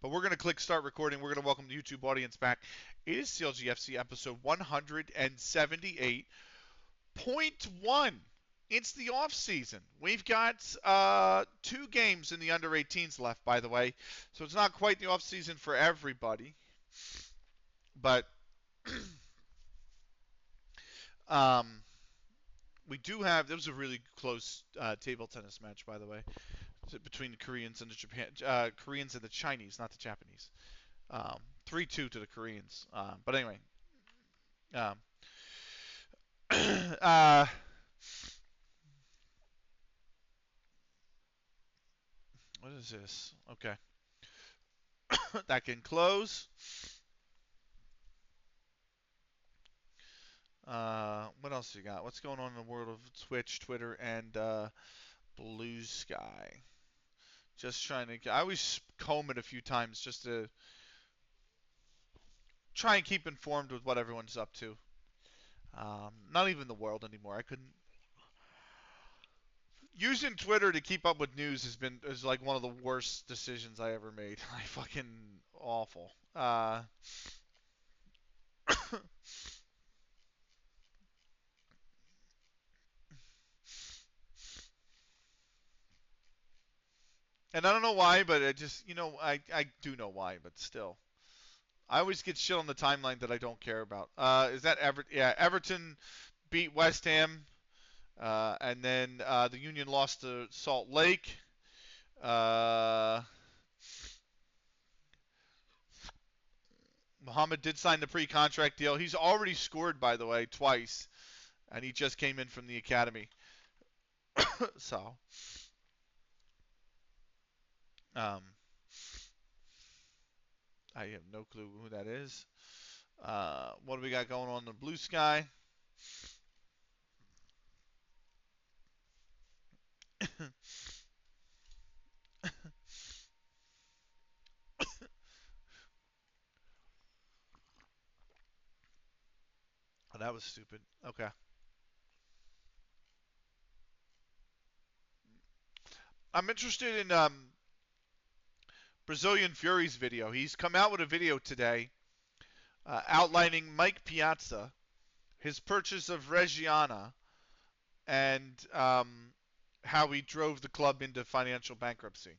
But we're going to click start recording. We're going to welcome the YouTube audience back. It is CLG FC episode 178.1. It's the off season. We've got 2 games in the under 18s left, by the way. So it's not quite the off season for everybody. But we do have. There was a really close table tennis match, by the way, between the Koreans and the Koreans and the Chinese, not the Japanese. 3-2 to the Koreans. But anyway, um, what is this? Okay, that can close. What else you got? What's going on in the world of Twitch, Twitter, and Blue Sky? Just trying to. I always comb it a few times just to try and keep informed with what everyone's up to. Not even the world anymore. I couldn't. Using Twitter to keep up with news is like one of the worst decisions I ever made. Like fucking awful. And I don't know why, but I just, I do know why, but still. I always get shit on the timeline that I don't care about. Is that Everton? Yeah, Everton beat West Ham, and then the Union lost to Salt Lake. Muhammad did sign the pre-contract deal. He's already scored, by the way, twice, and he just came in from the academy. So, I have no clue who that is. What do we got going on in the Blue Sky? Oh, that was stupid. Okay. I'm interested in Brazilian Fury's video. He's come out with a video today outlining Mike Piazza, his purchase of Reggiana, and how he drove the club into financial bankruptcy.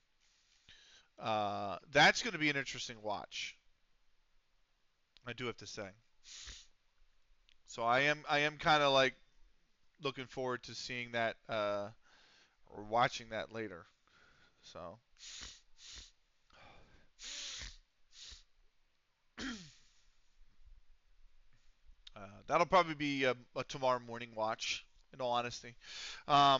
That's going to be an interesting watch. I do have to say. So I am kind of like looking forward to seeing that or watching that later. So that'll probably be a tomorrow morning watch. In all honesty, so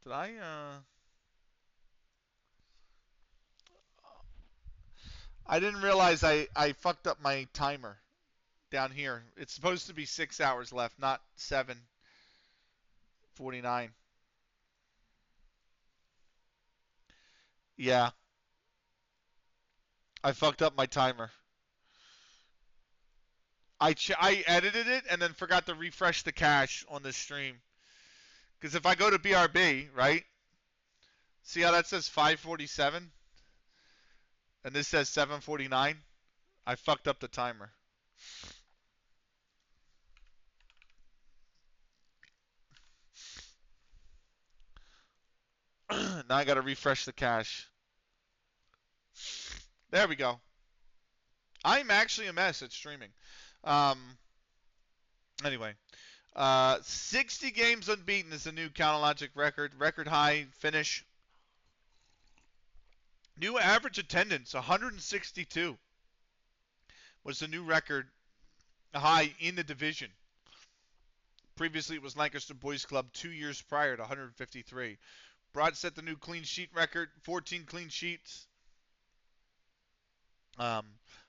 did I didn't realize I fucked up my timer down here. It's supposed to be 6 hours left, not 7:49. Yeah, I fucked up my timer. I edited it and then forgot to refresh the cache on the stream. Because if I go to BRB, right? See how that says 5:47 and this says 7:49? I fucked up the timer. Now I got to refresh the cache. There we go. I'm actually a mess at streaming. Anyway, 60 games unbeaten is the new Counterlogic record. Record high finish. New average attendance, 162, was the new record high in the division. Previously, it was Lancaster Boys Club 2 years prior to 153. Broad set the new clean sheet record, 14 clean sheets.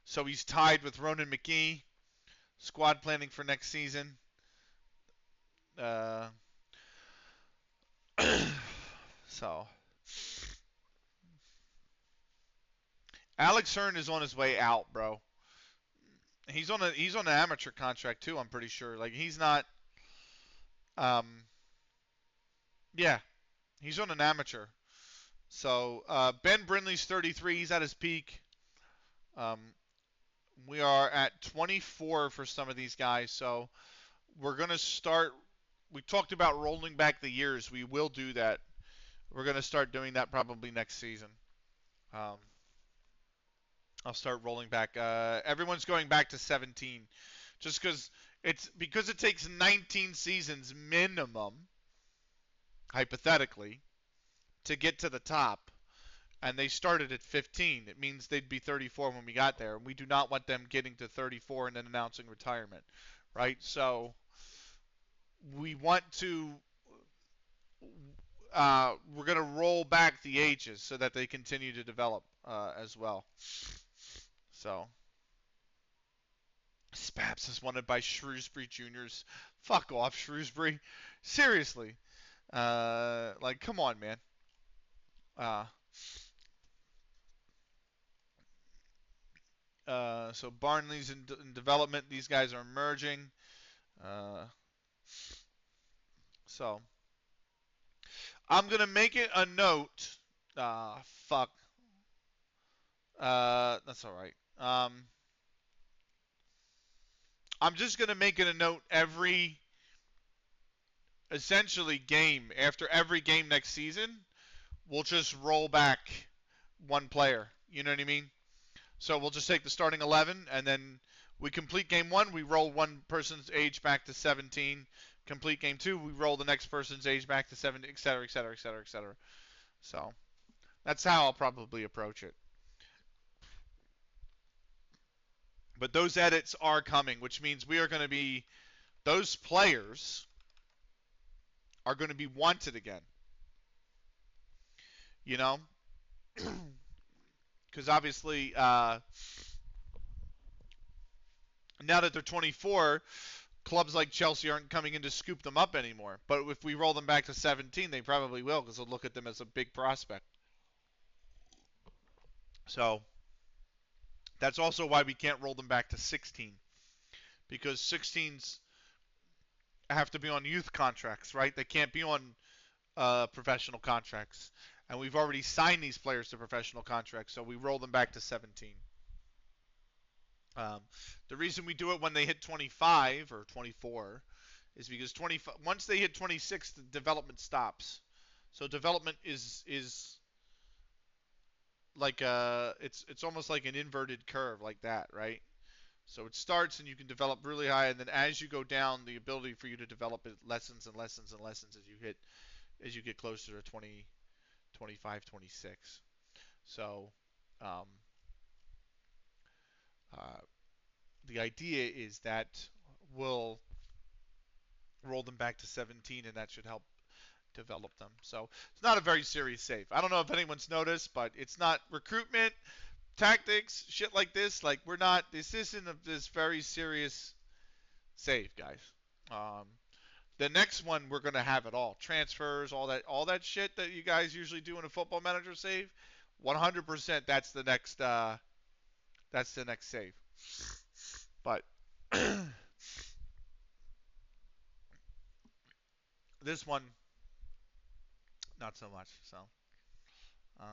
So he's tied with Ronan McGee. Squad planning for next season. So Alex Hearn is on his way out, bro. He's on an amateur contract too. I'm pretty sure. Like he's not. Um, yeah, he's on an amateur. So Ben Brindley's 33. He's at his peak. Um, we are at 24 for some of these guys. So we're gonna start. We talked about rolling back the years. We will do that. We're gonna start doing that probably next season. Um, I'll start rolling back. Everyone's going back to 17, just because it takes 19 seasons minimum, hypothetically, to get to the top, and they started at 15. It means they'd be 34 when we got there. We do not want them getting to 34 and then announcing retirement, right? So we want to. We're going to roll back the ages so that they continue to develop as well. So Spaps is wanted by Shrewsbury Juniors. Fuck off, Shrewsbury. Seriously. Like, come on, man. Uh, so Barnley's in development. These guys are emerging. Uh, so I'm gonna make it a note. Fuck. That's all right. I'm just gonna make it a note every essentially game after every game next season. We'll just roll back one player. You know what I mean? So we'll just take the starting 11, and then we complete game one. We roll one person's age back to 17. Complete game two. We roll the next person's age back to 17, et cetera, et cetera, et cetera, et cetera. So that's how I'll probably approach it. But those edits are coming, which means we are going to be those players are going to be wanted again. You know, because obviously now that they're 24, clubs like Chelsea aren't coming in to scoop them up anymore. But if we roll them back to 17, they probably will because they'll look at them as a big prospect. So that's also why we can't roll them back to 16 because 16s have to be on youth contracts, right? They can't be on professional contracts. And we've already signed these players to professional contracts, so we roll them back to 17. Um, the reason we do it when they hit 25 or 24 is because once they hit 26, the development stops. So development is like it's almost like an inverted curve like that, right? So it starts and you can develop really high, and then as you go down, the ability for you to develop it lessens and lessens and lessens as you get closer to 20, 25, 26. So um, uh, the idea is that we'll roll them back to 17, and that should help develop them. So it's not a very serious save. I don't know if anyone's noticed, but it's not recruitment, tactics, shit like this. Like we're not. This isn't this very serious save, guys. Um, the next one we're gonna have it all. Transfers, all that shit that you guys usually do in a football manager save. 100%. That's the next. That's the next save. But this one, not so much. So, uh,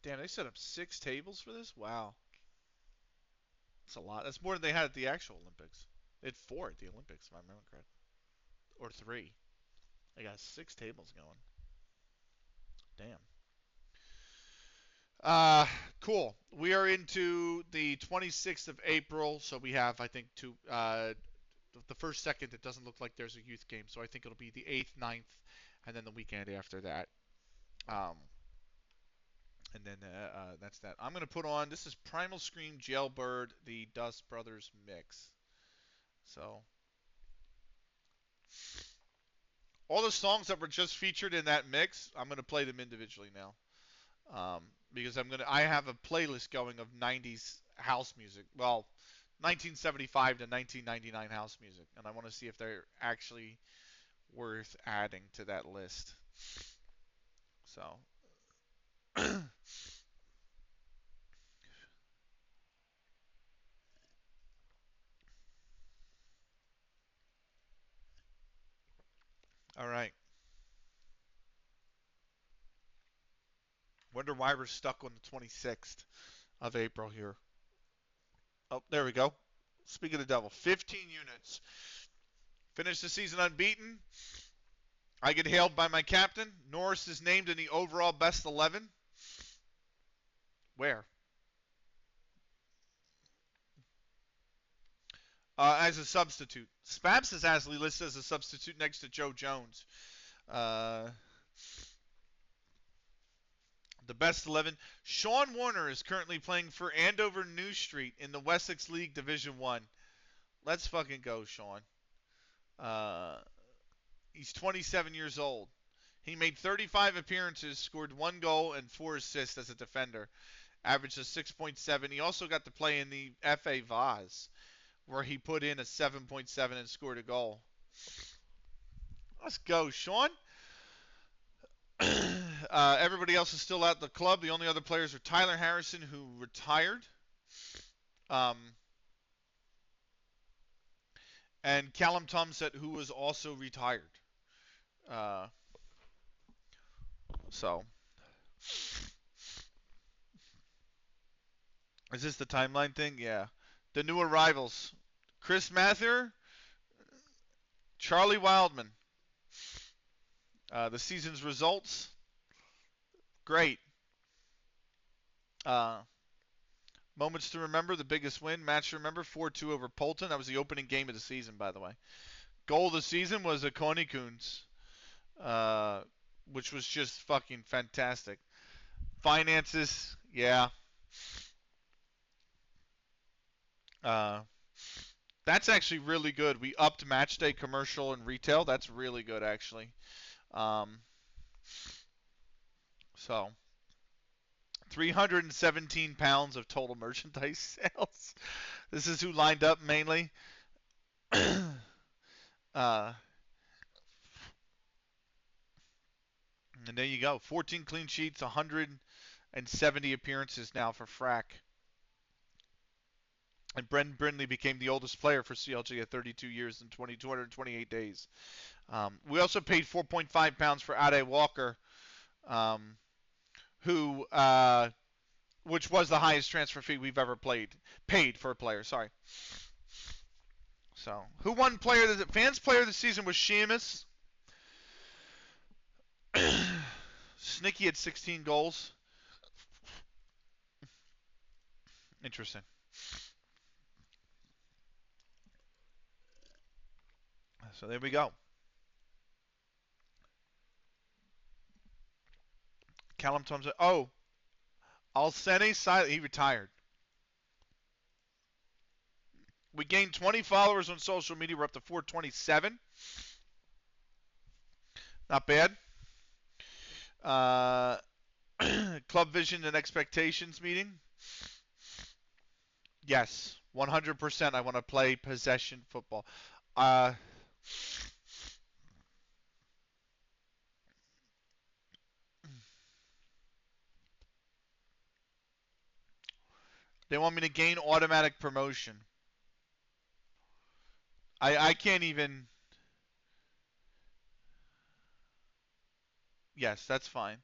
damn, they set up 6 tables for this. Wow, that's a lot. That's more than they had at the actual Olympics. They had 4 at the Olympics, if I remember correctly, or 3. They got 6 tables going. Damn. Uh, cool. We are into the 26th of April, so we have, I think, the first second. It doesn't look like there's a youth game, so I think it'll be the 8th, 9th, and then the weekend after that. Um, and then that's that. I'm gonna put on. This is Primal Scream Jailbird, the Dust Brothers mix. So all the songs that were just featured in that mix, I'm gonna play them individually now. Because I have a playlist going of 90s house music. Well, 1975 to 1999 house music, and I want to see if they're actually worth adding to that list. So All right. Wonder why we're stuck on the 26th of April here. Oh, there we go. Speaking of the devil, 15 units. Finished the season unbeaten. I get hailed by my captain. Norris is named in the overall best 11. Where? As a substitute. Spaps is actually listed as a substitute next to Joe Jones. Uh, the best 11. Sean Warner is currently playing for Andover New Street in the Wessex League Division 1. Let's fucking go, Sean. Uh, he's 27 years old. He made 35 appearances, scored 1 goal and 4 assists as a defender. Averaged a 6.7. He also got to play in the FA Vase, where he put in a 7.7 and scored a goal. Let's go, Sean. Everybody else is still at the club. The only other players are Tyler Harrison, who retired, and Callum Tumsett, who was also retired. Uh, so, is this the timeline thing? Yeah. The new arrivals: Chris Mather, Charlie Wildman. The season's results: great. Moments to remember: the biggest win. Match to remember: 4-2 over Polton. That was the opening game of the season, by the way. Goal of the season was a Coney Coons, which was just fucking fantastic. Finances, yeah. That's actually really good. We upped match day commercial and retail. That's really good, actually. So, 317 pounds of total merchandise sales. This is who lined up mainly. And there you go. 14 clean sheets, 170 appearances now for Frack. And Brendan Brindley became the oldest player for CLG at 32 years and 228 days. We also paid 4.5 pounds for Ade Walker, who, which was the highest transfer fee we've ever paid for a player. Sorry. So, who won fans player of the season was Seamus. Snicky had 16 goals. Interesting. So there we go. Callum Thompson. Oh, Alsene, he retired. We gained 20 followers on social media. We're up to 427. Not bad. Club vision and expectations meeting. Yes, 100%. I want to play possession football. They want me to gain automatic promotion. I can't even. Yes, that's fine.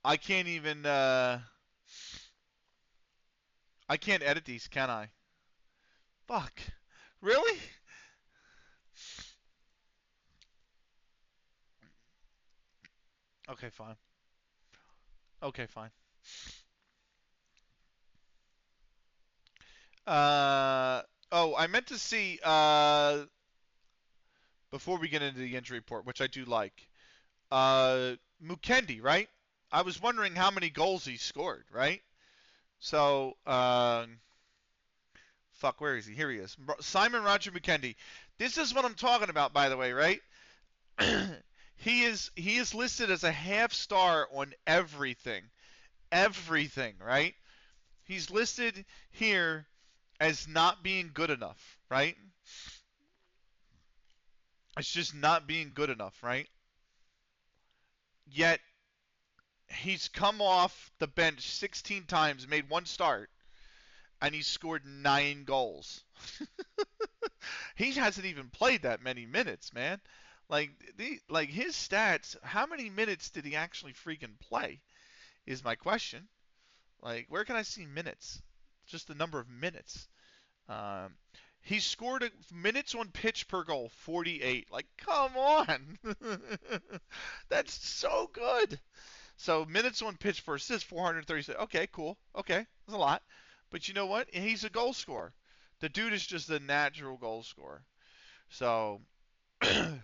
I can't even. I can't edit these, can I? Fuck. Really? Okay, fine. Okay, fine. I meant to see, before we get into the injury report, which I do like, Mukendi, right? I was wondering how many goals he scored, right? So, fuck, where is he? Here he is. Simon Roger Mukendi. This is what I'm talking about, by the way, right? He is listed as a half star on everything. Everything, right? He's listed here as not being good enough, right? It's just not being good enough, right? Yet he's come off the bench 16 times, made one start, and he's scored 9 goals. He hasn't even played that many minutes, man. Like his stats, how many minutes did he actually freaking play? Is my question. Like, where can I see minutes? Just the number of minutes. Um, he scored minutes on pitch per goal, 48. Like, come on, that's so good. So minutes on pitch per assist, 436. Okay, cool. Okay, that's a lot. But you know what? He's a goal scorer. The dude is just a natural goal scorer. So I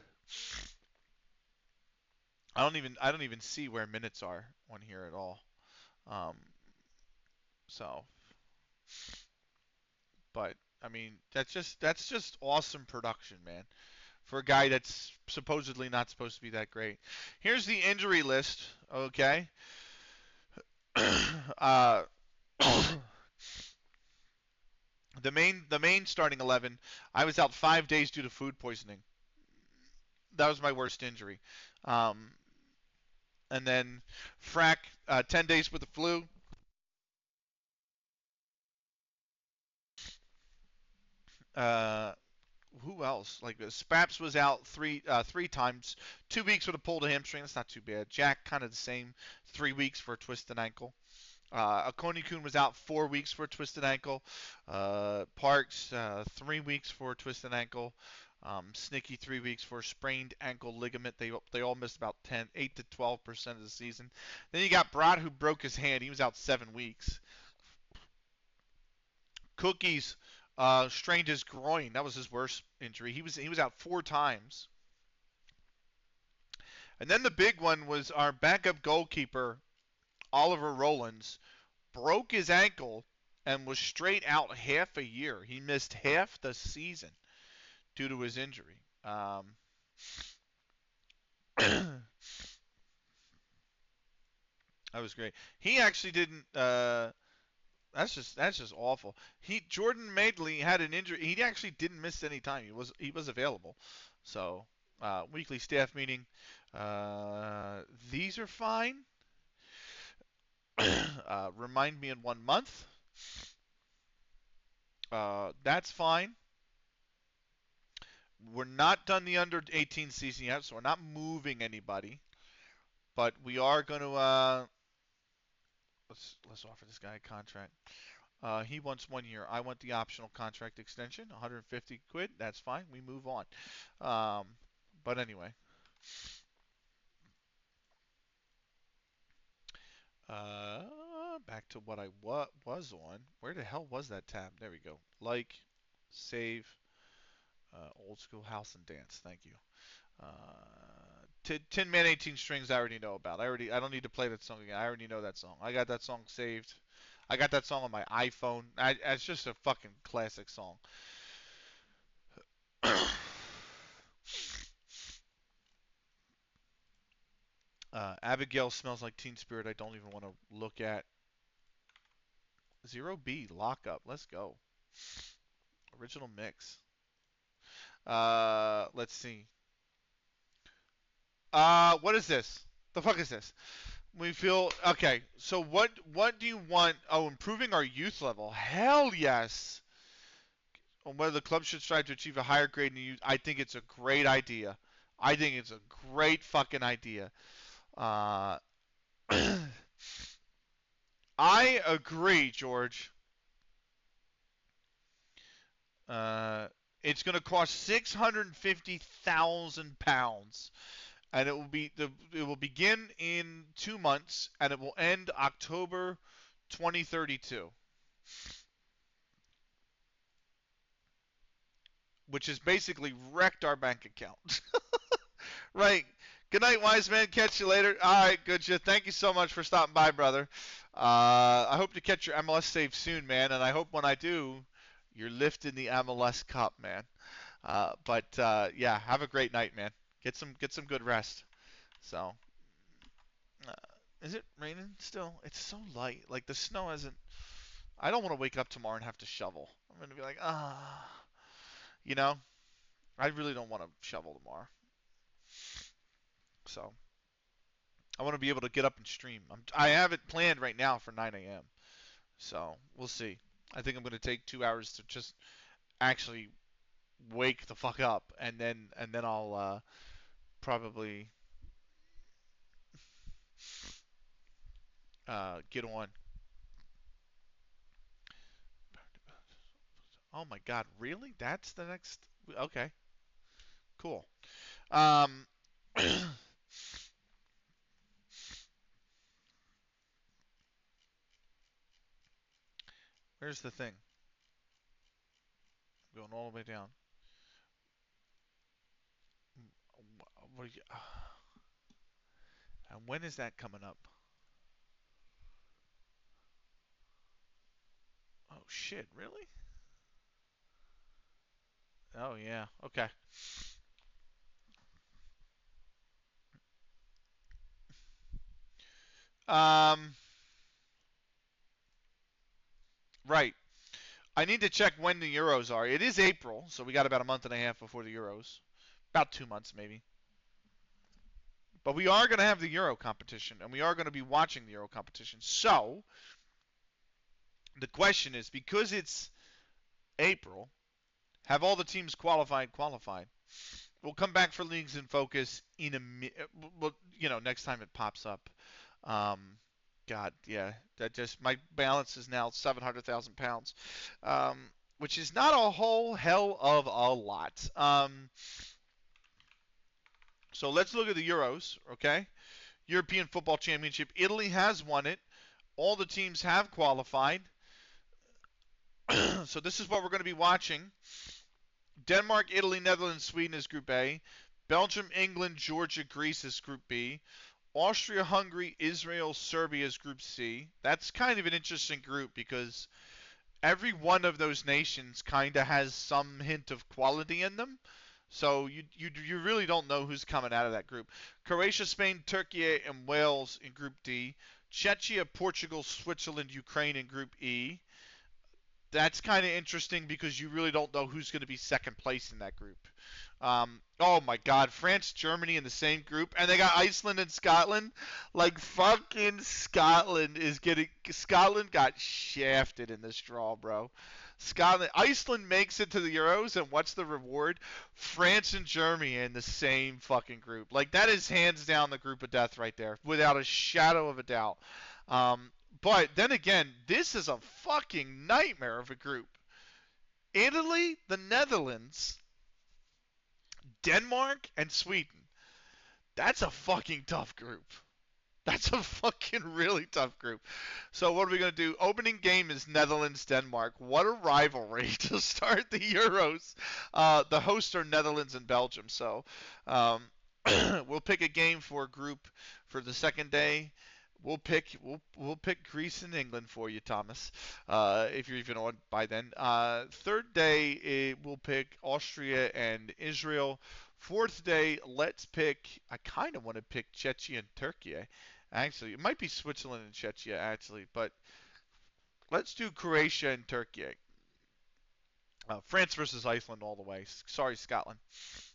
don't even see where minutes are on here at all. Um, so, but I mean that's just awesome production, man, for a guy that's supposedly not supposed to be that great. Here's the injury list. Okay. uh, the main starting 11. I was out 5 days due to food poisoning. That was my worst injury. Um, and then Frack, 10 days with the flu. Uh, who else? Like Spaps was out three times, 2 weeks with a pulled hamstring. That's not too bad. Jack kind of the same, 3 weeks for a twisted ankle. Akoni Kun was out 4 weeks for a twisted ankle. Parks 3 weeks for a twisted ankle. Snicky 3 weeks for a sprained ankle ligament. They all missed about 8 to 12% of the season. Then you got Brad who broke his hand. He was out 7 weeks. Cookies strained his groin. That was his worst injury. He was out 4 times. And then the big one was our backup goalkeeper Oliver Rollins broke his ankle and was straight out half a year. He missed half the season due to his injury. That was great. He actually didn't. That's just awful. Jordan Madeley had an injury. He actually didn't miss any time. He was available. So weekly staff meeting. These are fine. Remind me in 1 month. That's fine. We're not done the under 18 season yet, so we're not moving anybody. But we are going to let's offer this guy a contract. He wants 1 year. I want the optional contract extension, 150 quid. That's fine. We move on. Um, but anyway, back to what I was on. Where the hell was that tab? There we go. Like, save, old school house and dance. Thank you. Tin Man 18 Strings I already know about. I don't need to play that song again. I already know that song. I got that song saved. I got that song on my iPhone. It's just a fucking classic song. Abigail smells like Teen Spirit. I don't even want to look at. Zero B lockup. Let's go. Original mix. Let's see. What is this? The fuck is this? We feel okay. So what do you want? Oh, improving our youth level. Hell yes. On whether the club should strive to achieve a higher grade in the youth. I think it's a great idea. I think it's a great fucking idea. Uh, I agree, George. Uh, it's going to cost £650,000, and it will begin in 2 months, and it will end October 2032, which has basically wrecked our bank account. Right. Good night, wise man. Catch you later. All right, good shit. Thank you so much for stopping by, brother. I hope to catch your MLS save soon, man, and I hope when I do, you're lifting the MLS Cup, man. But yeah, have a great night, man. Get some good rest. So, uh, is it raining still? It's so light. Like the snow hasn't. I don't want to wake up tomorrow and have to shovel. I'm gonna be like, you know. I really don't want to shovel tomorrow. So, I want to be able to get up and stream. I have it planned right now for 9 a.m. So we'll see. I think I'm going to take 2 hours to just actually wake the fuck up, and then I'll probably get on. Oh my God, really? That's the next. Okay, cool. Um, Where's the thing? Going all the way down. What are you, and when is that coming up? Oh shit, really? Oh yeah. Okay. Um, right. I need to check when the Euros are. It is April, so we got about a month and a half before the Euros. About 2 months maybe. But we are going to have the Euro competition, and we are going to be watching the Euro competition. So the question is, because it's April, have all the teams qualified? We'll come back for leagues in focus in well, next time it pops up. Um, God, yeah, that just my balance is now 700,000 pounds, which is not a whole hell of a lot. So let's look at the Euros, okay? European Football Championship. Italy has won it. All the teams have qualified. So this is what we're going to be watching. Denmark, Italy, Netherlands, Sweden is Group A. Belgium, England, Georgia, Greece is Group B. Austria, Hungary, Israel, Serbia is Group C. That's kind of an interesting group because every one of those nations kind of has some hint of quality in them. So you really don't know who's coming out of that group. Croatia, Spain, Turkey, and Wales in Group D. Czechia, Portugal, Switzerland, Ukraine in Group E. That's kind of interesting because you really don't know who's going to be second place in that group. Oh my God, France, Germany in the same group, and they got Iceland and Scotland. Like fucking Scotland got shafted in this draw, bro. Iceland makes it to the Euros, and what's the reward? France and Germany in the same fucking group. Like that is hands down the group of death right there, without a shadow of a doubt. Um, but then again, this is a fucking nightmare of a group. Italy, the Netherlands, Denmark, and Sweden. That's a fucking tough group. That's a fucking really tough group. So what are we going to do? Opening game is Netherlands-Denmark. What a rivalry to start the Euros. The hosts are Netherlands and Belgium. So we'll pick a game for group for the second day. We'll pick Greece and England for you, Thomas, if you're even on by then. Third day, we'll pick Austria and Israel. Fourth day, let's pick. I kind of want to pick Czechia and Turkey. Actually, it might be Switzerland and Czechia, actually, but let's do Croatia and Turkey. France versus Iceland all the way. Sorry, Scotland.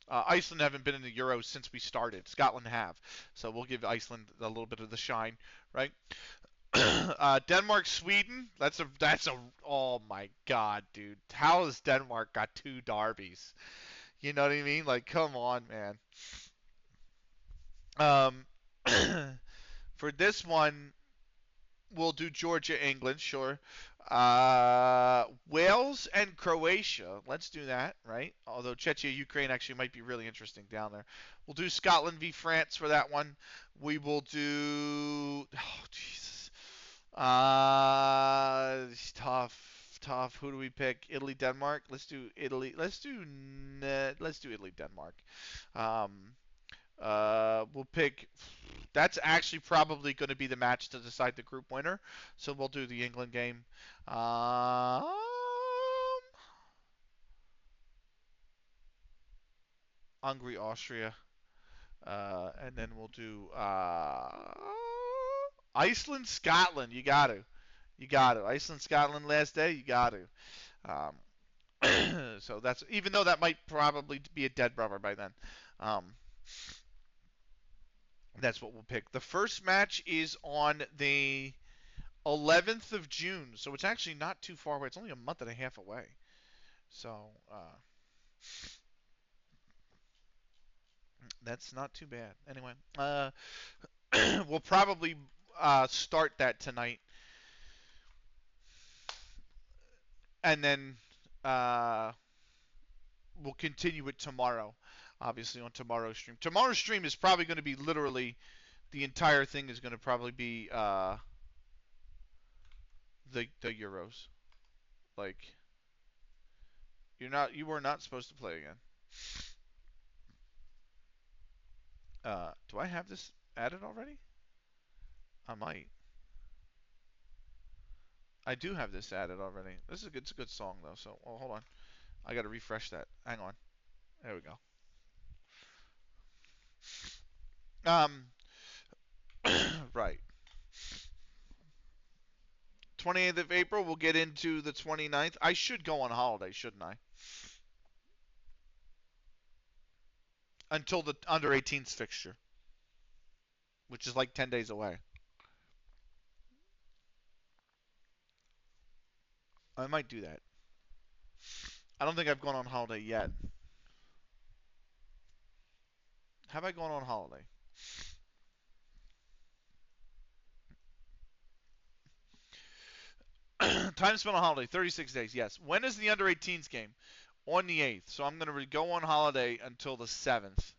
Iceland haven't been in the Euros since we started. Scotland have, so we'll give Iceland a little bit of the shine, right? Denmark, Sweden. That's a. Oh my God, dude! How has Denmark got two derbies? You know what I mean? Like, come on, man. Um, for this one, we'll do Georgia, England, sure. Wales and Croatia. Let's do that, right? Although Czechia, Ukraine actually might be really interesting down there. We'll do Scotland v France for that one. We will do. Oh, Jesus. Tough. Who do we pick? Italy, Denmark. Let's do Italy. Let's do Italy, Denmark. Um, we'll pick. That's actually probably going to be the match to decide the group winner. So we'll do the England game. Um, Hungary, Austria, and then we'll do Iceland, Scotland. You got to. Iceland, Scotland last day. You got to. So that's even though that might probably be a dead rubber by then. Um, That's what we'll pick. The first match is on the 11th of June, so it's actually not too far away. It's only a month and a half away. So that's not too bad. Anyway, we'll probably start that tonight, and then uh, we'll continue it tomorrow. Obviously on tomorrow's stream. Tomorrow's stream is probably going to be literally the entire thing is going to probably be the Euros. Like you were not supposed to play again. Do I have this added already? I might. I do have this added already. This is it's a good song though. So, well, hold on. I got to refresh that. Hang on. There we go. Um, right. 28th of April. We'll get into the 29th. I should go on holiday, shouldn't I? Until the under 18s fixture, which is like 10 days away. I might do that. I don't think I've gone on holiday yet. Have I gone on holiday? Time spent on holiday, 36 days. Yes. When is the under 18s game? On the 8th. So I'm going to go on holiday until the 7th.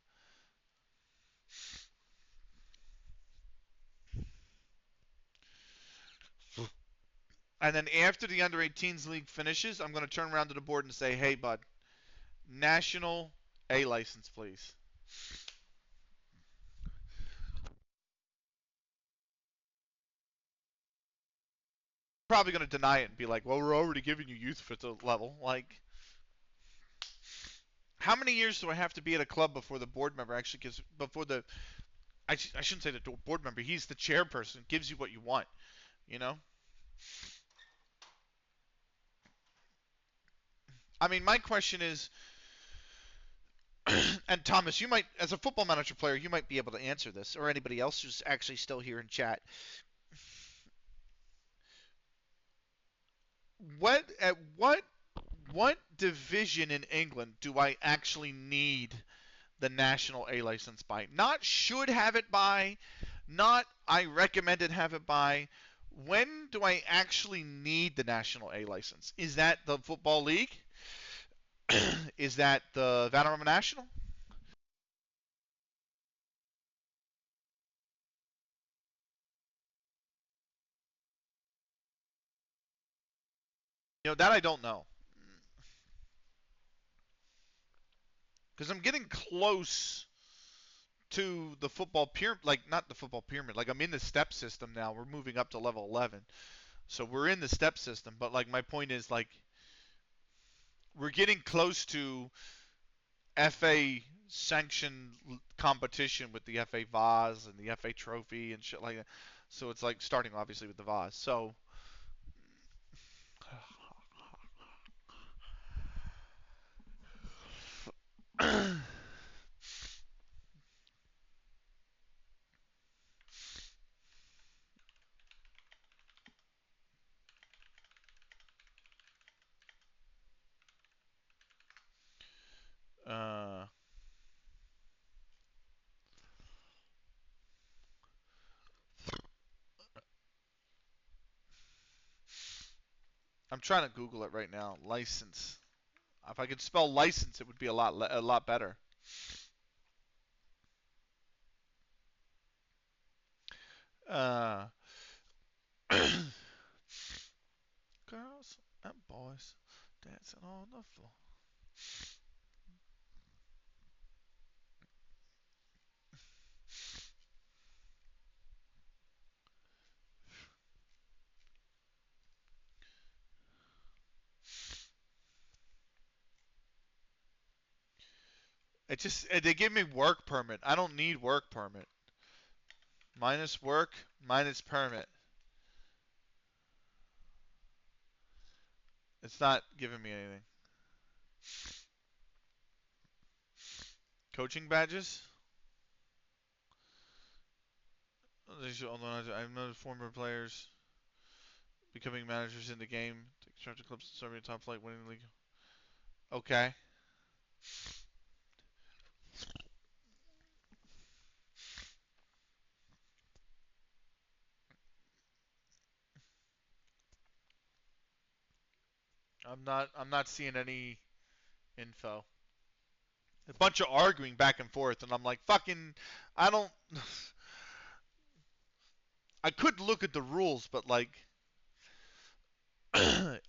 And then after the under 18s league finishes, I'm going to turn around to the board and say, "Hey, bud, national A license, please." Probably going to deny it and be like, "Well, we're already giving you youth for the level." Like, how many years do I have to be at a club before the board member actually gives before the I shouldn't say the board member. He's the chairperson. Gives you what you want. You know. I mean, my question is, and Thomas, you might, as a football manager player, you might be able to answer this, or anybody else who's actually still here in chat. What division in England do I actually need the national A license by? Not should have it by, not I recommended have it by. When do I actually need the national A license? Is that the Football League? Is that the Vanarama National? That I don't know. Because I'm getting close to the football pyramid, like not the football pyramid, like I'm in the step system now. We're moving up to level 11. So we're in the step system, but like my point is like we're getting close to FA sanctioned competition with the FA Vase and the FA Trophy and shit like that. So it's like starting obviously with the Vase. So uh, I'm trying to Google it right now. License. If I could spell license, it would be a lot better. Uh, girls and boys dancing on the floor. They give me work permit. I don't need work permit. Minus work, minus permit. It's not giving me anything. Coaching badges? I've noticed former players becoming managers in the game. Take charge of clubs serving top flight, winning the league. Okay. I'm not seeing any info. A bunch of arguing back and forth, and I'm like, fucking, I don't. I could look at the rules, but like, what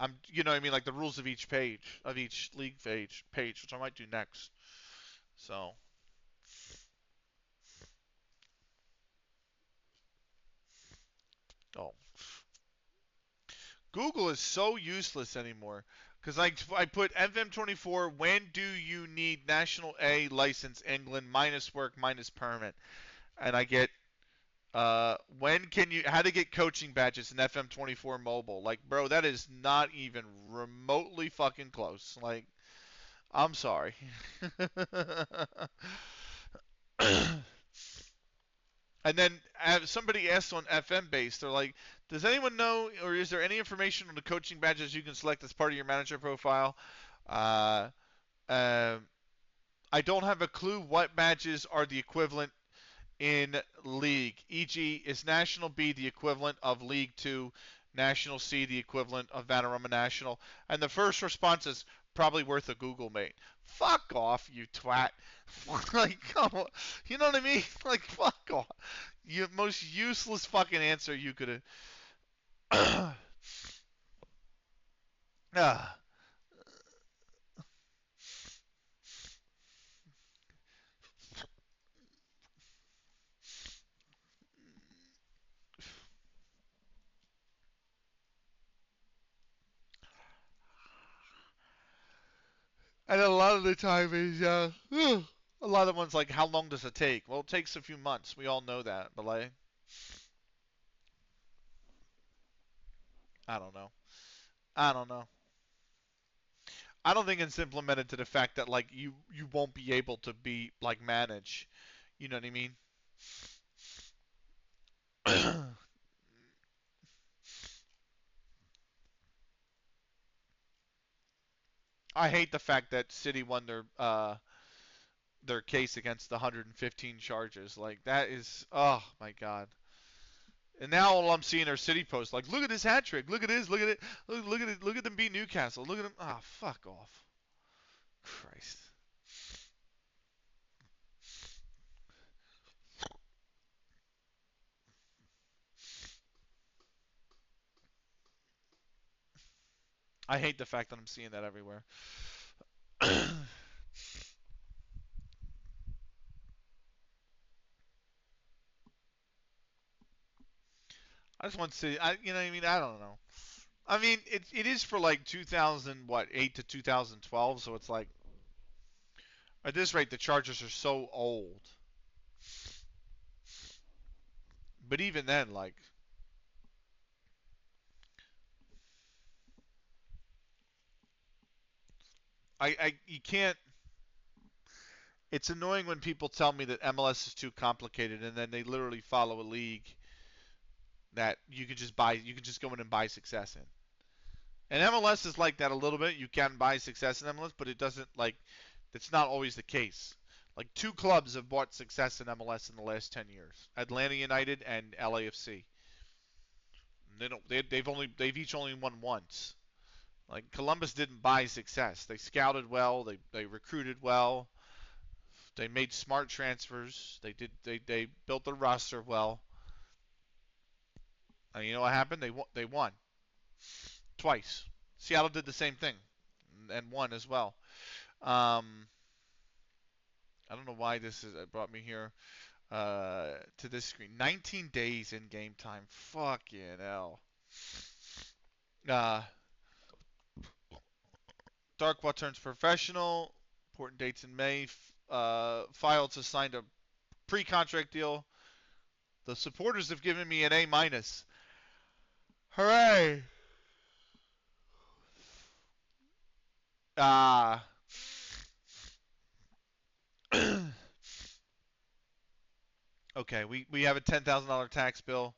I mean, like the rules of each page, of each league page, which I might do next. So, oh, Google is so useless anymore. Because I put FM24, when do you need National A license England minus work minus permit? And I get, how to get coaching badges in FM24 mobile. Like, bro, that is not even remotely fucking close. Like, I'm sorry. And then somebody asked on FM base, they're like, does anyone know, or is there any information on the coaching badges you can select as part of your manager profile? Uh, uh, I don't have a clue what badges are the equivalent in league. E.g., is National B the equivalent of League 2, National C the equivalent of Vanarama National? And the first response is probably worth a Google, mate. Fuck off, you twat. Like, come on. You know what I mean? Like, fuck off. You most useless fucking answer you could have. Ah. And a lot of the time is a lot of ones like, how long does it take? Well, it takes a few months. We all know that, but like, I don't know. I don't know. I don't think it's implemented to the fact that like you won't be able to be like manage. You know what I mean? I hate the fact that City won their case against the 115 charges. Like that is, oh my god. And now all I'm seeing are City posts like, look at this hat trick, look at this, look at it, look at it, look at them beat Newcastle, look at them. Ah, oh, fuck off. Christ. I hate the fact that I'm seeing that everywhere. I just want to see. You know what I mean? I don't know. I mean, it is for like 2000 what 8 to 2012, so it's like at this rate the Chargers are so old. But even then, like I you can't. It's annoying when people tell me that MLS is too complicated, and then they literally follow a league that you could just buy. You could just go in and buy success in. And MLS is like that a little bit. You can buy success in MLS, but it doesn't like. That's not always the case. Like two clubs have bought success in MLS in the last 10 years: Atlanta United and LAFC. They don't. They've each only won once. Like Columbus didn't buy success. They scouted well. They recruited well. They made smart transfers. They built their roster well. And you know what happened? They won twice. Seattle did the same thing and won as well. Um, I don't know why this is brought me here to this screen. 19 days in game time. Fucking hell. Uh, Darkwa turns professional. Important dates in May. Filed to sign a pre-contract deal. The supporters have given me an A minus. Hooray! Ah. Okay, we have a $10,000 tax bill.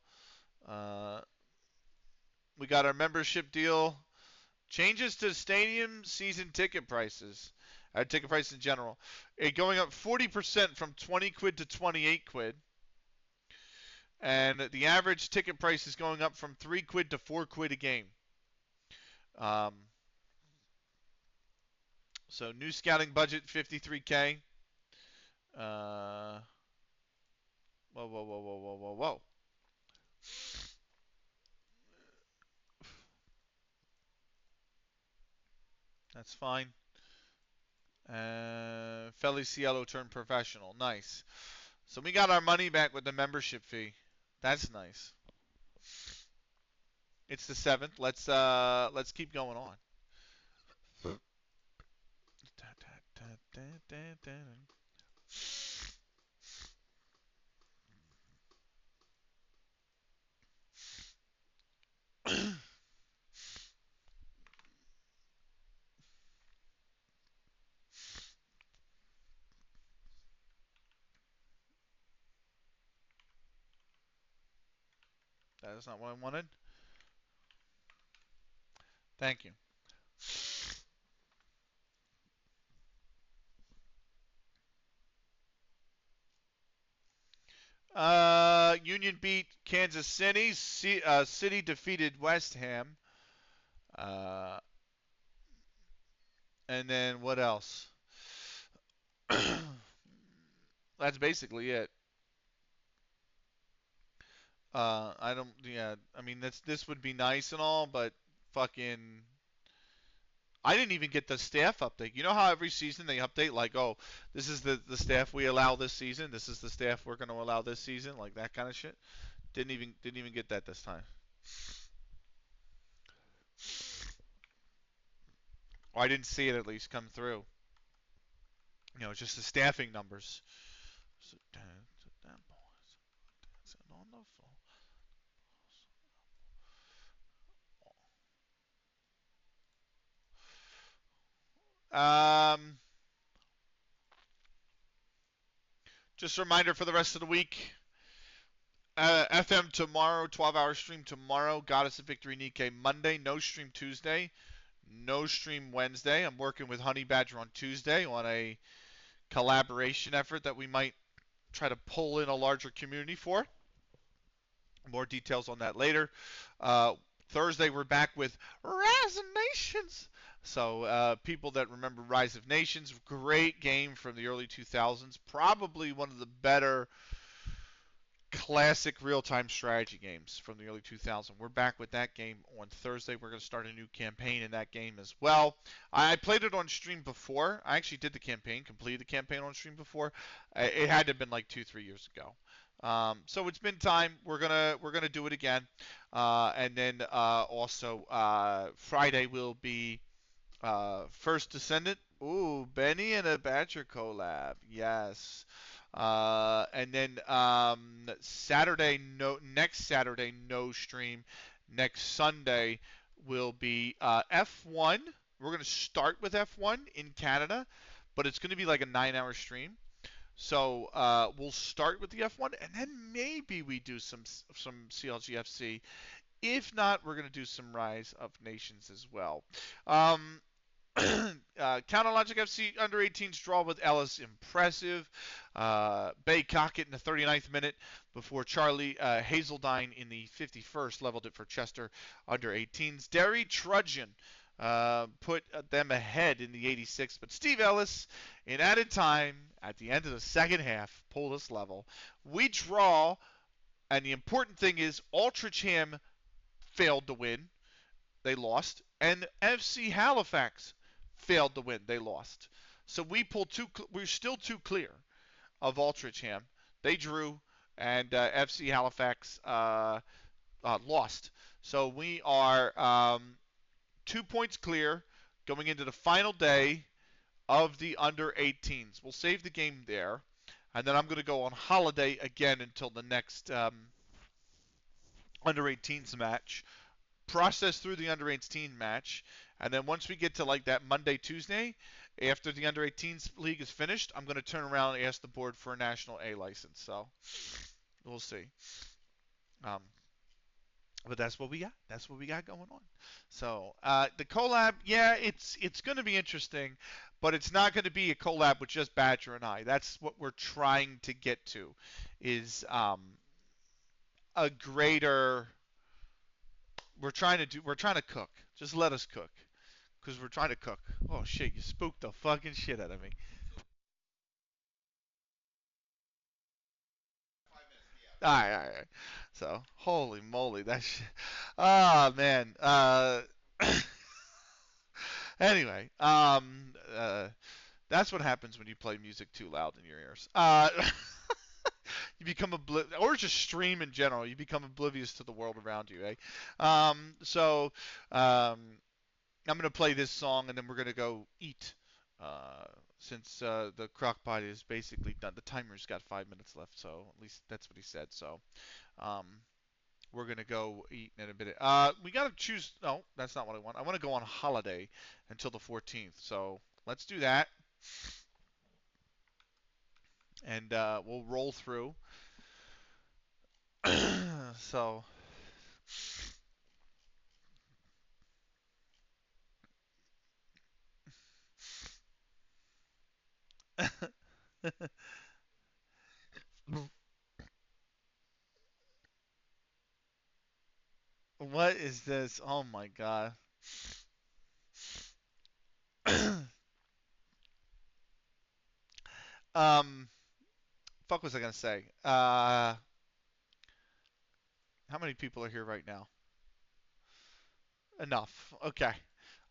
Uh, we got our membership deal. Changes to stadium season ticket prices. Ticket prices in general. It going up 40% from 20 quid to 28 quid. And the average ticket price is going up from 3 quid to 4 quid a game. Um, so new scouting budget 53K. Uh, whoa, whoa, whoa, whoa, whoa, whoa, whoa. That's fine. Feliciello turned professional. Nice. So we got our money back with the membership fee. That's nice. It's the 7th. Let's keep going on. That is not what I wanted. Thank you. Union beat Kansas City. City defeated West Ham. Uh, and then what else? That's basically it. I don't. Yeah, I mean this would be nice and all, but fucking, I didn't even get the staff update. You know how every season they update like, oh, this is the staff we allow this season. This is the staff we're going to allow this season, like that kind of shit. Didn't even get that this time. Or I didn't see it at least come through. You know, just the staffing numbers. Um, just a reminder for the rest of the week. FM tomorrow, 12-hour stream tomorrow. Goddess of Victory Nikkei Monday. No stream Tuesday. No stream Wednesday. I'm working with Honey Badger on Tuesday on a collaboration effort that we might try to pull in a larger community for. More details on that later. Thursday, we're back with Rise of Nations. So people that remember Rise of Nations, great game from the early 2000s. Probably one of the better classic real-time strategy games from the early 2000s. We're back with that game on Thursday. We're going to start a new campaign in that game as well. I played it on stream before. I actually did the campaign, completed the campaign on stream before. It had to have been like 2-3 years ago. So it's been time. We're gonna do it again, and then also Friday will be First Descendant. Ooh, Benny and a Badger collab. Yes. And then next Saturday, no stream. Next Sunday will be F1. We're going to start with F1 in Canada, but it's going to be like a 9-hour stream. So we'll start with the F1, and then maybe we do some CLG FC. If not, we're going to do some Rise of Nations as well. Counter Logic FC under 18s draw with Ellis, impressive. Bay Cockett in the 39th minute before Charlie Hazeldine in the 51st leveled it for Chester under 18s. Derry Trudgeon put them ahead in the 86th, but Steve Ellis in added time at the end of the second half pulled us level. We draw, and the important thing is Altrincham failed to win. They lost. And FC Halifax failed to win. They lost. So we're still too clear of Altrincham. They drew, and FC Halifax lost. So we are 2 points clear going into the final day of the under 18s. We'll save the game there, and then I'm going to go on holiday again until the next under 18s match. Process through the under 18 match, and then once we get to like that Monday, Tuesday, after the under 18s league is finished, I'm going to turn around and ask the board for a national A license. So We'll see. Um, but that's what we got. That's what we got going on. So the collab, yeah, it's going to be interesting, but it's not going to be a collab with just Badger and I. That's what we're trying to get to, is a greater. We're trying to cook. Just let us cook, because we're trying to cook. Oh shit! You spooked the fucking shit out of me. All right. So holy moly, that shit. Ah man. Anyway, that's what happens when you play music too loud in your ears. You become or just stream in general. You become oblivious to the world around you, eh? So I'm gonna play this song and then we're gonna go eat. Uh, since the crock pot is basically done, the timer's got 5 minutes left, so at least that's what he said. So um, we're gonna go eat in a minute. We gotta choose. No, that's not what I want. I want to go on holiday until the 14th. So let's do that, and we'll roll through. So what is this? Oh my god. um, fuck was I gonna say? How many people are here right now? Enough. Okay.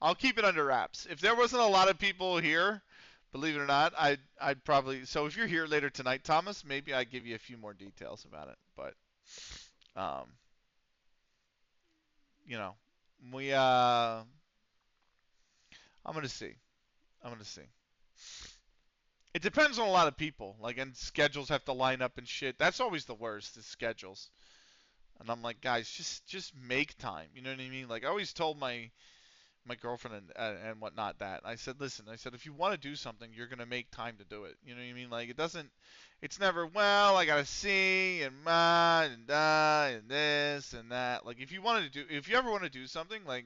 I'll keep it under wraps. If there wasn't a lot of people here, believe it or not, I'd probably. So if you're here later tonight, Thomas, maybe I'd give you a few more details about it. But um, you know, we I'm gonna see. I'm gonna see. It depends on a lot of people. Like, and schedules have to line up and shit. That's always the worst, is schedules. And I'm like, guys, just make time. You know what I mean? Like, I always told my girlfriend and whatnot that I said, listen, I said, if you want to do something, you're gonna make time to do it. You know what I mean? Like, it doesn't. It's never, well, I gotta see and and this and that. Like, if you ever want to do something, like,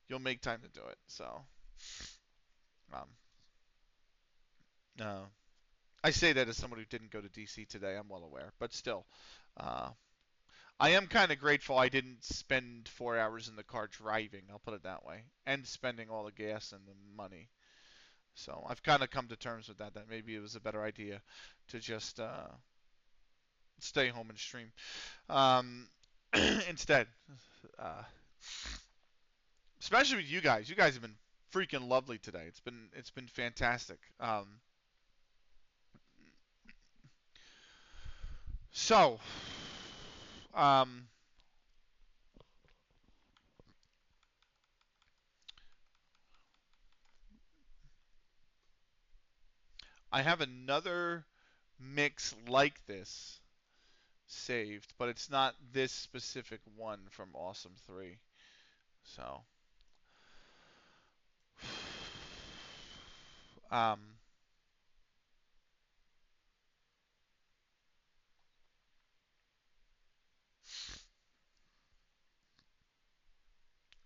you'll make time to do it. So, um, no. I say that as someone who didn't go to DC today. I'm well aware, but still, uh, I am kind of grateful I didn't spend 4 hours in the car driving. I'll put it that way, and spending all the gas and the money. So I've kind of come to terms with that. That maybe it was a better idea to just stay home and stream instead. Uh, Especially with you guys. You guys have been freaking lovely today. It's been fantastic. So um, I have another mix like this saved, but it's not this specific one from Awesome 3. So, um,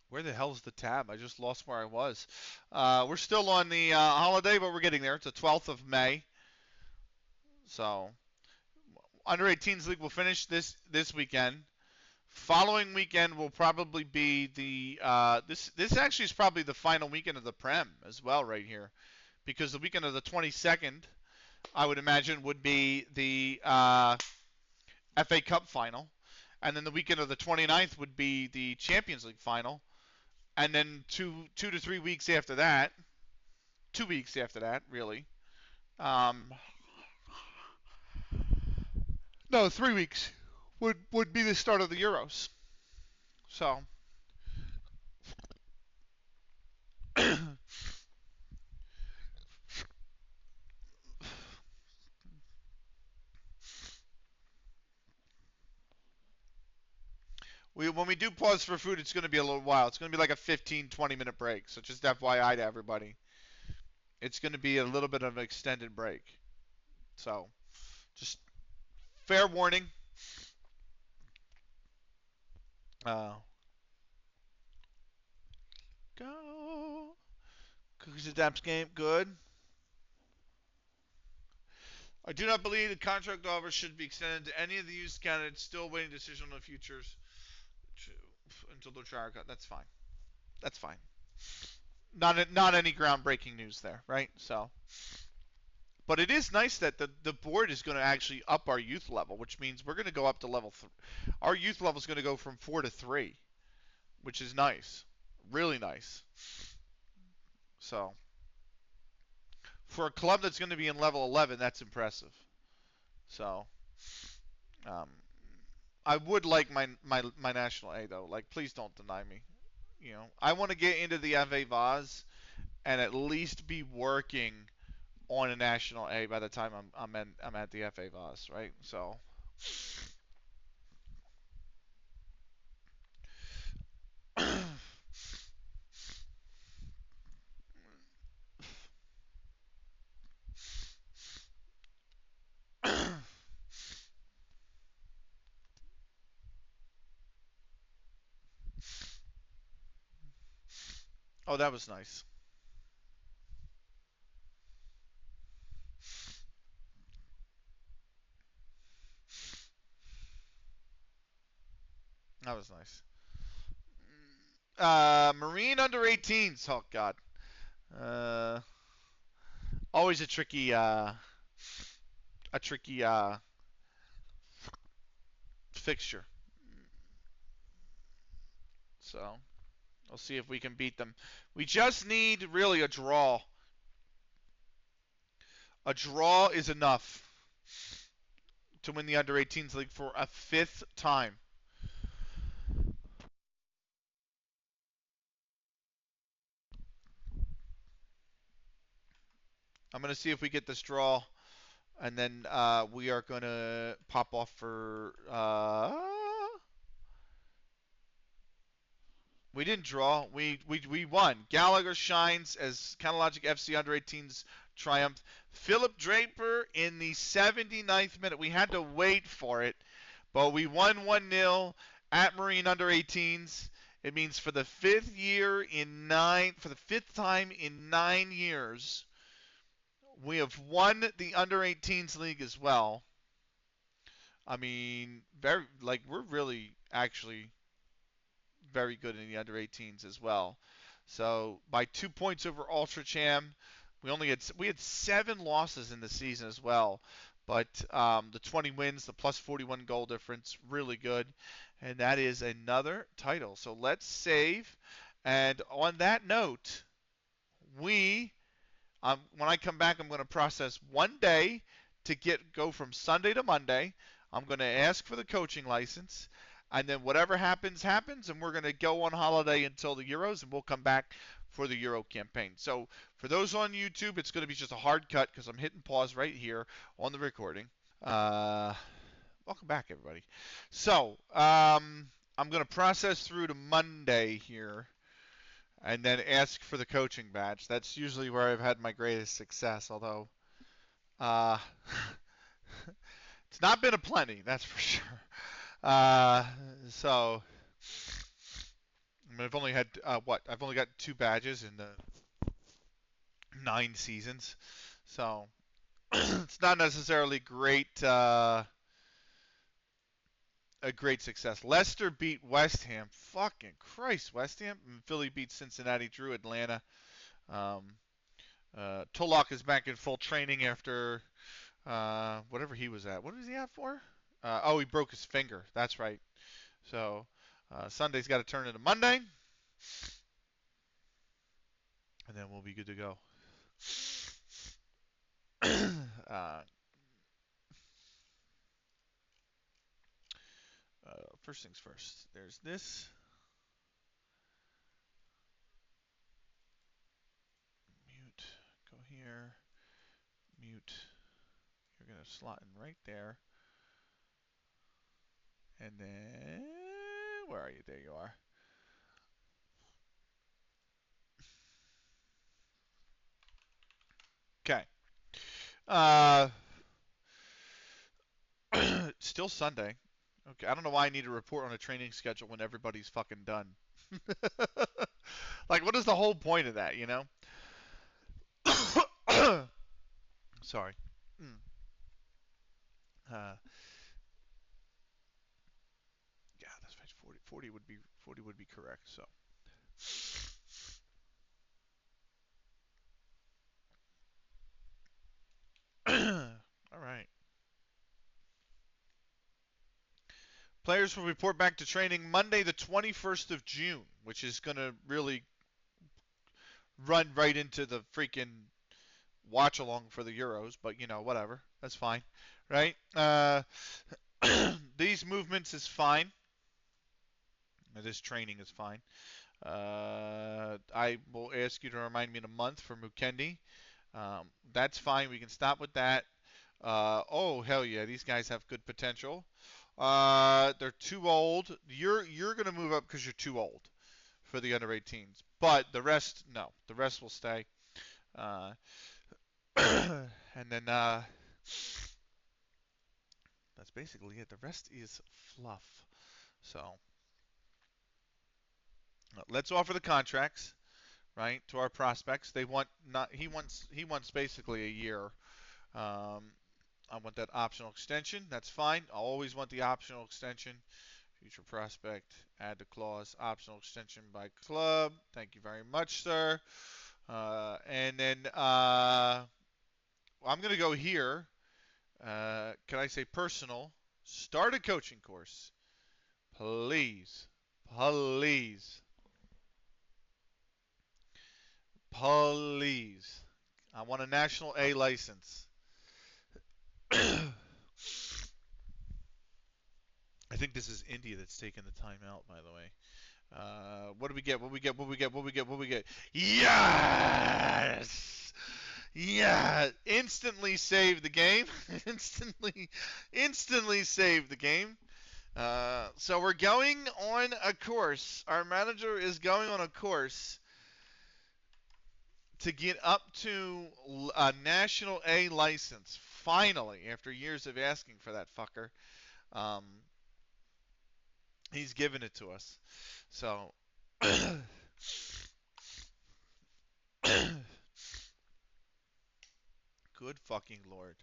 where the hell's the tab? I just lost where I was. We're still on the holiday, but we're getting there. It's the 12th of May. So, under 18s league will finish this weekend. Following weekend will probably be the this actually is probably the final weekend of the Prem as well right here, because the weekend of the 22nd I would imagine would be the FA Cup final, and then the weekend of the 29th would be the Champions League final, and then two to 3 weeks after that, 2 weeks after that, really. Um, no, 3 weeks would be the start of the Euros. So when we do pause for food, it's going to be a little while. It's going to be like a 15, 20-minute break. So just FYI to everybody, it's going to be a little bit of an extended break. So just fair warning. Uh, go. Cookies adapts game. Good. I do not believe the contract offer should be extended to any of the used candidates still waiting decision on the futures until the trial cut. That's fine. That's fine. Not any groundbreaking news there, right? So, but it is nice that the board is going to actually up our youth level, which means we're going to go up to level 3. Our youth level is going to go from 4 to 3, which is nice, really nice. So, for a club that's going to be in level 11, that's impressive. So, um, I would like my national A though. Like, please don't deny me. You know, I want to get into the FA Vaz and at least be working on a national A by the time I'm at the FA Vaz, right? So. Oh, that was nice. That was nice. Marine under 18s. Oh God. Uh, always a tricky fixture. So we'll see if we can beat them. We just need really a draw. A draw is enough to win the under 18s league for a 5th time. I'm gonna see if we get this draw, and then we are gonna pop off for. We didn't draw. We won. Gallagher shines as Canalogic FC under 18s triumph. Philip Draper in the 79th minute. We had to wait for it, but we won 1-0 at Marine under 18s. It means for the 5th time in 9 years, we have won the under 18s league as well. I mean, we're really actually very good in the under 18s as well. So by 2 points over Ultra Cham, we had 7 losses in the season as well. But the 20 wins, the plus 41 goal difference, really good, and that is another title. So let's save. And on that note, when I come back, I'm going to process 1 day to go from Sunday to Monday. I'm going to ask for the coaching license, and then whatever happens, happens, and we're going to go on holiday until the Euros, and we'll come back for the Euro campaign. So for those on YouTube, it's going to be just a hard cut because I'm hitting pause right here on the recording. Uh, Welcome back, everybody. So I'm going to process through to Monday here and then ask for the coaching badge. That's usually where I've had my greatest success, although uh, it's not been a plenty, that's for sure. Uh, so I mean, I've only had I've only got 2 badges in the 9 seasons, so it's not necessarily a great success. Leicester beat West Ham. Fucking Christ, West Ham. And Philly beat Cincinnati. Drew Atlanta. Um, Tulloch is back in full training after whatever he was at. What was he at for? He broke his finger. That's right. So Sunday's got to turn into Monday, and then we'll be good to go. First things first. There's this. Mute. Go here. Mute. You're going to slot in right there. And then, where are you? There you are. Okay. Still Sunday. Okay, I don't know why I need to report on a training schedule when everybody's fucking done. Like, what is the whole point of that, you know? Sorry. Mm. Uh, yeah, that's right. 40 would be correct. So, all right. Players will report back to training Monday, the 21st of June, which is going to really run right into the freaking watch along for the Euros, but whatever. That's fine, right? These movements is fine. This training is fine. I will ask you to remind me in a month for Mukendi. That's fine. We can stop with that. Oh hell yeah, these guys have good potential. They're too old. You're gonna move up because you're too old for the under 18s. But the rest, no. The rest will stay. Uh, and then that's basically it. The rest is fluff. So let's offer the contracts, right, to our prospects. They want not. He wants basically a year. I want that optional extension. That's fine. I'll always want the optional extension. Future prospect, add the clause, optional extension by club. Thank you very much, sir. And then I'm going to go here. Can I say personal? Start a coaching course. Please. Please. Please. I want a national A license. I think this is India that's taking the time out, by the way. What do we get? What do we get? What do we get? What do we get? What do we get? Yes! Yeah! Instantly save the game. instantly save the game. So we're going on a course. Our manager is going on a course to get up to a national A license. Finally, after years of asking for that fucker, um, he's given it to us. So, good fucking lord.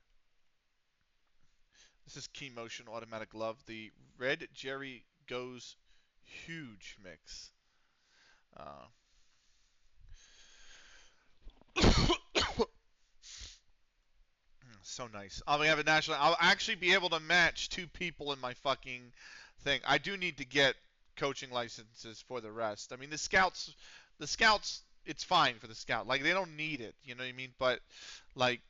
This is Key Motion Automatic Love, the Red Jerry Goes Huge mix. Uh, so nice. We have a national. I'll actually be able to match two people in my fucking thing. I do need to get coaching licenses for the rest. I mean, the scouts, it's fine for the scout. Like they don't need it, you know what I mean? But like,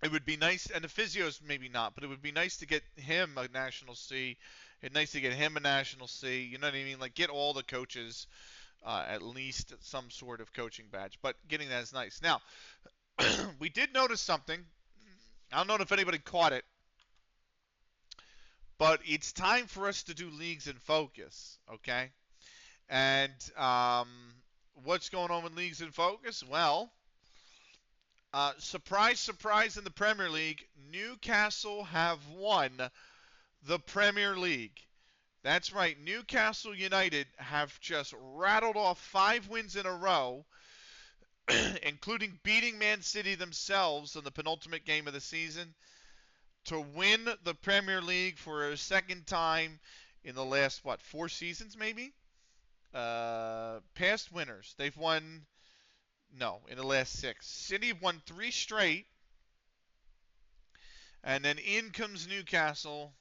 it would be nice, and the physios maybe not, but it would be nice to get him a national C. It's nice to get him a national C. You know what I mean? Like get all the coaches at least some sort of coaching badge. But getting that is nice. Now, we did notice something. I don't know if anybody caught it, but it's time for us to do leagues in focus, okay? And what's going on with leagues in focus? Well, surprise, surprise in the Premier League, Newcastle have won the Premier League. That's right, Newcastle United have just rattled off 5 wins in a row, including beating Man City themselves in the penultimate game of the season to win the Premier League for a second time in the last, 4 seasons maybe? Past winners. They've won, no, in the last 6. City won 3 straight, and then in comes Newcastle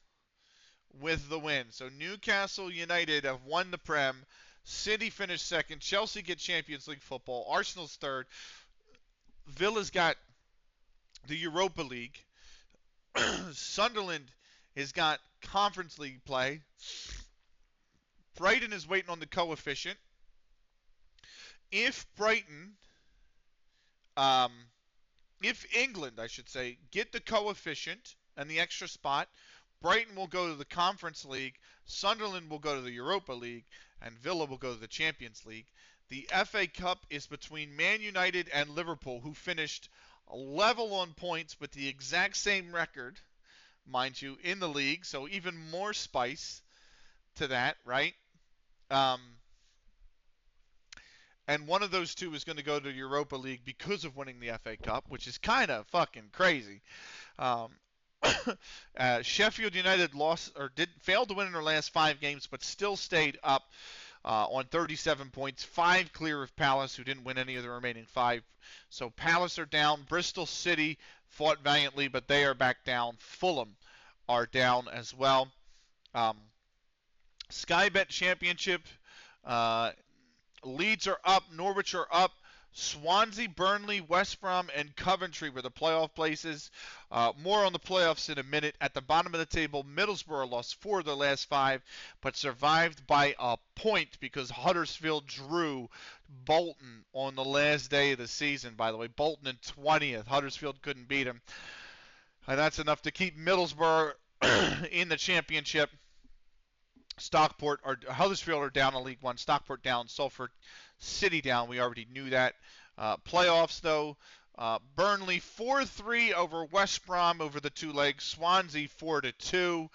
with the win. So Newcastle United have won the Prem. City finished second. Chelsea get Champions League football. Arsenal's third. Villa's got the Europa League. Sunderland has got Conference League play. Brighton is waiting on the coefficient. If um, if England, I should say, get the coefficient and the extra spot, Brighton will go to the Conference League, Sunderland will go to the Europa League, and Villa will go to the Champions League. The FA Cup is between Man United and Liverpool, who finished level on points with the exact same record, mind you, in the league. So even more spice to that, right? Um, and one of those two is going to go to the Europa League because of winning the FA Cup, which is kind of fucking crazy. Um, Sheffield United failed to win in their last 5 games, but still stayed up on 37 points, 5 clear of Palace, who didn't win any of the remaining 5. So Palace are down. Bristol City fought valiantly, but they are back down. Fulham are down as well. Sky Bet Championship. Uh, Leeds are up. Norwich are up. Swansea, Burnley, West Brom, and Coventry were the playoff places. More on the playoffs in a minute. At the bottom of the table, Middlesbrough lost 4 of their last 5, but survived by a point because Huddersfield drew Bolton on the last day of the season, by the way. Bolton in 20th. Huddersfield couldn't beat them. And that's enough to keep Middlesbrough in the championship. Huddersfield are down in League One. Stockport down. Salford City down. We already knew that. Playoffs, though. Burnley 4-3 over West Brom over the 2 legs. Swansea 4-2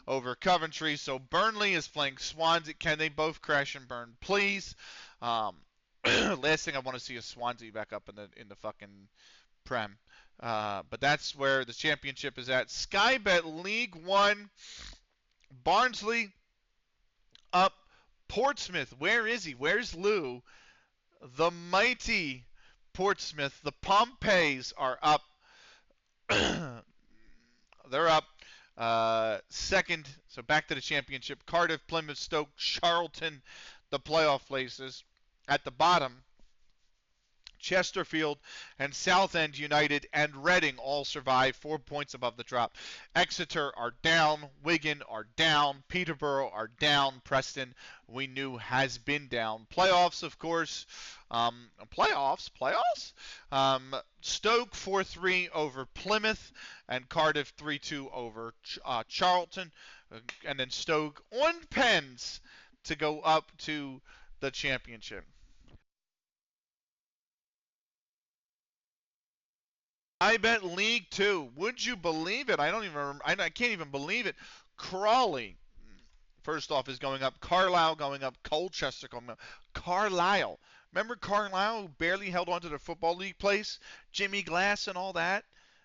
over Coventry. So Burnley is playing Swansea. Can they both crash and burn, please? Last thing I want to see is Swansea back up in the fucking Prem. But that's where the championship is at. Sky Bet League One. Barnsley up. Portsmouth, where is he? Where's Lou? The mighty Portsmouth. The Pompeys are up. They're up. Second, so back to the championship. Cardiff, Plymouth, Stoke, Charlton, the playoff places. At the bottom, Chesterfield and Southend United and Reading all survive, 4 points above the drop. Exeter are down. Wigan are down. Peterborough are down. Preston, we knew, has been down. Playoffs, of course. Playoffs? Stoke 4-3 over Plymouth and Cardiff 3-2 over Charlton. And then Stoke on pens to go up to the championship. I bet League Two. Would you believe it? I don't even remember. I can't even believe it. Crawley, first off, is going up. Carlisle going up. Colchester going up. Carlisle. Remember Carlisle, who barely held on to their Football League place? Jimmy Glass and all that?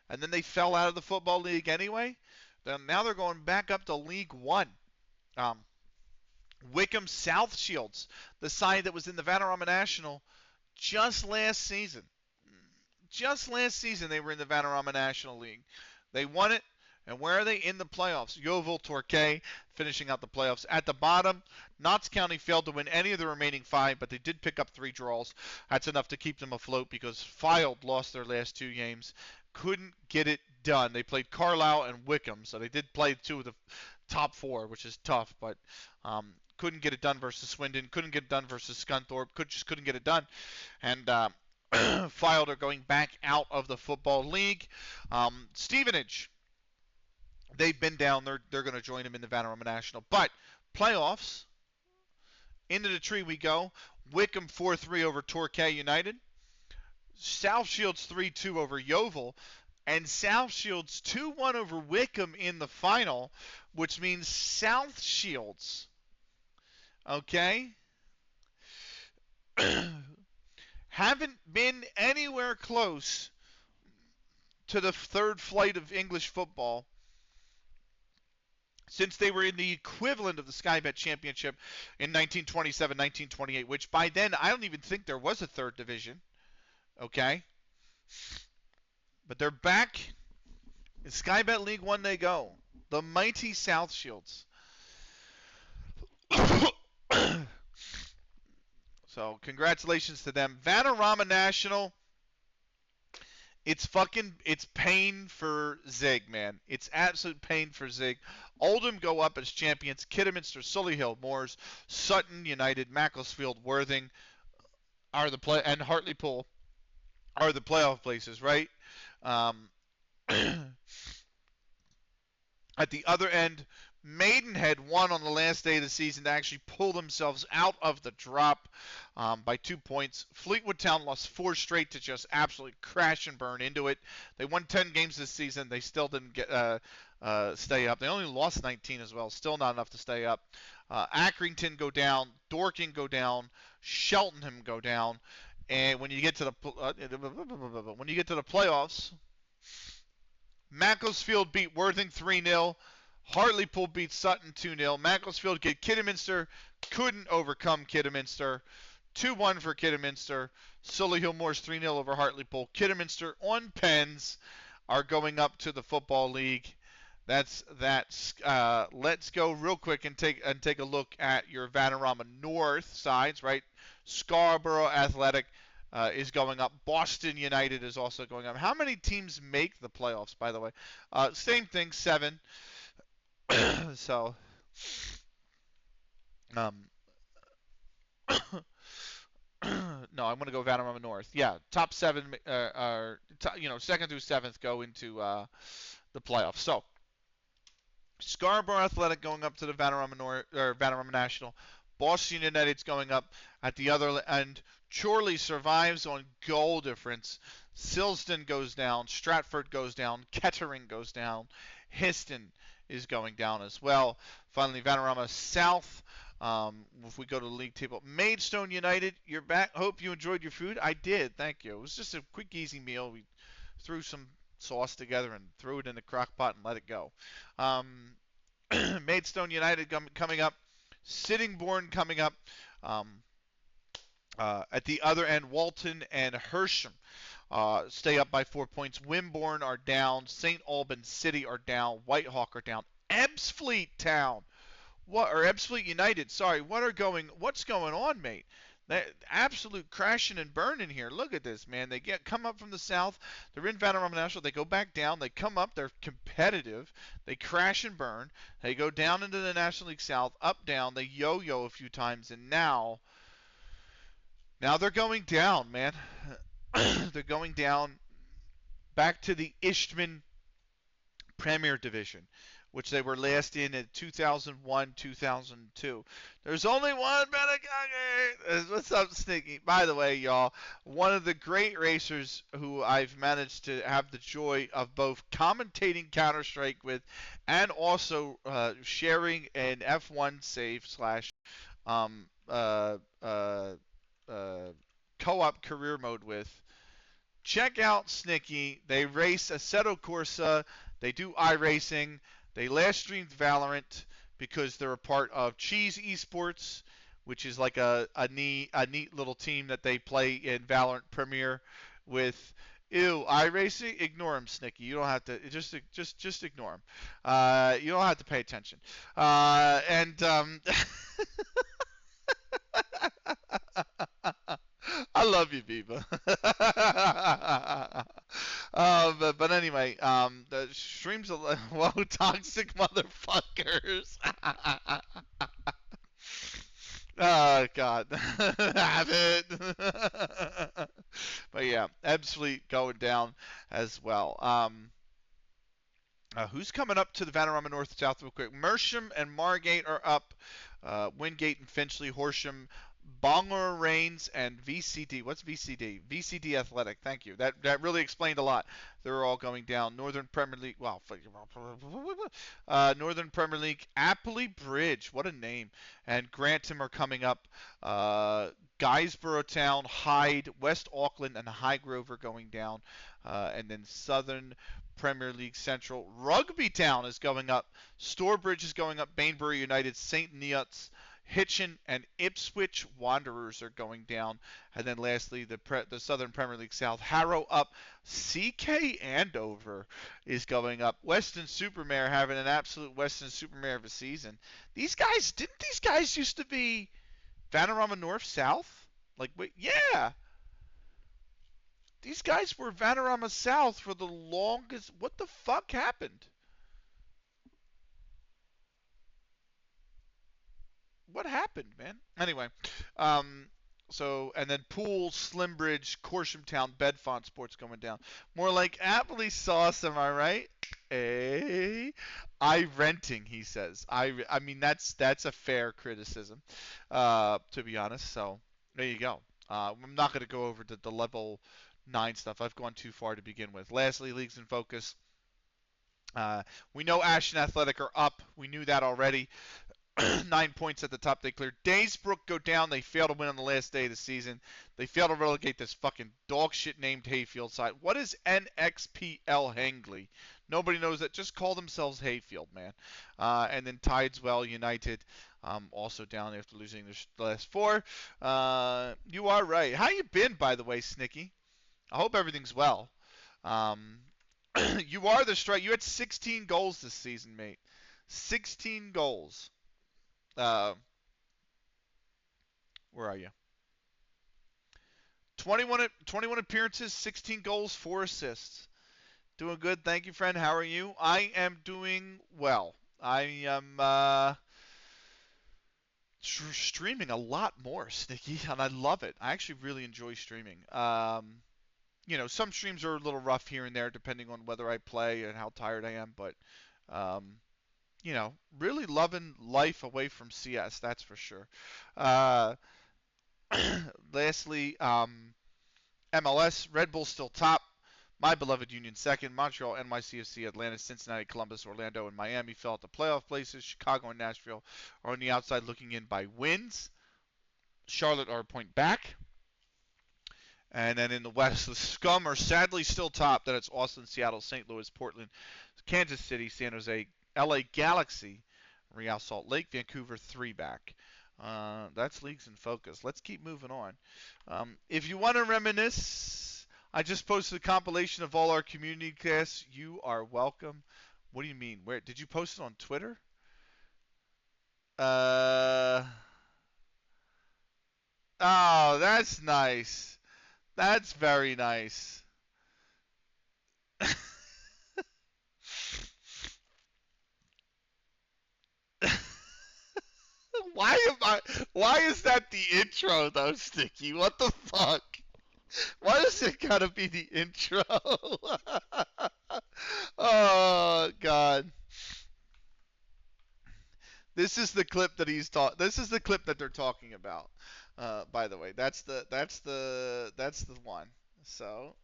And then they fell out of the Football League anyway? Then now they're going back up to League One. Wickham South Shields, the side that was in the Vanarama National just last season. Just last season, they were in the Vanarama National League. They won it, and where are they? In the playoffs. Yeovil, Torquay, finishing out the playoffs. At the bottom, Notts County failed to win any of the remaining 5, but they did pick up 3 draws. That's enough to keep them afloat because Fylde lost their last 2 games. Couldn't get it done. They played Carlisle and Wickham, so they did play 2 of the top 4, which is tough, but couldn't get it done versus Swindon. Couldn't get it done versus Scunthorpe. Just couldn't get it done. And Fylde are going back out of the Football League. Stevenage, they've been down. They're going to join them in the Vanarama National. But playoffs, into the tree we go. Wickham 4-3 over Torquay United. South Shields 3-2 over Yeovil. And South Shields 2-1 over Wickham in the final, which means South Shields, okay, haven't been anywhere close to the third flight of English football since they were in the equivalent of the Sky Bet Championship in 1927, 1928, which by then I don't even think there was a third division, okay? But they're back. In Sky Bet League One they go. The mighty South Shields. So, congratulations to them. Vanarama National, it's pain for Zig, man. It's absolute pain for Zig. Oldham go up as champions. Kidderminster, Solihull, Moors, Sutton United, Macclesfield, Worthing and Hartlepool are the playoff places, right? At the other end, Maidenhead won on the last day of the season to actually pull themselves out of the drop by 2 points. Fleetwood Town lost 4 straight to just absolutely crash and burn into it. They won 10 games this season. They still didn't get stay up. They only lost 19 as well. Still not enough to stay up. Accrington go down. Dorking go down. Cheltenham go down. And when you get to the playoffs, Macclesfield beat Worthing 3-0. Hartlepool beat Sutton 2-0. Macclesfield get Kidderminster. Couldn't overcome Kidderminster. 2-1 for Kidderminster. Solihull Moors 3-0 over Hartlepool. Kidderminster on pens are going up to the Football League. That's let's go real quick and take a look at your Vanarama North sides, right? Scarborough Athletic is going up. Boston United is also going up. How many teams make the playoffs, by the way? Same thing, 7. So, um, no, I'm going to go Vanarama North. Yeah, top 7, second through 7th go into the playoffs. So, Scarborough Athletic going up to the Vanarama North or Vanarama National. Boston United's going up at the other end. Chorley survives on goal difference. Silsden goes down. Stratford goes down. Kettering goes down. Histon is going down as well. Finally, Vanarama South. If we go to the league table, Maidstone United, you're back. Hope you enjoyed your food. I did. Thank you. It was just a quick, easy meal. We threw some sauce together and threw it in the crock pot and let it go. Maidstone United coming up. Sittingbourne coming up. At the other end, Walton and Hersham stay up by 4 points. Wimborne are down. St. Albans City are down. Whitehawk are down. Ebbsfleet Town, Ebbsfleet United. Sorry, what's going on, mate? That absolute crashing and burning here. Look at this, man. They come up from the south. They're in Vanarama National. They go back down. They come up. They're competitive. They crash and burn. They go down into the National League South, up, down. They yo-yo a few times, and now they're going down, man. They're going down back to the Eastman Premier Division, which they were last in 2001, 2002. There's only one Benegage. What's up, Sneaky? By the way, y'all, one of the great racers who I've managed to have the joy of both commentating Counter-Strike with and also sharing an F1 save slash co-op career mode with. Check out Snicky. They race Assetto Corsa. They do iRacing. They last streamed Valorant because they're a part of Cheese Esports, which is like a neat little team that they play in Valorant Premier with. Ew, iRacing? Ignore him, Snicky. You don't have to. Just ignore him. You don't have to pay attention. I love you, Biba. But anyway, the streams whoa, toxic motherfuckers. Oh God, have it. But yeah, Ebbsfleet going down as well. Who's coming up to the Vanarama North and South real quick? Mersham and Margate are up. Wingate and Finchley, Horsham, Bangor Reigns, and VCD. What's VCD? VCD Athletic. Thank you. That really explained a lot. They're all going down. Northern Premier League. Well, Northern Premier League. Appley Bridge. What a name. And Grantham are coming up. Guysborough Town, Hyde, West Auckland, and Highgrove are going down. And then Southern Premier League Central. Rugby Town is going up. Storebridge is going up. Bainbury United, St. Neots, Hitchin, and Ipswich Wanderers are going down. And then lastly, the Southern Premier League South. Harrow up. CK Andover is going up. Western Supermare having an absolute Western Supermare of a season. Didn't these guys used to be Vanarama North South? Like, wait, yeah. These guys were Vanarama South for the longest. What the fuck happened? What happened, man? Anyway, and then Poole, Slimbridge, Corsham Town, Bedfont Sports going down. More like Appley Sauce, am I right? Renting, he says. I mean that's a fair criticism, to be honest. So there you go. I'm not going to go over the level 9 stuff. I've gone too far to begin with. Lastly, leagues in focus. Uh, we know Ashton Athletic are up. We knew that already. 9 points at the top they cleared. Daysbrook go down. They fail to win on the last day of the season. They fail to relegate this fucking dog shit named Hayfield side. What is NXPL Hangley? Nobody knows that. Just call themselves Hayfield, man. And then Tideswell United also down after losing the last four. You are right. How you been, by the way, Snicky? I hope everything's well. Um, you are the strike. You had 16 goals this season, mate. 16 goals. Uh, where are you? 21 appearances, 16 goals, 4 assists. Doing good. Thank you, friend. How are you? I am doing well. I am streaming a lot more, Snicky, and I love it. I actually really enjoy streaming. Some streams are a little rough here and there depending on whether I play and how tired I am, but um, really loving life away from CS, that's for sure. Uh, Lastly, MLS, Red Bull still top. My beloved Union second. Montreal, NYCFC, Atlanta, Cincinnati, Columbus, Orlando, and Miami fell at the playoff places. Chicago and Nashville are on the outside looking in by wins. Charlotte are a point back. And then in the West, the scum are sadly still top. That it's Austin, Seattle, St. Louis, Portland, Kansas City, San Jose, LA Galaxy, Real Salt Lake, Vancouver, 3 back. That's leagues in focus. Let's keep moving on. If you want to reminisce, I just posted a compilation of all our community casts. You are welcome. What do you mean? Where did you post it on Twitter? Oh, that's nice. That's very nice. Why is that the intro though, Sticky? What the fuck? Why does it gotta be the intro? Oh god. This is the clip that they're talking about. By the way, that's the one. So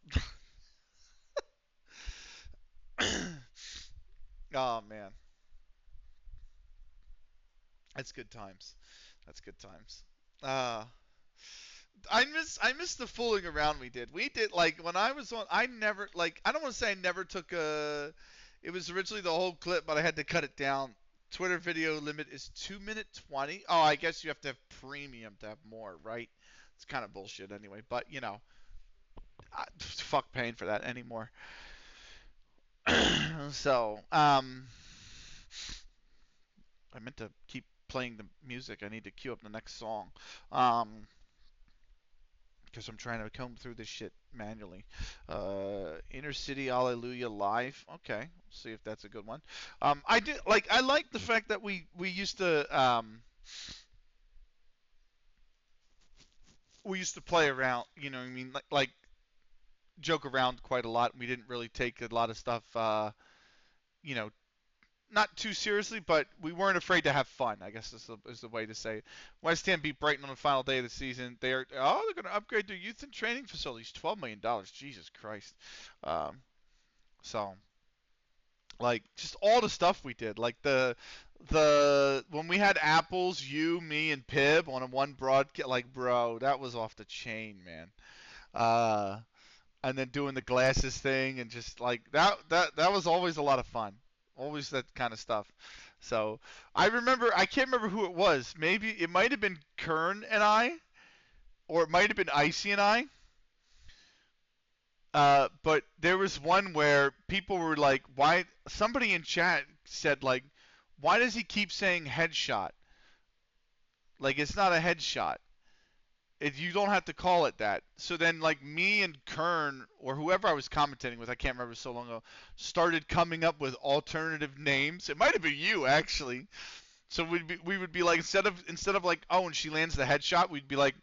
oh man. That's good times. That's good times. Uh I miss the fooling around we did. We did like when I was on. I never like. I don't want to say I never took a. It was originally the whole clip, but I had to cut it down. Twitter video limit is 2 minute 20. Oh, I guess you have to have premium to have more, right? It's kind of bullshit anyway. But fuck paying for that anymore. So I meant to keep playing the music. I need to queue up the next song. Because I'm trying to comb through this shit manually. Inner City Alleluia Live. Okay, we'll see if that's a good one. I like the fact that we used to play around. You know what I mean? Like joke around quite a lot. We didn't really take a lot of stuff. You know, not too seriously, but we weren't afraid to have fun. I guess is the way to say it. West Ham beat Brighton on the final day of the season. They're going to upgrade their youth and training facilities. $12 million. Jesus Christ. Um, so like just all the stuff we did, like the when we had apples, you, me, and Pib on a one broadcast, like bro, that was off the chain, man. Uh, and then doing the glasses thing and just like that was always a lot of fun. Always that kind of stuff. So I can't remember who it was. Maybe it might have been Kern and I, or it might have been Icy and I. But there was one where people were like, why? Somebody in chat said like, why does he keep saying headshot? Like it's not a headshot. You don't have to call it that. So then, like me and Kern or whoever I was commentating with, I can't remember so long ago, started coming up with alternative names. It might have been you actually. So we would be like instead of like, oh, and she lands the headshot, we'd be like,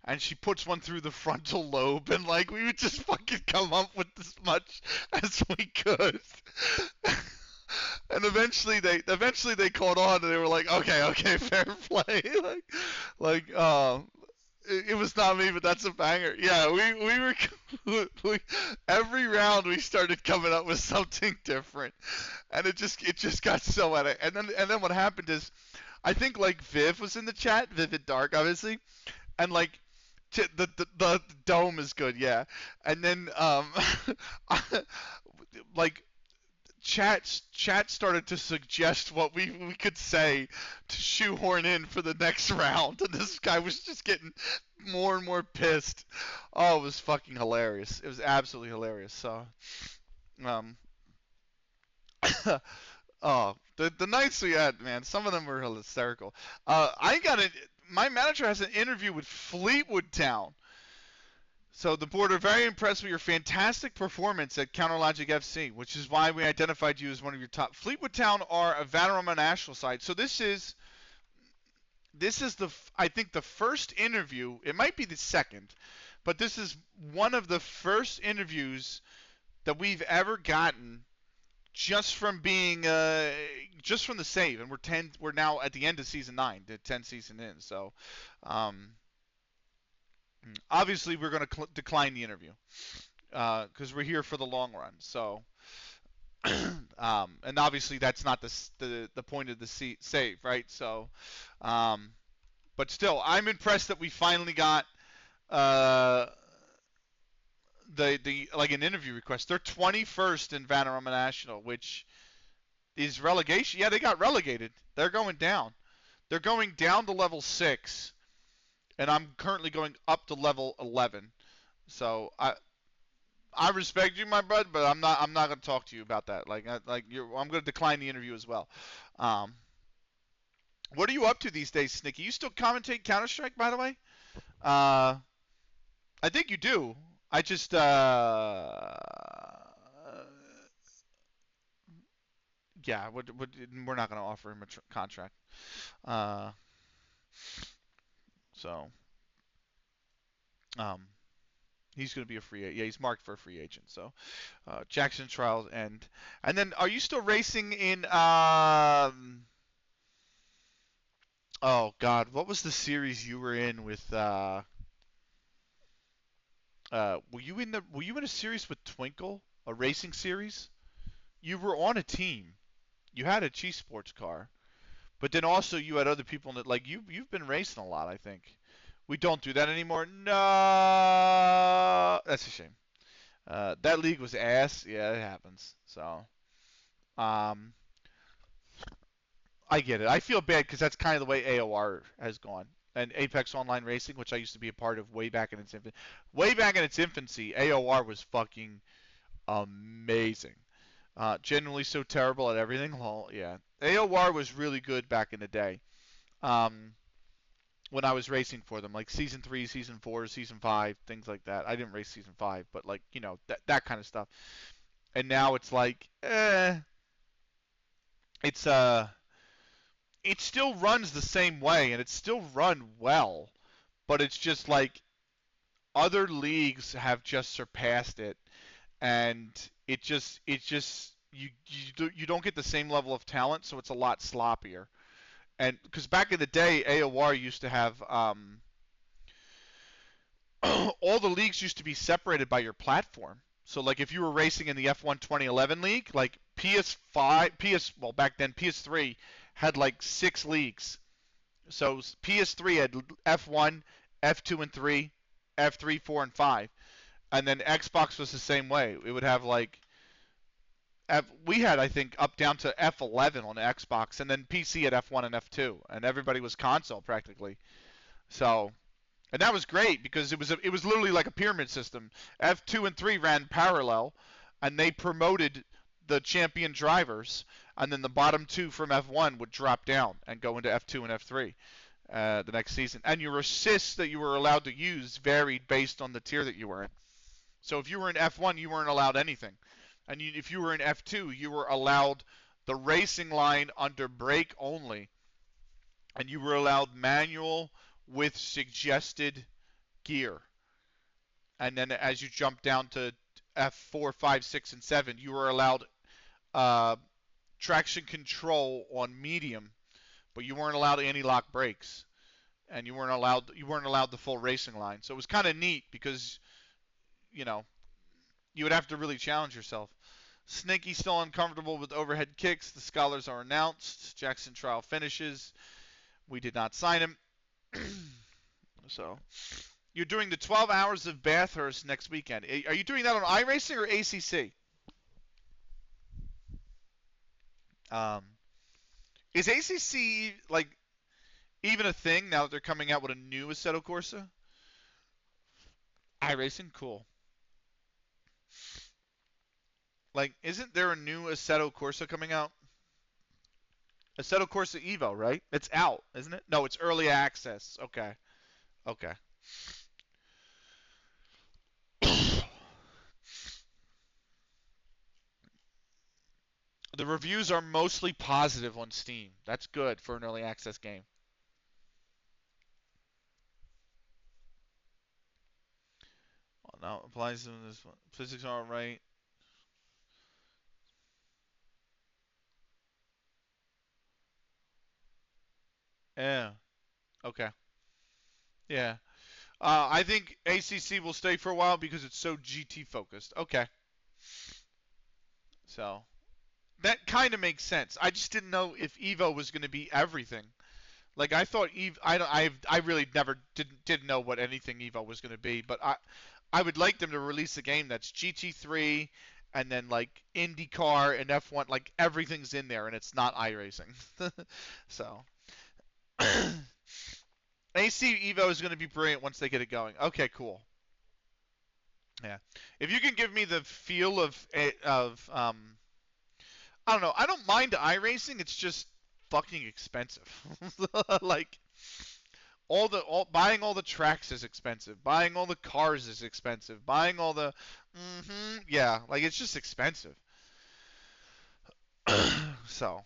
and she puts one through the frontal lobe, and like we would just fucking come up with as much as we could. And eventually they caught on, and they were like, okay, fair play. like It was not me, but that's a banger. Yeah, we were we, every round we started coming up with something different, and it just got so at it. And then what happened is, I think like Viv was in the chat, Vivid Dark, obviously, and like the dome is good, yeah. And then like chat started to suggest what we could say to shoehorn in for the next round, and this guy was just getting more and more pissed. Oh, it was fucking hilarious. It was absolutely hilarious. So, um, oh, the nights we had, man, some of them were hysterical. I got it. My manager has an interview with Fleetwood Town. So the board are very impressed with your fantastic performance at CounterLogic FC, which is why we identified you as one of your top. Fleetwood Town are a Vanarama national side. So this is I think the first interview. It might be the second, but this is one of the first interviews that we've ever gotten just from being just from the save, and we're now at the end of season 9, the 10 season in. So obviously we're going to decline the interview because we're here for the long run. So and obviously that's not the point of the save, right? So but still, I'm impressed that we finally got uh, the like an interview request. They're 21st in Vanarama National, which is relegation. Yeah, they got relegated. They're going down. They're going down to level 6, and I'm currently going up to level 11. So I respect you, my bud, but I'm not going to talk to you about that. I'm going to decline the interview as well. Um, what are you up to these days, Snicky? You still commentate Counter Strike, by the way? Uh, I think you do. I just yeah, we're not going to offer him a contract. Uh, so um, he's going to be a free agent. Yeah, he's marked for a free agent. So Jackson trials and then are you still racing in oh God, what was the series you were in with were you in a series with Twinkle, a racing series? You were on a team. You had a Chief Sports car, but then also you had other people in it. Like you've been racing a lot, I think. We don't do that anymore. No, that's a shame. That league was ass. Yeah, it happens. So, um, I get it. I feel bad because that's kind of the way AOR has gone. And Apex Online Racing, which I used to be a part of way back in its infancy, AOR was fucking amazing. Genuinely so terrible at everything. Well, yeah. AOR was really good back in the day. Um, when I was racing for them, like season 3, season 4, season 5, things like that. I didn't race season 5, but like, that kind of stuff. And now it's like, it's it still runs the same way and it's still run well, but it's just like other leagues have just surpassed it, and it just you don't get the same level of talent, so it's a lot sloppier. And because back in the day, AOR used to have all the leagues used to be separated by your platform. So like if you were racing in the F1 2011 league, like well back then PS3 had like 6 leagues. So PS3 had F1, F2 and 3, F3, 4 and 5. And then Xbox was the same way. It would have like we had I think up down to F11 on Xbox, and then PC at F1 and F2, and everybody was console practically. So and that was great because it was literally like a pyramid system. F2 and 3 ran parallel, and they promoted the champion drivers, and then the bottom 2 from F1 would drop down and go into F2 and F3 the next season. And your assists that you were allowed to use varied based on the tier that you were in. So if you were in F1, you weren't allowed anything. And if you were in F2, you were allowed the racing line under brake only. And you were allowed manual with suggested gear. And then as you jump down to F4, 5, 6, and 7, you were allowed traction control on medium, but you weren't allowed anti-lock brakes. and you weren't allowed the full racing line. So it was kind of neat because you know you would have to really challenge yourself. Snaky still uncomfortable with overhead kicks. The scholars are announced. Jackson trial finishes. We did not sign him. So you're doing the 12 hours of Bathurst next weekend. Are you doing that on iRacing or ACC? Um, is ACC like even a thing now that they're coming out with a new Assetto Corsa? iRacing, cool. Like, isn't there a new Assetto Corsa coming out? Assetto Corsa Evo, right? It's out, isn't it? No, it's early access. Okay, okay. The reviews are mostly positive on Steam. That's good for an early access game. Well, now applies to this one. Physics are alright. Yeah. Okay. Yeah. I think ACC will stay for a while because it's so GT focused. Okay. So that kind of makes sense. I just didn't know if Evo was going to be everything. Like I thought Evo, I really never didn't know what anything Evo was going to be, but I would like them to release a game that's GT3 and then like IndyCar and F1, like everything's in there and it's not iRacing. So AC Evo is going to be brilliant once they get it going. Okay, cool. Yeah. If you can give me the feel of I don't know. I don't mind iRacing. It's just fucking expensive. Like buying all the tracks is expensive. Buying all the cars is expensive. Buying all the yeah, like it's just expensive. So,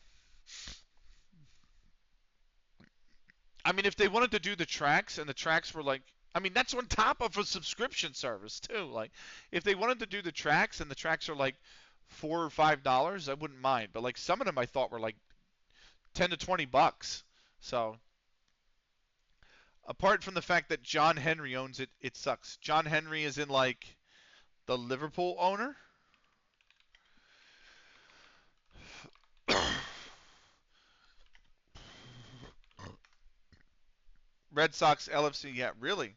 I mean, if they wanted to do the tracks and the tracks were like, I mean, that's on top of a subscription service too. Like, if they wanted to do the tracks and the tracks are like $4 or $5, I wouldn't mind. But like some of them I thought were like 10 to 20 bucks. So apart from the fact that John Henry owns it, it sucks. John Henry is in like the Liverpool owner. Red Sox LFC, yeah, really.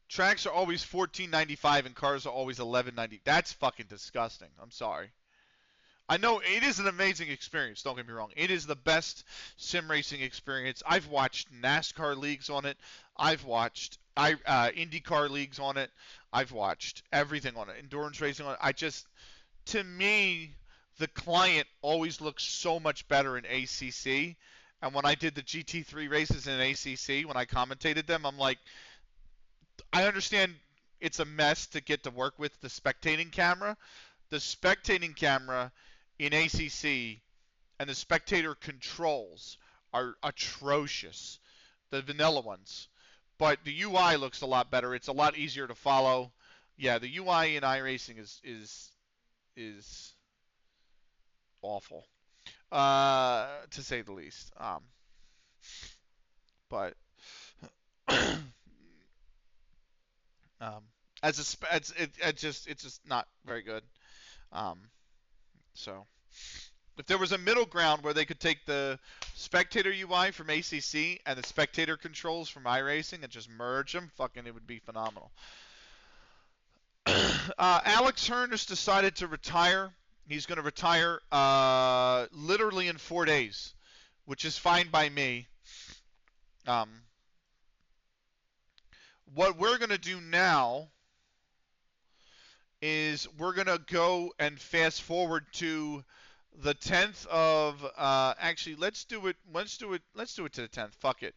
Tracks are always 14.95 and cars are always 11.90. That's fucking disgusting. I'm sorry. I know it is an amazing experience. Don't get me wrong. It is the best sim racing experience. I've watched NASCAR leagues on it. I've watched IndyCar leagues on it. I've watched everything on it. Endurance racing on it. To me, the client always looks so much better in ACC. And when I did the GT3 races in ACC, when I commentated them, I'm like, I understand it's a mess to get to work with the spectating camera. The spectating camera in ACC and the spectator controls are atrocious, the vanilla ones. But the UI looks a lot better. It's a lot easier to follow. Yeah, the UI in iRacing is awful, to say the least. But um, it's just not very good. Um, so if there was a middle ground where they could take the spectator UI from ACC and the spectator controls from iRacing and just merge them, fucking, it would be phenomenal. Alex Hearn has decided to retire. He's going to retire literally in 4 days, which is fine by me. Um, what we're going to do now is we're going to go and fast forward to the 10th of actually let's do it to the 10th. Fuck it.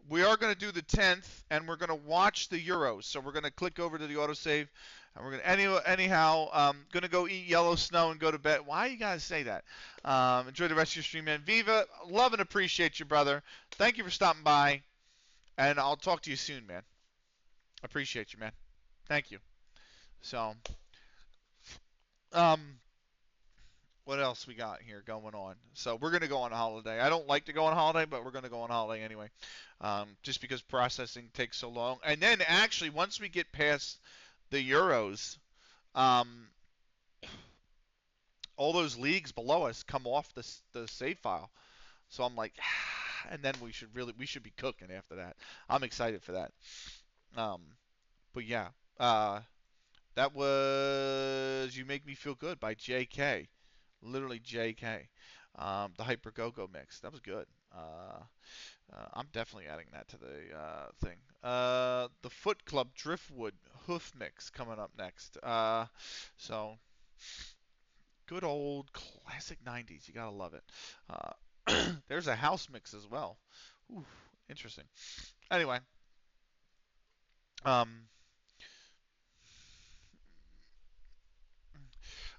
We are going to do the 10th and we're going to watch the Euros. So we're going to click over to the autosave and we're going to anyhow going to go eat yellow snow and go to bed. Why you got to say that? Enjoy the rest of your stream, man. Viva, love and appreciate you, brother. Thank you for stopping by and I'll talk to you soon, man. Appreciate you, man. Thank you. So um what else we got here going on? So we're gonna go on holiday. I don't like to go on holiday, but we're gonna go on holiday anyway, just because processing takes so long. And then actually, once we get past the Euros, um, all those leagues below us come off the save file. So I'm like, and then we should be cooking after that. I'm excited for that. Um, but yeah, uh, that was "You Make Me Feel Good" by J.K. Literally J.K. The Hyper Go-Go mix. That was good. I'm definitely adding that to the thing. The Foot Club Driftwood Hoof mix coming up next. So good old classic 90s. You gotta love it. There's a house mix as well. Ooh, interesting. Anyway, um,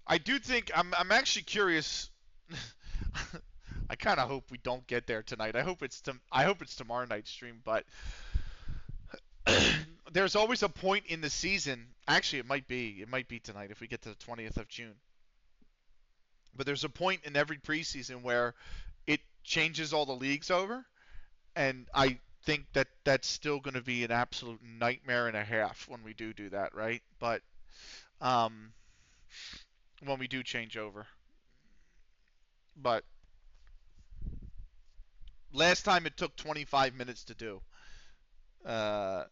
I do think I'm actually curious. I kind of hope we don't get there tonight. I hope it's tomorrow night's stream, but there's always a point in the season. Actually, it might be tonight if we get to the 20th of June. But there's a point in every preseason where it changes all the leagues over, and I think that that's still going to be an absolute nightmare and a half when we do that, right? But um, when we do change over, but last time it took 25 minutes to do. Uh,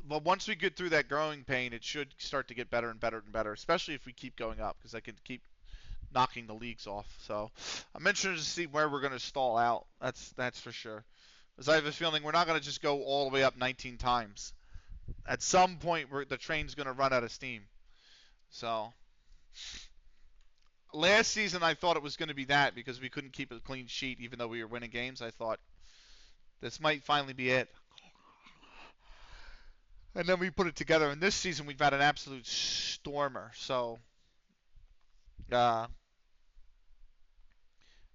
but once we get through that growing pain, it should start to get better and better and better, especially if we keep going up, because I can keep knocking the leagues off. So I'm interested to see where we're going to stall out. That's for sure. Because I have a feeling we're not going to just go all the way up 19 times. At some point, the train's going to run out of steam. So last season, I thought it was going to be that because we couldn't keep a clean sheet, even though we were winning games. I thought this might finally be it. And then we put it together. And this season, we've had an absolute stormer. So uh,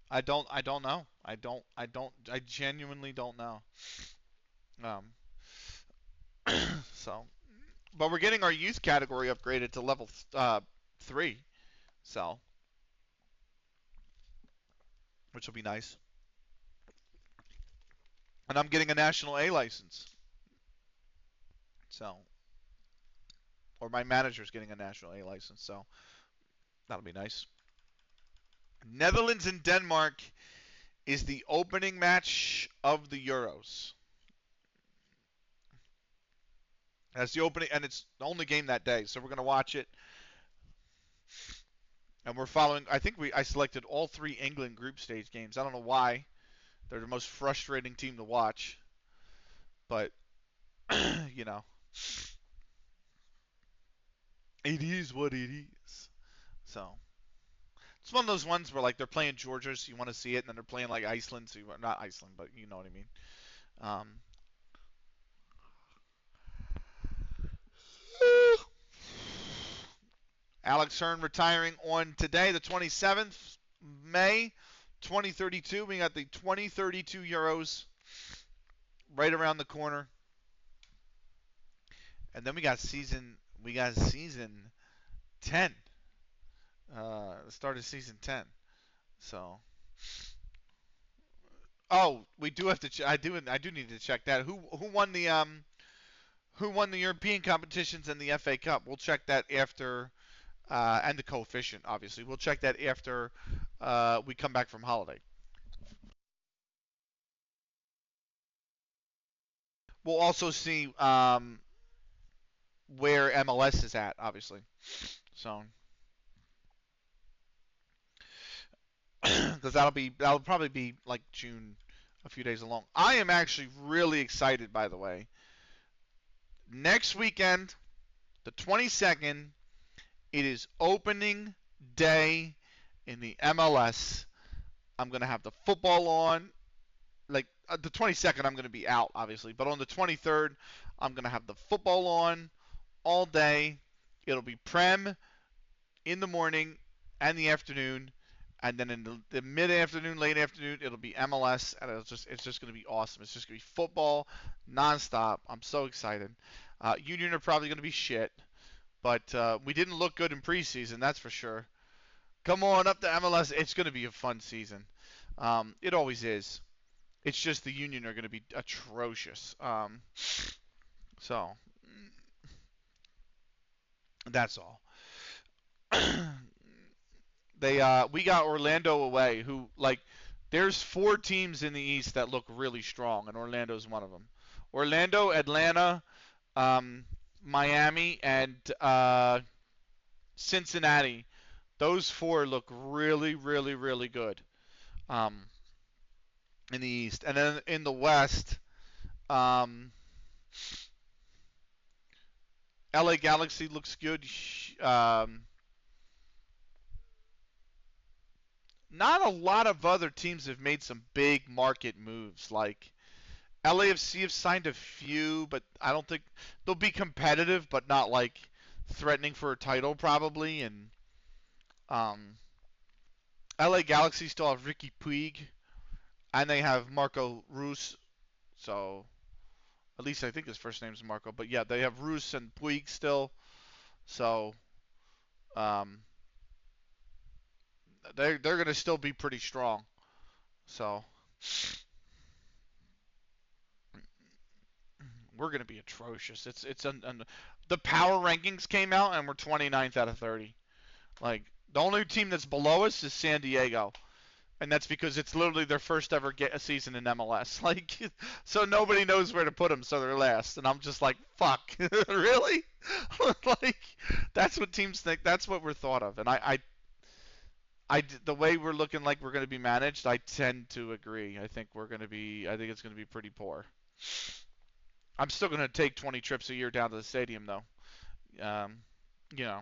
I don't know. I genuinely don't know. Um, so, but we're getting our youth category upgraded to level 3. So, which will be nice. And I'm getting a national A license. So, or my manager's getting a national A license. So, that'll be nice. Netherlands and Denmark is the opening match of the Euros. That's the opening, and it's the only game that day. So we're gonna watch it, and we're following. I think I selected all 3 England group stage games. I don't know why. They're the most frustrating team to watch, but you know, it is what it is. So it's one of those ones where like they're playing Georgia, so you want to see it, and then they're playing like Iceland, so not Iceland, but you know what I mean. Um, Alex Hearn retiring on today, the 27th May, 2032. We got the 2032 Euros right around the corner, and then we got season 10. The start of season 10. So, oh, we do have to. I do need to check that. Who won the European competitions and the FA Cup? We'll check that after, and the coefficient, obviously. We'll check that after we come back from holiday. We'll also see where MLS is at, obviously. So, because that'll probably be like June, a few days along. I am actually really excited, by the way. Next weekend, the 22nd, it is opening day in the MLS. I'm gonna have the football on. Like the 22nd, I'm gonna be out, obviously, but on the 23rd, I'm gonna have the football on all day. It'll be Prem in the morning and the afternoon, and then in the mid-afternoon, late afternoon, it'll be MLS, and it's just gonna be awesome. It's just gonna be football nonstop. I'm so excited. Union are probably gonna be shit, but we didn't look good in preseason, that's for sure. Come on up to MLS. It's going to be a fun season. It always is. It's just the Union are going to be atrocious. So that's all. We got Orlando away, who like there's four teams in the East that look really strong, and Orlando's one of them. Orlando, Atlanta, um, Miami, and Cincinnati. Those four look really, really, really good um, in the East, and then in the West, um, LA Galaxy looks good. Um, Not a lot of other teams have made some big market moves. Like LAFC have signed a few, but I don't think they'll be competitive, but not like threatening for a title probably. And um, LA Galaxy still have Ricky Puig, and they have Marco Reus. So at least I think his first name's Marco. But yeah, they have Reus and Puig still. So um, they're gonna still be pretty strong. So we're gonna be atrocious. The power rankings came out and we're 29th out of 30. Like the only team that's below us is San Diego, and that's because it's literally their first ever get a season in MLS. Like, so nobody knows where to put them, so they're last. And I'm just like, fuck, really? Like, that's what teams think. That's what we're thought of. And the way we're looking like we're going to be managed, I tend to agree. I think we're going to be. I think it's going to be pretty poor. I'm still going to take 20 trips a year down to the stadium, though. Um, you know,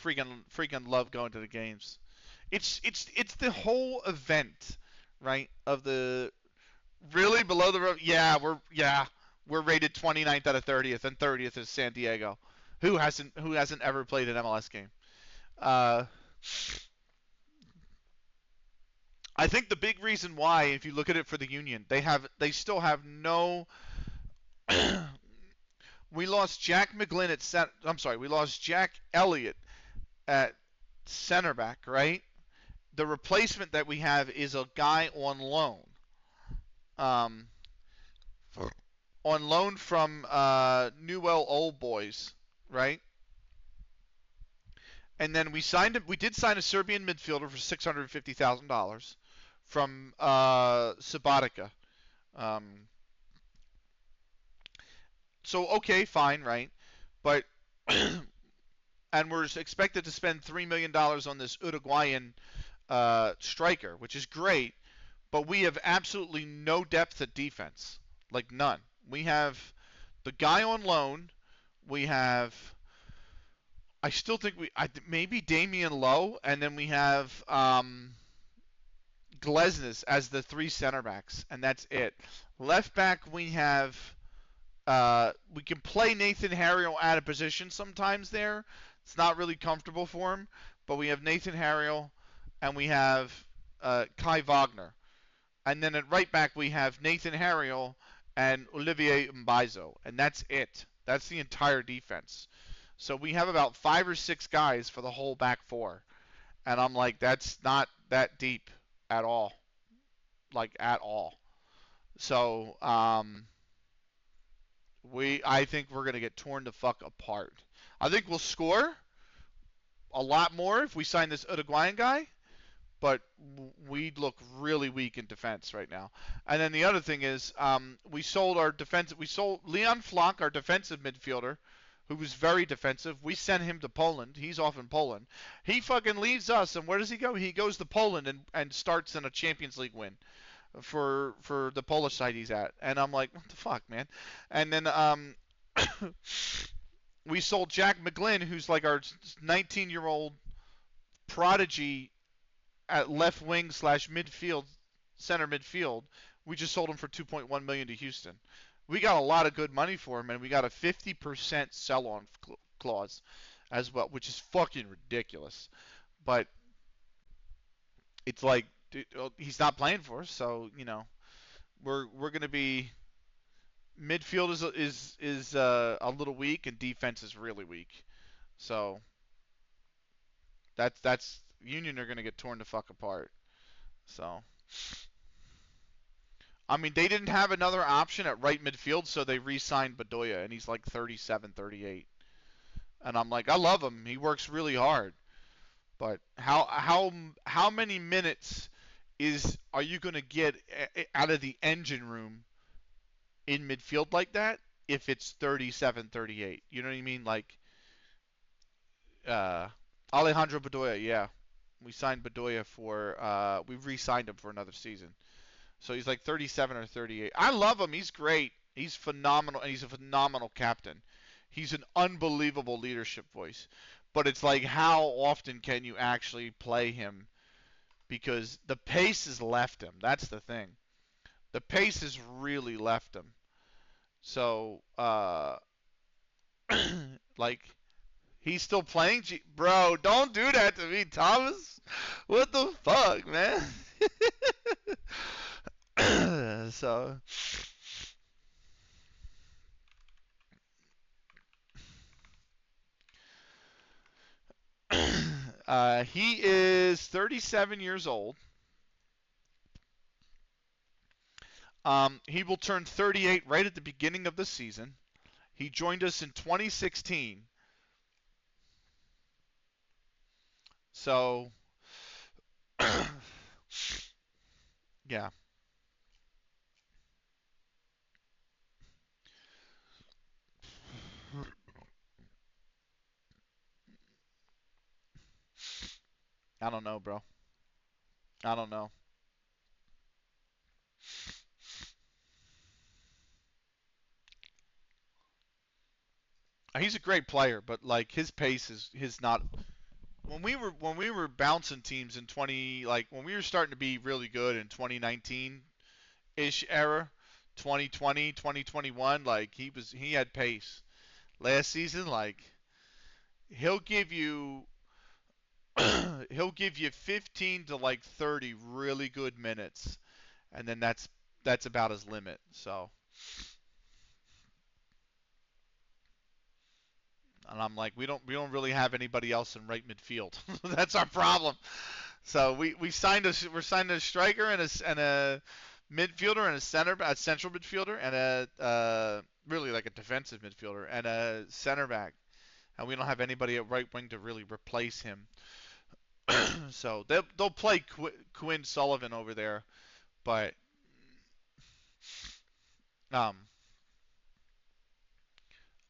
freaking love going to the games. It's the whole event, right? Of the really below the road. We're rated 29th out of 30th, and 30th is San Diego, who hasn't ever played an MLS game. Uh, I think the big reason why, if you look at it for the Union, they still have no. We lost Jack McGlynn at I'm sorry, we lost Jack Elliott at center back, right? The replacement that we have is a guy on loan. Um, on loan from Newell Old Boys, right? And then we signed him. We did sign a Serbian midfielder for $650,000 from Subotica. Um, so okay, fine, right? But and we're expected to spend $3 million on this Uruguayan striker, which is great. But we have absolutely no depth at defense, like none. We have the guy on loan. We have I still think maybe Damian Lowe, and then we have Glesnes as the three center backs, and that's it. Left back we have we can play Nathan Harriel out of position sometimes there. It's not really comfortable for him, but we have Nathan Harriel and we have Kai Wagner. And then at right back we have Nathan Harriel and Olivier Mbaizo, and that's it. That's the entire defense. So we have about 5 or 6 guys for the whole back four. And I'm like, that's not that deep at all. Like at all. So I think we're gonna get torn the fuck apart. I think we'll score a lot more if we sign this Uruguayan guy, but we look really weak in defense right now. And then the other thing is, we sold Leon Flock, our defensive midfielder, who was very defensive. We sent him to Poland. He's off in Poland. He fucking leaves us, and where does he go? He goes to Poland and starts in a Champions League win for the Polish side he's at. And I'm like, what the fuck, man? And then we sold Jack McGlynn, who's like our 19-year-old prodigy at left wing / midfield, center midfield. We just sold him for $2.1 million to Houston. We got a lot of good money for him, and we got a 50% sell-on clause as well, which is fucking ridiculous. But it's like, dude, he's not playing for us, so we're gonna be midfield is a little weak, and defense is really weak. So That's Union are gonna get torn the fuck apart. So I mean, they didn't have another option at right midfield, so they re-signed Bedoya, and he's like 37, 38. And I'm like, I love him. He works really hard. But how many minutes are you going to get out of the engine room in midfield like that if it's 37, 38? You know what I mean? Like uh, Alejandro Bedoya, yeah. We signed Bedoya for we re-signed him for another season. So he's like 37 or 38. I love him. He's great. He's phenomenal, and he's a phenomenal captain. He's an unbelievable leadership voice. But it's like, how often can you actually play him? Because the pace has left him. That's the thing. The pace has really left him. So, like, he's still playing. Bro, don't do that to me, Thomas. What the fuck, man? So, he is 37 years old. He will turn 38 right at the beginning of the season. He joined us in 2016. So, yeah. I don't know, bro. I don't know. He's a great player, but like his pace is his not. When we were bouncing teams in 20, like when we were starting to be really good in 2019 ish era, 2020, 2021, like he had pace. Last season, like he'll give you he'll give you 15 to like 30 really good minutes, and then that's about his limit. So, and I'm like, we don't really have anybody else in right midfield. That's our problem. So we're signing a striker and a midfielder and a central midfielder and really like a defensive midfielder and a center back, and we don't have anybody at right wing to really replace him. So they'll play Quinn Sullivan over there, but um,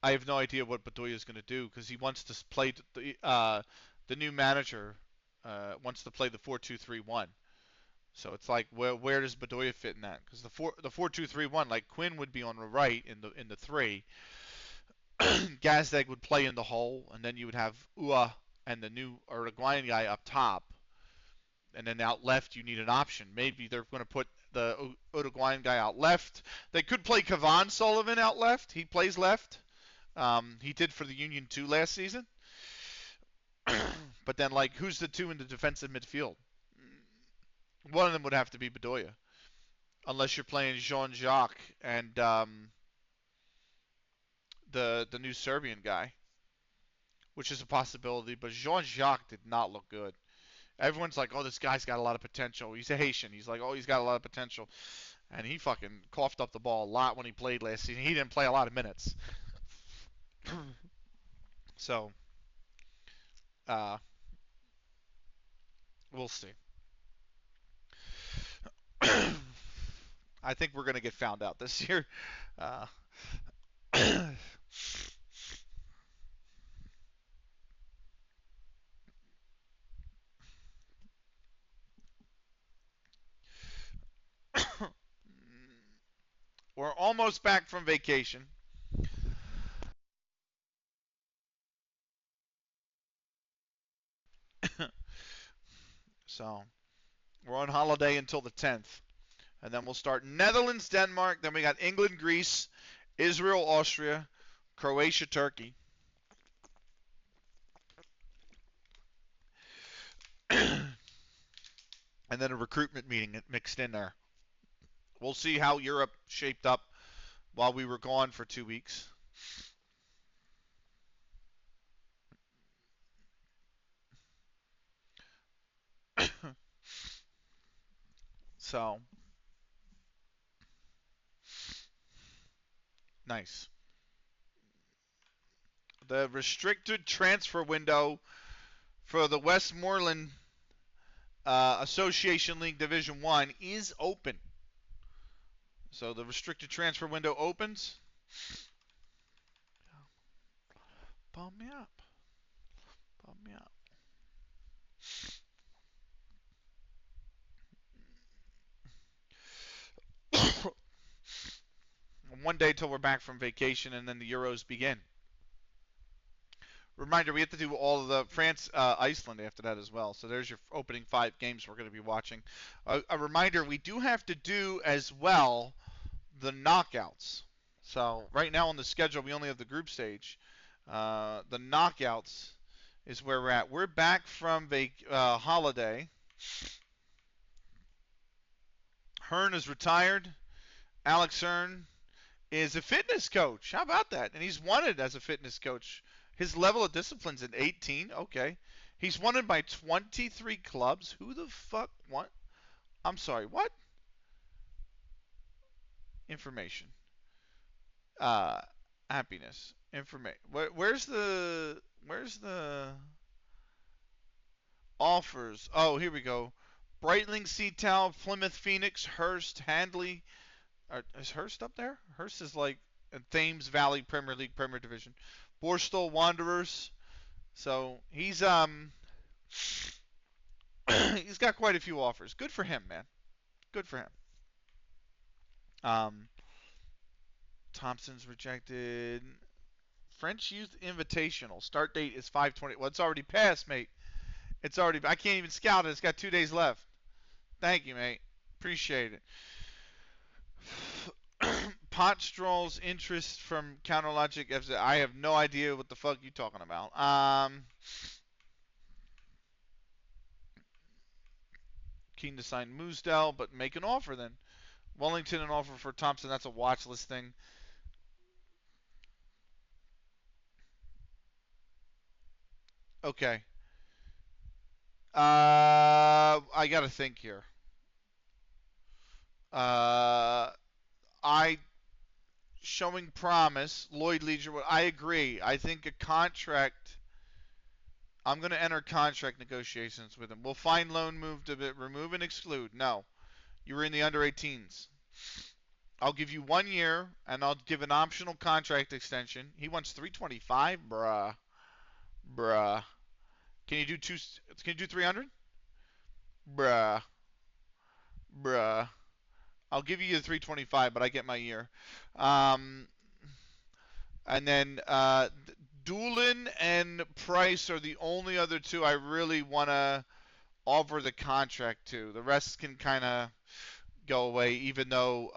I have no idea what Bedoya is going to do because he wants to play the new manager wants to play the 4-2-3-1. So it's like where does Bedoya fit in that? Because the 4-2-3-1, like Quinn would be on the right in the three, Gazdag would play in the hole, and then you would have Ua and the new Uruguayan guy up top, and then out left you need an option. Maybe they're going to put the Uruguayan guy out left. They could play Kavan Sullivan out left. He plays left. He did for the Union 2 last season. But then, like, who's the two in the defensive midfield? One of them would have to be Bedoya, unless you're playing Jean-Jacques and the new Serbian guy, which is a possibility. But Jean-Jacques did not look good. Everyone's like, oh, this guy's got a lot of potential. He's a Haitian. He's like, oh, he's got a lot of potential. And he fucking coughed up the ball a lot when he played last season. He didn't play a lot of minutes. So, uh, we'll see. I think we're going to get found out this year. Uh, we're almost back from vacation. So, we're on holiday until the 10th. And then we'll start Netherlands, Denmark. Then we got England, Greece, Israel, Austria, Croatia, Turkey. And then a recruitment meeting mixed in there. We'll see how Europe shaped up while we were gone for 2 weeks. So, nice. The restricted transfer window for the Westmoreland Association League Division 1 is open. So the restricted transfer window opens. Pump me up. Pump me up. One day till we're back from vacation, and then the Euros begin. Reminder, we have to do all of the France, Iceland after that as well. So there's your opening 5 games we're going to be watching. A reminder, we do have to do as well the knockouts. So right now on the schedule, we only have the group stage. The knockouts is where we're at. We're back from holiday. Hearn is retired. Alex Hearn is a fitness coach. How about that? And he's wanted as a fitness coach. His level of discipline's at 18. Okay. He's wanted by 23 clubs. Who the fuck what? I'm sorry, what? Information. Happiness. Information. Where's the offers? Oh, here we go. Breitling, Seatown, Plymouth, Phoenix, Hearst, Handley. Is Hearst up there? Hearst is like Thames Valley Premier League Premier Division. Borstal Wanderers. So he's he's got quite a few offers. Good for him, man. Good for him. Thompson's rejected. French Youth Invitational. Start date is 5/20. Well, it's already passed, mate. It's already. I can't even scout it. It's got 2 days left. Thank you, mate. Appreciate it. Potstrol's interest from Counterlogic FC. I have no idea what the fuck you talking about. Keen to sign Moosdale, but make an offer then. Wellington an offer for Thompson. That's a watch list thing. Okay. I gotta think here. I showing promise. Lloyd Leisure. I agree. I think a contract. I'm going to enter contract negotiations with him. We'll find loan move to remove and exclude. No, you were in the under 18s. I'll give you 1 year, and I'll give an optional contract extension. He wants 325, bruh. Can you do two? Can you do 300? Bruh. I'll give you the 325, but I get my year. And then Doolin and Price are the only other two I really want to offer the contract to. The rest can kind of go away, even though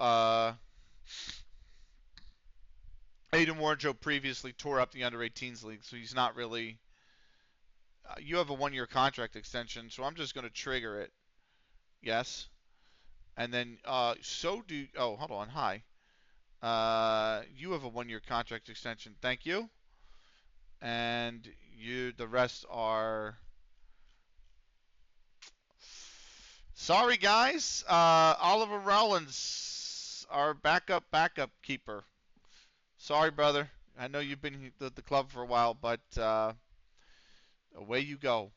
Aiden Wardrobe previously tore up the under-18s league, so he's not really. You have a 1 year contract extension, so I'm just going to trigger it. Yes. And then so do. Oh, hold on. Hi. You have a 1 year contract extension. Thank you. And the rest are. Sorry, guys. Oliver Rowlands, our backup keeper. Sorry, brother. I know you've been at the club for a while, but away you go.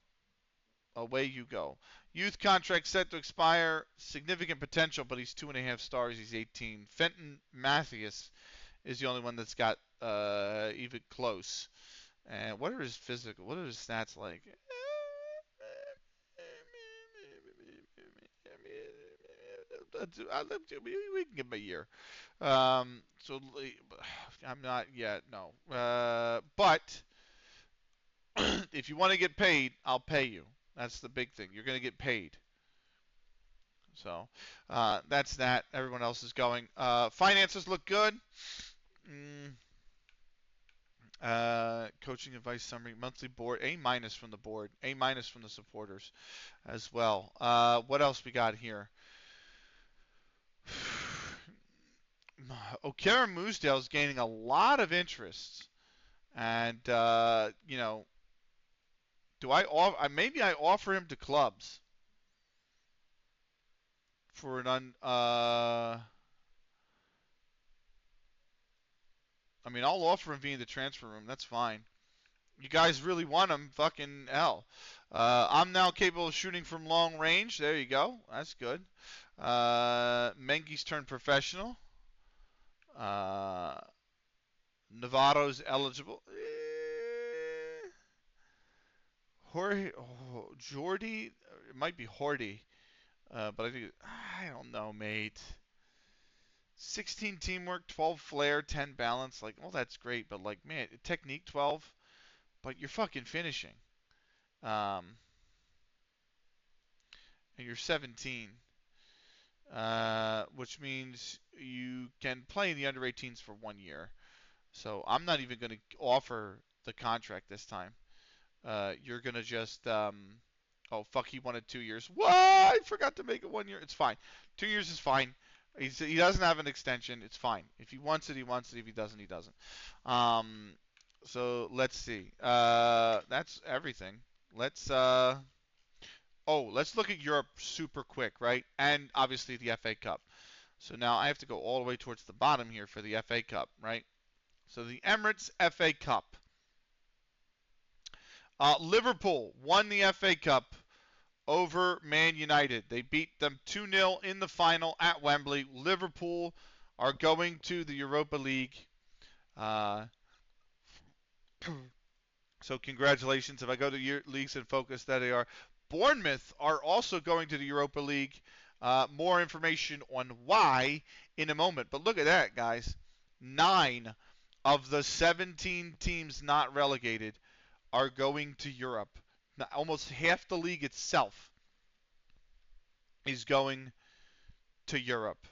Away you go. Youth contract set to expire. Significant potential, but he's 2.5 stars. He's 18. Fenton Mathias is the only one that's got even close. And what are his physical? What are his stats like? We can give him a year. So I'm not yet. No. But if you want to get paid, I'll pay you. That's the big thing. You're going to get paid. So that's that. Everyone else is going. Finances look good. Coaching advice summary, monthly board, A- from the board, A- from the supporters as well. What else we got here? O'Kara Moosdale is gaining a lot of interest, and you know, do I offer? Maybe I offer him to clubs. for an I mean, I'll offer him via the transfer room. That's fine. You guys really want him? Fucking hell. I'm now capable of shooting from long range. There you go. That's good. Mengi's turned professional. Novato's eligible. Jorge, Jordy, it might be Hordy, but I don't know, mate. 16 teamwork, 12 flair, 10 balance. Like, oh, that's great, but like, man, technique 12, but you're fucking finishing. Um, and you're 17, which means you can play in the under 18s for 1 year. So I'm not even going to offer the contract this time. You're going to just, oh, fuck, he wanted 2 years. What? I forgot to make it 1 year. It's fine. 2 years is fine. He doesn't have an extension. It's fine. If he wants it, he wants it. If he doesn't, he doesn't. Um, so let's see. That's everything. Let's let's look at Europe super quick, right? And obviously the FA Cup. So now I have to go all the way towards the bottom here for the FA Cup, right? So the Emirates FA Cup. Liverpool won the FA Cup over Man United. They beat them 2-0 in the final at Wembley. Liverpool are going to the Europa League. So congratulations. If I go to your leagues and focus, that they are. Bournemouth are also going to the Europa League. More information on why in a moment. But look at that, guys. 9 of the 17 teams not relegated are going to Europe. Now, almost half the league itself is going to Europe.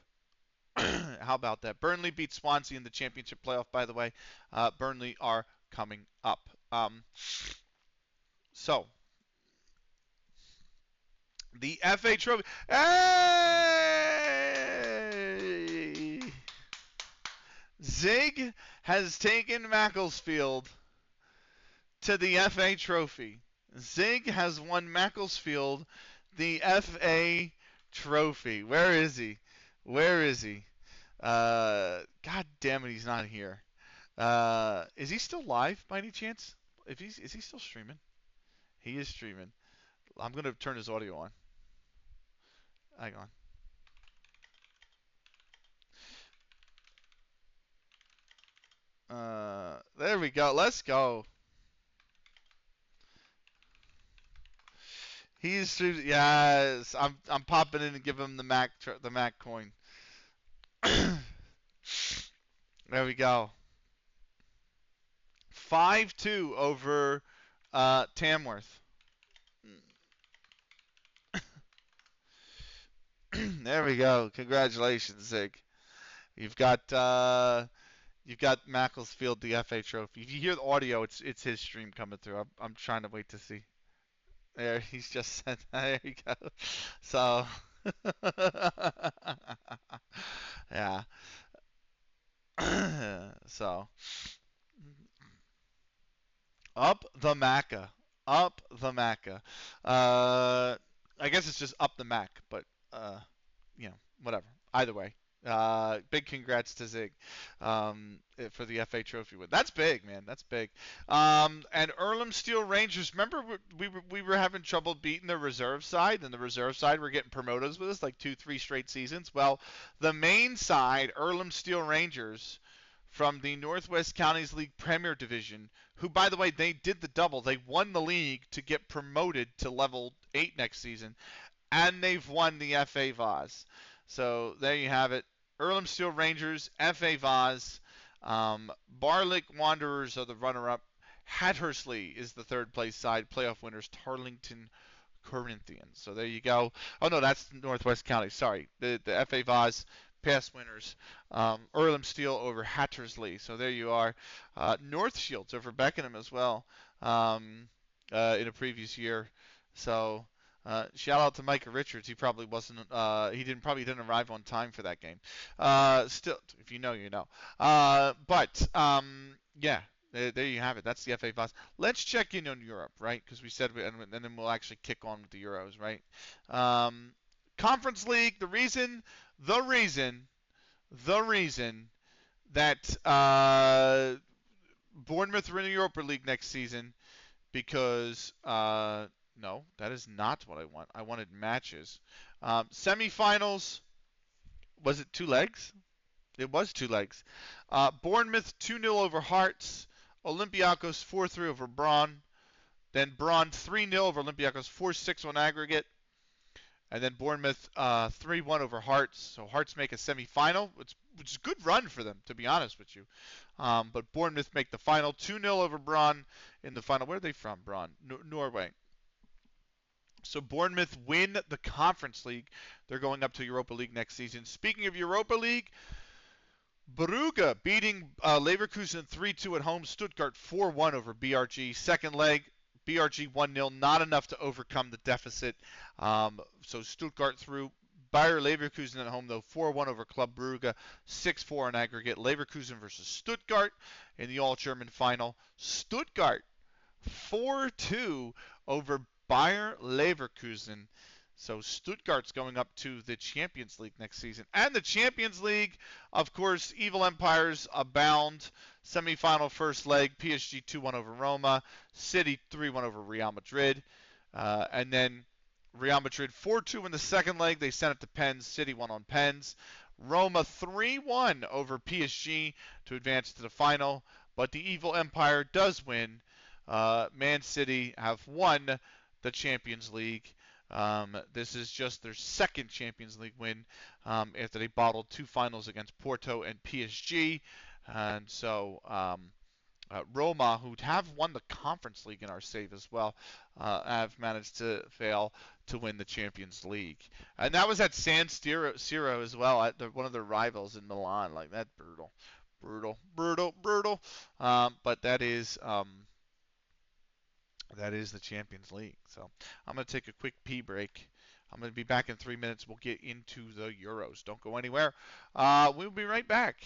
How about that? Burnley beat Swansea in the championship playoff, by the way. Burnley are coming up. So, the FA Trophy. Hey! Zig has taken Macclesfield to the FA Trophy. Zig has won Macclesfield the FA Trophy. Where is he? Where is he? God damn it, he's not here. Is he still live by any chance? Is he still streaming? He is streaming. I'm gonna turn his audio on. Hang on. There we go. Let's go. He's streaming. Yes, I'm popping in and giving him the Mac coin. There we go. 5-2 over Tamworth. There we go. Congratulations, Zig. You've got Macclesfield the FA Trophy. If you hear the audio, it's his stream coming through. I'm trying to wait to see. There, he's just said. There you go. So, yeah. So, up the Macca. Up the Macca. I guess it's just up the Mac, but whatever. Either way. Big congrats to Zig for the FA Trophy win. That's big, man. That's big. And Earlham Steel Rangers. Remember we were having trouble beating the reserve side, and the reserve side were getting promoted with us like 2-3 straight seasons. Well, the main side, Earlham Steel Rangers, from the Northwest Counties League Premier Division, who, by the way, they did the double. They won the league to get promoted to level 8 next season, and they've won the FA Vase. So there you have it. Earlham Steel Rangers, FA Vase. Barlick Wanderers are the runner-up. Hattersley is the third place side. Playoff winners, Tarleton Corinthians. So there you go. Oh, no, that's Northwest County. Sorry. The FA Vase past winners. Earlham Steel over Hattersley. So there you are. North Shields over Beckenham as well in a previous year. So shout out to Micah Richards. He probably wasn't. Probably didn't arrive on time for that game. Still, if you know, you know. Yeah. There you have it. That's the FA Vase. Let's check in on Europe, right? Because we said, and then we'll actually kick on with the Euros, right? Conference League, the reason that Bournemouth are in the Europa League next season because no, that is not what I want. I wanted matches. Semifinals, was it 2 legs? It was 2 legs. Bournemouth 2-0 over Hearts. Olympiacos 4-3 over Braun. Then Braun 3-0 over Olympiacos, 4-6 on aggregate. And then Bournemouth 3-1 over Hearts. So Hearts make a semifinal, which is a good run for them, to be honest with you. But Bournemouth make the final 2-0 over Braun in the final. Where are they from, Braun? Norway. So Bournemouth win the Conference League. They're going up to Europa League next season. Speaking of Europa League, Brugge beating Leverkusen 3-2 at home. Stuttgart 4-1 over BRG. Second leg, BRG 1-0. Not enough to overcome the deficit. So Stuttgart through. Bayer Leverkusen at home, though, 4-1 over Club Brugge, 6-4 in aggregate. Leverkusen versus Stuttgart in the all-German final. Stuttgart 4-2 over Bayer Leverkusen. So Stuttgart's going up to the Champions League next season. And the Champions League, of course, evil empires abound. Semi-final first leg, PSG 2-1 over Roma. City 3-1 over Real Madrid. And then Real Madrid 4-2 in the second leg. They sent it to pens. City won on pens. Roma 3-1 over PSG to advance to the final. But the evil empire does win. Man City have won the Champions League. This is just their second Champions League win after they bottled 2 finals against Porto and PSG. And so Roma, who have won the Conference League in our save as well, have managed to fail to win the Champions League. And that was at San Siro as well, at one of their rivals in Milan. Like, that's brutal. But that is the Champions League. So I'm going to take a quick pee break. I'm going to be back in 3 minutes. We'll get into the Euros. Don't go anywhere. We'll be right back.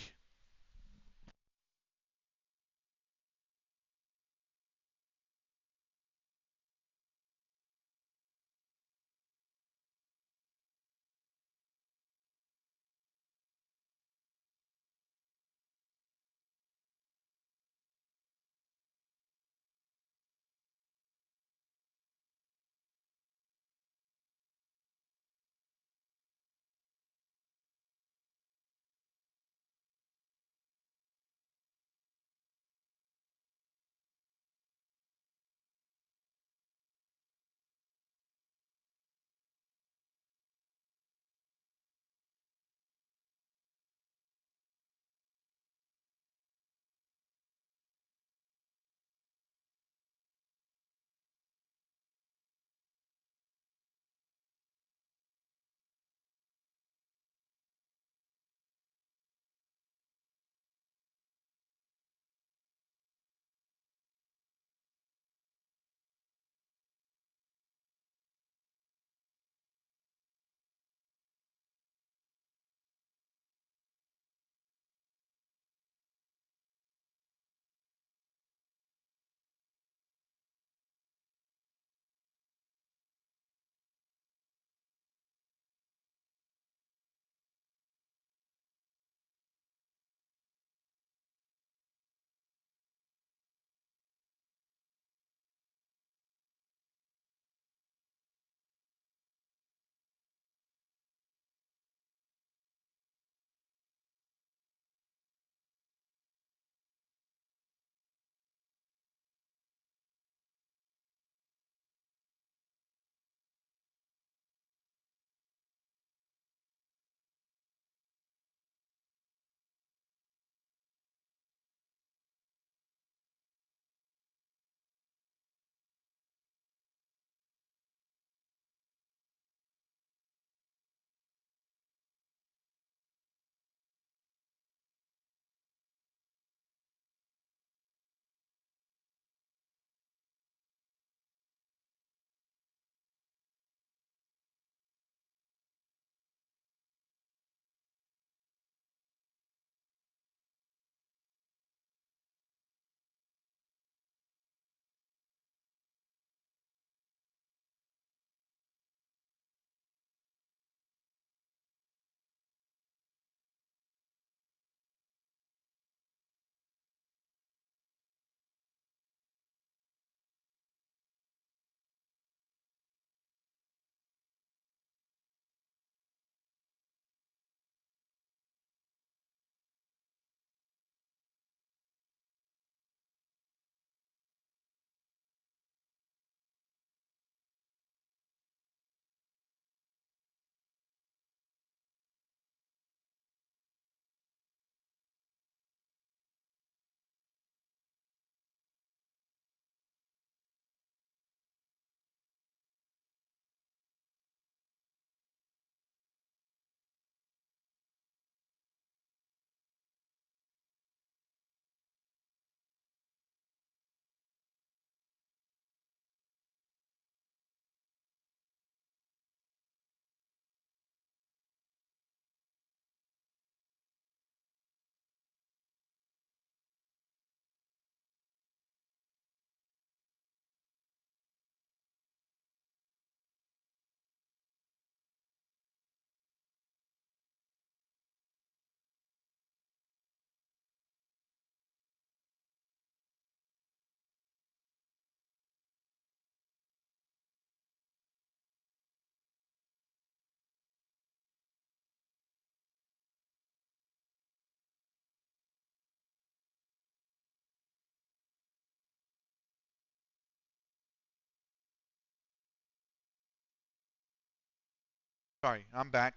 Sorry, I'm back.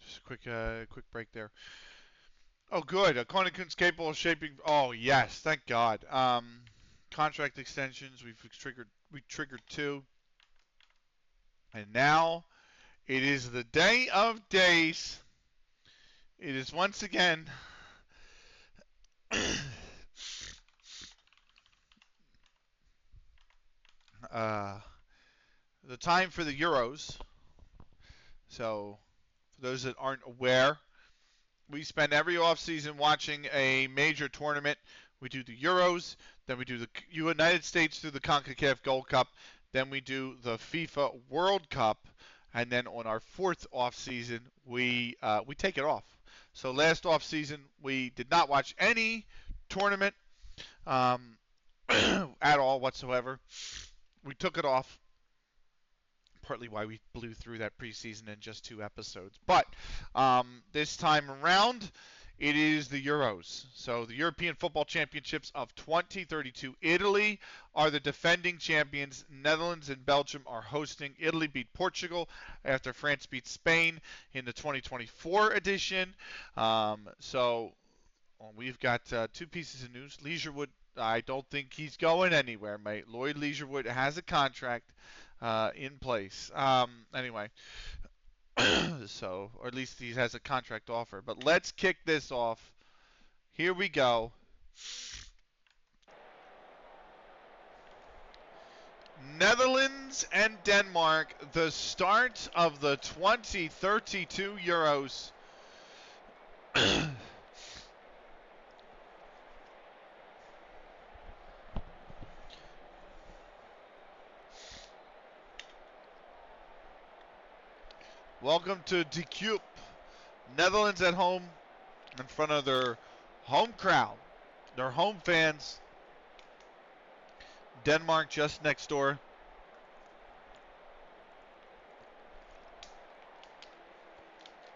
Just a quick break there. Oh, good. Conant capable of shaping. Oh, yes. Thank God. Contract extensions. We triggered 2, and now it is the day of days. It is once again the time for the Euros. So, for those that aren't aware, we spend every offseason watching a major tournament. We do the Euros, then we do the United States through the CONCACAF Gold Cup, then we do the FIFA World Cup, and then on our 4th offseason, we take it off. So last offseason, we did not watch any tournament at all whatsoever. We took it off. Partly why we blew through that preseason in just 2 episodes. But this time around, it is the Euros. So the European Football Championships of 2032. Italy are the defending champions. Netherlands and Belgium are hosting. Italy beat Portugal after France beat Spain in the 2024 edition. We've got 2 pieces of news. Leisurewood, I don't think he's going anywhere, mate. Lloyd Leisurewood has a contract in place. Anyway, or at least he has a contract offer. But let's kick this off. Here we go. Netherlands and Denmark, the start of the 2032 Euros. Welcome to De Kuip. Netherlands at home in front of their home crowd, their home fans. Denmark just next door.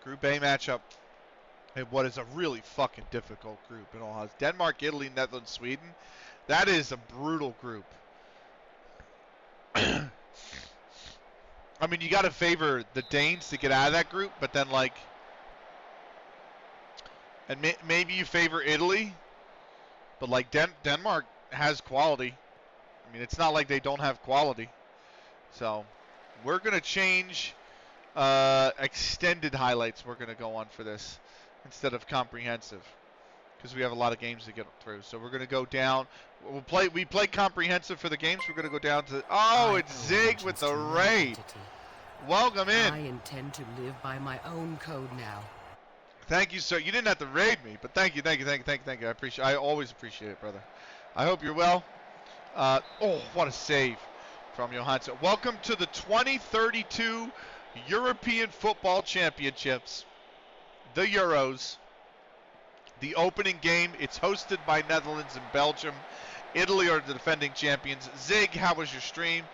Group A matchup. And what is a really fucking difficult group in all honesty. Denmark, Italy, Netherlands, Sweden. That is a brutal group. I mean, you got to favor the Danes to get out of that group, but then and maybe you favor Italy, but Denmark has quality. I mean, it's not like they don't have quality. So we're gonna change extended highlights. We're gonna go on for this instead of comprehensive because we have a lot of games to get through. So we're gonna go down. We play comprehensive for the games. We're gonna go down to it's Zig with the raid. Welcome in. I intend to live by my own code now. Thank you, sir. You didn't have to raid me, but thank you. I always appreciate it, brother. I hope you're well. What a save from Johansson. Welcome to the 2032 European Football Championships, the Euros. The opening game, it's hosted by Netherlands and Belgium. Italy are the defending champions. Zig, how was your stream?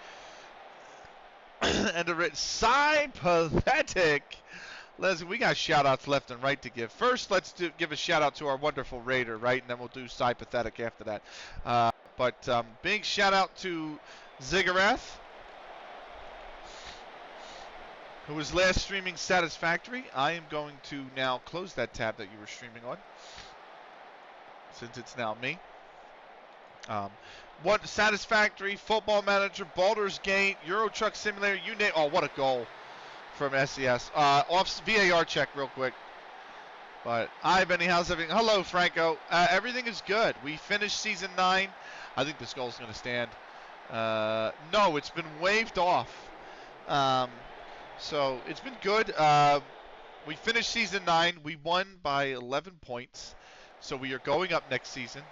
And pathetic. We got shout-outs left and right to give. First, let's give a shout-out to our wonderful raider, right? And then we'll do pathetic after that. Big shout-out to Zigarath, who was last streaming Satisfactory. I am going to now close that tab that you were streaming on, since it's now me. What Satisfactory, Football Manager, Baldur's Gate, Euro Truck Simulator, you name. Oh, what a goal from SES. Off VAR check real quick. But hi, Benny. How's everything? Hello, Franco. Everything is good. We finished season 9. I think this goal is going to stand. No, it's been waved off. So it's been good. We finished season 9. We won by 11 points. So we are going up next season.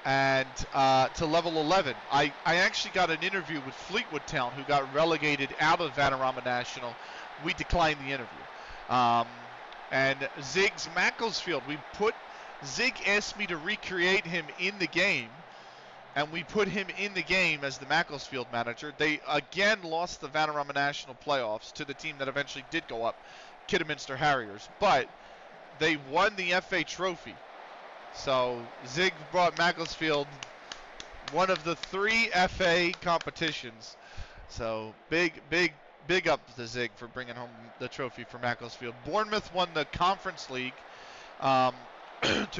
And to level 11. I actually got an interview with Fleetwood Town, who got relegated out of Vanarama National. We declined the interview. And Zig's Macclesfield, Zig asked me to recreate him in the game, and we put him in the game as the Macclesfield manager. They again lost the Vanarama National playoffs to the team that eventually did go up, Kidderminster Harriers. But they won the FA Trophy. So Zig brought Macclesfield one of the 3 FA competitions. So big Big up to Zig for bringing home the trophy for Macclesfield. Bournemouth won the Conference League to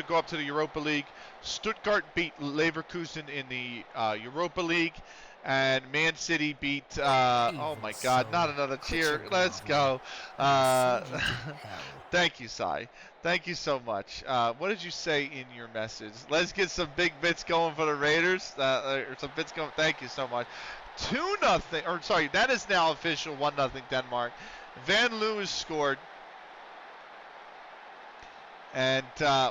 go up to the Europa League. Stuttgart beat Leverkusen in the Europa League. And Man City beat, oh my God, so, not another quit cheer. your Let's groveling. go. I'll send you to hell. Thank you, Sai. Thank you so much. What did you say in your message? Let's get some big bits going for the Raiders. Or some bits going. Thank you so much. 2-0. Or sorry, that is now official. 1-0 Denmark. Van Lewis scored. And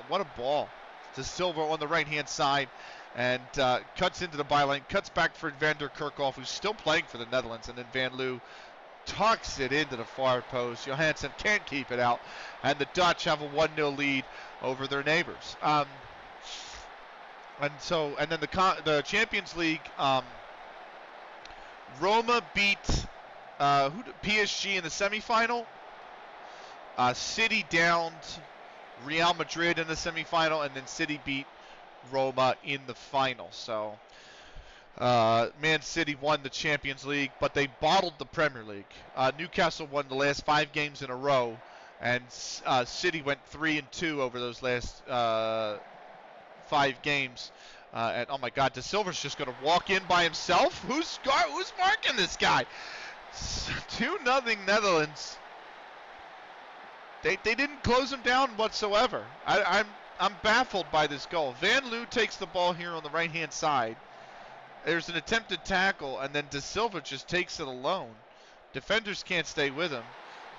what a ball. To Silva on the right-hand side. And cuts into the byline. Cuts back for Van der Kerkhoff, who's still playing for the Netherlands. And then Van Loo tucks it into the far post. Johansson can't keep it out. And the Dutch have a 1-0 lead over their neighbors. And then the Champions League, Roma beat PSG in the semifinal. City downed Real Madrid in the semifinal, and then City beat Roma in the final. So Man City won the Champions League, but they bottled the Premier League. Newcastle won the last 5 games in a row, and City went 3-2 over those last 5 games. And oh my God, De Silva's just going to walk in by himself. Who's marking this guy? 2-0 Netherlands. They didn't close him down whatsoever. I'm baffled by this goal. Van Loo takes the ball here on the right-hand side. There's an attempted tackle, and then De Silva just takes it alone. Defenders can't stay with him.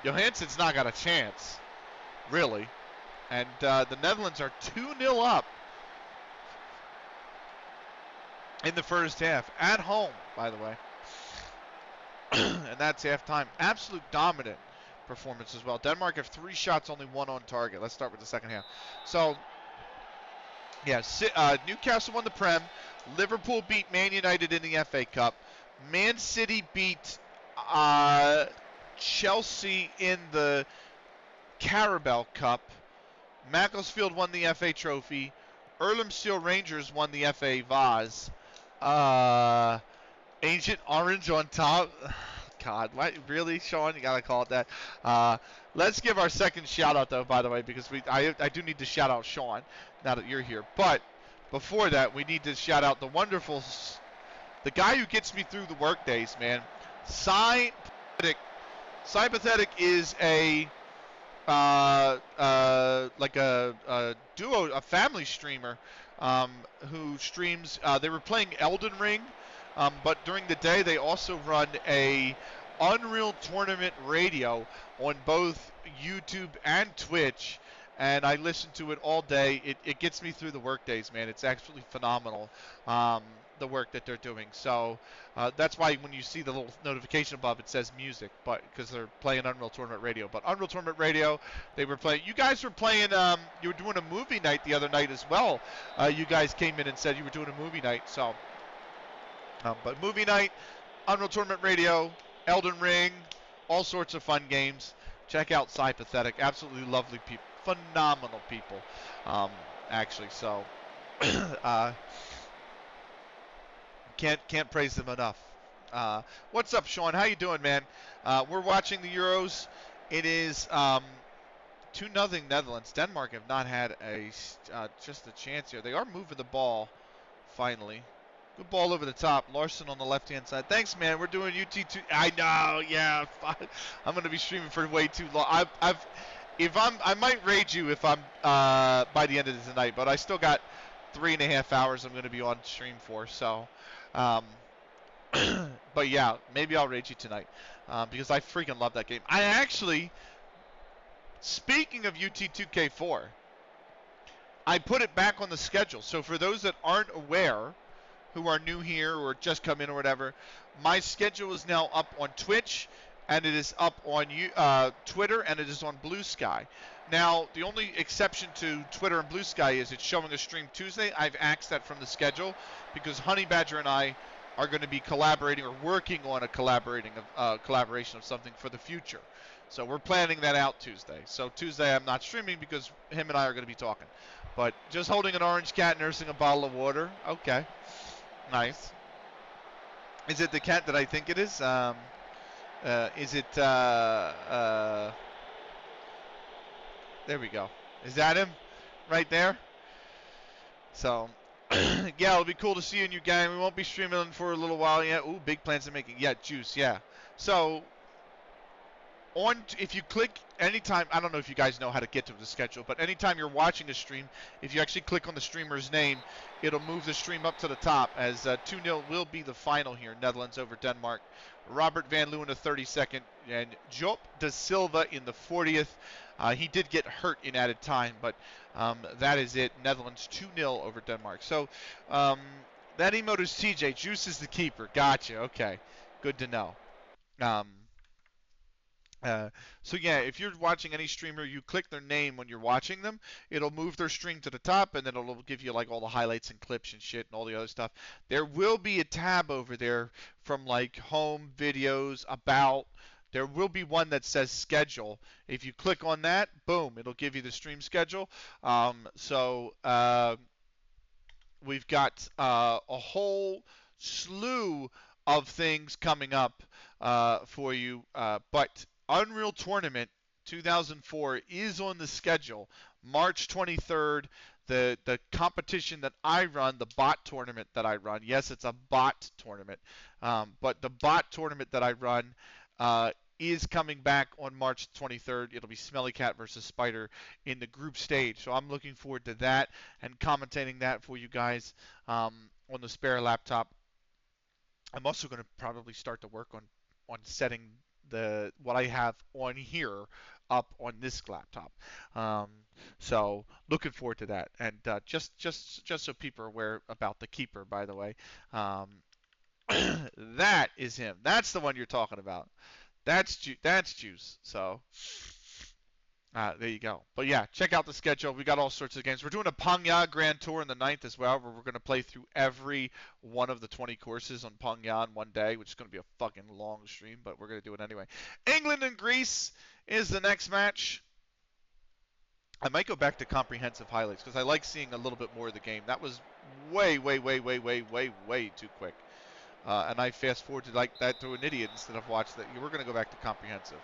Johansson's not got a chance, really. And the Netherlands are 2-0 up in the first half. At home, by the way. And that's halftime. Absolute dominant performance as well. Denmark have 3 shots, only 1 on target. Let's start with the second half. So, yeah, Newcastle won the Prem. Liverpool beat Man United in the FA Cup. Man City beat Chelsea in the Carabao Cup. Macclesfield won the FA Trophy. Earlham Steel Rangers won the FA Vase. Ancient Orange on top. God, what, really, Sean? You gotta call it that. Let's give our second shout out though, by the way, because I do need to shout out Sean now that you're here. But before that, we need to shout out the guy who gets me through the work days, man. Sympathetic is a like a duo, a family streamer who streams. They were playing Elden Ring, but during the day they also run a Unreal Tournament radio on both YouTube and Twitch. And I listen to it all day. It gets me through the work days, man. It's absolutely phenomenal, the work that they're doing. So that's why when you see the little notification above, it says music, but because they're playing Unreal Tournament Radio. But Unreal Tournament Radio, they were playing. You guys were playing. You were doing a movie night the other night as well. You guys came in and said you were doing a movie night. So, but movie night, Unreal Tournament Radio, Elden Ring, all sorts of fun games. Check out Sympathetic. Absolutely lovely people. Phenomenal people, actually. So can't praise them enough. What's up, Sean? How you doing, man? We're watching the Euros. It is 2-0 Netherlands. Denmark have not had just a chance here. They are moving the ball finally. Good ball over the top. Larson on the left-hand side. Thanks, man. We're doing UT2. I know. Yeah. I'm going to be streaming for way too long. I might raid you if I'm by the end of the night, but I still got 3.5 hours I'm going to be on stream for. So, but yeah, maybe I'll raid you tonight because I freaking love that game. I actually, speaking of UT2K4, I put it back on the schedule. So for those that aren't aware, who are new here or just come in or whatever, my schedule is now up on Twitch. And it is up on Twitter, and it is on Blue Sky. Now, the only exception to Twitter and Blue Sky is it's showing a stream Tuesday. I've axed that from the schedule because Honey Badger and I are going to be collaborating or working on a collaboration of something for the future. So we're planning that out Tuesday. So Tuesday I'm not streaming because him and I are going to be talking. But just holding an orange cat, nursing a bottle of water. Okay. Nice. Is it the cat that I think it is? Is it? There we go. Is that him? Right there. So, yeah, it'll be cool to see you in your game. We won't be streaming for a little while yet. Ooh, big plans to making. Yeah, Juice. Yeah. So, if you click anytime, I don't know if you guys know how to get to the schedule, but anytime you're watching a stream, if you actually click on the streamer's name, it'll move the stream up to the top as 2-0 will be the final here. Netherlands over Denmark. Robert Van Leeuwen the 32nd and Joop de Silva in the 40th. He did get hurt in added time, but that is it. Netherlands 2-0 over Denmark. So that emote is TJ. Juice is the keeper. Gotcha. Okay. Good to know. So yeah, if you're watching any streamer, you click their name when you're watching them, it'll move their stream to the top, and then it'll give you like all the highlights and clips and shit and all the other stuff. There will be a tab over there from like home, videos, about. There will be one that says schedule. If you click on that, boom, it'll give you the stream schedule. We've got a whole slew of things coming up for you, but Unreal Tournament 2004 is on the schedule. March 23rd, the competition that I run, the bot tournament that I run. Yes, it's a bot tournament, but the bot tournament that I run is coming back on March 23rd. It'll be Smelly Cat versus Spider in the group stage. So I'm looking forward to that and commentating that for you guys on the spare laptop. I'm also going to probably start to work on setting what I have on here up on this laptop. So looking forward to that. And just so people are aware about the keeper, by the way, that is him. That's the one you're talking about. That's Juice. So there you go. But yeah, check out the schedule. We got all sorts of games. We're doing a Pangya Grand Tour in the 9th as well, where we're going to play through every one of the 20 courses on Pangya in one day, which is going to be a fucking long stream, but we're going to do it anyway. England and Greece is the next match. I might go back to comprehensive highlights because I like seeing a little bit more of the game. That was way too quick. And I fast forwarded like that to an idiot instead of watch that. We're going to go back to comprehensive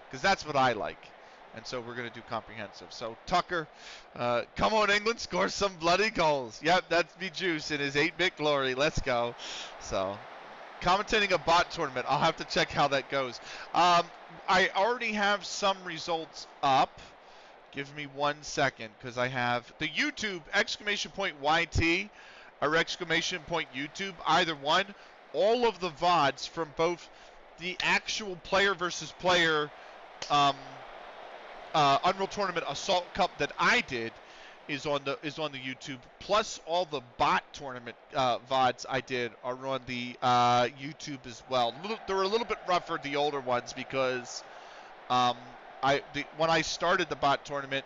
because that's what I like. And so we're going to do comprehensive. So Tucker, come on England, score some bloody goals. Yep, that's me Juice in his 8-bit glory. Let's go. So commentating a bot tournament. I'll have to check how that goes. I already have some results up. Give me 1 second because I have the YouTube !YT or !YouTube, either one. All of the VODs from both the actual player versus player Unreal Tournament Assault Cup that I did is on the YouTube. Plus all the bot tournament VODs I did are on the YouTube as well. They're a little bit rougher, the older ones, because when I started the bot tournament,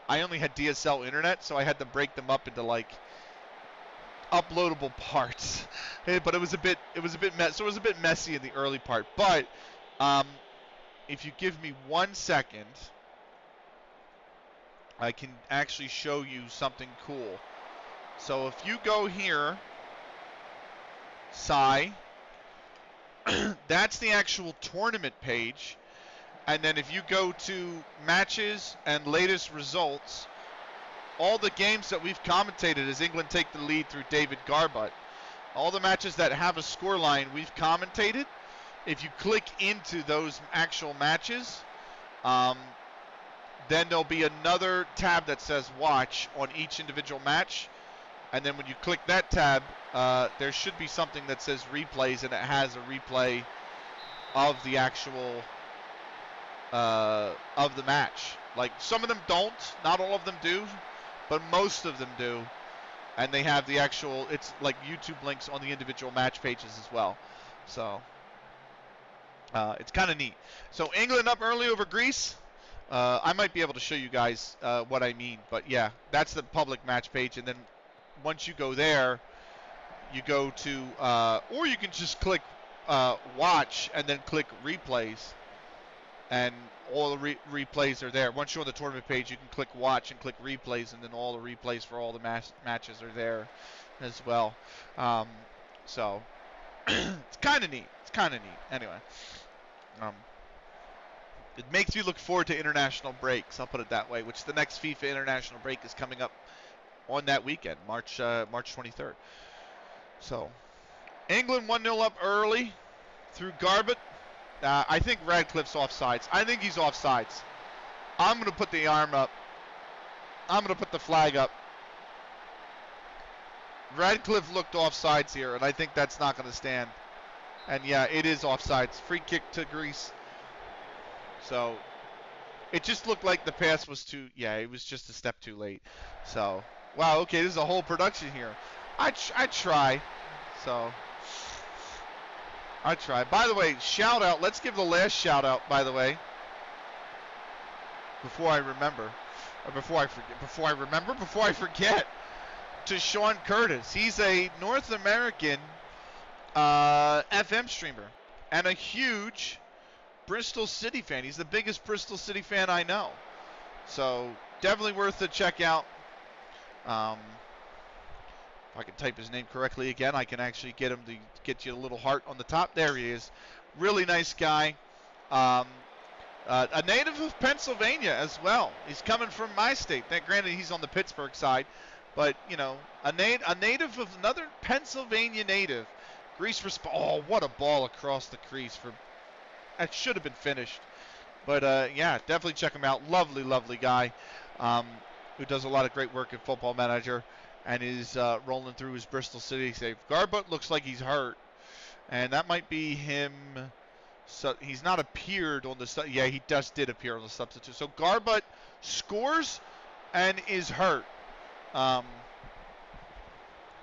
I only had DSL internet, so I had to break them up into like uploadable parts. But it was a bit messy in the early part. But if you give me 1 second, I can actually show you something cool. So if you go here, that's the actual tournament page. And then if you go to matches and latest results, all the games that we've commentated as England take the lead through David Garbutt, all the matches that have a scoreline we've commentated. If you click into those actual matches, then there'll be another tab that says watch on each individual match. And then when you click that tab, there should be something that says replays, and it has a replay of the actual of the match. Like some of them don't, not all of them do, but most of them do. And they have the actual, it's like YouTube links on the individual match pages as well. So it's kind of neat. So England up early over Greece. I might be able to show you guys what I mean, but yeah, that's the public match page. And then once you go there, you go to, or you can just click watch and then click replays, and all the replays are there. Once you're on the tournament page, you can click watch and click replays, and then all the replays for all the matches are there as well. So it's kind of neat. Anyway, Um, it makes me look forward to international breaks. I'll put it that way. Which the next FIFA international break is coming up on that weekend, March 23rd. So England 1-0 up early through Garbett. I think Radcliffe's offsides. I think he's offsides. I'm going to put the arm up. I'm going to put the flag up. Radcliffe looked offsides here, and I think that's not going to stand. And yeah, it is offsides. Free kick to Greece. So it just looked like the pass was too, yeah, it was just a step too late. So, wow, okay, this is a whole production here. I try. So, I try. By the way, shout out. Let's give the last shout out, by the way. Before I forget. To Sean Curtis. He's a North American FM streamer and a huge Bristol City fan. He's the biggest Bristol City fan I know. So definitely worth a check out. If I can type his name correctly again, I can actually get him to get you a little heart on the top. There he is. Really nice guy. A native of Pennsylvania as well. He's coming from my state. Granted, he's on the Pittsburgh side. But, you know, a native of another Pennsylvania native. Greece oh, what a ball across the crease. That should have been finished. But, yeah, definitely check him out. Lovely, lovely guy who does a lot of great work in Football Manager and is rolling through his Bristol City save. Garbutt looks like he's hurt. And that might be him. So he's not appeared on the yeah, he did appear on the substitute. So Garbutt scores and is hurt.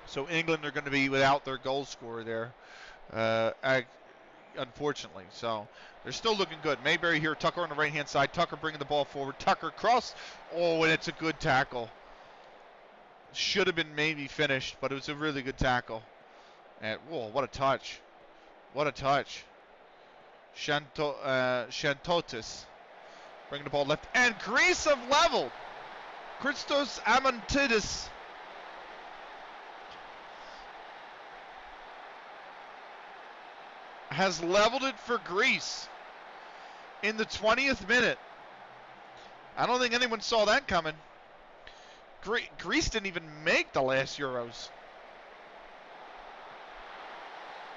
So England are going to be without their goal scorer there, unfortunately. So they're still looking good. Mayberry here, Tucker on the right-hand side. Tucker bringing the ball forward. Tucker cross. Oh, and it's a good tackle. Should have been maybe finished, but it was a really good tackle. And whoa, what a touch! What a touch! Shantotis bringing the ball left, and Greece have leveled. Christos Amantidis has leveled it for Greece in the 20th minute. I don't think anyone saw that coming. Greece didn't even make the last Euros.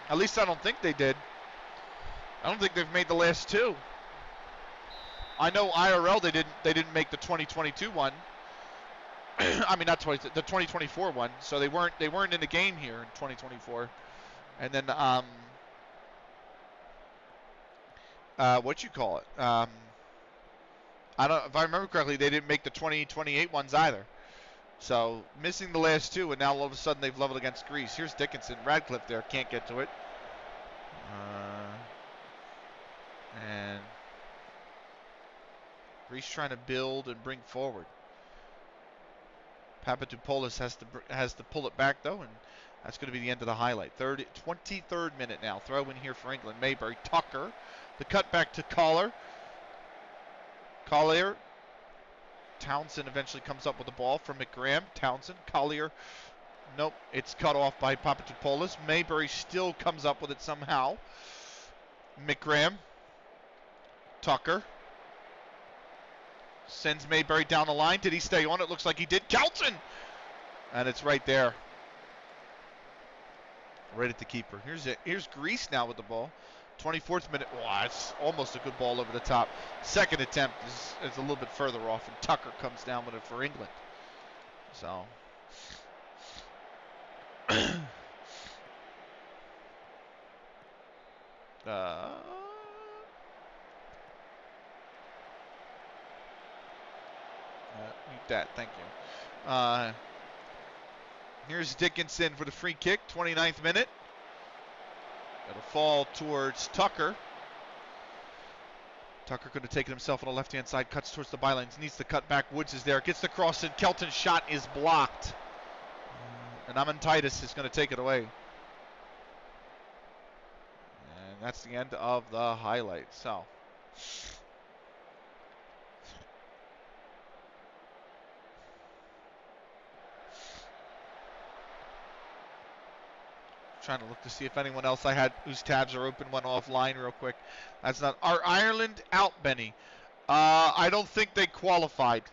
At least I don't think they did. I don't think they've made the last two. I know IRL they didn't make the 2022 one. I mean, not the 2024 one. So they weren't in the game here in 2024. And then what you call it? If I remember correctly, they didn't make the 2028 ones either. So missing the last two, and now all of a sudden they've leveled against Greece. Here's Dickinson, Radcliffe there, can't get to it. And Greece trying to build and bring forward. Papadopoulos has to pull it back though, and that's going to be the end of the highlight. 23rd minute now. Throw in here for England. Mayberry, Tucker, the cut back to Collier. Townsend eventually comes up with the ball from McGraham. Townsend, Collier. Nope, it's cut off by Papadopoulos. Mayberry still comes up with it somehow. McGraham. Tucker. Sends Mayberry down the line. Did he stay on it? Looks like he did. Kelton! And it's right there. Right at the keeper. Here's Greece now with the ball. 24th minute. Wow, it's almost a good ball over the top. Second attempt is a little bit further off, and Tucker comes down with it for England. So. Eat that, thank you. Here's Dickinson for the free kick, 29th minute. It'll fall towards Tucker. Tucker could have taken himself on the left-hand side, cuts towards the bylines, needs to cut back. Woods is there, gets the cross in. Kelton's shot is blocked. And Amantidis is going to take it away. And that's the end of the highlight. So. trying to look to see if anyone else I had whose tabs are open went offline real quick. That's not. Are Ireland out, Benny? I don't think they qualified.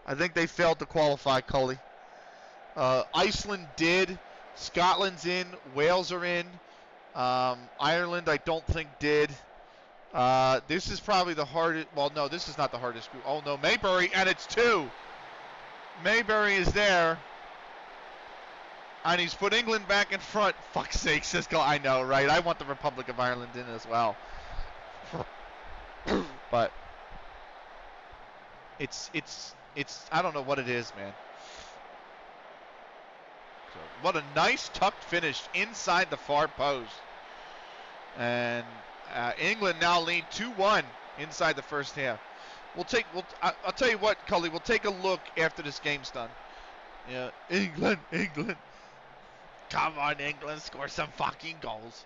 I think they failed to qualify, Cully. Iceland did. Scotland's in. Wales are in. Ireland, I don't think did. This is probably the hardest. Well, no, this is not the hardest group. Oh, no, Maybury, and it's 2. Maybury is there. And he's put England back in front. Fuck's sake, Cisco. I know, right? I want the Republic of Ireland in as well. But it's I don't know what it is, man. So, what a nice tucked finish inside the far post. And England now lead 2-1 inside the first half. I'll tell you what, Cully, we'll take a look after this game's done. Yeah, England. Come on, England, score some fucking goals.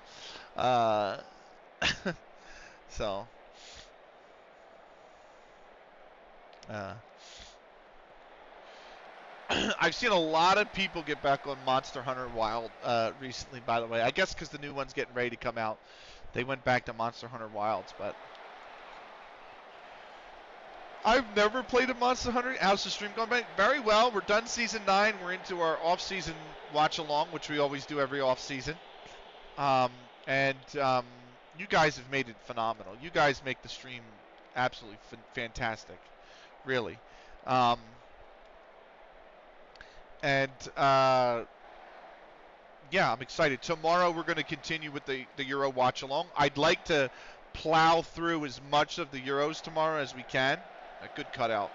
So. I've seen a lot of people get back on Monster Hunter Wild recently, by the way. I guess because the new one's getting ready to come out. They went back to Monster Hunter Wilds, but I've never played a Monster Hunter. How's the stream going? Very well. We're done Season 9. We're into our off-season watch-along, which we always do every off-season. And you guys have made it phenomenal. You guys make the stream absolutely fantastic, really. Yeah, I'm excited. Tomorrow we're going to continue with the Euro watch-along. I'd like to plow through as much of the Euros tomorrow as we can. A good cutout.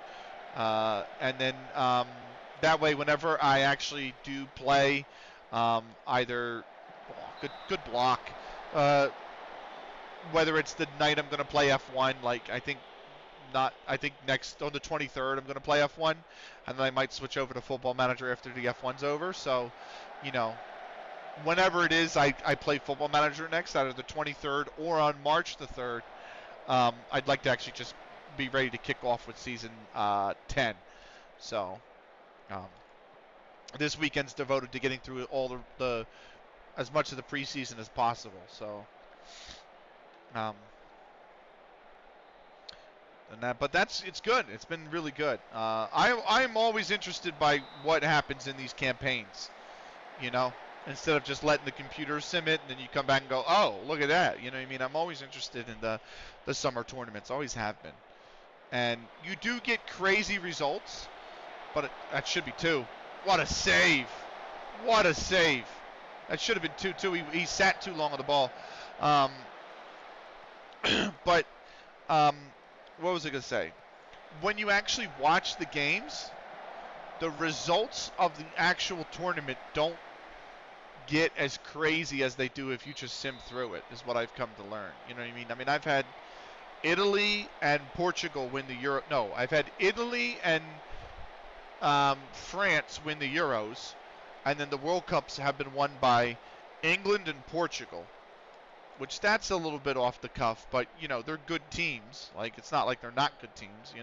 And then that way, whenever I actually do play, either good block, whether it's the night I'm going to play F1, like I think next on the 23rd I'm going to play F1, and then I might switch over to Football Manager after the F1's over. So, whenever it is I play Football Manager next, either the 23rd or on March the 3rd, I'd like to actually just be ready to kick off with Season 10. So, this weekend's devoted to getting through all the as much of the preseason as possible. So, but it's good. It's been really good. I'm always interested by what happens in these campaigns, instead of just letting the computer sim it and then you come back and go, oh, look at that. You know what I mean? I'm always interested in the summer tournaments. Always have been. And you do get crazy results, but that should be 2. What a save. What a save. That should have been 2 too. He sat too long on the ball. But what was I going to say? When you actually watch the games, the results of the actual tournament don't get as crazy as they do if you just sim through it, is what I've come to learn. You know what I mean? I mean, I've had Italy and Portugal win the Euro. No, I've had Italy and France win the Euros, and then the World Cups have been won by England and Portugal, which that's a little bit off the cuff, but, they're good teams. Like, it's not like they're not good teams,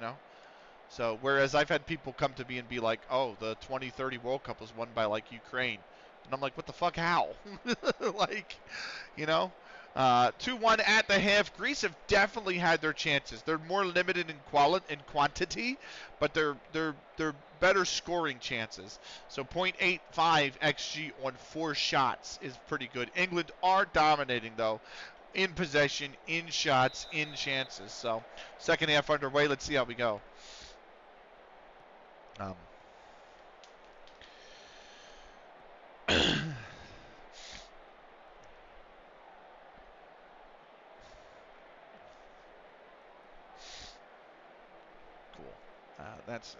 So, whereas I've had people come to me and be like, oh, the 2030 World Cup was won by, like, Ukraine. And I'm like, what the fuck, how? 2-1 at the half. Greece have definitely had their chances. They're more limited in quantity, but they're better scoring chances. So 0.85 xG on 4 shots is pretty good. England are dominating, though, in possession, in shots, in chances. So second half underway. Let's see how we go.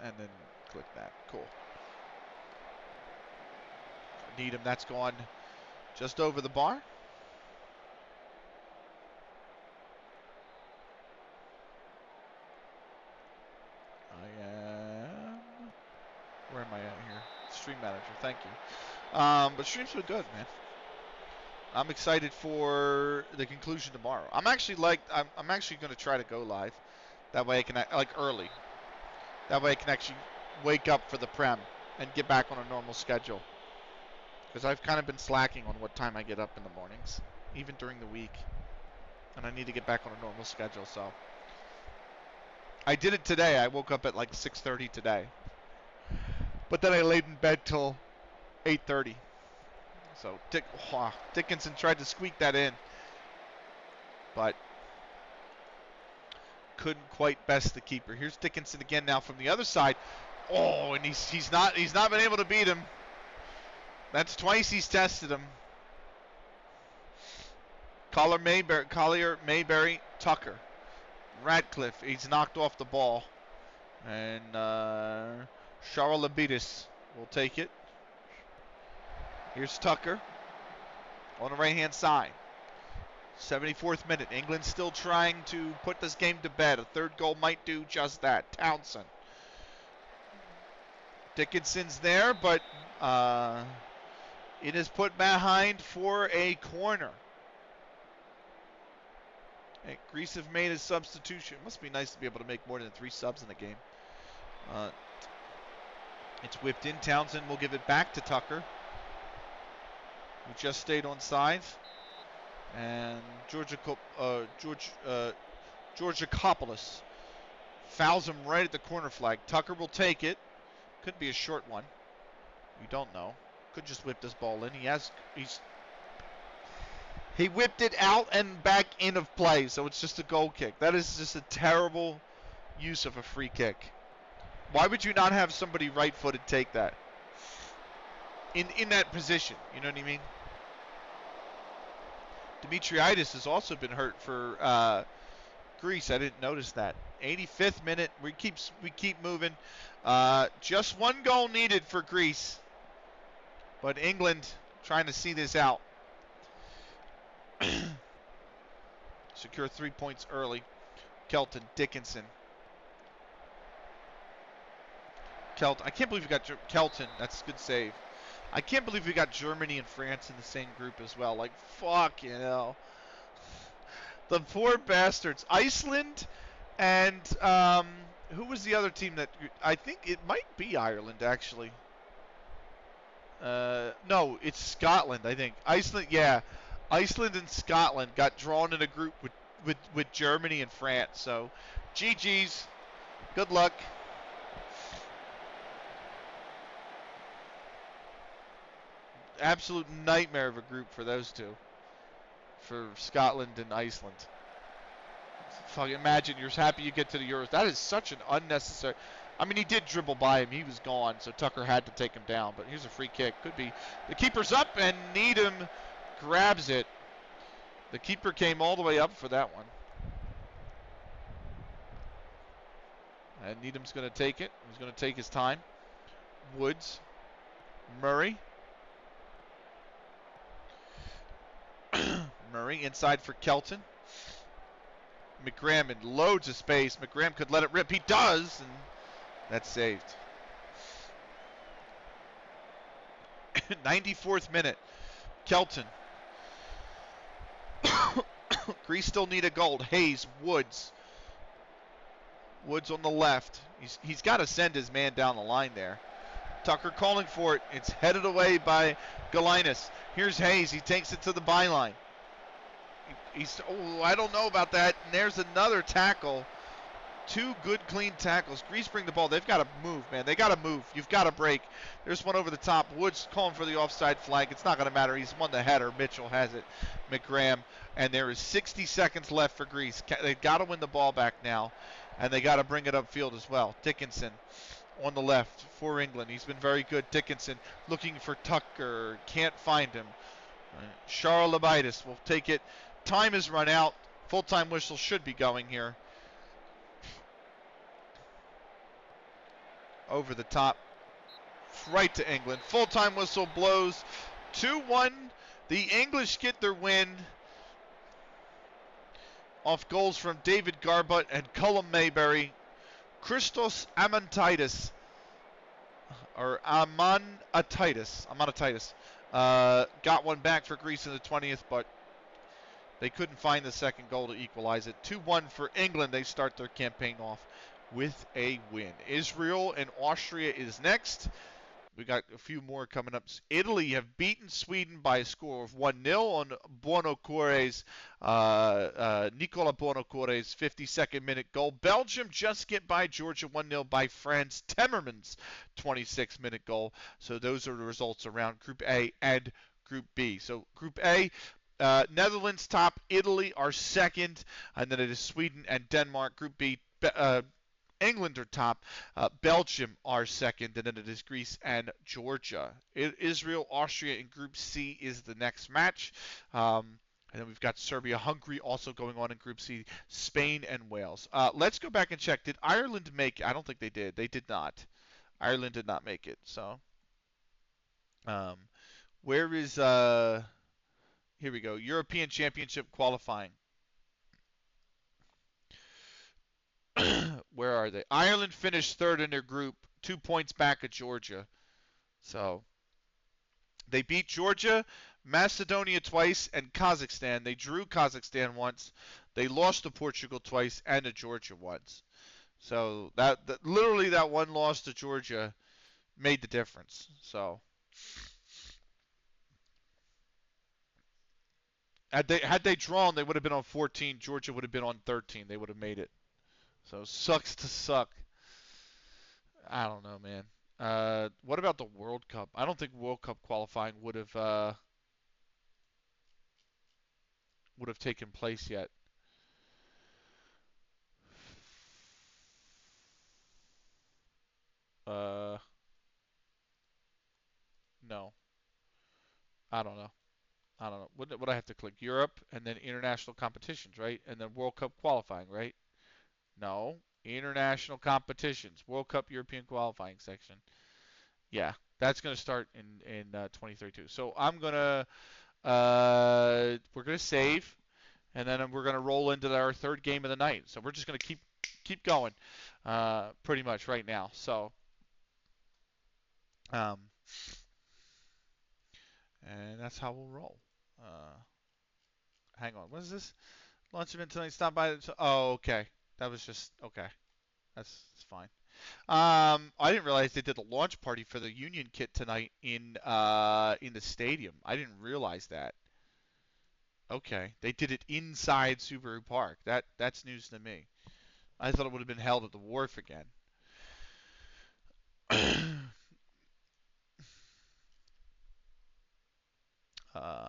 And then click that. Cool. Needham, that's gone just over the bar. Where am I at here? Stream Manager, thank you. But streams are good, man. I'm excited for the conclusion tomorrow. I'm actually going to try to go live. That way I can, early. That way I can actually wake up for the Prem and get back on a normal schedule. because I've kind of been slacking on what time I get up in the mornings, even during the week. And I need to get back on a normal schedule, so. I did it today. I woke up at like 6:30 today. But then I laid in bed till 8:30. So Dickinson tried to squeak that in, but couldn't quite best the keeper. Here's Dickinson again now from the other side. Oh, and he's not been able to beat him. That's twice he's tested him. Collier, Mayberry, Tucker, Radcliffe. He's knocked off the ball, and Charalabides will take it. Here's Tucker on the right-hand side. 74th minute. England still trying to put this game to bed. A third goal might do just that. Townsend. Dickinson's there, but it is put behind for a corner. Hey, Greece have made a substitution. It must be nice to be able to make more than 3 subs in a game. It's whipped in. Townsend will give it back to Tucker, who just stayed on sides. And Georgakopoulos fouls him right at the corner flag. Tucker will take it. Could be a short one. We don't know. Could just whip this ball in. He whipped it out and back in of play, so it's just a goal kick. That is just a terrible use of a free kick. Why would you not have somebody right-footed take that? In that position, you know what I mean? Dimitriadis has also been hurt for Greece. I didn't notice that. 85th minute. We keep moving. Just 1 goal needed for Greece, but England trying to see this out. Secure 3 points early. Kelton, Dickinson. I can't believe we got Kelton. That's a good save. I can't believe we got Germany and France in the same group as well. Like, fuck, you know. The poor bastards. Iceland and who was the other team that... I think it might be Ireland, actually. No, it's Scotland, I think. Iceland, yeah. Iceland and Scotland got drawn in a group with Germany and France. So, GG's. Good luck. Absolute nightmare of a group for those two. For Scotland and Iceland. Fucking imagine you're happy you get to the Euros. That is such an unnecessary... I mean, he did dribble by him. He was gone, so Tucker had to take him down. But here's a free kick. Could be. The keeper's up, and Needham grabs it. The keeper came all the way up for that one. And Needham's going to take it. He's going to take his time. Woods. Murray. Murray inside for Kelton. McGram in loads of space. McGram could let it rip. He does, and that's saved. 94th minute. Kelton. Greece still need a goal. Hayes, Woods. Woods on the left. He's got to send his man down the line there. Tucker calling for it. It's headed away by Galinas. Here's Hayes. He takes it to the byline. I don't know about that. And there's another tackle. 2 good, clean tackles. Greece bring the ball. They've got to move, man. They got to move. You've got to break. There's one over the top. Woods calling for the offside flag. It's not going to matter. He's won the header. Mitchell has it. McGram. And there is 60 seconds left for Greece. They've got to win the ball back now. And they got to bring it upfield as well. Dickinson on the left for England. He's been very good. Dickinson looking for Tucker. Can't find him. Charalabides will take it. Time has run out. Full-time whistle should be going here. Over the top. Right to England. Full-time whistle blows. 2-1. The English get their win. Off goals from David Garbutt and Cullum Mayberry. Christos Amantaitis. Or Amantaitis. Got one back for Greece in the 20th, but they couldn't find the second goal to equalize it. 2-1 for England. They start their campaign off with a win. Israel and Austria is next. We got a few more coming up. Italy have beaten Sweden by a score of 1-0 on Nicola Buonocore's 52nd minute goal. Belgium just get by Georgia 1-0 by Franz Temmerman's 26th-minute goal. So those are the results around Group A and Group B. So Group A, Netherlands top, Italy are second, and then it is Sweden and Denmark. Group B, England are top, Belgium are second, and then it is Greece and Georgia. Israel, Austria in Group C is the next match. And then we've got Serbia, Hungary also going on in Group C, Spain and Wales. Let's go back and check. Did Ireland make it? I don't think they did. They did not. Ireland did not make it. So, where is here we go. European Championship qualifying. Where are they? Ireland finished third in their group, 2 points back at Georgia. So they beat Georgia, Macedonia twice, and Kazakhstan. They drew Kazakhstan once. They lost to Portugal twice and to Georgia once. So that literally that one loss to Georgia made the difference. So had they drawn, they would have been on 14. Georgia would have been on 13. They would have made it. So sucks to suck. I don't know, man. What about the World Cup? I don't think World Cup qualifying would have taken place yet. No. I don't know. I don't know. What I have to click? Europe and then international competitions, right? And then World Cup qualifying, right? No. International competitions. World Cup European qualifying section. Yeah, that's going to start in 2032. So we're gonna save, and then we're gonna roll into our third game of the night. So we're just gonna keep going, pretty much right now. So, and that's how we'll roll. Hang on, what is this? Launch event tonight. Stop by. Oh, okay. That was just okay. That's fine. I didn't realize they did a launch party for the Union kit tonight in the stadium. I didn't realize that. Okay, they did it inside Subaru Park. That's news to me. I thought it would have been held at the wharf again. uh,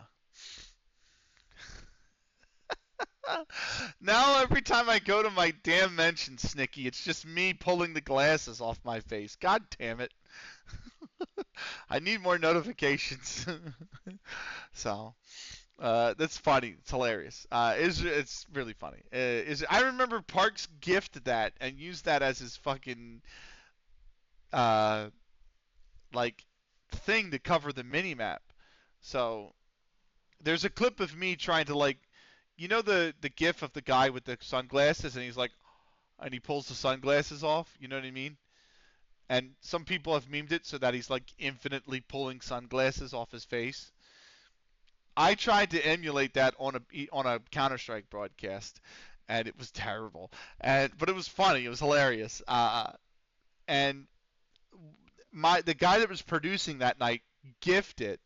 Now every time I go to my damn mention, Snicky, it's just me pulling the glasses off my face. God damn it. I need more notifications. So, that's funny. It's hilarious. It's really funny. I remember Parks gifted that and used that as his fucking uh like thing to cover the mini map. So there's a clip of me trying to the gif of the guy with the sunglasses and he's like and he pulls the sunglasses off, you know what I mean? And some people have memed it so that he's like infinitely pulling sunglasses off his face. I tried to emulate that on a Counter-Strike broadcast, and it was terrible. But it was funny. It was hilarious. And the guy that was producing that night gifted it,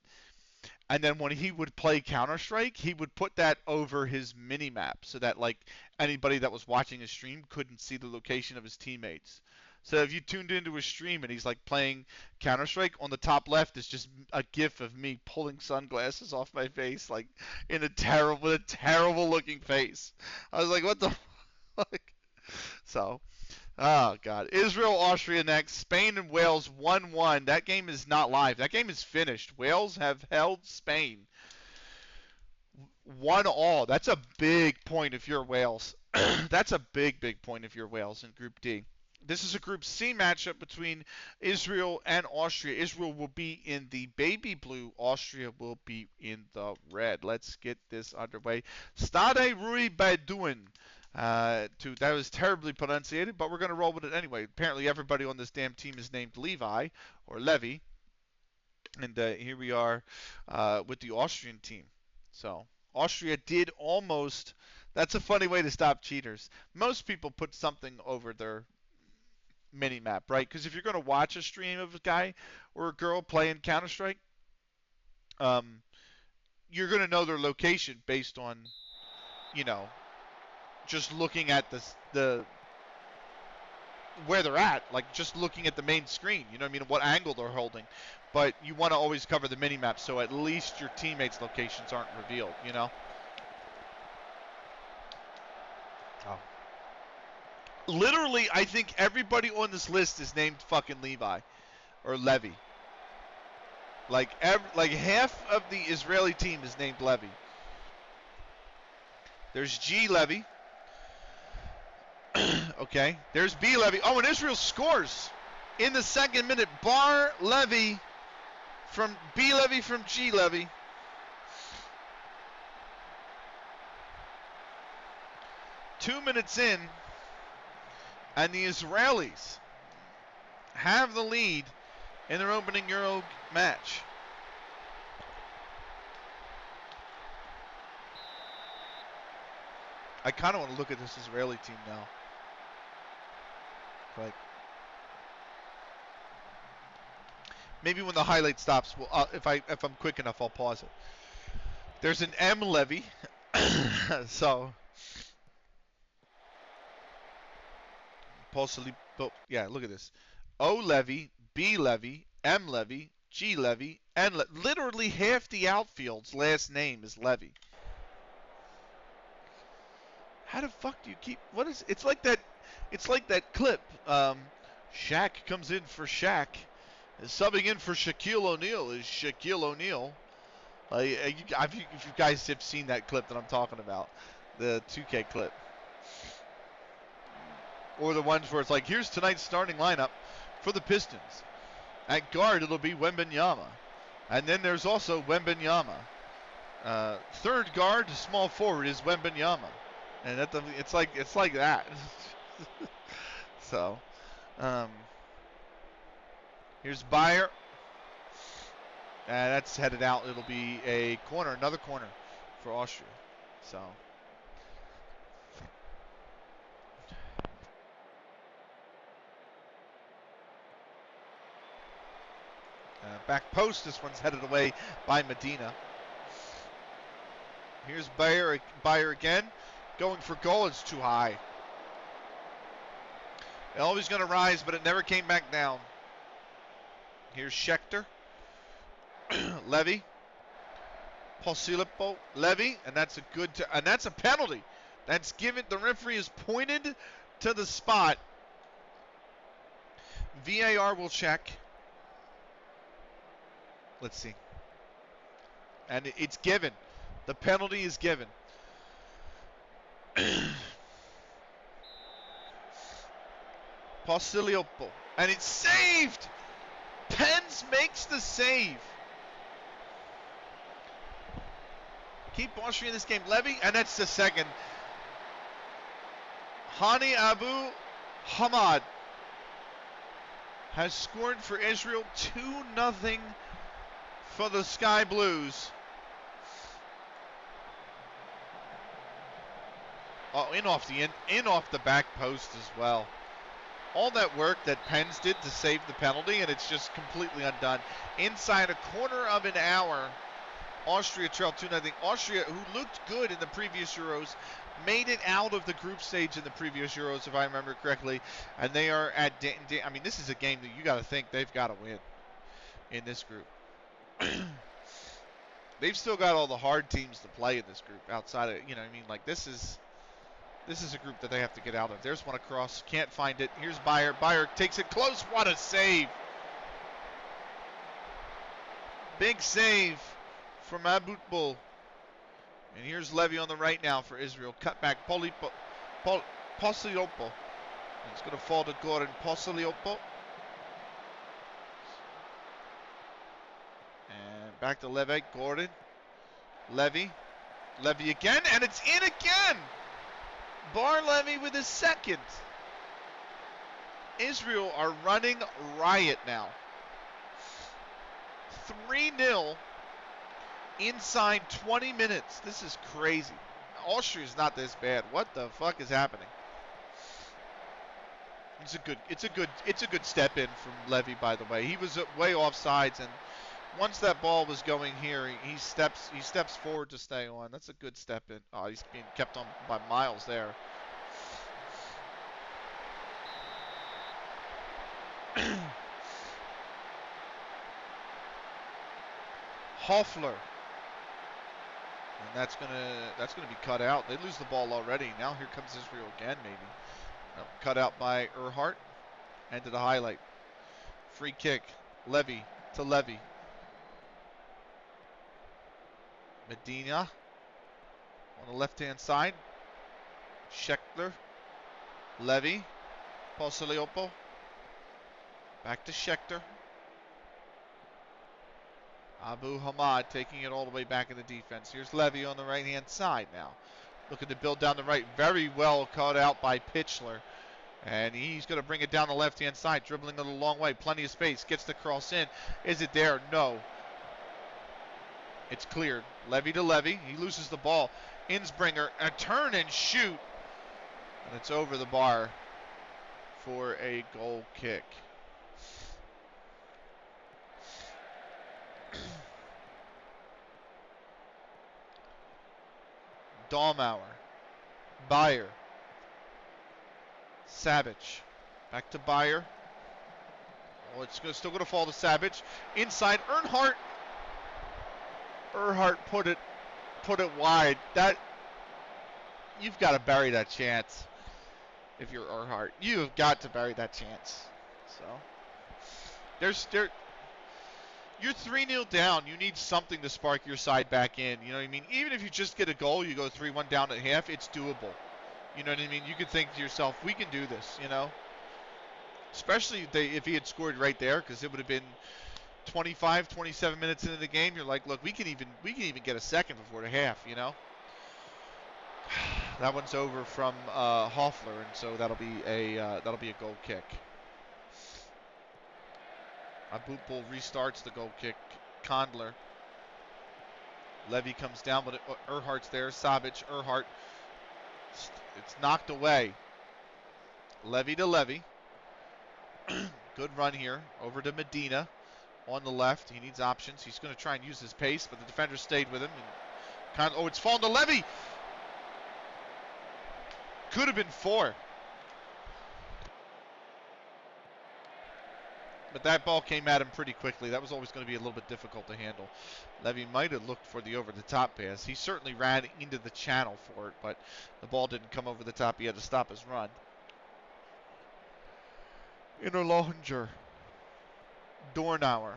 and then when he would play Counter-Strike, he would put that over his mini map so that like anybody that was watching his stream couldn't see the location of his teammates. So if you tuned into his stream and he's like playing Counter-Strike, on the top left is just a gif of me pulling sunglasses off my face, like with a terrible looking face. I was like, what the fuck? So, oh god. Israel, Austria next. Spain and Wales 1-1. That game is not live. That game is finished. Wales have held Spain 1-1. That's a big point if you're Wales. That's a big point if you're Wales in Group D. This is a Group C matchup between Israel and Austria. Israel will be in the baby blue. Austria will be in the red. Let's get this underway. Stade Rui Badoun. That was terribly pronunciated, but we're going to roll with it anyway. Apparently everybody on this damn team is named Levi or Levy. And here we are with the Austrian team. So Austria did almost. That's a funny way to stop cheaters. Most people put something over their mini map, right? Because if you're going to watch a stream of a guy or a girl playing Counter-Strike, you're going to know their location based on, you know, just looking at the where they're at, like just looking at the main screen. You know what I mean? What angle they're holding. But you want to always cover the mini map, so at least your teammates' locations aren't revealed. You know. Oh. Literally, I think everybody on this list is named fucking Levi or Levy. Like half of the Israeli team is named Levy. There's G Levy. Okay. There's B Levy. Oh, and Israel scores in the second minute. Bar Levy from B Levy from G Levy. Two minutes in, and the Israelis have the lead in their opening Euro match. I kind of want to look at this Israeli team now. Like, maybe when the highlight stops, if I'm quick enough, I'll pause it. There's an M Levy, so yeah, look at this. O Levy, B Levy, M Levy, G Levy, N Levy. Literally half the outfield's last name is Levy. How the fuck do you keep? What is? It's like that. It's like that clip. Shaq comes in for Shaq. Subbing in for Shaquille O'Neal is Shaquille O'Neal. If you guys have seen that clip that I'm talking about, the 2K clip, or the ones where it's like, here's tonight's starting lineup for the Pistons. At guard, it'll be Wembanyama, and then there's also Wembanyama. Third guard, small forward is Wembanyama, and it's like that. So, here's Bayer. That's headed out. It'll be a corner, another corner for Austria. So, back post. This one's headed away by Medina. Here's Bayer again, going for goal. It's too high. Always going to rise, but it never came back down. Here's Schechter. Levy. Posilipo. Levy, and that's a penalty. That's given. The referee is pointed to the spot. VAR will check. Let's see. And it's given. The penalty is given. Posilipo. And it's saved! Pence makes the save. Keep Austria in this game. Levy, and that's the second. Hani Abu Hamad has scored for Israel 2-0 for the Sky Blues. Oh, in off the back post as well. All that work that Pence did to save the penalty, and it's just completely undone. Inside a quarter of an hour, Austria trailed 2-0. Austria, who looked good in the previous Euros, made it out of the group stage in the previous Euros, if I remember correctly. And they are at I mean, this is a game that you got to think they've got to win in this group. They've still got all the hard teams to play in this group outside of, you know what I mean? Like, this is a group that they have to get out of. There's one across. Can't find it. Here's Bayer. Bayer takes it close. What a save. Big save from Abutbul. And here's Levy on the right now for Israel. Cut back. Posiliopo. It's going to fall to Gordon. Posiliopo. And back to Levy. Gordon. Levy. Levy again. And it's in again. Bar Levy with his second. Israel are running riot now. 3-0 inside 20 minutes. This is crazy. Austria's not this bad. What the fuck is happening? It's a good step in from Levy, by the way. He was way off sides, and once that ball was going here, he steps forward to stay on. That's a good step in. Oh, he's being kept on by Miles there. Hoffler. And that's gonna be cut out. They lose the ball already. Now here comes Israel again, maybe. Cut out by Erhardt. End of the highlight. Free kick. Levy to Levy. Medina on the left-hand side. Scheckter. Levy. Posiliopo. Back to Scheckter. Abu Hamad taking it all the way back in the defense. Here's Levy on the right-hand side now. Looking to build down the right. Very well cut out by Pitchler. And he's going to bring it down the left-hand side. Dribbling it a long way. Plenty of space. Gets the cross in. Is it there? No. It's cleared. Levy to Levy. He loses the ball. Insbringer. A turn and shoot. And it's over the bar for a goal kick. Dahlmauer. Bayer. Savage. Back to Bayer. Oh, it's still going to fall to Savage. Inside. Erhardt put it wide. That you've got to bury that chance. If you're Erhardt, you have got to bury that chance. So you're 3-0 down. You need something to spark your side back in. You know what I mean? Even if you just get a goal, you go 3-1 down at half, it's doable. You know what I mean? You could think to yourself, we can do this, you know? Especially if he had scored right there, because it would have been 25, 27 minutes into the game. You're like, look, we can even get a second before the half, you know? That one's over from Hoffler, and so that'll be a goal kick. Abupul restarts the goal kick. Condler. Levy comes down, but Erhardt's there. Savic, Erhardt. It's knocked away. Levy to Levy. Good run here. Over to Medina on the left. He needs options. He's going to try and use his pace, but the defender stayed with him. And it's fallen to Levy. Could have been 4. But that ball came at him pretty quickly. That was always going to be a little bit difficult to handle. Levy might have looked for the over-the-top pass. He certainly ran into the channel for it, but the ball didn't come over the top. He had to stop his run. Interlohinger. Dornauer.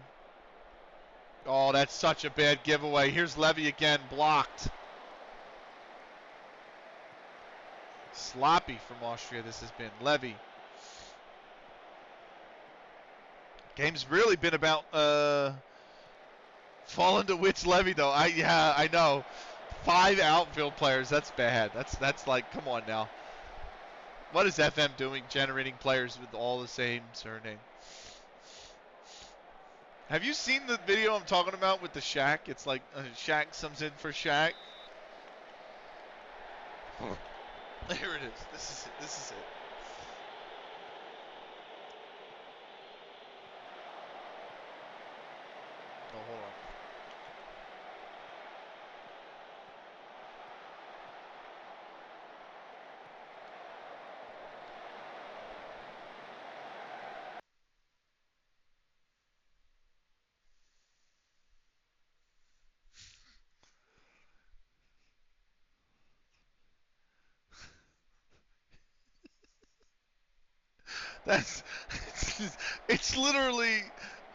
Oh, that's such a bad giveaway. Here's Levy again, blocked. Sloppy from Austria this has been. Levy. Game's really been about falling to which Levy though. I know. 5 outfield players. That's bad. That's like, come on now. What is FM doing, generating players with all the same surname? Have you seen the video I'm talking about with the Shaq? It's like Shaq comes in for Shaq. There it is. This is it. Oh, hold on. It's literally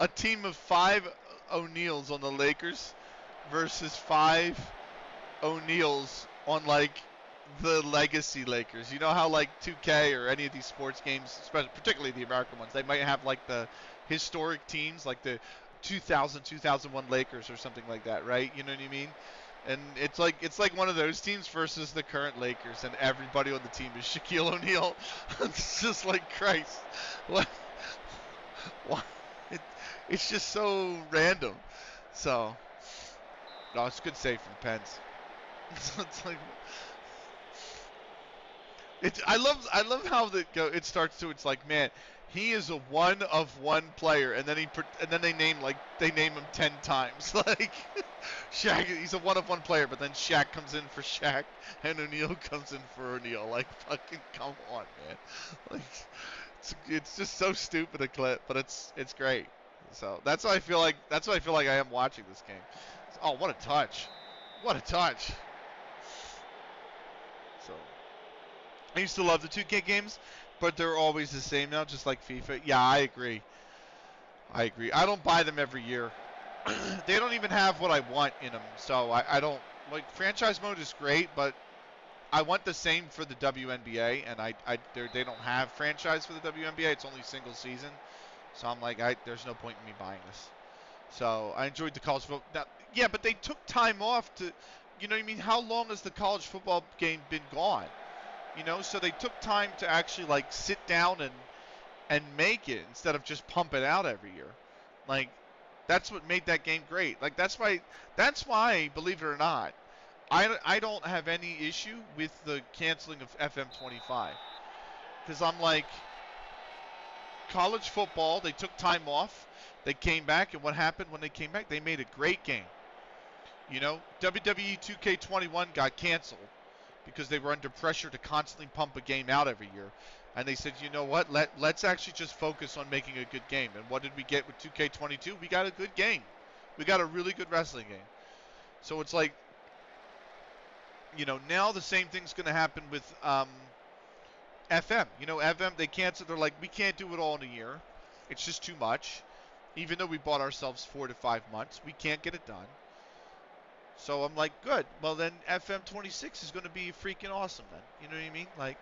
a team of 5 O'Neills on the Lakers versus 5 O'Neills on like the legacy Lakers. You know how like 2K or any of these sports games, especially particularly the American ones, they might have like the historic teams like the 2000, 2001 Lakers or something like that, right? You know what I mean? And it's like one of those teams versus the current Lakers, and everybody on the team is Shaquille O'Neal. It's just like Christ. What? It's just so random. So, no, it's a good save from Pence. It's like I love how it starts to. It's like, man, he is a one of one player, and then they name him 10 times. Like Shaq, he's a one of one player, but then Shaq comes in for Shaq, and O'Neal comes in for O'Neal. Like, fucking come on, man. Like, it's just so stupid a clip, but it's great. So that's why I feel like I am watching this game. Oh, what a touch! What a touch! So I used to love the 2K games, but they're always the same now, just like FIFA. Yeah, I agree. I don't buy them every year. They don't even have what I want in them, so I don't like. Franchise mode is great, but I want the same for the WNBA, and they don't have franchise for the WNBA. It's only single season, so I'm like, there's no point in me buying this. So I enjoyed the college football. Now, yeah, but they took time off to, you know what I mean? How long has the college football game been gone? You know, so they took time to actually like sit down and make it instead of just pump it out every year. Like, that's what made that game great. Like, that's why, believe it or not, I don't have any issue with the canceling of FM25. Because I'm like, college football, they took time off. They came back, and what happened when they came back? They made a great game. You know, WWE 2K21 got canceled because they were under pressure to constantly pump a game out every year. And they said, you know what, let's actually just focus on making a good game. And what did we get with 2K22? We got a good game. We got a really good wrestling game. So it's like, you know, now the same thing's going to happen with FM. You know, FM, they canceled. They're like, we can't do it all in a year. It's just too much. Even though we bought ourselves 4 to 5 months, we can't get it done. So I'm like, good. Well, then FM26 is going to be freaking awesome then. You know what I mean? Like,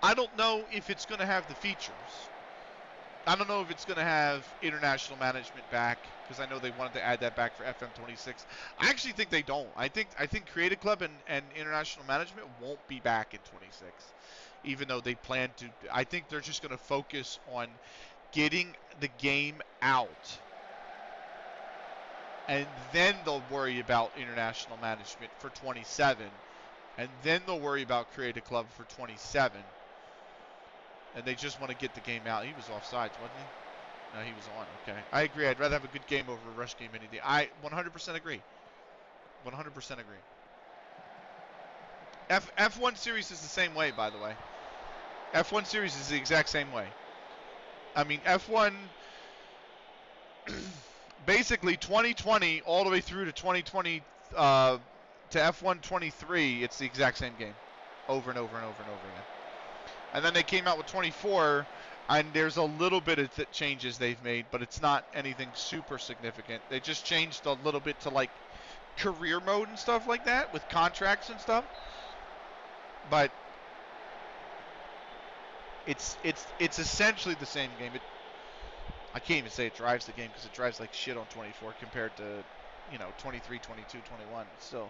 I don't know if it's going to have the features. I don't know if it's going to have international management back, because I know they wanted to add that back for FM26. I actually think they don't. I think Creative Club and international management won't be back in 26, even though they plan to. I think they're just going to focus on getting the game out, and then they'll worry about international management for 27, and then they'll worry about Creative Club for 27. And they just want to get the game out. He was offsides, wasn't he? No, he was on. Okay. I agree. I'd rather have a good game over a rush game any day. I 100% agree. 100% agree. F1 series is the same way, by the way. F1 series is the exact same way. I mean, F1, basically 2020 all the way through to 2020 to F1 23, it's the exact same game. Over and over and over and over again. And then they came out with 24, and there's a little bit of changes they've made, but it's not anything super significant. They just changed a little bit to like career mode and stuff like that with contracts and stuff. But it's essentially the same game. I can't even say it drives the game because it drives like shit on 24 compared to, you know, 23, 22, 21. Still,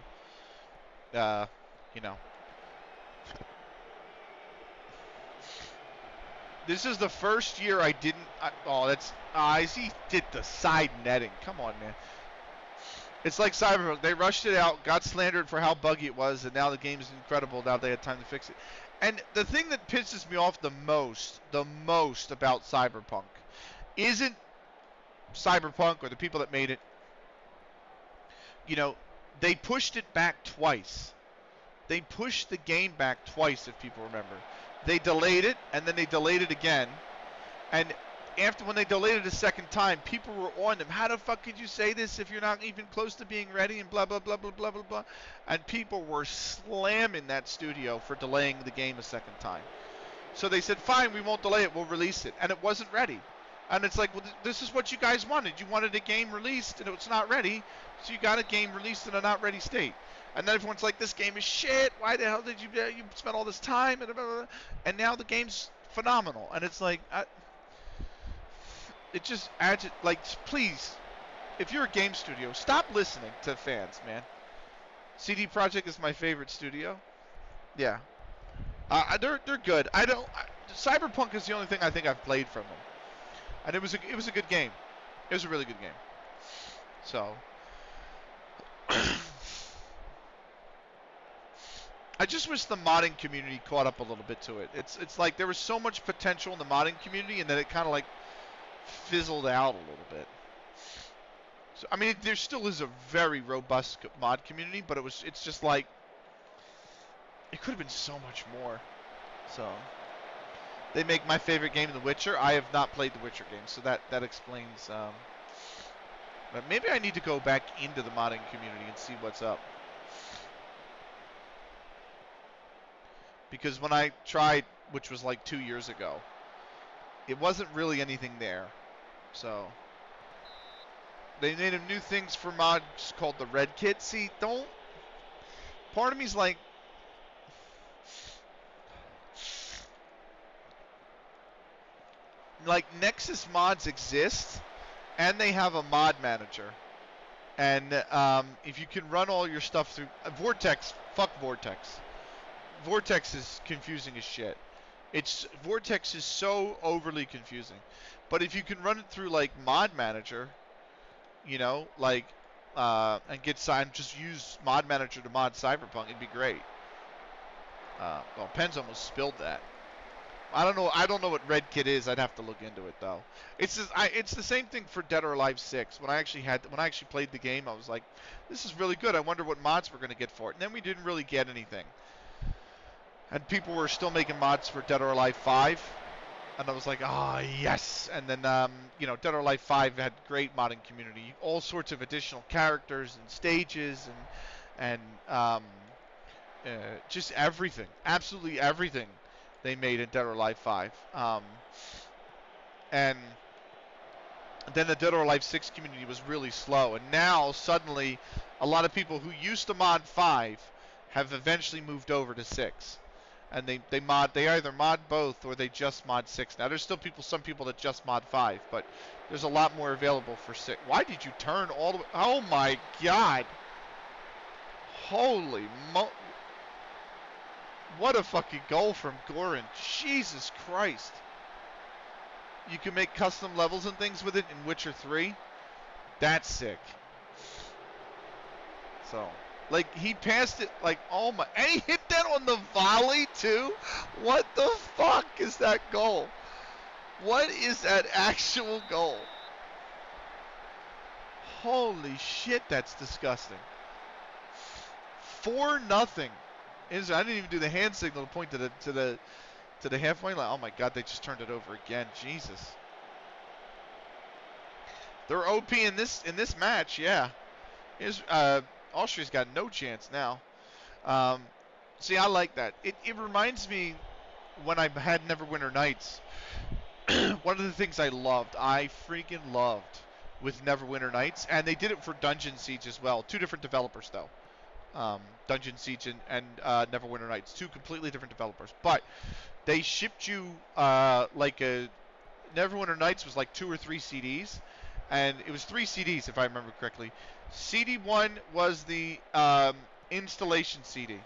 you know. This is the first year I didn't. I see. Did the side netting? Come on, man. It's like Cyberpunk. They rushed it out, got slandered for how buggy it was, and now the game is incredible. Now they had time to fix it. And the thing that pisses me off the most about Cyberpunk isn't Cyberpunk or the people that made it. You know, they pushed it back twice. They pushed the game back twice, if people remember. They delayed it, and then they delayed it again. And after, when they delayed it a second time, people were on them. How the fuck could you say this if you're not even close to being ready, and blah, blah, blah, blah, blah, blah, blah. And people were slamming that studio for delaying the game a second time. So they said, fine, we won't delay it, we'll release it. And it wasn't ready. And it's like, well, this is what you guys wanted. You wanted a game released, and it's not ready, so you got a game released in a not ready state. And then everyone's like, this game is shit. Why the hell did you spend all this time? And now the game's phenomenal. And it's like, it just adds it. Like, please, if you're a game studio, stop listening to fans, man. CD Projekt is my favorite studio. Yeah. They're good. Cyberpunk is the only thing I think I've played from them. And it was a good game. It was a really good game. So. I just wish the modding community caught up a little bit to it. It's like there was so much potential in the modding community, and then it kind of like fizzled out a little bit. So I mean, there still is a very robust mod community, but it's just like it could have been so much more. So they make my favorite game, The Witcher. I have not played The Witcher game, so that explains. But maybe I need to go back into the modding community and see what's up. Because when I tried, which was like 2 years ago, it wasn't really anything there. So they made new things for mods called the Red Kit. See, don't. Part of me's like, Nexus mods exist, and they have a mod manager. And if you can run all your stuff through Vortex, fuck Vortex. Vortex is confusing as shit. Vortex is so overly confusing. But if you can run it through like Mod Manager, you know, like and get signed, just use Mod Manager to mod Cyberpunk, it'd be great. Well, Penn's almost spilled that. I don't know what Red Kit is. I'd have to look into it though. It's the same thing for Dead or Alive 6. When I actually played the game, I was like, this is really good. I wonder what mods we're gonna get for it. And then we didn't really get anything. And people were still making mods for Dead or Alive 5. And I was like, yes. And then, Dead or Alive 5 had great modding community. All sorts of additional characters and stages and just everything. Absolutely everything they made in Dead or Alive 5. And then the Dead or Alive 6 community was really slow. And now, suddenly, a lot of people who used to mod 5 have eventually moved over to 6. And they either mod both or they just mod 6. Now there's still some people that just mod 5, but there's a lot more available for 6. Why did you turn all the way? Oh my god. Holy what a fucking goal from Goran. Jesus Christ. You can make custom levels and things with it in Witcher 3. That's sick. So like, he passed it, like, oh my, and he hit that on the volley, too? What the fuck is that goal? What is that actual goal? Holy shit, that's disgusting. 4-0. I didn't even do the hand signal to point to the halfway line. Oh my god, they just turned it over again. Jesus. They're OP in this match, yeah. Austria's got no chance now. See, I like that. It reminds me when I had Neverwinter Nights. One of the things I freaking loved with Neverwinter Nights, and they did it for Dungeon Siege as well. Two different developers, though. Dungeon Siege and Neverwinter Nights. Two completely different developers. But they shipped you Neverwinter Nights was like 2 or 3 CDs. And it was 3 CDs, if I remember correctly. CD 1 was the installation CD.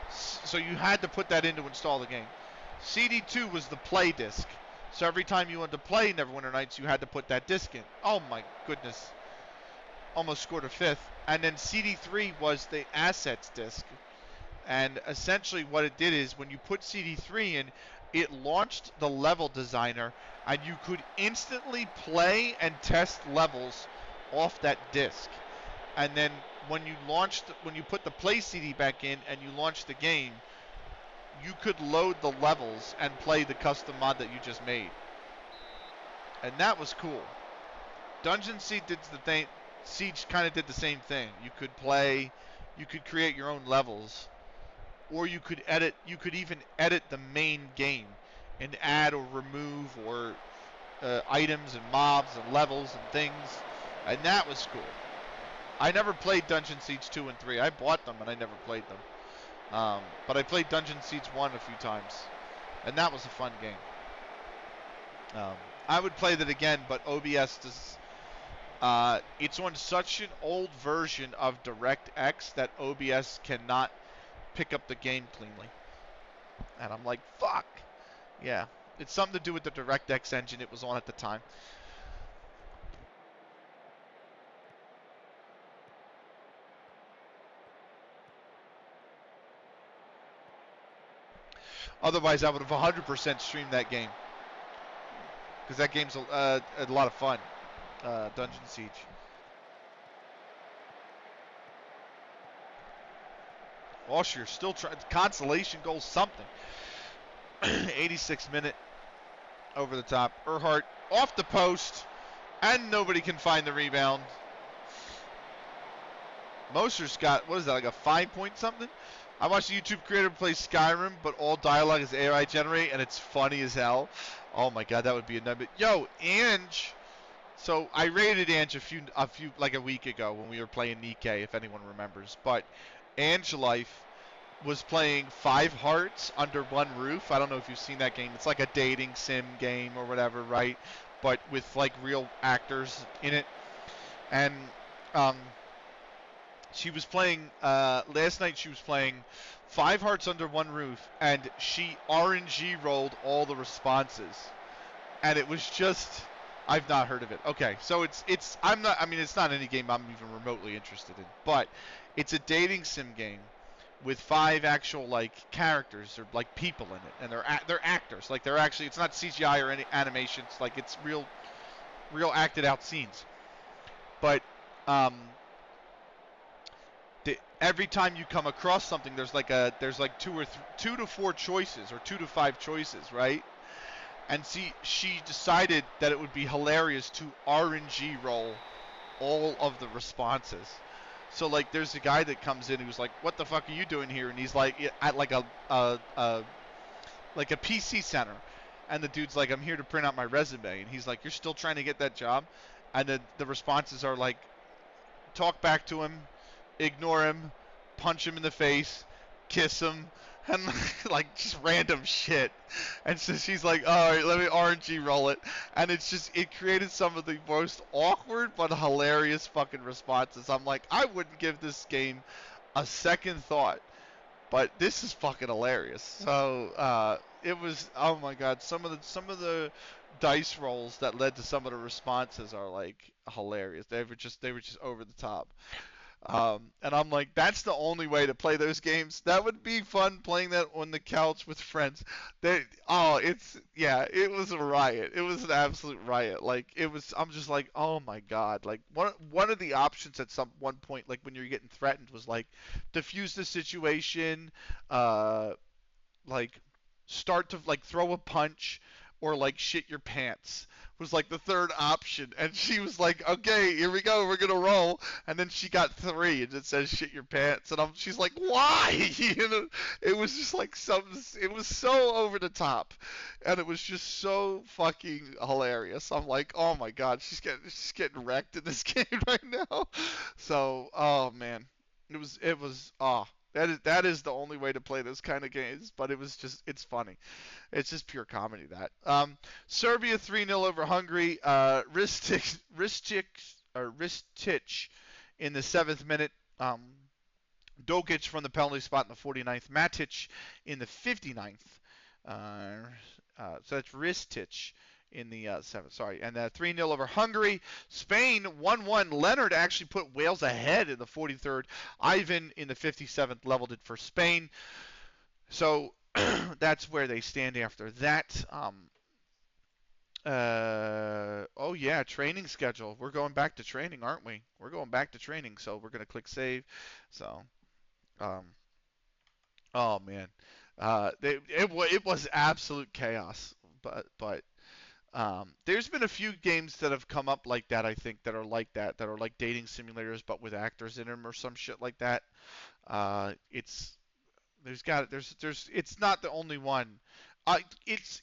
So you had to put that in to install the game. CD 2 was the play disc. So every time you wanted to play Neverwinter Nights, you had to put that disc in. Oh my goodness. Almost scored a 5th. And then CD 3 was the assets disc. And essentially what it did is when you put CD 3 in, it launched the level designer, and you could instantly play and test levels off that disc. And then when you put the play CD back in and you launched the game, you could load the levels and play the custom mod that you just made. And that was cool. Dungeon Siege did the thing. Siege kind of did the same thing. You could create your own levels, or you could even edit the main game and add or remove or items and mobs and levels and things, and that was cool. I never played Dungeon Siege 2 and 3. I bought them and I never played them. But I played Dungeon Siege 1 a few times, and that was a fun game. I would play that again, but OBS does. It's on such an old version of DirectX that OBS cannot pick up the game cleanly. And I'm like, fuck. Yeah, it's something to do with the DirectX engine it was on at the time. Otherwise, I would have 100% streamed that game because that game's a lot of fun. Dungeon Siege. Austria still trying consolation goal, something. 86 minute over the top. Erhardt off the post, and nobody can find the rebound. Moser's got, what is that, like a 5-point something? I watched a YouTube creator play Skyrim, but all dialogue is AI generate, and it's funny as hell. Oh my god, that would be a nugget. Yo, Ange. So I rated Ange a few like a week ago when we were playing Nikkei, if anyone remembers. But Ange Life was playing Five Hearts Under One Roof. I don't know if you've seen that game. It's like a dating sim game or whatever, right? But with like real actors in it. And she was playing last night. She was playing Five Hearts Under One Roof, and she RNG rolled all the responses, and it was just. I've not heard of it. Okay, so it's I'm not. I mean, it's not any game I'm even remotely interested in, but it's a dating sim game with 5 actual like characters or like people in it, and they're actors. Like they're actually, it's not CGI or any animations. Like it's real acted out scenes. But every time you come across something, there's like 2 to 4 choices or 2 to 5 choices, right? And she decided that it would be hilarious to RNG roll all of the responses. So like, there's a guy that comes in who's like, "What the fuck are you doing here?" And he's like, at like a PC center, and the dude's like, "I'm here to print out my resume," and he's like, "You're still trying to get that job?" And then the responses are like, talk back to him, ignore him, punch him in the face, kiss him, and like just random shit. And so she's like, "All right, let me RNG roll it," and it created some of the most awkward but hilarious fucking responses. I'm like, I wouldn't give this game a second thought, but this is fucking hilarious. So it was, oh my god, some of the dice rolls that led to some of the responses are like hilarious. They were just over the top. And I'm like, that's the only way to play those games. That would be fun playing that on the couch with friends. It was a riot. It was an absolute riot. Like I'm just like, oh my god. Like one of the options at one point, like when you're getting threatened, was like defuse the situation, like start to like throw a punch, or like shit your pants was like the third option. And she was like, "Okay, here we go, we're gonna roll." And then she got 3 and it says shit your pants, and she's like, "Why?" It was just like it was so over the top, and it was just so fucking hilarious. I'm like, oh my god, she's getting wrecked in this game right now. So oh man, it was that is the only way to play this kind of games. But it's funny. It's just pure comedy, that. Serbia 3-0 over Hungary. Ristic in the 7th minute. Dokic from the penalty spot in the 49th. Matic in the 59th. So that's Ristic in the 7th. Sorry. And 3-0 over Hungary. Spain 1-1. Leonard actually put Wales ahead in the 43rd. Ivan in the 57th leveled it for Spain. So that's where they stand after that. Oh yeah, training schedule. We're going back to training, aren't we? We're going back to training, so we're gonna click save. So, um, oh man, it was absolute chaos. But there's been a few games that have come up like that. I think that are like that are like dating simulators, but with actors in them or some shit like that. It's it's not the only one. It's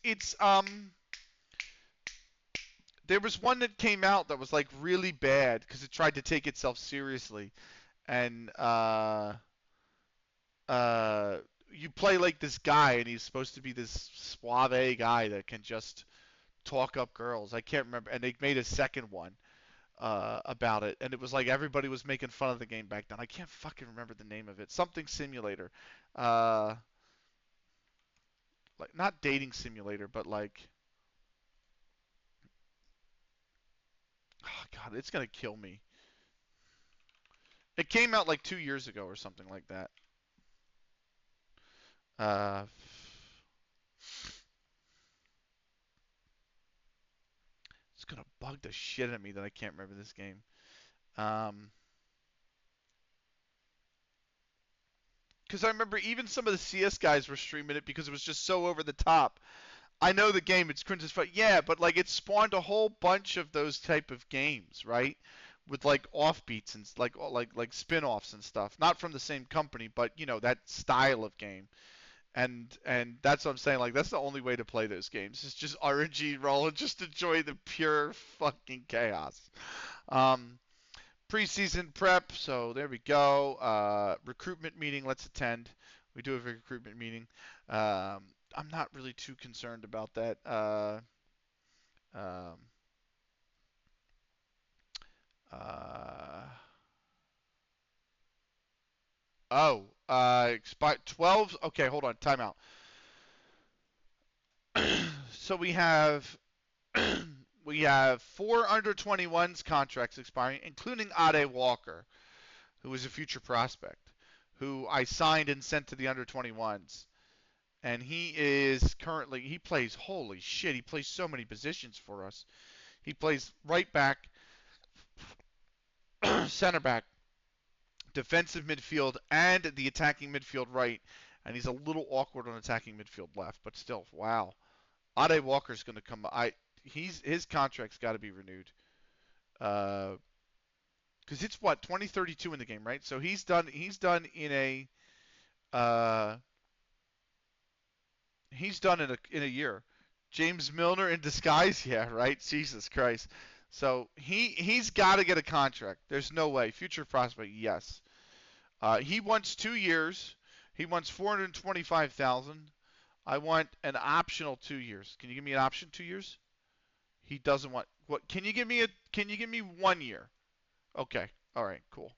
there was one that came out that was like really bad because it tried to take itself seriously, and you play like this guy, and he's supposed to be this suave guy that can just talk up girls. I can't remember, and they made a second one about it, and it was like everybody was making fun of the game back then. I can't fucking remember the name of it. Something simulator. Like not dating simulator, but like, oh god, it's gonna kill me. It came out like 2 years ago or something like that. Uh, It's gonna bug the shit out of me that I can't remember this game. Um, because I remember even some of the CS guys were streaming it because it was just so over the top. I know the game, it's cringe as fuck. Yeah, but like it spawned a whole bunch of those type of games, right? With like offbeats and like spin-offs and stuff. Not from the same company, but you know that style of game. And that's what I'm saying. Like that's the only way to play those games. It's just RNG roll and just enjoy the pure fucking chaos. Um, Preseason prep. So there we go. Recruitment meeting. Let's attend. We do have a recruitment meeting. I'm not really too concerned about that. Um, uh, Expire 12. Okay, hold on. Timeout. So we have four under 21s contracts expiring, including Ade Walker, who is a future prospect, who I signed and sent to the under 21s. And he plays, holy shit, he plays so many positions for us. He plays right back, center back, defensive midfield, and the attacking midfield right. And he's a little awkward on attacking midfield left, but still, wow. Ade Walker's going to come. His contract's got to be renewed. Because it's what 2032 in the game, right? So he's done. Uh, he's done in a year. James Milner in disguise, yeah, right. Jesus Christ. So he's got to get a contract. There's no way. Future prospect, yes. He wants 2 years. He wants 425,000. I want an optional 2 years. Can you give me an option 2 years? He doesn't want what? Can you give me 1 year? Okay. All right. Cool.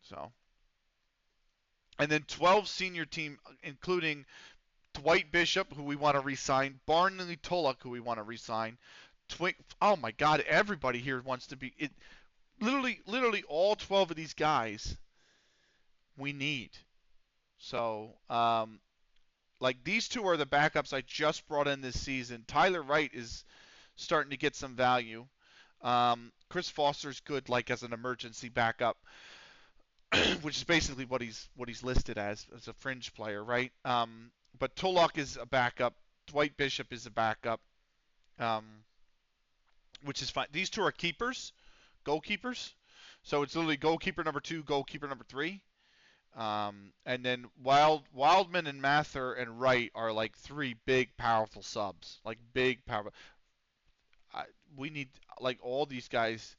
So and then 12 senior team, including Dwight Bishop, who we want to resign, Barnley Tulloch, who we want to resign. Oh my God! Everybody here wants to be it. Literally all 12 of these guys we need. So like these two are the backups I just brought in this season. Tyler Wright is starting to get some value. Chris Foster's good, like as an emergency backup, which is basically what he's listed as a fringe player, right? But Tulloch is a backup. Dwight Bishop is a backup, um, which is fine. These two are keepers, goalkeepers. So it's literally goalkeeper number 2, goalkeeper number 3. And then Wildman and Mather and Wright are like 3 big, powerful subs. Like big, powerful. I, we need like all these guys.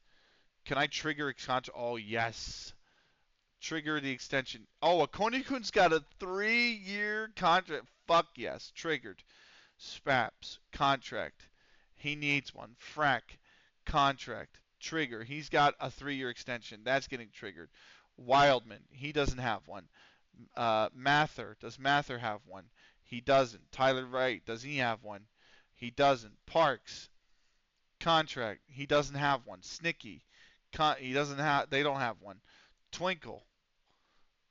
Can I trigger expansion? Oh yes. Trigger the extension. Oh, Akonikun's got a 3-year contract. Fuck yes. Triggered. Spaps. Contract. He needs one. Frack. Contract. Trigger. He's got a 3-year extension. That's getting triggered. Wildman. He doesn't have one. Mather. Does Mather have one? He doesn't. Tyler Wright. Does he have one? He doesn't. Parks. Contract. He doesn't have one. Snicky. He doesn't have. They don't have one. Twinkle.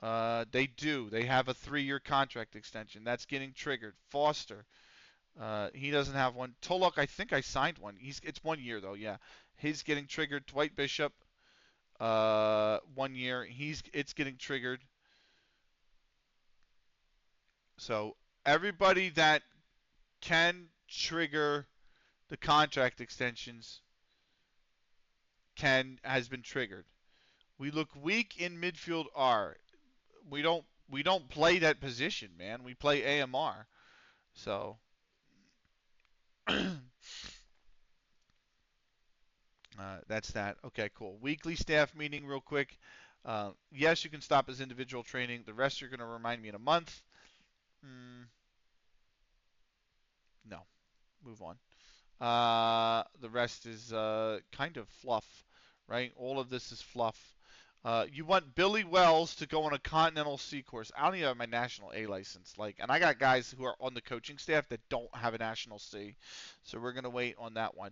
They do. They have a 3-year contract extension. That's getting triggered. Foster. He doesn't have one. Tulloch, I think I signed one. It's 1 year though. Yeah, he's getting triggered. Dwight Bishop. 1 year. It's getting triggered. So everybody that can trigger the contract extensions has been triggered. We look weak in midfield R. We don't play that position, man. We play AMR. So that's that. Okay, cool. Weekly staff meeting, real quick. Yes, you can stop as individual training. The rest you're going to remind me in a month. No, move on. The rest is kind of fluff, right? All of this is fluff. You want Billy Wells to go on a Continental C course. I don't even have my National A license. And I got guys who are on the coaching staff that don't have a National C, so we're gonna wait on that one.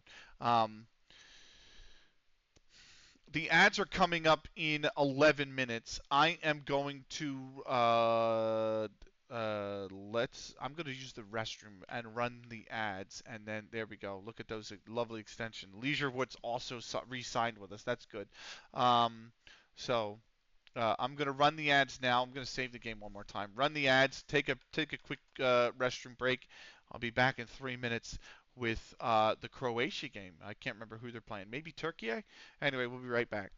The ads are coming up in 11 minutes. I am going to I'm gonna use the restroom and run the ads, and then there we go. Look at those lovely extension. Leisurewoods also re-signed with us. That's good. Um, so I'm gonna run the ads now. I'm gonna save the game one more time. Run the ads. Take a quick restroom break. I'll be back in 3 minutes with the Croatia game. I can't remember who they're playing. Maybe Turkey. Anyway, we'll be right back.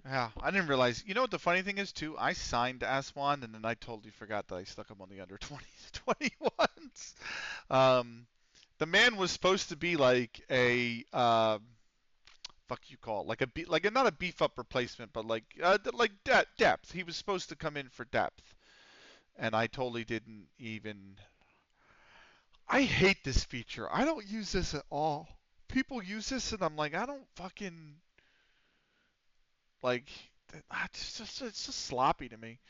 Yeah, I didn't realize. You know what the funny thing is too? I signed Aswan and then I totally forgot that I stuck him on the under 20s, 21s. The man was supposed to be like a fuck you call it, like like a not a beef up replacement, but like depth. He was supposed to come in for depth, and I totally didn't even. I hate this feature. I don't use this at all. People use this, and I'm like, I don't fucking like. It's just sloppy to me.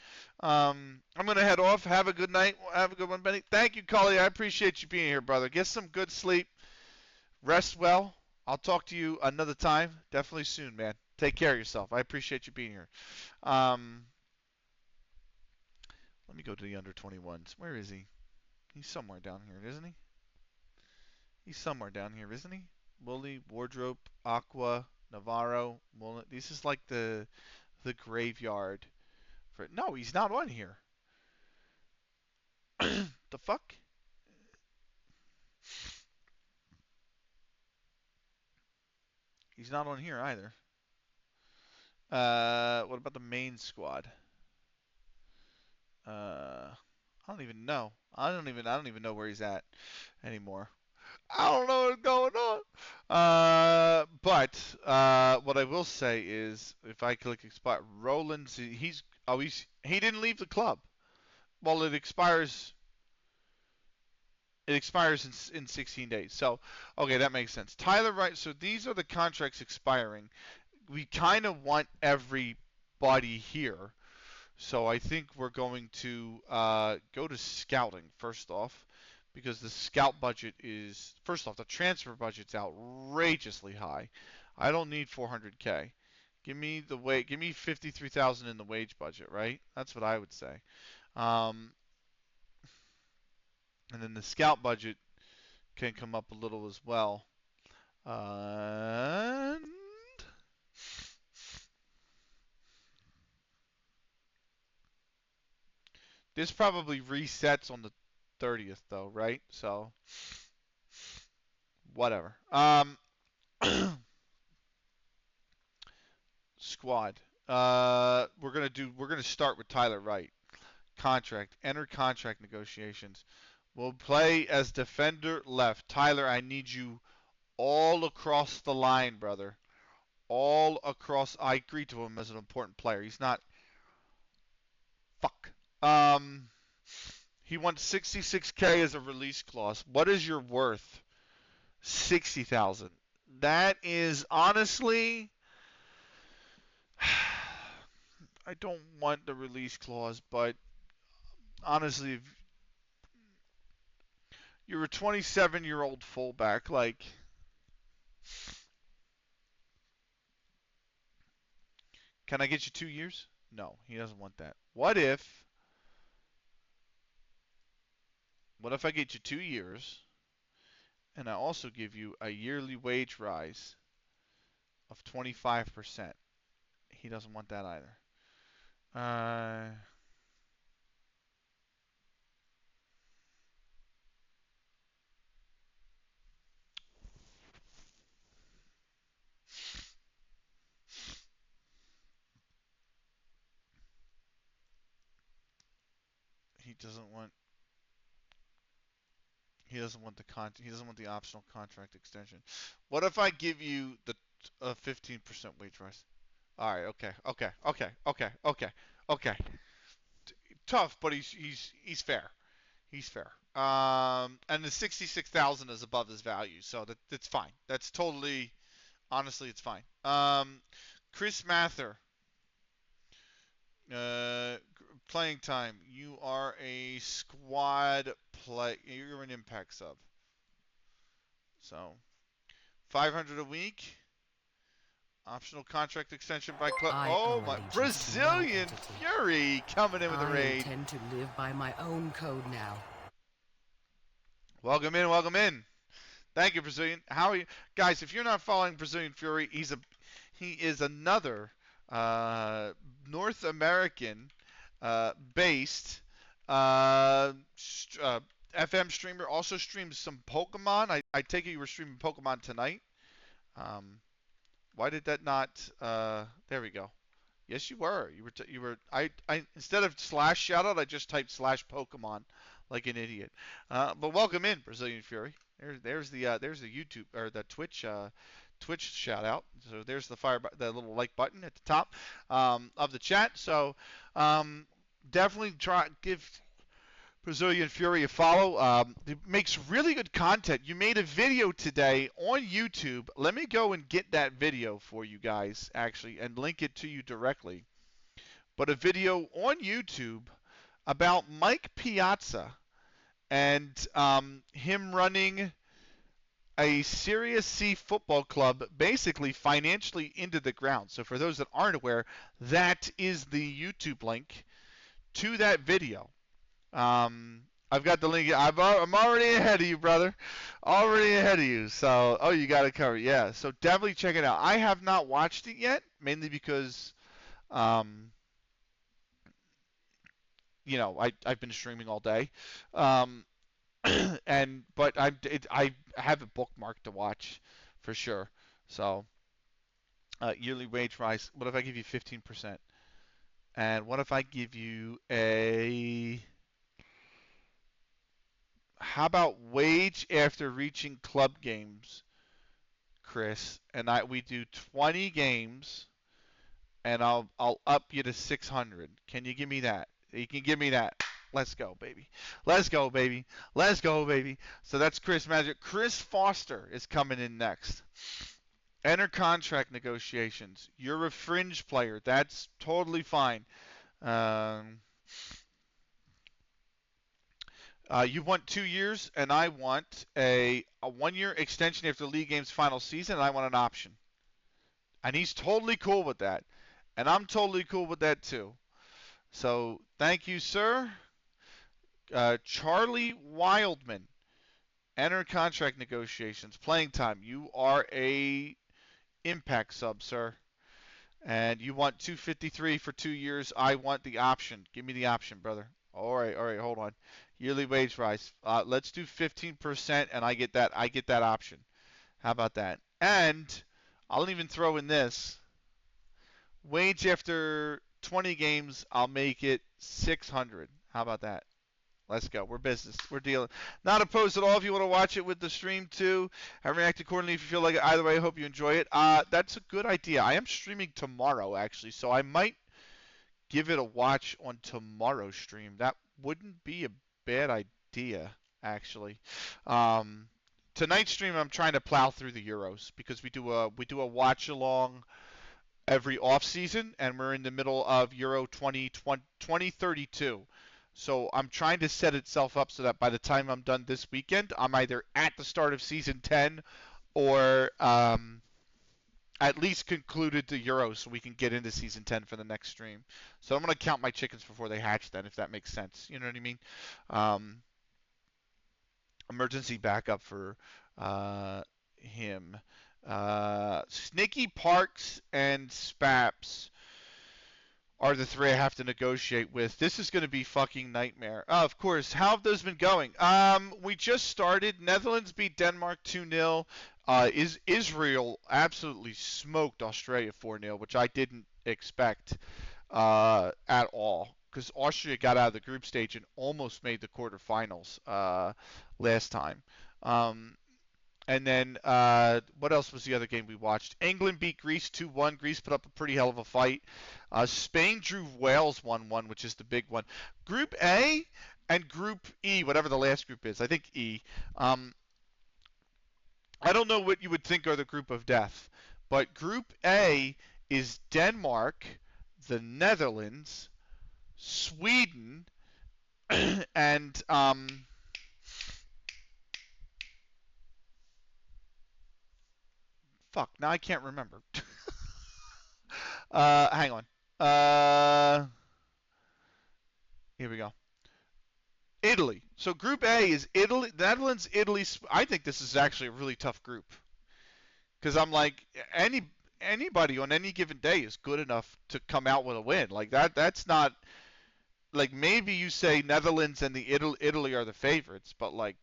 I'm gonna head off. Have a good night. Have a good one, Benny. Thank you, Cully. I appreciate you being here, brother. Get some good sleep. Rest well. I'll talk to you another time. Definitely soon, man. Take care of yourself. I appreciate you being here. Um, Let me go to the under 21s. Where is he? He's somewhere down here, isn't he? He's somewhere down here, isn't he? Wooly, Wardrobe, Aqua, Navarro, Mullet. This is like the graveyard. No, he's not on here. The fuck? He's not on here either. What about the main squad? I don't even know. I don't even know where he's at anymore. I don't know what's going on. But what I will say is, if I click expire, Roland's he didn't leave the club. Well, it expires. It expires in 16 days. So, okay, that makes sense. Tyler Wright. So these are the contracts expiring. We kind of want everybody here. So I think we're going to go to scouting first off, because the scout budget is, first off, the transfer budget's outrageously high. I don't need 400K. Give me 53,000 in the wage budget, right? That's what I would say. Um, and then the scout budget can come up a little as well. And this probably resets on the 30th, though, right? So, whatever. Squad. We're gonna start with Tyler Wright. Contract. Enter contract negotiations. We'll play as defender left. Tyler, I need you all across the line, brother. All across. I agree to him as an important player. He's not. Fuck. He wants 66K as a release clause. What is your worth? 60,000. That is honestly. I don't want the release clause, but honestly, if you're a 27-year-old fullback, like, can I get you 2 years? No, he doesn't want that. What if I get you 2 years and I also give you a yearly wage rise of 25%? He doesn't want that either. He doesn't want he doesn't want the optional contract extension. What if I give you the 15% wage rise? All right, okay. Tough, but he's fair. He's fair. And the 66,000 is above his value, so that's fine. That's totally, honestly, it's fine. Chris Mather, uh, playing time. You are a squad play. You're an impact sub. So 500 a week. Optional contract extension by club. Oh my! Brazilian Fury coming in with a raid. I intend to live by my own code now. Welcome in. Thank you, Brazilian. How are you, guys? If you're not following Brazilian Fury, he is another North American based FM streamer. Also streams some Pokemon. I take it you were streaming Pokemon tonight. Why did that not? There we go. Yes, you were. You were. I instead of slash shoutout, I just typed slash Pokemon like an idiot. But welcome in, Brazilian Fury. There's the YouTube or the Twitch shout out. So there's the little like button at the top of the chat. So definitely give Brazilian Fury a follow. It makes really good content. You made a video today on YouTube. Let me go and get that video for you guys, actually, and link it to you directly. But a video on YouTube about Mike Piazza and him running a Series C football club basically financially into the ground. So for those that aren't aware, that is the YouTube link to that video. I've got the link. I'm already ahead of you, brother. Already ahead of you. So, oh, you got it covered. Yeah. So definitely check it out. I have not watched it yet, mainly because, um, I've been streaming all day. Um, but I have it bookmarked to watch for sure. So, yearly wage rise. What if I give you 15%? And what if I give you a how about wage after reaching club games, Chris? And we do 20 games, and I'll up you to 600. Can you give me that? You can give me that. Let's go, baby. Let's go, baby. Let's go, baby. So that's Chris Magic. Chris Foster is coming in next. Enter contract negotiations. You're a fringe player. That's totally fine. Um, you want 2 years, and I want a 1 year extension after the league game's final season, and I want an option. And he's totally cool with that. And I'm totally cool with that too. So thank you, sir. Charlie Wildman, enter contract negotiations. Playing time. You are a impact sub, sir. And you want 253 for 2 years. I want the option. Give me the option, brother. All right, hold on. Yearly wage rise. Let's do 15%, and I get that. I get that option. How about that? And I'll even throw in this wage after 20 games. I'll make it 600. How about that? Let's go. We're business. We're dealing. Not opposed at all if you want to watch it with the stream too. And react accordingly if you feel like it. Either way, I hope you enjoy it. That's a good idea. I am streaming tomorrow actually, so I might give it a watch on tomorrow's stream. That wouldn't be a bad idea actually. Um, Tonight's stream I'm trying to plow through the Euros because we do a watch along every off season, and we're in the middle of Euro 2032. So I'm trying to set itself up so that by the time I'm done this weekend, I'm either at the start of season 10 or at least concluded the Euros so we can get into season 10 for the next stream. So I'm going to count my chickens before they hatch then, if that makes sense. You know what I mean? Emergency backup for him. Snicky Parks and Spaps are the three I have to negotiate with. This is going to be fucking nightmare. Of course. How have those been going? We just started. Netherlands beat Denmark 2-0. Israel absolutely smoked Australia 4-0, which I didn't expect at all. Because Austria got out of the group stage and almost made the quarterfinals last time. And then what else was the other game we watched? England beat Greece 2-1. Greece put up a pretty hell of a fight. Spain drew Wales 1-1, which is the big one. Group A and Group E, whatever the last group is. I think E. I don't know what you would think are the group of death, but Group A is Denmark, the Netherlands, Sweden, and fuck, now I can't remember. Hang on. Here we go. Italy. So Group A is Italy, Netherlands, Italy. I think this is actually a really tough group because I'm like anybody on any given day is good enough to come out with a win. Like that. That's not like maybe you say Netherlands and the Italy are the favorites, but like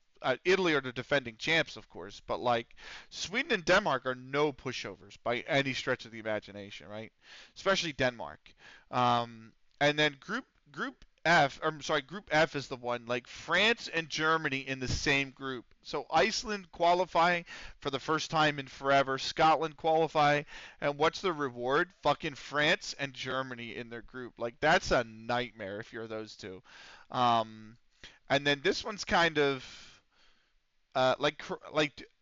Italy are the defending champs, of course. But like Sweden and Denmark are no pushovers by any stretch of the imagination, right? Especially Denmark. And then Group F, I'm sorry, Group F is the one like France and Germany in the same group. So Iceland qualifying for the first time in forever, Scotland qualifying, and what's the reward? Fucking France and Germany in their group. Like that's a nightmare if you're those two. And then this one's kind of like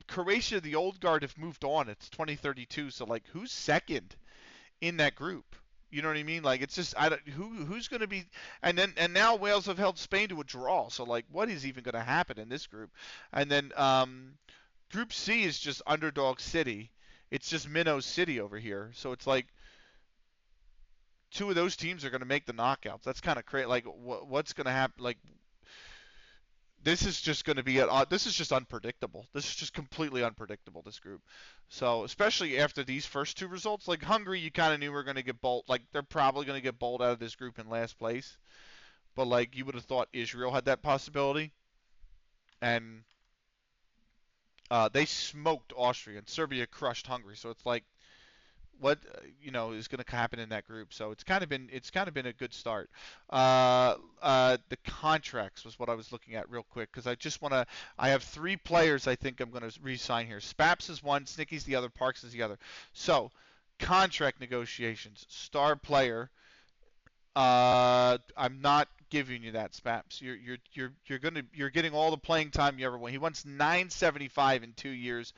Croatia, the old guard have moved on. It's 2032, so like who's second in that group? You know what I mean? Like it's just who's going to be, and now Wales have held Spain to a draw. So like what is even going to happen in this group? And then Group C is just underdog city. It's just Minnow City over here. So it's like two of those teams are going to make the knockouts. That's kind of crazy. Like what's going to happen? Like this is just going to be this is just unpredictable. This is just completely unpredictable, this group. So especially after these first two results, like Hungary, you kind of knew were going to get bowled. Like they're probably going to get bowled out of this group in last place. But like you would have thought Israel had that possibility, and they smoked Austria, and Serbia crushed Hungary. So it's like what is going to happen in that group. So it's kind of been a good start. The contracts was what I was looking at real quick because I just want to. I have three players I think I'm going to re-sign here. Spaps is one, Snicky's the other, Parks is the other. So contract negotiations, star player. I'm not giving you that, Spaps. You're getting all the playing time you ever want. He wants 975 in 2 years.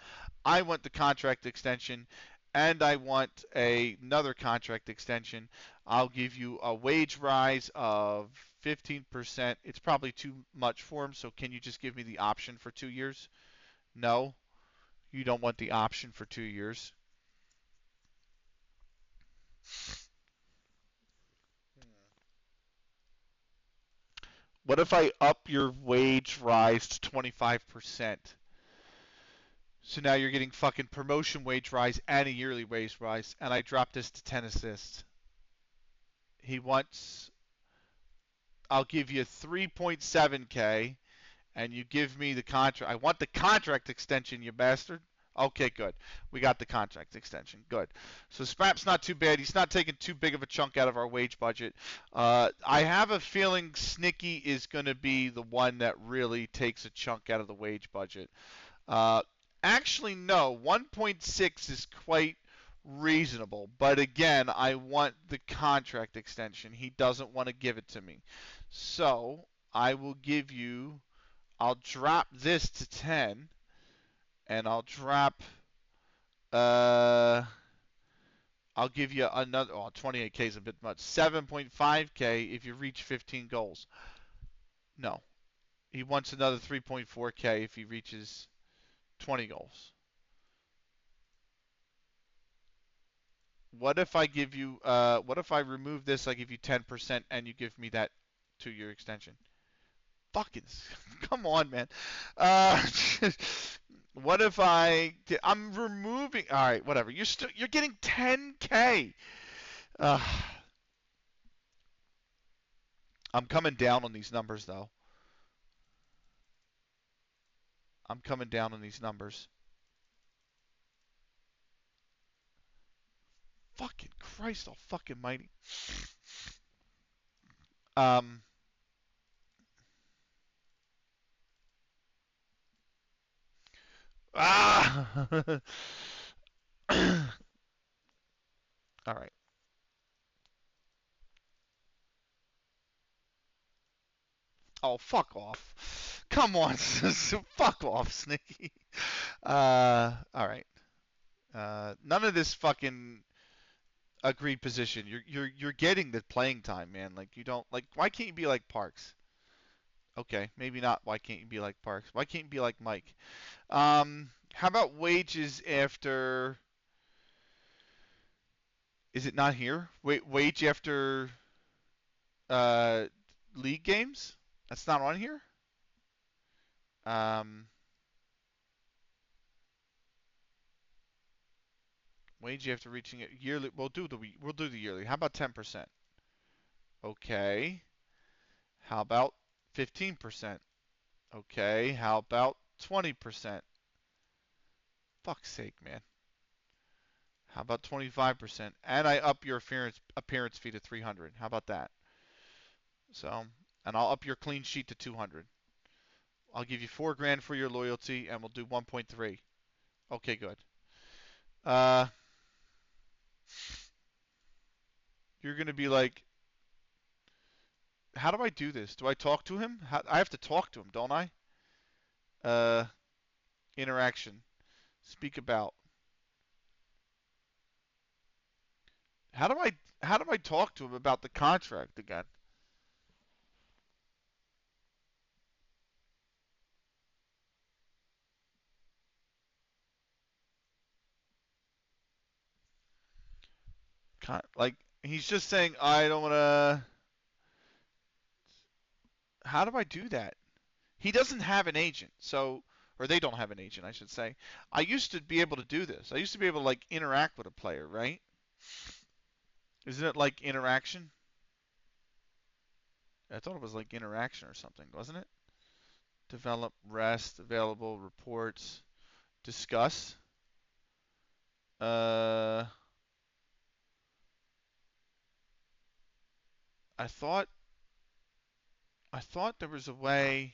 I want the contract extension, and I want another contract extension. I'll give you a wage rise of 15%. It's probably too much for him, so can you just give me the option for 2 years? No, you don't want the option for 2 years. What if I up your wage rise to 25%? So now you're getting fucking promotion wage rise and a yearly wage rise, and I drop this to 10 assists. He wants, I'll give you 3.7K, and you give me the contract. I want the contract extension, you bastard. Okay, good. We got the contract extension. Good. So Spap's not too bad. He's not taking too big of a chunk out of our wage budget. I have a feeling Snicky is going to be the one that really takes a chunk out of the wage budget. Uh, Actually, no. 1.6 is quite reasonable. But again, I want the contract extension. He doesn't want to give it to me. So I will give you. I'll drop this to 10, and I'll drop. Uh, I'll give you another. Oh, 28K is a bit much. 7.5K if you reach 15 goals. No, he wants another 3.4K if he reaches 20 goals. What if I give you? What if I remove this? I give you 10%, and you give me that 2-year extension. Fucking, come on, man. Uh, what if I'm removing? All right, whatever. You're getting 10K. Uh, I'm coming down on these numbers though. I'm coming down on these numbers. Fucking Christ, all fucking mighty. Um. Ah. All right. Oh, fuck off. Come on. Fuck off, Snicky. All right. None of this fucking agreed position. You're getting the playing time, man. Like you don't like. Why can't you be like Parks? Okay, maybe not. Why can't you be like Parks? Why can't you be like Mike? How about wages after? Is it not here? Wage after uh, league games? That's not on here. Um, Wage after reaching it yearly. We'll do the yearly. How about 10%? Okay. How about 15%? Okay. How about 20%? Fuck's sake, man. How about 25%? And I up your appearance fee to 300. How about that? So, and I'll up your clean sheet to 200. I'll give you 4 grand for your loyalty, and we'll do 1.3. Okay, good. Uh, you're gonna be like, how do I do this? Do I talk to him? I have to talk to him, don't I? Uh, Interaction. Speak about. How do I talk to him about the contract again? Like he's just saying I don't want to. How do I do that? He doesn't have an agent, so, or they don't have an agent, I should say. I used to be able to do this. I used to be able to like interact with a player, right? Isn't it like interaction? I thought it was like interaction or something, wasn't it? Develop, rest, available, reports, discuss. Uh, I thought there was a way.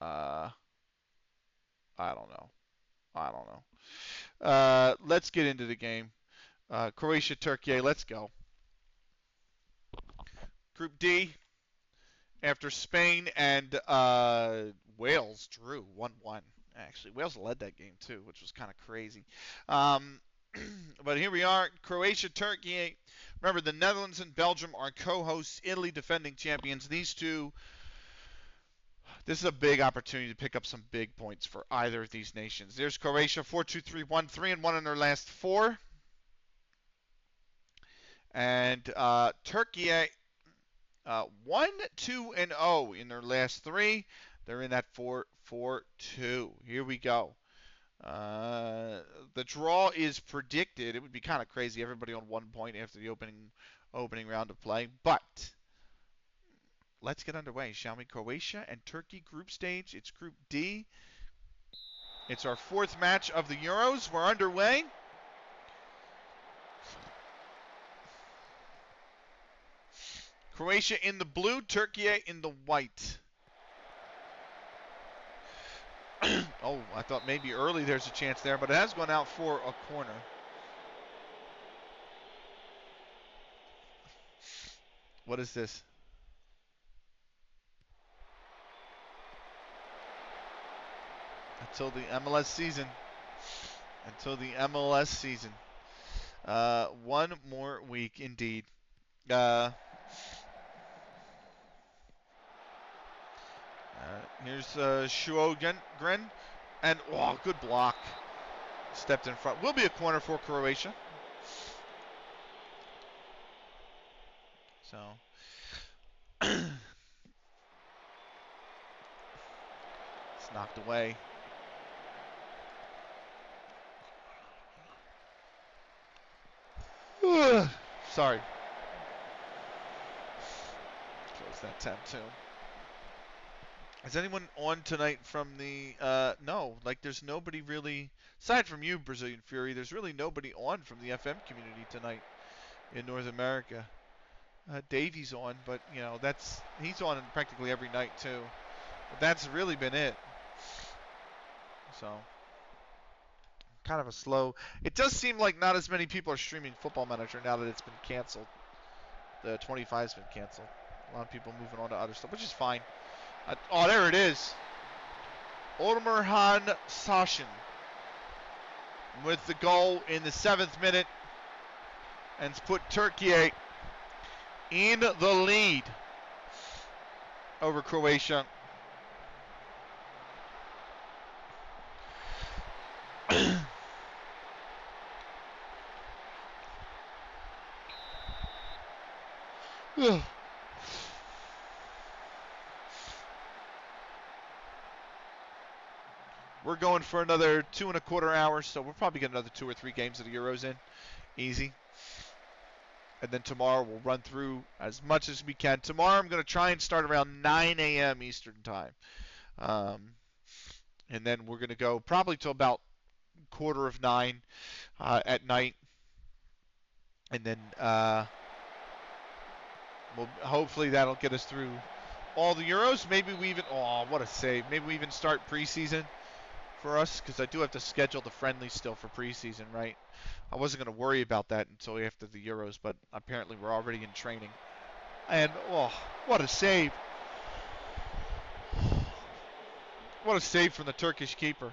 Uh, I don't know. I don't know. Let's get into the game. Croatia, Turkey, let's go. Group D, after Spain and Wales drew 1-1. Actually, Wales led that game too, which was kind of crazy. But here we are, Croatia, Turkey. Remember, the Netherlands and Belgium are co-hosts, Italy defending champions. These two, this is a big opportunity to pick up some big points for either of these nations. There's Croatia, 4-2-3-1, 3-1 in their last 4. And Turkey, 1-2-0 in their last 3. They're in that 4-4-2. Here we go. The draw is predicted. It would be kind of crazy, everybody on 1 point after the opening round of play. But let's get underway, shall we? Croatia and Turkey group stage. It's Group D. It's our 4th match of the Euros. We're underway. Croatia in the blue, Turkey in the white. Oh, I thought maybe early there's a chance there, but it has gone out for a corner. What is this? Until the MLS season. Until the MLS season. 1 more week, indeed. Here's Shuogren, and good block. Stepped in front. Will be a corner for Croatia. So it's knocked away. Sorry. Close that tab too. Is anyone on tonight from the no, like there's nobody really aside from you, Brazilian Fury, there's really nobody on from the FM community tonight in North America. Davey's on, but you know, he's on practically every night too. But that's really been it. So kind of a slow. It does seem like not as many people are streaming Football Manager now that it's been canceled. The 25's been canceled. A lot of people moving on to other stuff, which is fine. Oh, there it is. Ormerhan Sashin with the goal in the 7th minute and put Turkey in the lead over Croatia. We're going for another 2.25 hours, so we'll probably get another 2 or 3 games of the Euros in. Easy. And then tomorrow we'll run through as much as we can. Tomorrow I'm going to try and start around 9 a.m. Eastern Time. And then we're going to go probably till about 9:15 at night. And then hopefully that'll get us through all the Euros. Maybe we even, what a save. Maybe we even start preseason for us, because I do have to schedule the friendlies still for preseason, right? I wasn't going to worry about that until after the Euros, but apparently we're already in training. And, what a save. What a save from the Turkish keeper.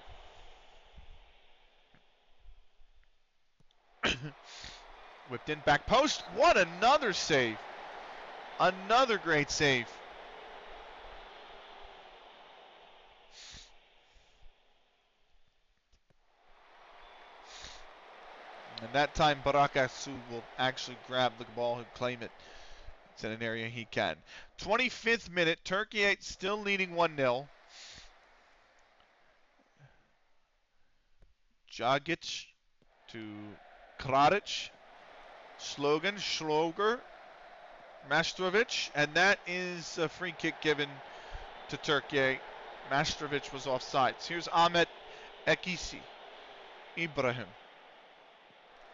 Whipped in back post. What another save. Another great save. And that time Barakasu will actually grab the ball and claim it. It's in an area he can. 25th minute, Turkey still leading 1-0. Jagic to Kradic. Slogan, Schloger, Mastrovic, and that is a free kick given to Turkey. Mastrovic was offsides. Here's Ahmet Ekisi, Ibrahim.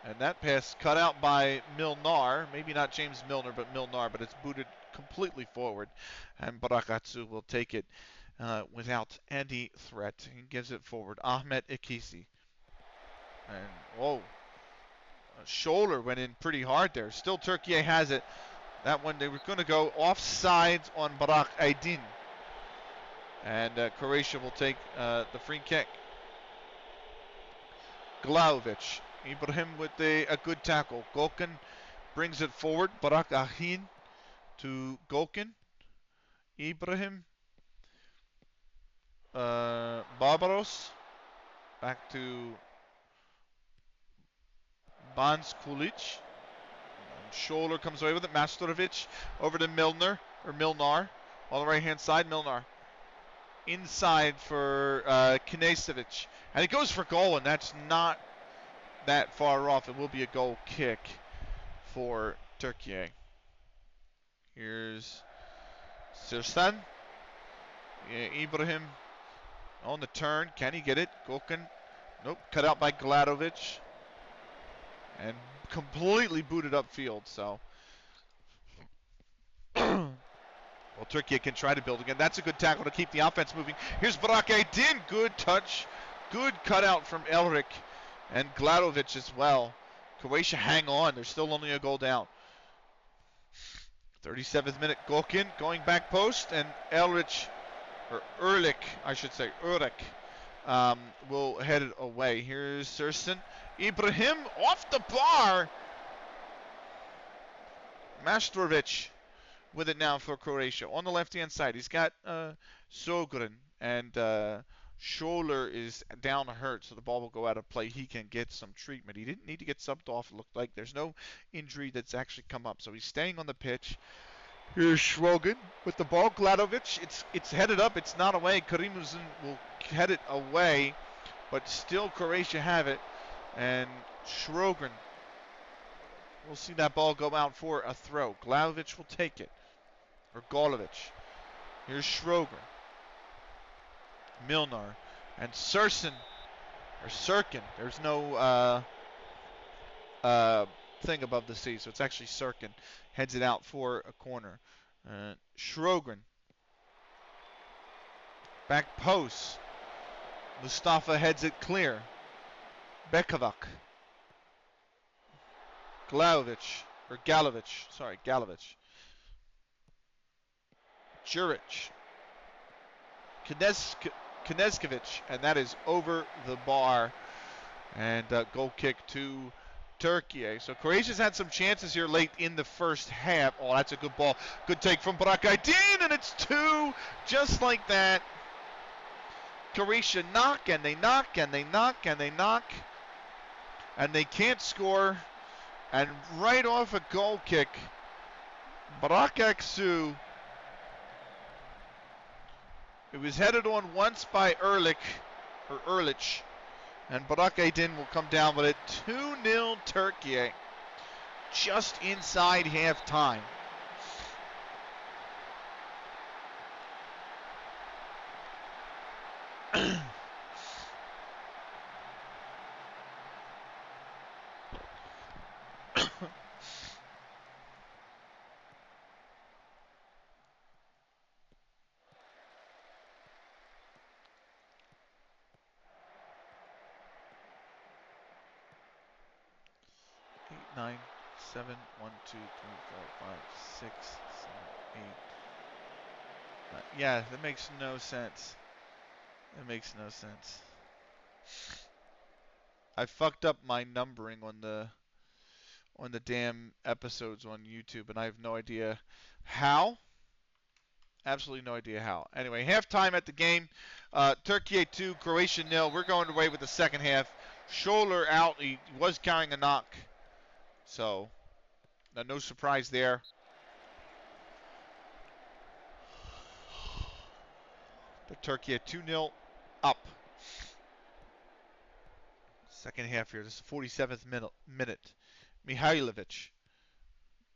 And that pass cut out by Milnar. Maybe not James Milner, but Milnar, but it's booted completely forward. And Barakatsu will take it without any threat. He gives it forward. Ahmet Ekisi. And, whoa. Shoulder went in pretty hard there. Still Turkey has it. That one, they were going to go offsides on Barak Aydin. And Croatia will take the free kick. Glauvic. Ibrahim with a good tackle. Golkin brings it forward. Barak Aydin to Golkin. Ibrahim. Barbaros. Back to Bans Kulic. Scholler comes away with it. Mastorovic over to Milner. On the right hand side, Milnar. Inside for Knesevic. And it goes for goal, and that's not that far off. It will be a goal kick for Turkey. Here's Sirsan. Ibrahim on the turn. Can he get it? Golkin. Nope. Cut out by Gladovic. And completely booted upfield. So, well, Turkey can try to build again. That's a good tackle to keep the offense moving. Here's Barak Aydin. Good touch. Good cutout from Elric and Gladovic as well. Croatia hang on. They're still only a goal down. 37th minute, Golkin going back post, and Elric, or Erlich, I should say, will head it away. Here's Sirsan. Ibrahim off the bar. Mastrovic with it now for Croatia. On the left-hand side, he's got Sogren, and Scholler is down hurt, so the ball will go out of play. He can get some treatment. He didn't need to get subbed off, it looked like. There's no injury that's actually come up, so he's staying on the pitch. Here's Schrogen with the ball. Gladovic, it's headed up. It's not away. Karimuzin will head it away, but still Croatia have it. And Schrogen, we'll see that ball go out for a throw. Gladovic will take it. Or Golovic. Here's Schroger. Milnar. And Sirkin. There's no thing above the C, so it's actually Sirkin. Heads it out for a corner. Schrogren. Back post. Mustafa heads it clear. Bekovac. Galovic. Juric. Knezkovic. And that is over the bar. And goal kick to Turkey. So Croatia's had some chances here late in the first half. Oh, that's a good ball. Good take from Barak Aydin, and it's two. Just like that. Croatia knock, and they knock, and they knock, and they knock. And they can't score. And right off a goal kick, Barak Aksu. It was headed on once by Erlich. And Barak Aydin will come down with it. 2-0 Turkey. Just inside halftime. Nine, 7, 1, 2, 3, 4, 5, 6, 7, 8. Yeah, that makes no sense. It makes no sense. I fucked up my numbering on the damn episodes on YouTube, and I have no idea how. Absolutely no idea how. Anyway, halftime at the game. Turkey 2, Croatia 0. We're going away with the second half. Scholler out. He was carrying a knock. So, no surprise there. But Turkey at 2-0 up. Second half here. This is the 47th minute. Mihailovic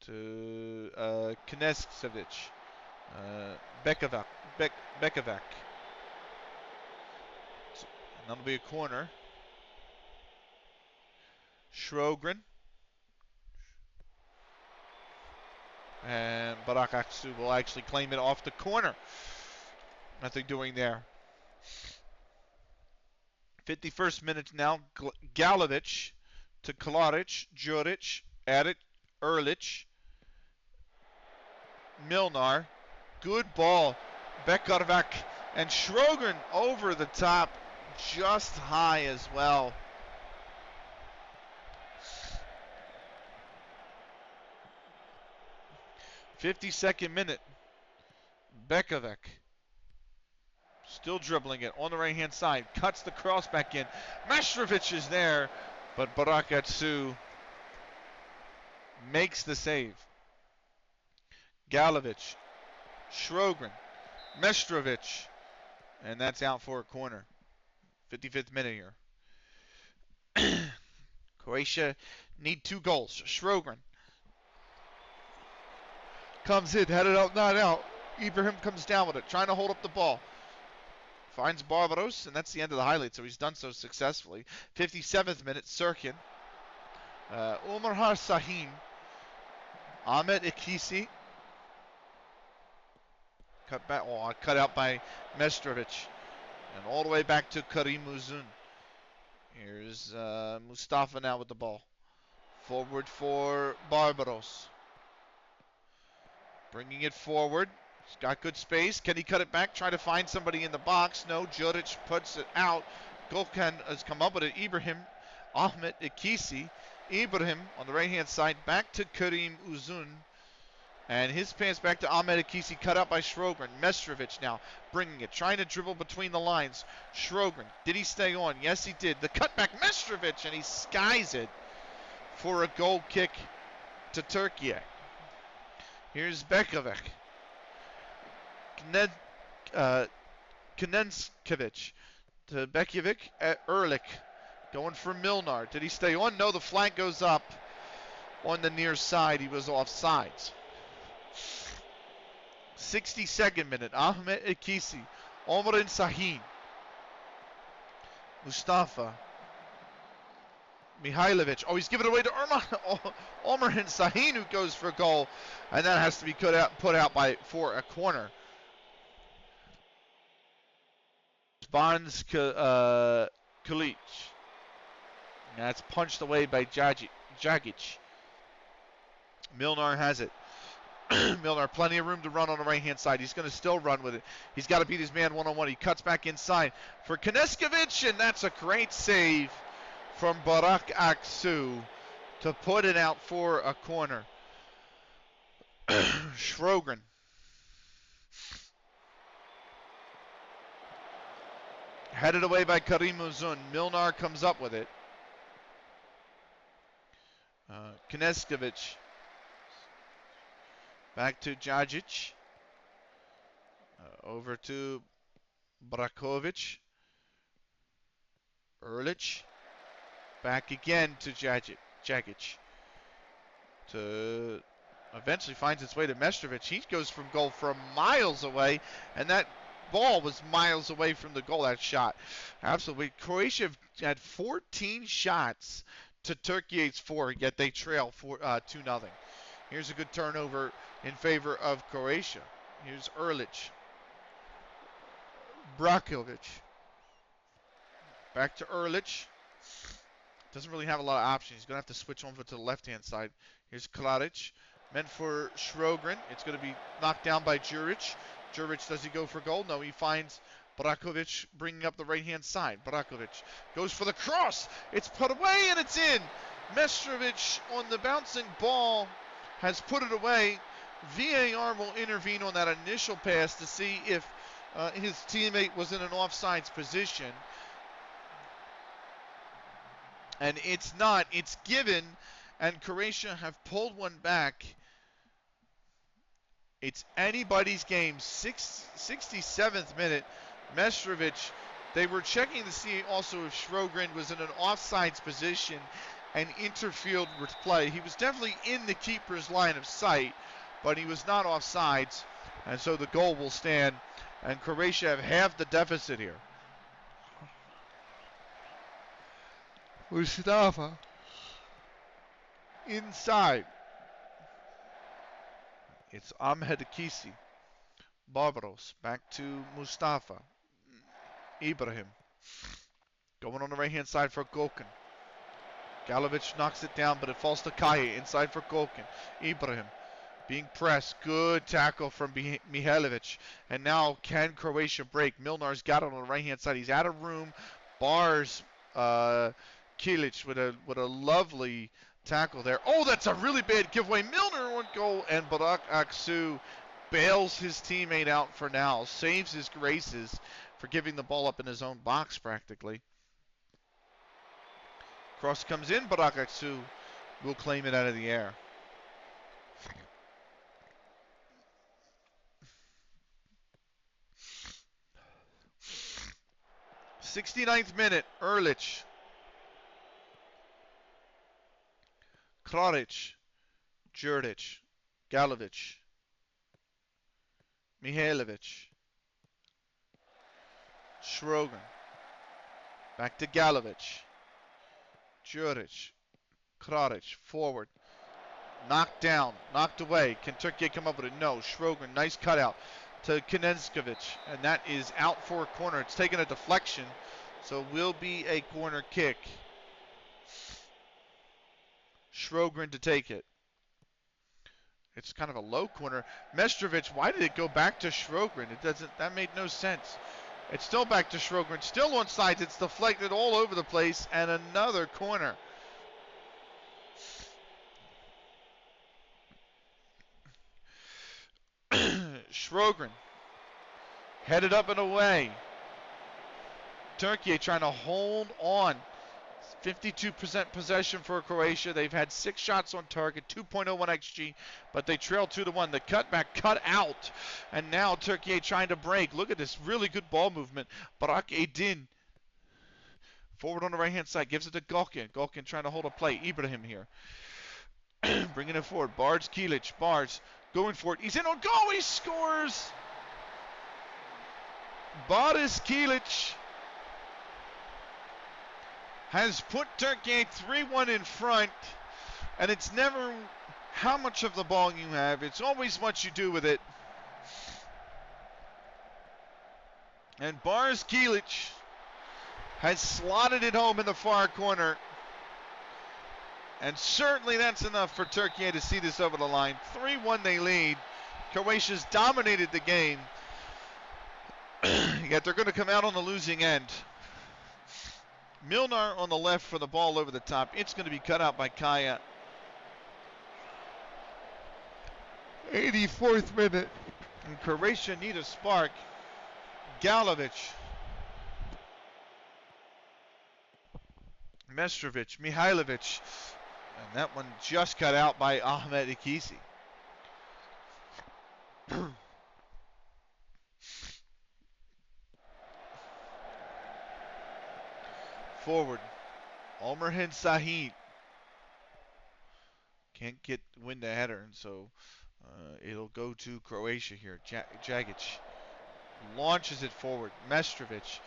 to Knežević. Bekovac. Bekovac. So, and that'll be a corner. Sjogren. And Barak Aksu will actually claim it off the corner. Nothing doing there. 51st minute now. Galovic to Klaric, Juric, Adic, Erlich, Milnar. Good ball. Bekovac and Sjogren over the top, just high as well. '52nd minute. Bekovac still dribbling it on the right-hand side. Cuts the cross back in. Mestrovic is there, but Barak Aksu makes the save. Galovic, Sjogren, Mestrovic, and that's out for a corner. 55th minute here. Croatia need 2 goals. Sjogren comes in, headed out, not out. Ibrahim comes down with it, trying to hold up the ball. Finds Barbaros, and that's the end of the highlight, so he's done so successfully. 57th minute, Sirkin. Umar Sahin. Ahmet Ikisi. Cut out by Mestrovic. And all the way back to Karim Uzun. Here's Mustafa now with the ball. Forward for Barbaros. Bringing it forward. He's got good space. Can he cut it back? Try to find somebody in the box. No, Juric puts it out. Gokhan has come up with it. Ibrahim, Ahmet Ikisi. Ibrahim on the right-hand side. Back to Karim Uzun. And his pass back to Ahmet Ikisi, cut out by Sjogren. Mestrovic now bringing it, trying to dribble between the lines. Sjogren, did he stay on? Yes, he did. The cutback, Mestrovic, and he skies it for a goal kick to Turkey. Here's Bekovac. Knežević to Bekovac at Erlich. Going for Milnar. Did he stay on? No, the flank goes up on the near side. He was offsides. 62nd minute. Ahmet Ikisi. Omar Sahin. Mustafa. Mihailovic. Oh, he's given it away to Omar Sahin, who goes for a goal. And that has to be put out for a corner. Spans Kulic. That's punched away by Jagic. Milnar has it. Milnar, plenty of room to run on the right-hand side. He's going to still run with it. He's got to beat his man one-on-one. He cuts back inside for Knežević, and that's a great save from Barak Aksu to put it out for a corner. Sjogren. Headed away by Karim Uzun. Milnar comes up with it. Knežević. Back to Jagic. Over to Brakovic. Erlich. Back again to Jagic. To eventually finds its way to Mestrovic. He goes from goal from miles away, and that ball was miles away from the goal, that shot. Absolutely. Croatia had 14 shots to Turkey 4, yet they trail 2-0. Here's a good turnover in favor of Croatia. Here's Erlich. Brakovic. Back to Erlich. Doesn't really have a lot of options. He's going to have to switch over to the left-hand side. Here's Klaric. Meant for Sjogren. It's going to be knocked down by Juric. Juric, does he go for goal? No, he finds Brakovic bringing up the right-hand side. Brakovic goes for the cross. It's put away, and it's in. Mestrovic on the bouncing ball has put it away. VAR will intervene on that initial pass to see if his teammate was in an offsides position. And it's not. It's given, and Croatia have pulled one back. It's anybody's game. 67th minute. Mestrovic, they were checking to see also if Sjogren was in an offsides position and interfered with play. He was definitely in the keeper's line of sight, but he was not offsides, and so the goal will stand, and Croatia have halved the deficit here. Mustafa inside. It's Ahmed Kisi. Barbaros back to Mustafa. Ibrahim going on the right hand side for Golkin. Galovic knocks it down, but it falls to Kaya inside for Golkin. Ibrahim being pressed. Good tackle from Mihailovic. And now can Croatia break? Milnar's got it on the right hand side. He's out of room. Bars Kilic with a lovely tackle there. Oh, that's a really bad giveaway. Milner on goal, and Barak Aksu bails his teammate out for now. Saves his graces for giving the ball up in his own box practically. Cross comes in. Barak Aksu will claim it out of the air. '69th minute. Erlich. Kraric. Jurdic. Galovic. Mihailovic. Sjogren. Back to Galovic. Juric. Kraric. Forward. Knocked down. Knocked away. Can Turkey come up with it? No. Sjogren. Nice cutout to Kinenskovic. And that is out for a corner. It's taken a deflection. So will be a corner kick. Sjogren to take it. It's kind of a low corner. Mestrovic, why did it go back to Sjogren? It doesn't. That made no sense. It's still back to Sjogren. Still on sides. It's deflected all over the place. And another corner. Sjogren. Headed up and away. Turkey trying to hold on. 52% possession for Croatia. They've had 6 shots on target, 2.01 XG, but they trail 2-1. The cutback cut out, and now Turkey trying to break. Look at this really good ball movement. Barak Edin forward on the right-hand side, gives it to Golkin. Golkin trying to hold a play. Ibrahim here. Bringing it forward. Bars Kilic. Bars going for it. He's in on goal. He scores. Boris Kilic has put Turkey 3-1 in front, and it's never how much of the ball you have. It's always what you do with it. And Bars Kilic has slotted it home in the far corner. And certainly that's enough for Turkey to see this over the line. 3-1 they lead. Croatia's dominated the game. Yet they're going to come out on the losing end. Milnar on the left for the ball over the top. It's going to be cut out by Kaya. 84th minute. And Croatia need a spark. Galovic. Mestrovic. Mihailovic. And that one just cut out by Ahmed Ikisi. Forward. Omerhin Sahid. Can't win the header, and so it'll go to Croatia here. Jagic launches it forward. Mestrovic.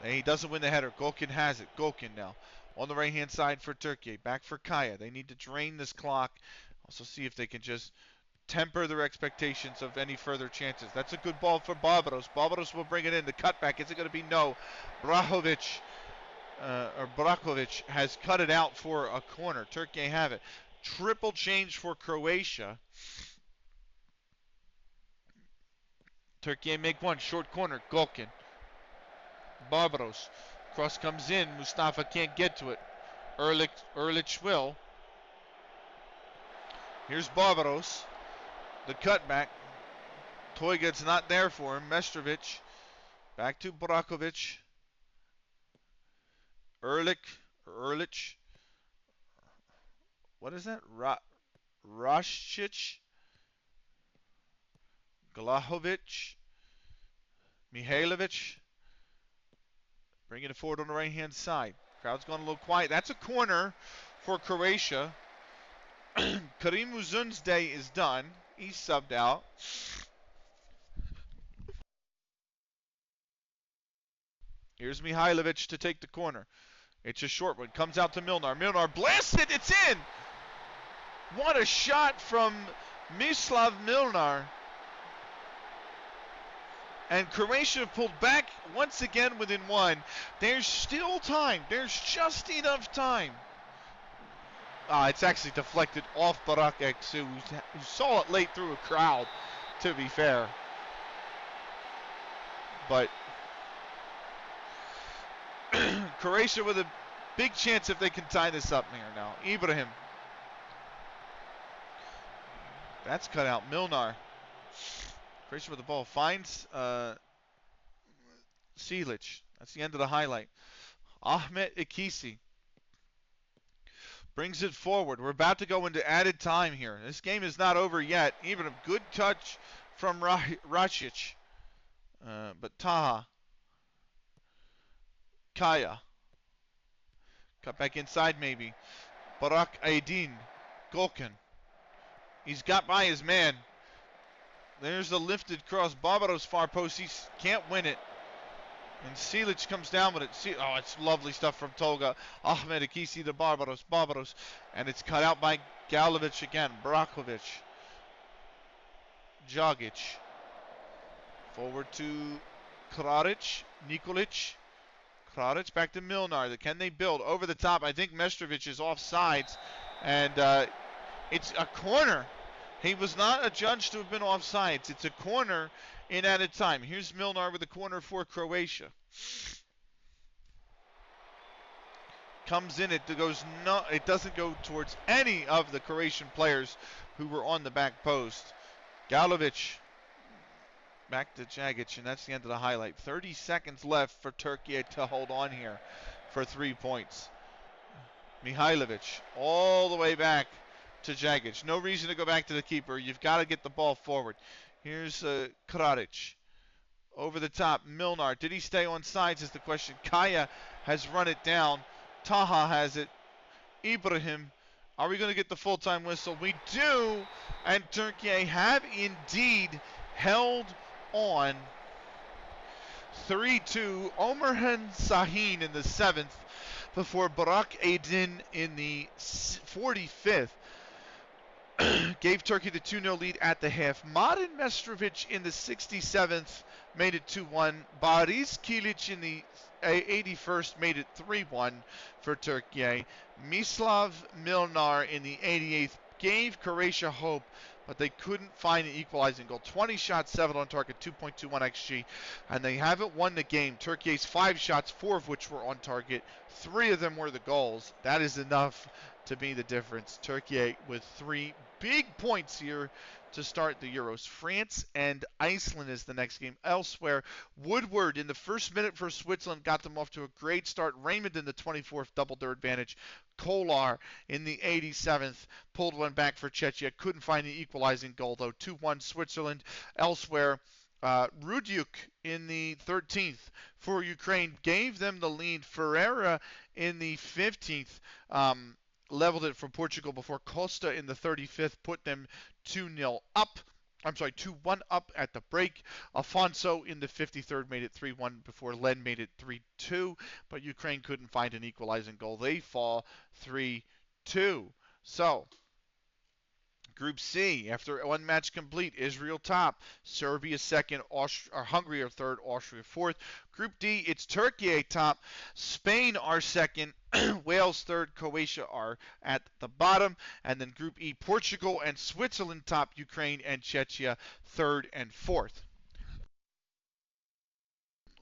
He doesn't win the header. Golkin has it. Golkin now on the right-hand side for Turkey. Back for Kaya. They need to drain this clock. Also see if they can just temper their expectations of any further chances. That's a good ball for Barbaros. Barbaros will bring it in. The cutback. Is it going to be? No. Brakovic has cut it out for a corner. Turkey have it. Triple change for Croatia. Turkey make one. Short corner. Golkin. Barbaros. Cross comes in. Mustafa can't get to it. Erlich will. Here's Barbaros. The cutback. Toiga's not there for him. Mestrovic. Back to Brakovic. Erlich. What is that? Rashcic. Glahovic. Mihailovic. Bringing it forward on the right-hand side. Crowd's gone a little quiet. That's a corner for Croatia. Karim Uzun's day is done. He's subbed out. Here's Mihailovic to take the corner. It's a short one. Comes out to Milnar. Milnar blasts it. It's in. What a shot from Mislav Milnar. And Croatia pulled back once again within one. There's still time. There's just enough time. It's actually deflected off Barak Eksu, who saw it late through a crowd, to be fair. But Croatia with a big chance if they can tie this up here now. Ibrahim. That's cut out. Milnar. Croatia with the ball. Finds Silic. That's the end of the highlight. Ahmet Ikisi brings it forward. We're about to go into added time here. This game is not over yet. Even a good touch from Racic. But Taha. Kaya. Cut back inside maybe. Barak Aydin. Golkin. He's got by his man. There's the lifted cross. Barbaros far post. He can't win it. And Silic comes down with it. It's lovely stuff from Tolga. Ahmed Akisi to Barbaros. Barbaros. And it's cut out by Galovic again. Brakovic. Jogic. Forward to Kraric. Nikolic. Kraric back to Milnar. Can they build? Over the top. I think Mestrovic is offsides. And it's a corner. He was not adjudged to have been offsides. It's a corner in added time. Here's Milnar with the corner for Croatia. Comes in. It doesn't go towards any of the Croatian players who were on the back post. Galovic back to Jagic, and that's the end of the highlight. 30 seconds left for Turkey to hold on here for 3 points. Mihailovic all the way back to Jagic. No reason to go back to the keeper. You've got to get the ball forward. Here's Kraric. Over the top, Milnar. Did he stay on sides is the question. Kaya has run it down. Taha has it. Ibrahim. Are we going to get the full-time whistle? We do. And Turkey have indeed held on. 3-2. Omerhan Sahin in the 7th before Barak Aydin in the 45th. Gave Turkey the 2-0 lead at the half. Mladen Mestrovic in the 67th made it 2-1. Boris Kilic in the 81st made it 3-1 for Turkey. Mislav Milnar in the 88th gave Croatia hope, but they couldn't find an equalizing goal. 20 shots, 7 on target, 2.21 XG, and they haven't won the game. Turkey's 5 shots, 4 of which were on target. 3 of them were the goals. That is enough to be the difference. Turkey with 3 big points here to start the Euros. France and Iceland is the next game. Elsewhere, Woodward in the first minute for Switzerland got them off to a great start. Raymond in the 24th doubled their advantage. Kolar in the 87th pulled one back for Czechia. Couldn't find the equalizing goal though. 2-1 Switzerland. Elsewhere, Rudyuk in the 13th for Ukraine gave them the lead. Ferreira in the 15th leveled it for Portugal before Costa in the 35th put them 2-0 up. 2-1 up at the break. Afonso in the 53rd made it 3-1 before Len made it 3-2, but Ukraine couldn't find an equalizing goal. They fall 3-2. So, Group C, after one match complete, Israel top, Serbia second, Hungary are third, Austria fourth. Group D, it's Turkey top, Spain are second, Wales third, Croatia are at the bottom. And then Group E, Portugal and Switzerland top, Ukraine and Czechia third and fourth.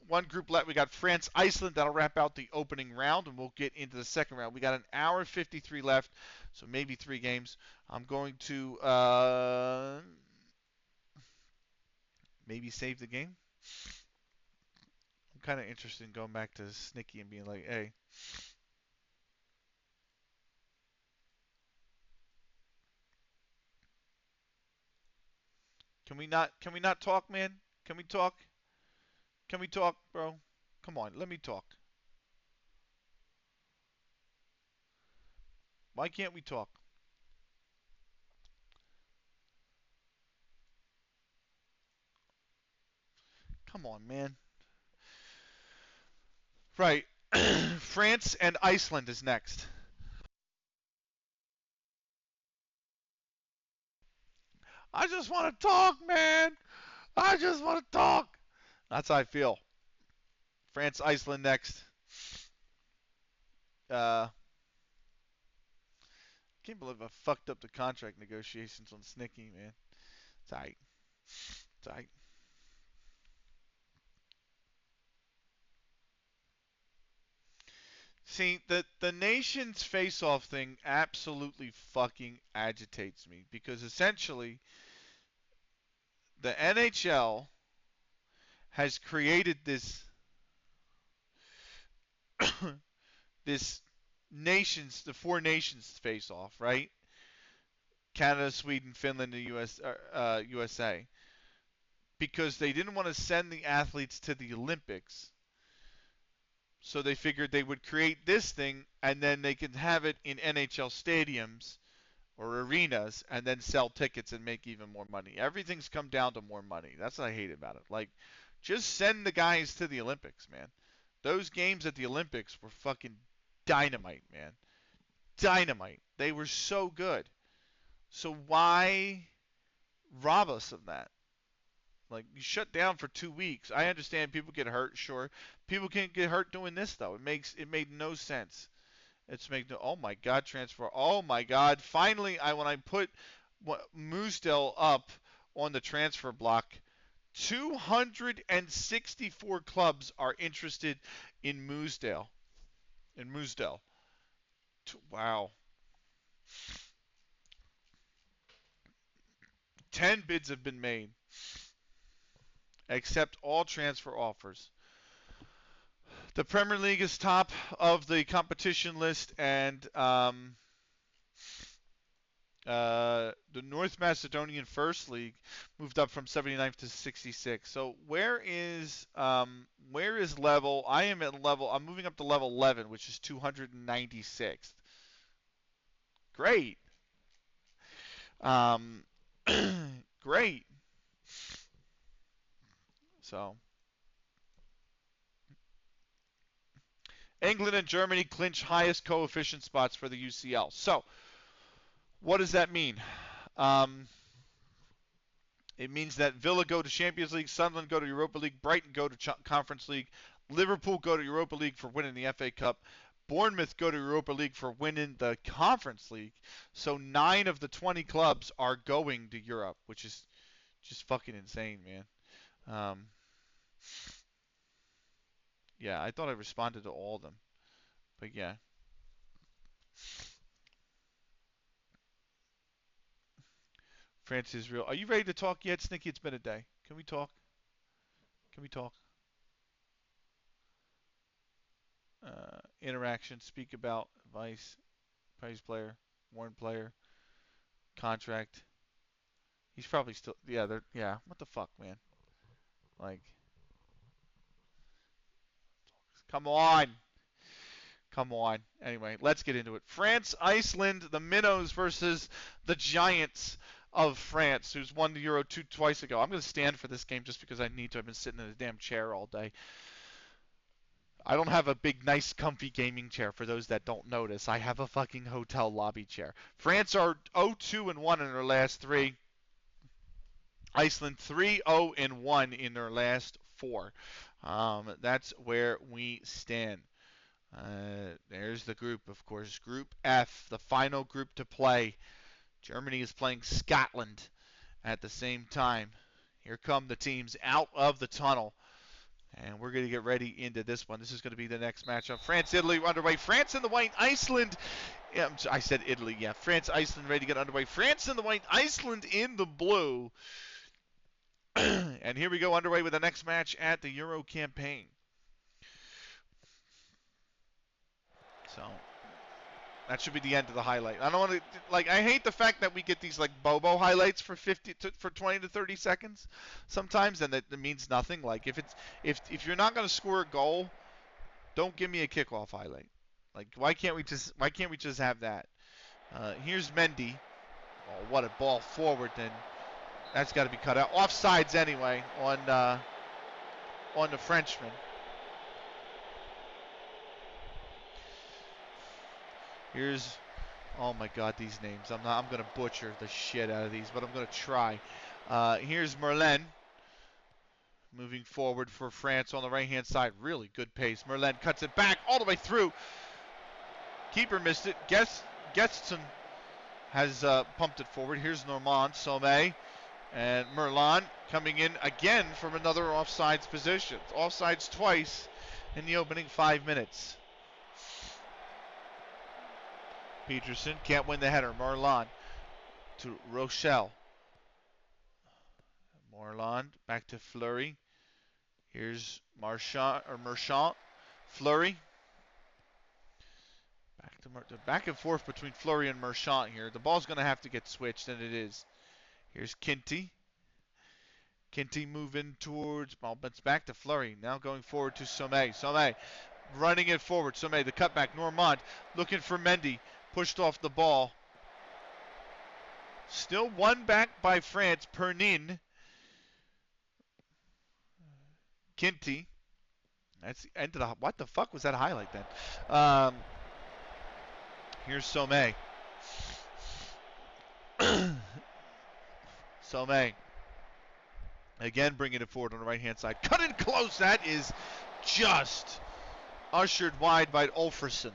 One group left. We got France, Iceland. That'll wrap out the opening round, and we'll get into the second round. We got an hour 53 left, so maybe 3 games. I'm going to maybe save the game. I'm kind of interested in going back to Snicky and being like, hey. Can we not talk, man? Can we talk? Can we talk, bro? Come on, let me talk. Why can't we talk? Come on, man. Right. France and Iceland is next. I just want to talk, man. I just want to talk. That's how I feel. France, Iceland next. Can't believe I fucked up the contract negotiations on Snicky, man. It's alright. It's alright. See, the nations face-off thing absolutely fucking agitates me because essentially the NHL has created this this the four nations face-off, right? Canada, Sweden, Finland, and USA, because they didn't want to send the athletes to the Olympics. So they figured they would create this thing and then they could have it in NHL stadiums or arenas and then sell tickets and make even more money. Everything's come down to more money. That's what I hate about it. Like, just send the guys to the Olympics, man. Those games at the Olympics were fucking dynamite, man. Dynamite. They were so good. So why rob us of that? Like, you shut down for 2 weeks. I understand people get hurt, sure. People can't get hurt doing this though. It made no sense. It's make no. Oh my God, transfer. Oh my God. Finally, when I put Moosdale up on the transfer block, 264 clubs are interested in Moosdale. Wow. 10 bids have been made. Accept all transfer offers. The Premier League is top of the competition list, and the North Macedonian First League moved up from 79th to 66. So where is level? I am at level. I'm moving up to level 11, which is 296th. Great. Great. So England and Germany clinch highest coefficient spots for the UCL. So what does that mean? It means that Villa go to Champions League, Sunderland go to Europa League, Brighton go to Conference League, Liverpool go to Europa League for winning the FA Cup, Bournemouth go to Europa League for winning the Conference League. So 9 of the 20 clubs are going to Europe, which is just fucking insane, man. Yeah, I thought I responded to all of them. But yeah. France, Israel. Are you ready to talk yet, Snicky? It's been a day. Can we talk? Can we talk? Interaction. Speak about advice. Price player. Warn player. Contract. He's probably still. Yeah, they're. Yeah. What the fuck, man? Like. Come on. Come on. Anyway, let's get into it. France, Iceland, the Minnows versus the Giants of France, who's won the Euro twice ago. I'm going to stand for this game just because I need to. I've been sitting in a damn chair all day. I don't have a big, nice, comfy gaming chair for those that don't notice. I have a fucking hotel lobby chair. France are 0-2-1 in their last 3. Iceland 3-0-1 in their last 4. That's where we stand. There's the group, of course. Group F, the final group to play. Germany is playing Scotland at the same time. Here come the teams out of the tunnel. And we're going to get ready into this one. This is going to be the next matchup. France, Italy underway. France in the white, Iceland. Yeah, I said Italy. Yeah, France, Iceland ready to get underway. France in the white, Iceland in the blue. And here we go underway with the next match at the Euro campaign. So that should be the end of the highlight. I don't want to I hate the fact that we get these Bobo highlights for 20 to 30 seconds sometimes, and that means nothing. Like if you're not going to score a goal, don't give me a kickoff highlight. Like why can't we just have that? Here's Mendy. Oh, what a ball forward then. That's got to be cut out. Offsides anyway on the Frenchman. Here's, oh my God, these names. I'm gonna butcher the shit out of these, but I'm gonna try. Here's Merlin. Moving forward for France on the right-hand side. Really good pace. Merlin cuts it back all the way through. Keeper missed it. Gesson has pumped it forward. Here's Normand, Sommet, and Merlin coming in again from another offsides position. Offsides twice in the opening 5 minutes. Peterson can't win the header. Merlin to Rochelle. Merlin back to Fleury. Here's Merchant. Fleury. Back and forth between Fleury and Merchant here. The ball's going to have to get switched, and it is. Here's Kinty. Kinty moving towards, ball bounced back to Fleury. Now going forward to Sommet. Sommet running it forward. Sommet, the cutback. Normand looking for Mendy. Pushed off the ball. Still one back by France. Pernin. Kinty. That's the end of the. What the fuck was that highlight then? Here's Sommet. Sommet. Again, bringing it forward on the right-hand side. Cut in close. That is just ushered wide by Ulferson.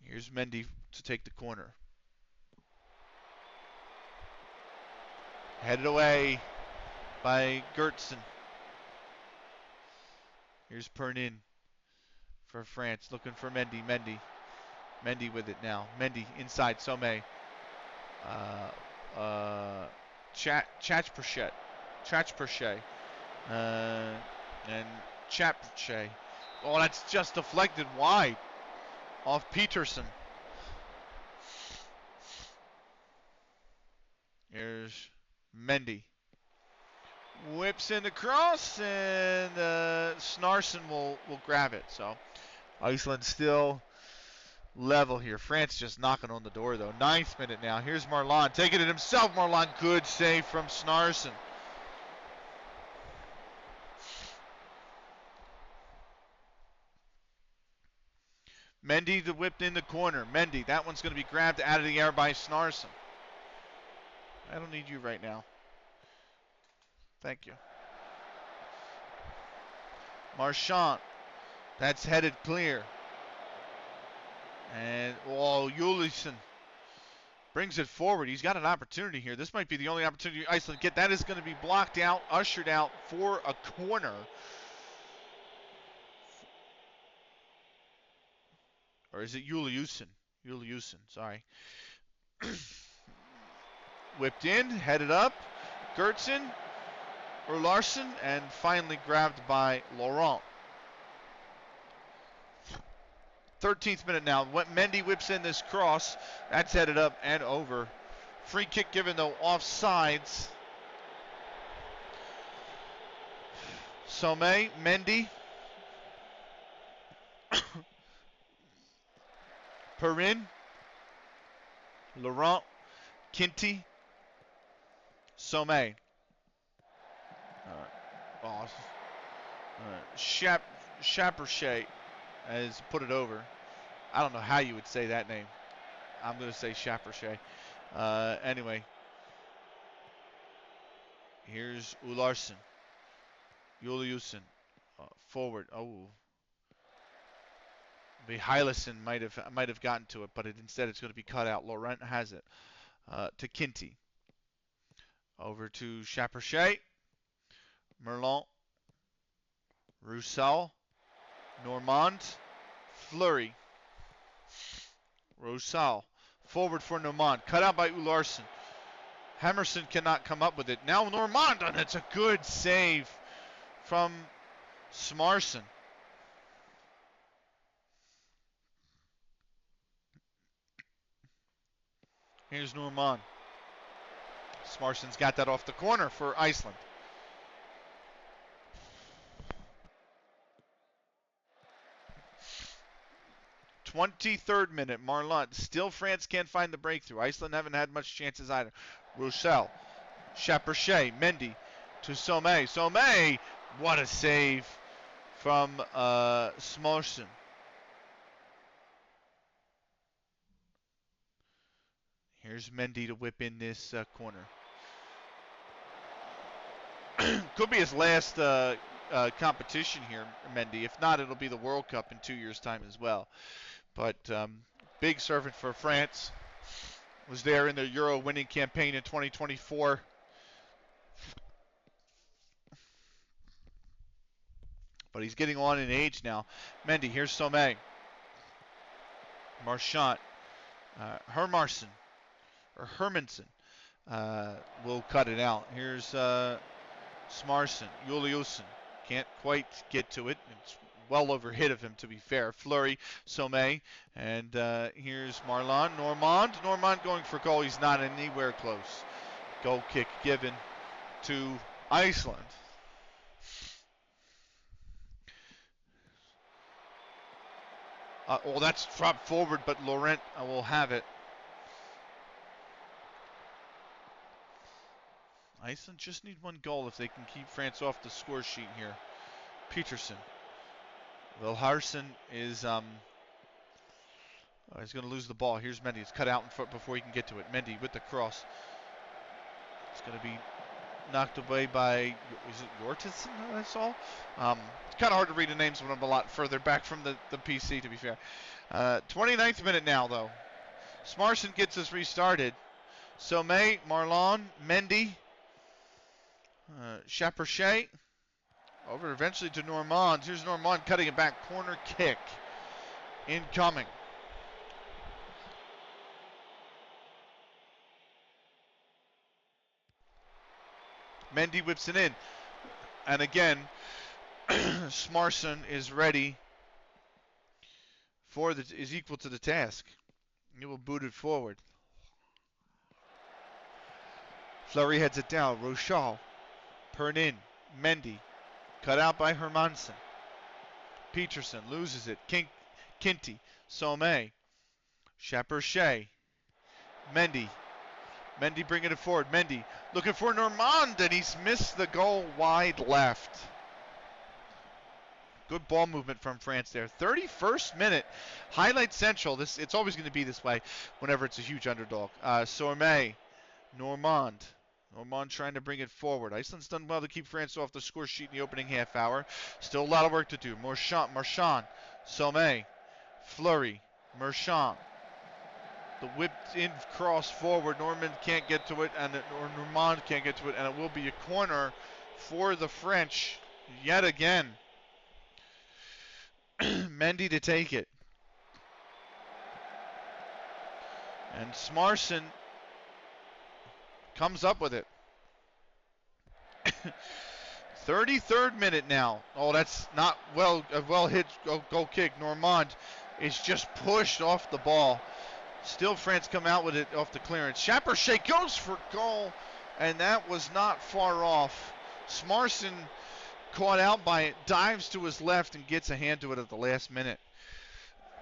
Here's Mendy to take the corner. Headed away by Gertsen. Here's Pernin for France, looking for Mendy. Mendy with it now. Mendy inside Sommet. Chachperchet. And Chapche. Oh, that's just deflected wide off Peterson. Here's Mendy. Whips in the cross, and Snarson will grab it. So Iceland still level here. France just knocking on the door, though. 9th minute now. Here's Marlon taking it himself. Marlon, good save from Snarson. Mendy whipped in the corner. Mendy, that one's going to be grabbed out of the air by Snarson. I don't need you right now. Thank you. Marchand. That's headed clear. And, Ulison brings it forward. He's got an opportunity here. This might be the only opportunity Iceland get. That is going to be blocked out, ushered out for a corner. Or is it Ulison? Ulison, sorry. Whipped in, headed up. Gertsen, or Larson, and finally grabbed by Laurent. 13th minute now. Mendy whips in this cross. That's headed up and over. Free kick given though offsides. Sommet, Mendy. Perrin. Laurent. Kinty. Sommet. Chaperchet has put it over. I don't know how you would say that name. I'm going to say Chaperchet. Anyway. Here's Ularson. Juliusen. Forward. Oh. Heilison might have gotten to it, but instead it's going to be cut out. Laurent has it. To Kinty. Over to Chaperchet. Merlin. Roussel. Normand. Fleury. Roussel. Forward for Normand. Cut out by Ularson. Hammerson cannot come up with it. Now Normand, and it's a good save from Smarson. Here's Normand. Smarson's got that off the corner for Iceland. 23rd minute, Marlon. Still France can't find the breakthrough. Iceland haven't had much chances either. Rochelle, Chaperche, Mendy to Sommet. Sommet, what a save from Smorsson. Here's Mendy to whip in this corner. Could be his last competition here, Mendy. If not, it'll be the World Cup in 2 years' time as well. But big servant for France. Was there in the Euro winning campaign in 2024. But he's getting on in age now. Mendy, here's Sommet. Marchand. Hermansson. Will cut it out. Here's Smarsson. Juliussen. Can't quite get to it. It's well overhit of him, to be fair. Fleury, Sommet. And here's Marlon. Normand. Normand going for goal. He's not anywhere close. Goal kick given to Iceland. Well, that's dropped forward, but Laurent will have it. Iceland just need one goal if they can keep France off the score sheet here. Peterson. Wilharson is he's going to lose the ball. Here's Mendy. It's cut out in front before he can get to it. Mendy with the cross. It's going to be knocked away by, is it Jortison that I saw? It's kind of hard to read the names when I'm a lot further back from the PC, to be fair. 29th minute now, though. Smarsson gets us restarted. Sommet, Marlon, Mendy, Chaperche, over eventually to Normand. Here's Normand cutting it back. Corner kick incoming. Mendy whips it in. And again, Smarsson is ready is equal to the task. He will boot it forward. Fleury heads it down. Rochelle. Pernin. Mendy. Cut out by Hermansson. Peterson loses it. Kinty. Sommet. Chaperche. Mendy. Mendy bringing it forward. Mendy looking for Normand, and he's missed the goal wide left. Good ball movement from France there. 31st minute. Highlight Central. It's always going to be this way whenever it's a huge underdog. Sommet. Normand. Normand trying to bring it forward. Iceland's done well to keep France off the score sheet in the opening half hour. Still a lot of work to do. Marchand. Sommet. Fleury. Marchand. The whipped in cross forward. Normand can't get to it, or Normand can't get to it, and it will be a corner for the French yet again. Mendy to take it. And Smarsson comes up with it. 33rd minute now. Oh, that's not a well hit goal kick. Normand is just pushed off the ball. Still France come out with it off the clearance. Chaperche goes for goal, and that was not far off. Smarsson caught out by it, dives to his left, and gets a hand to it at the last minute.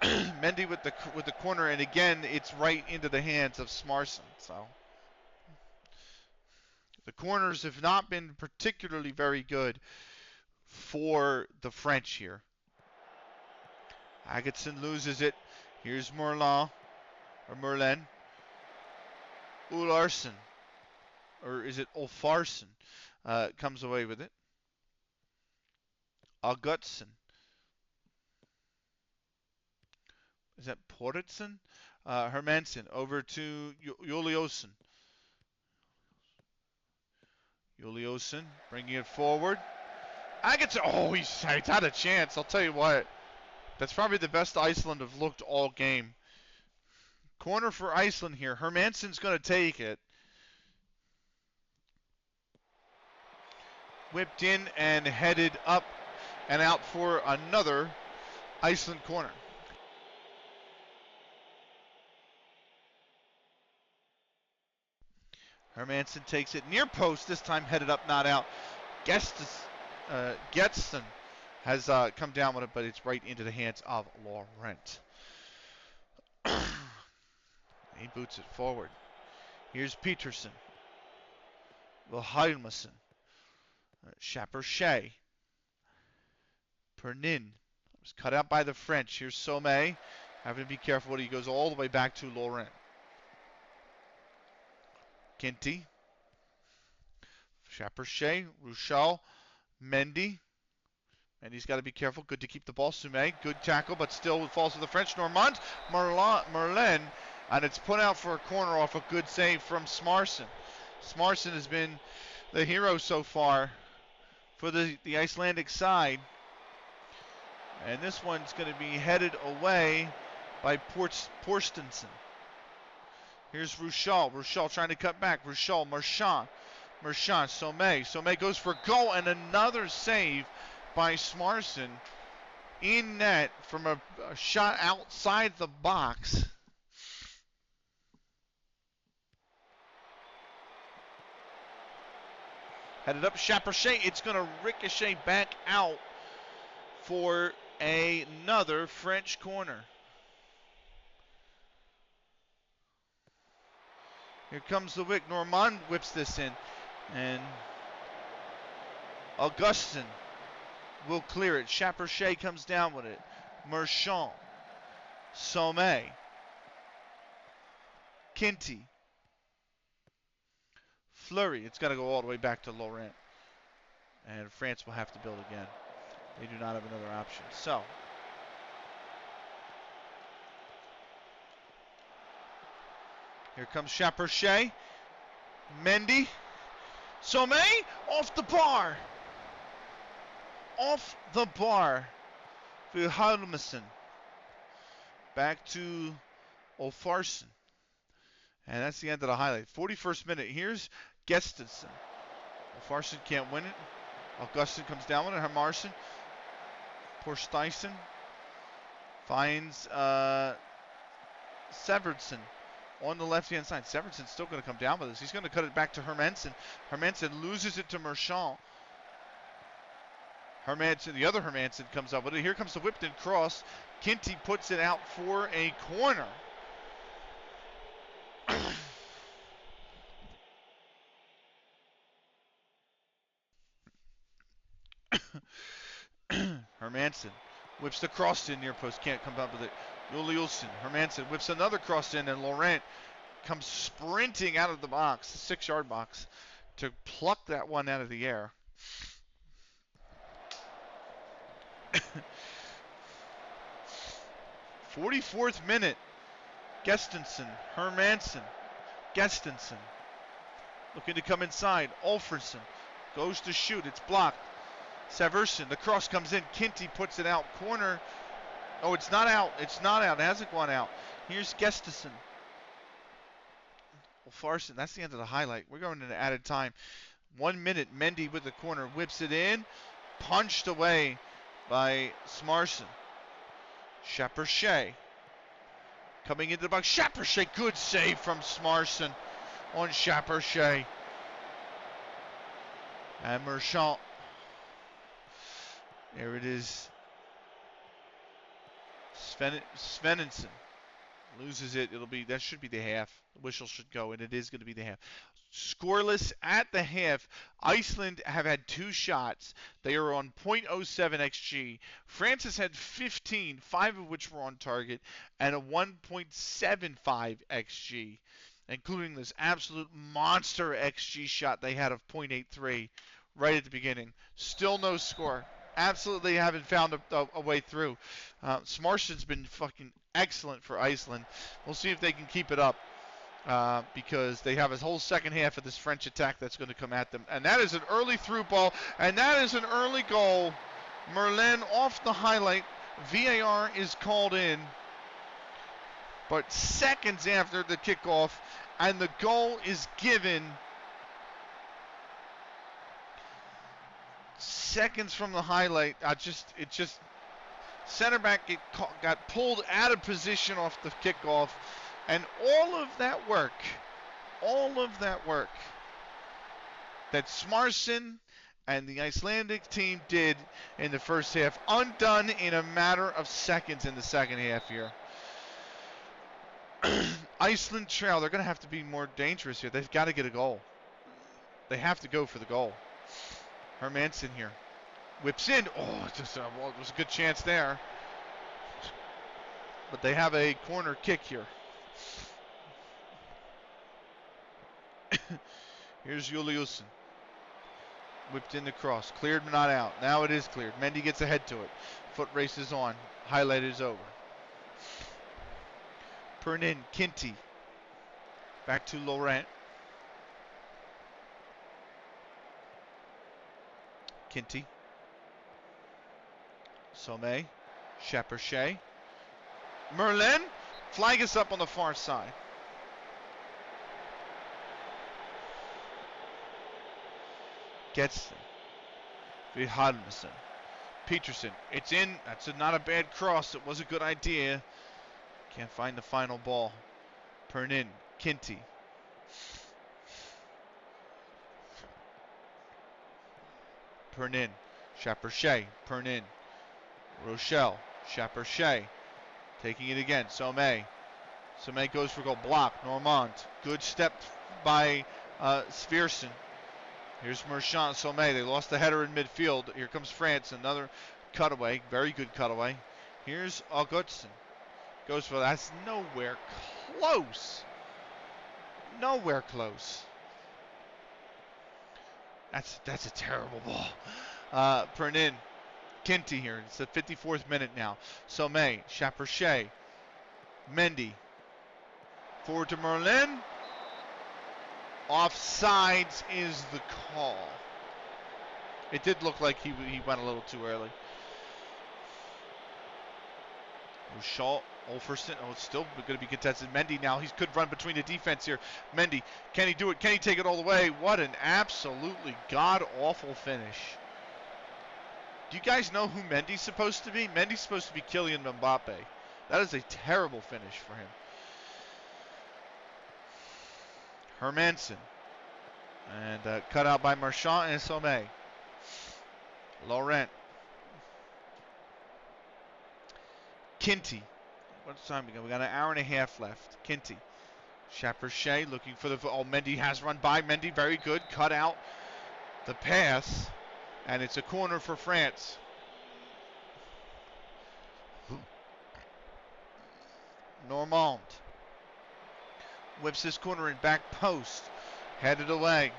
Mendy with the corner, and again, it's right into the hands of Smarsson. So the corners have not been particularly very good for the French here. Agatsson loses it. Here's Merlin. Ularsson. Or is it Ulfarsson? Comes away with it. Augustsson. Is that Portson? Hermansson over to Juliussen. Juliussen bringing it forward. Agatsson. Oh, he's had a chance. I'll tell you what. That's probably the best Iceland have looked all game. Corner for Iceland here. Hermansson's going to take it. Whipped in and headed up and out for another Iceland corner. Hermansson takes it near post, this time headed up, not out. Getsson has come down with it, but it's right into the hands of Laurent. He boots it forward. Here's Peterson. Wilhelmussen. Chaperche. Pernin. Was cut out by the French. Here's Sommet. Having to be careful when he goes all the way back to Laurent. Kinty. Chaperche. Rouchel. Mendy. Mendy's got to be careful. Good to keep the ball. Soumet. Good tackle, but still falls to the French. Normand. Merlin. And it's put out for a corner off a good save from Smarson. Smarson has been the hero so far for the Icelandic side. And this one's going to be headed away by Porstensen. Here's Rouchel. Rouchel trying to cut back. Rouchel, Marchand. Marchand, Sommet. Sommet goes for goal, and another save by Smarson in net from a shot outside the box. Headed up Chaperche. It's going to ricochet back out for another French corner. Here comes the Wick. Normand whips this in. And Augustin will clear it. Chaperche comes down with it. Marchand. Sommet. Kinty. Fleury. It's got to go all the way back to Laurent. And France will have to build again. They do not have another option. So, here comes Chaperche. Mendy. Sommet off the bar. Off the bar. Wilhelmussen. Back to Olfarsson. And that's the end of the highlight. 41st minute. Here's Gestesen. Olfarsson can't win it. Augustin comes down with it. Hermarsson. Porsteisen finds Severson on the left-hand side. Severson's still going to come down with this. He's going to cut it back to Hermansen. Hermansen loses it to Marchand. Hermansen, the other Hermansen, comes up with it. Here comes the whipped-in cross. Kinty puts it out for a corner. Hermansen whips the cross in near post. Can't come up with it. Juliusson. Hermansen whips another cross in, and Laurent comes sprinting out of the box, the 6-yard box, to pluck that one out of the air. 44th minute. Gestensen. Hermansen. Gestensen. Looking to come inside. Olferson goes to shoot. It's blocked. Severson, the cross comes in. Kinty puts it out. Corner. Oh, it's not out. It's not out. It hasn't gone out. Here's Gestesen. Farson, that's the end of the highlight. We're going into added time. 1 minute. Mendy with the corner. Whips it in. Punched away by Smarson. Chaperche. Coming into the box. Chaperche. Good save from Smarson on Chaperche. And Marchand. There it is. Svenningsen loses it. That should be the half. The whistle should go, and it is going to be the half. Scoreless at the half. Iceland have had 2 shots. They are on .07 xG. France has had 15, 5 of which were on target, and a 1.75 xG, including this absolute monster xG shot they had of .83 right at the beginning. Still no score. Absolutely haven't found a way through. Smarsen's been fucking excellent for Iceland. We'll see if they can keep it up because they have a whole second half of this French attack that's going to come at them. And that is an early through ball, and that is an early goal. Merlin off the highlight. VAR is called in, but seconds after the kickoff, and the goal is given. Seconds from the highlight, center back got pulled out of position off the kickoff, and all of that work that Smarson and the Icelandic team did in the first half, undone in a matter of seconds in the second half here. Iceland Trail, they're going to have to be more dangerous here. They've got to get a goal. They have to go for the goal. Hermansen here. Whips in. Oh, it was a good chance there. But they have a corner kick here. Here's Juliusen. Whipped in the cross. Cleared but not out. Now it is cleared. Mendy gets ahead to it. Foot race is on. Highlight is over. Pernin, Kinty. Back to Laurent. Kinty. Sommet. Chaperchet. Merlin. Flag is up on the far side. Gets Vilhelmsen. Peterson. It's in. That's not a bad cross. It was a good idea. Can't find the final ball. Pernin. Kinty. Pernin. Chaperchet. Pernin. Rochelle. Chaperchet. Taking it again. Sommet. Sommet goes for goal. Block. Normand. Good step by Svierson. Here's Merchant, Sommet. They lost the header in midfield. Here comes France. Another cutaway. Very good cutaway. Here's Augustin. Goes for that. That's nowhere close. Nowhere close. That's a terrible ball. Pernin. Kinty here. It's the 54th minute now. Sommet. Chaperchet. Mendy. Forward to Merlin. Offsides is the call. It did look like he went a little too early. Shaw, Olferson. Oh, it's still going to be contested. Mendy now. He could run between the defense here. Mendy, can he do it? Can he take it all the way? What an absolutely god-awful finish. Do you guys know who Mendy's supposed to be? Mendy's supposed to be Kylian Mbappe. That is a terrible finish for him. Hermansen. And cut out by Marchand and Sommet. Laurent. Kinty. What's the time we got? We got an hour and a half left. Kinty. Chaperchet looking for the... Oh, Mendy has run by. Mendy, very good. Cut out the pass. And it's a corner for France. Normand. Whips this corner in back post. Headed away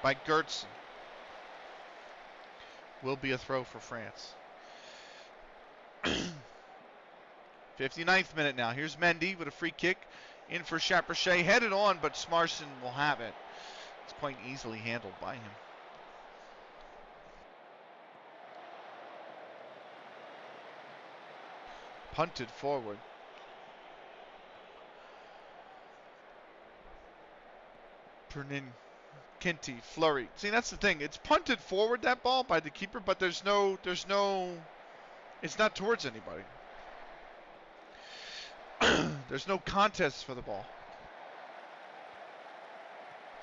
by Gertzen. Will be a throw for France. 59th minute now. Here's Mendy with a free kick. In for Chaperchet. Headed on, but Smarson will have it. It's quite easily handled by him. Punted forward. Pernin, Kinty, Fleury. See, that's the thing. It's punted forward, that ball, by the keeper, but there's no, it's not towards anybody. There's no contest for the ball.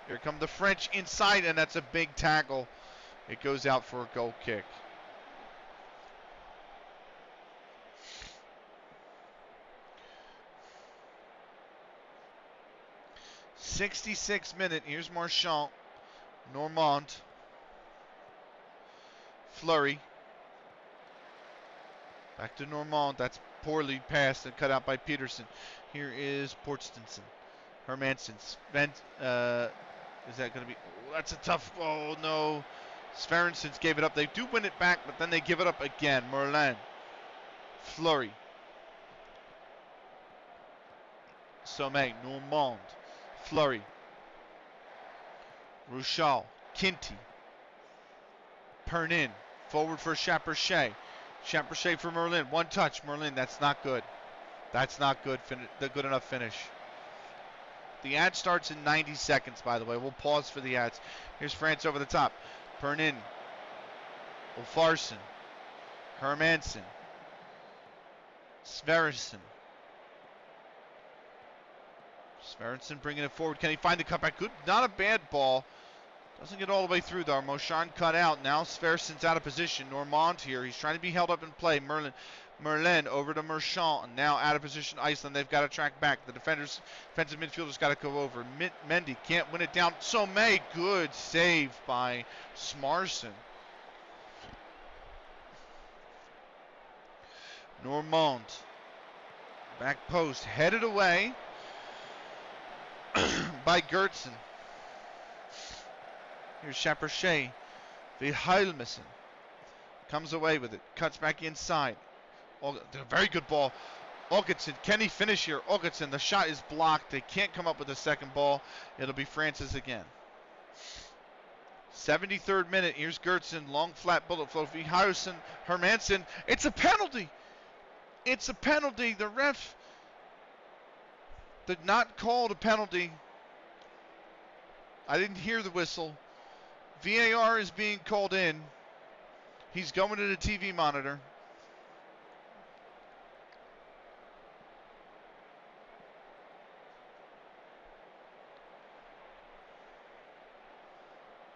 Here come the French inside, and that's a big tackle. It goes out for a goal kick. '66th minute. Here's Marchand. Normand. Fleury. Back to Normand. That's poorly passed and cut out by Peterson. Here is Portstenson. Hermansen. Is that going to be... Oh, that's a tough... Oh, no. Sverensons gave it up. They do win it back, but then they give it up again. Merlin. Fleury. Sommet. Normand. Fleury. Rouchal. Kinty. Pernin. Forward for Chaperchet. Chaperchet for Merlin. One touch. Merlin. That's not good. That's not good. Good enough finish. The ad starts in 90 seconds, by the way. We'll pause for the ads. Here's France over the top. Pernin. Olfarsen. Hermansen. Sverrisson. Sverrisson bringing it forward. Can he find the cutback? Good. Not a bad ball. Doesn't get all the way through though. Moshan cut out. Now Sversen's out of position. Normand here. He's trying to be held up in play. Merlin over to Merchant. Now out of position Iceland. They've got to track back. The defensive midfielders got to go over. Mendy can't win it down. Somé, good save by Smarson. Normand. Back post. Headed away by Gertsen. Here's Chaperchet. Vilhelmsen comes away with it. Cuts back inside. A very good ball. Augustin, can he finish here? Augustin, the shot is blocked. They can't come up with a second ball. It'll be Francis again. 73rd minute. Here's Gertsen. Long flat bullet flow. Vilhelmsen. Hermansen. It's a penalty. It's a penalty. The ref did not call the penalty. I didn't hear the whistle. VAR is being called in. He's going to the TV monitor.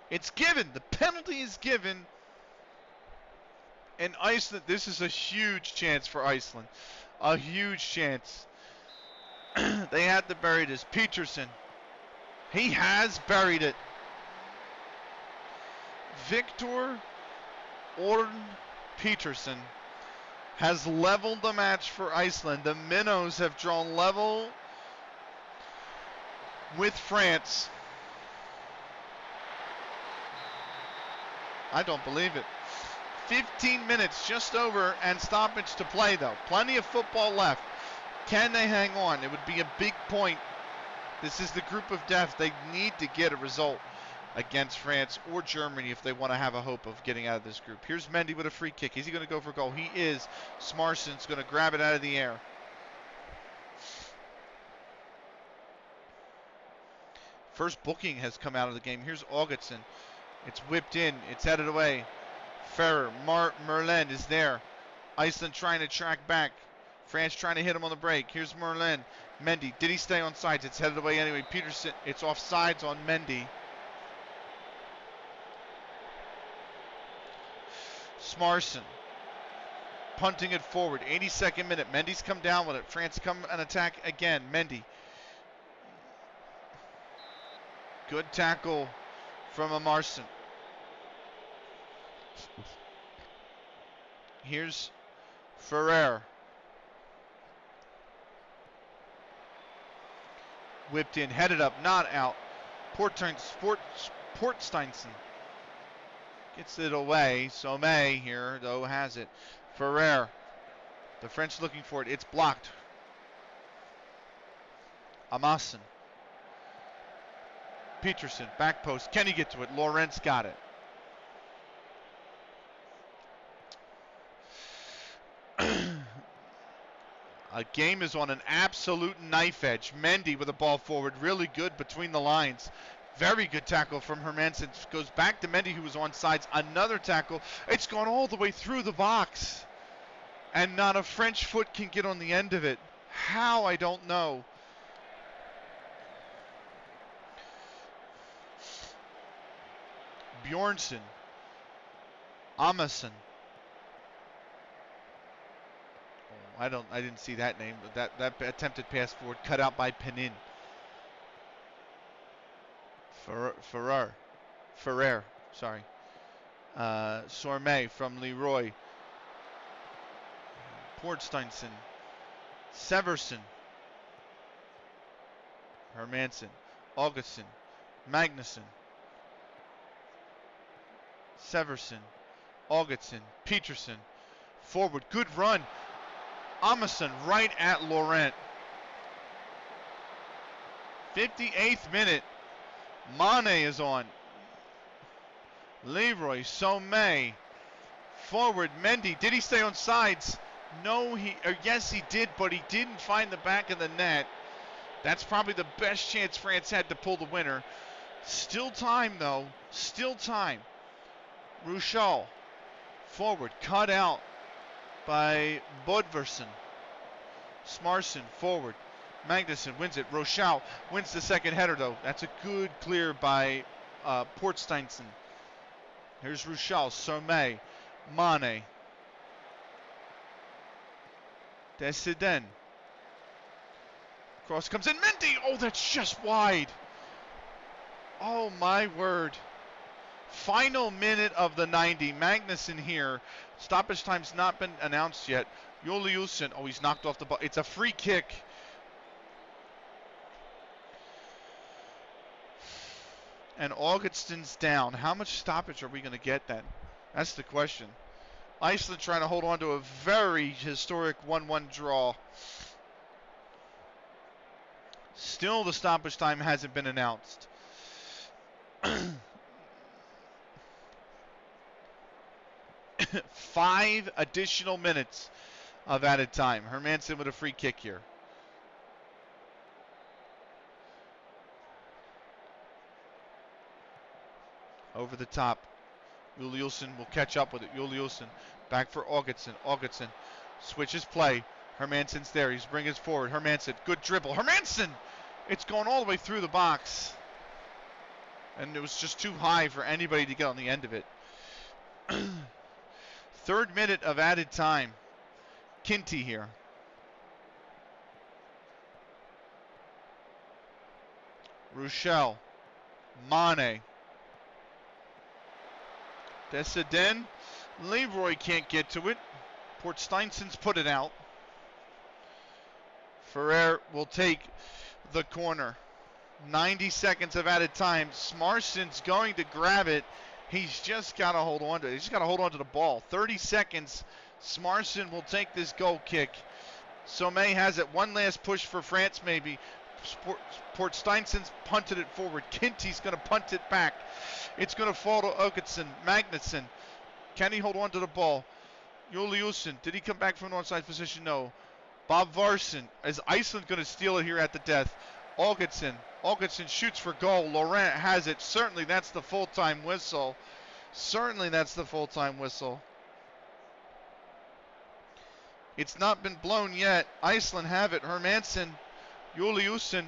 It's given. The penalty is given. And Iceland, this is a huge chance for Iceland. A huge chance. They had to bury this. Peterson. He has buried it. Victor Orn Peterson has leveled the match for Iceland. The Minnows have drawn level with France. I don't believe it. 15 minutes just over and stoppage to play though. Plenty of football left. Can they hang on? It would be a big point. This is the group of death. They need to get a result against France or Germany if they want to have a hope of getting out of this group. Here's Mendy with a free kick. Is he going to go for a goal? He is. Smarson's going to grab it out of the air. First booking has come out of the game. Here's Augustin. It's whipped in. It's headed away. Ferrer. Merlin is there. Iceland trying to track back. France trying to hit him on the break. Here's Merlin. Mendy. Did he stay on sides? It's headed away anyway. Peterson. It's off sides on Mendy. Smarson. Punting it forward. 82nd minute. Mendy's come down with it. France come and attack again. Mendy. Good tackle from Amarson. Here's Ferrer. Whipped in, headed up, not out. Portsteinson gets it away. Somé here, though, has it. Ferrer. The French looking for it. It's blocked. Amassen. Peterson, back post. Can he get to it? Lawrence got it. A game is on an absolute knife edge. Mendy with the ball forward. Really good between the lines. Very good tackle from Hermansen. Goes back to Mendy, who was on sides. Another tackle. It's gone all the way through the box. And not a French foot can get on the end of it. How, I don't know. Bjornsson. Amassen. I didn't see that name. That attempted pass forward cut out by Penin. Ferrer, sorry. Sormé from Leroy. Portsteinson. Severson. Hermansen. Augustin. Magnussen. Severson. Augustin. Peterson. Forward. Good run. Amassen right at Laurent. 58th minute. Mane is on. Leroy. Somé. Forward. Mendy. Did he stay on sides? No, yes, he did, but he didn't find the back of the net. That's probably the best chance France had to pull the winner. Still time, though. Still time. Ruchal. Forward. Cut out by Bodversen. Smarson forward. Magnussen wins it. Rochelle wins the second header though. That's a good clear by Port Steinson. Here's Ruchel, Sommet, Mane, Desiden. Cross comes in, Mendy! Oh, that's just wide. Oh, my word. Final minute of the 90. Magnuson here. Stoppage time's not been announced yet. Juliusen, oh, he's knocked off the ball. It's a free kick. And Augustin's down. How much stoppage are we going to get then? That's the question. Iceland trying to hold on to a very historic 1-1 draw. Still, the stoppage time hasn't been announced. 5 additional minutes of added time. Hermansen with a free kick here. Over the top. Juliusen will catch up with it. Juliusen back for Augustin. Augustin switches play. Hermansen's there. He's bringing it forward. Hermansen, good dribble. Hermansen! It's going all the way through the box. And it was just too high for anybody to get on the end of it. 3rd minute of added time. Kinty here. Ruchel. Mane. Desiden. Leroy can't get to it. Port Steinson's put it out. Ferrer will take the corner. 90 seconds of added time. Smarsen's going to grab it. He's just got to hold on to it. He's just got to hold on to the ball. 30 seconds. Smarsen will take this goal kick. Sommet has it. One last push for France maybe. Port Steinson's punted it forward. Kinty's going to punt it back. It's going to fall to Augustin. Magnuson. Can he hold on to the ball? Juliusen. Did he come back from an onside position? No. Bob Varson. Is Iceland going to steal it here at the death? Augustin. Augustin shoots for goal. Laurent has it. Certainly that's the full-time whistle. Certainly that's the full-time whistle. It's not been blown yet. Iceland have it. Hermansen. Juliusen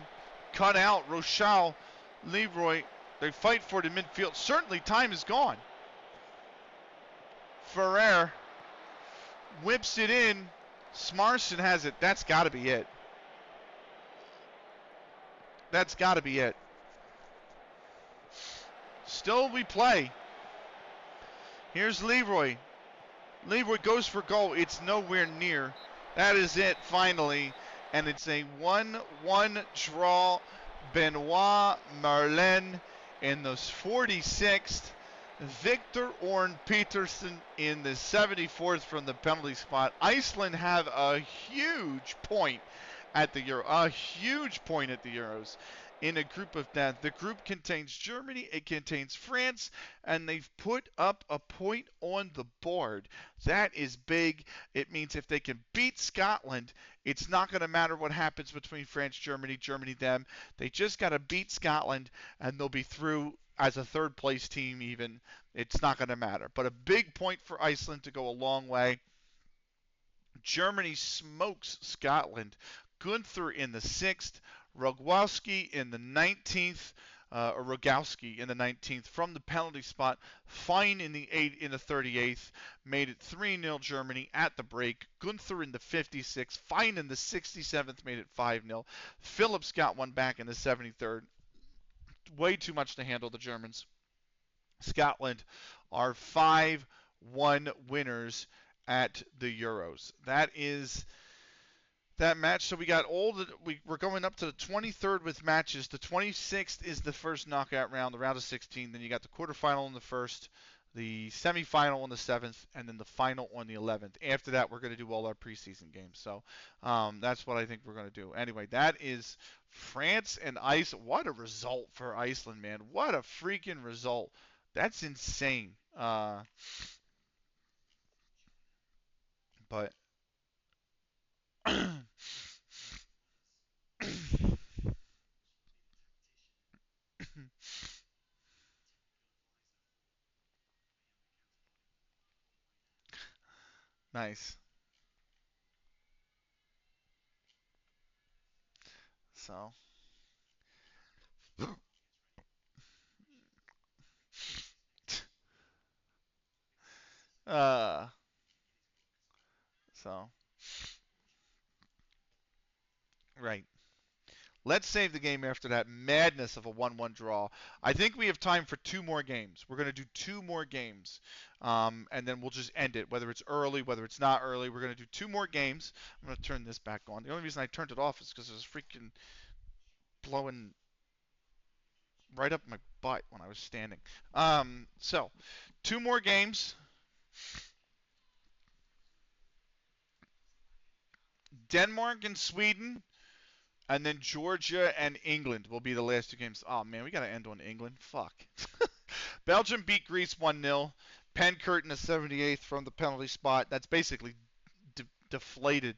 cut out. Rochelle. Leroy. They fight for it in midfield. Certainly time is gone. Ferrer whips it in. Smarsen has it. That's got to be it. That's got to be it. Still we play. Here's Leroy. Leroy goes for goal. It's nowhere near. That is it finally. And it's a 1-1 draw. Benoit Merlin in the 46th. Victor Orn Peterson in the 74th from the penalty spot. Iceland have a huge point at the Euro. A huge point at the Euros in a group of death. The group contains Germany, it contains France, and they've put up a point on the board. That is big. It means if they can beat Scotland, it's not going to matter what happens between France, Germany, them. They just got to beat Scotland, and they'll be through as a third place team even. It's not going to matter. But a big point for Iceland to go a long way. Germany smokes Scotland. Gunther in the 6th, Rogowski in the 19th, Rogowski in the 19th from the penalty spot. Fine in the 38th, made it 3-0 Germany at the break. Gunther in the 56th, Fine in the 67th, made it 5-0. Phillips got one back in the 73rd. Way too much to handle the Germans. Scotland are 5-1 winners at the Euros. That is that match. So we got we're going up to the 23rd with matches. The 26th is the first knockout round, the round of 16. Then you got the quarterfinal on the 1st, the semifinal on the 7th, and then the final on the 11th. After that, we're going to do all our preseason games. So that's what I think we're going to do. Anyway, that is France and Iceland. What a result for Iceland, man. What a freaking result. That's insane. But nice. So Uh, so, right. Let's save the game after that madness of a 1-1 draw. I think we have time for 2 more games. We're going to do 2 more games, and then we'll just end it, whether it's early, whether it's not early. We're going to do 2 more games. I'm going to turn this back on. The only reason I turned it off is because it was freaking blowing right up my butt when I was standing. So, 2 more games. Denmark and Sweden. And then Georgia and England will be the last 2 games. Oh, man, we got to end on England. Fuck. Belgium beat Greece 1-0. Penkert in the 78th from the penalty spot. That's basically deflated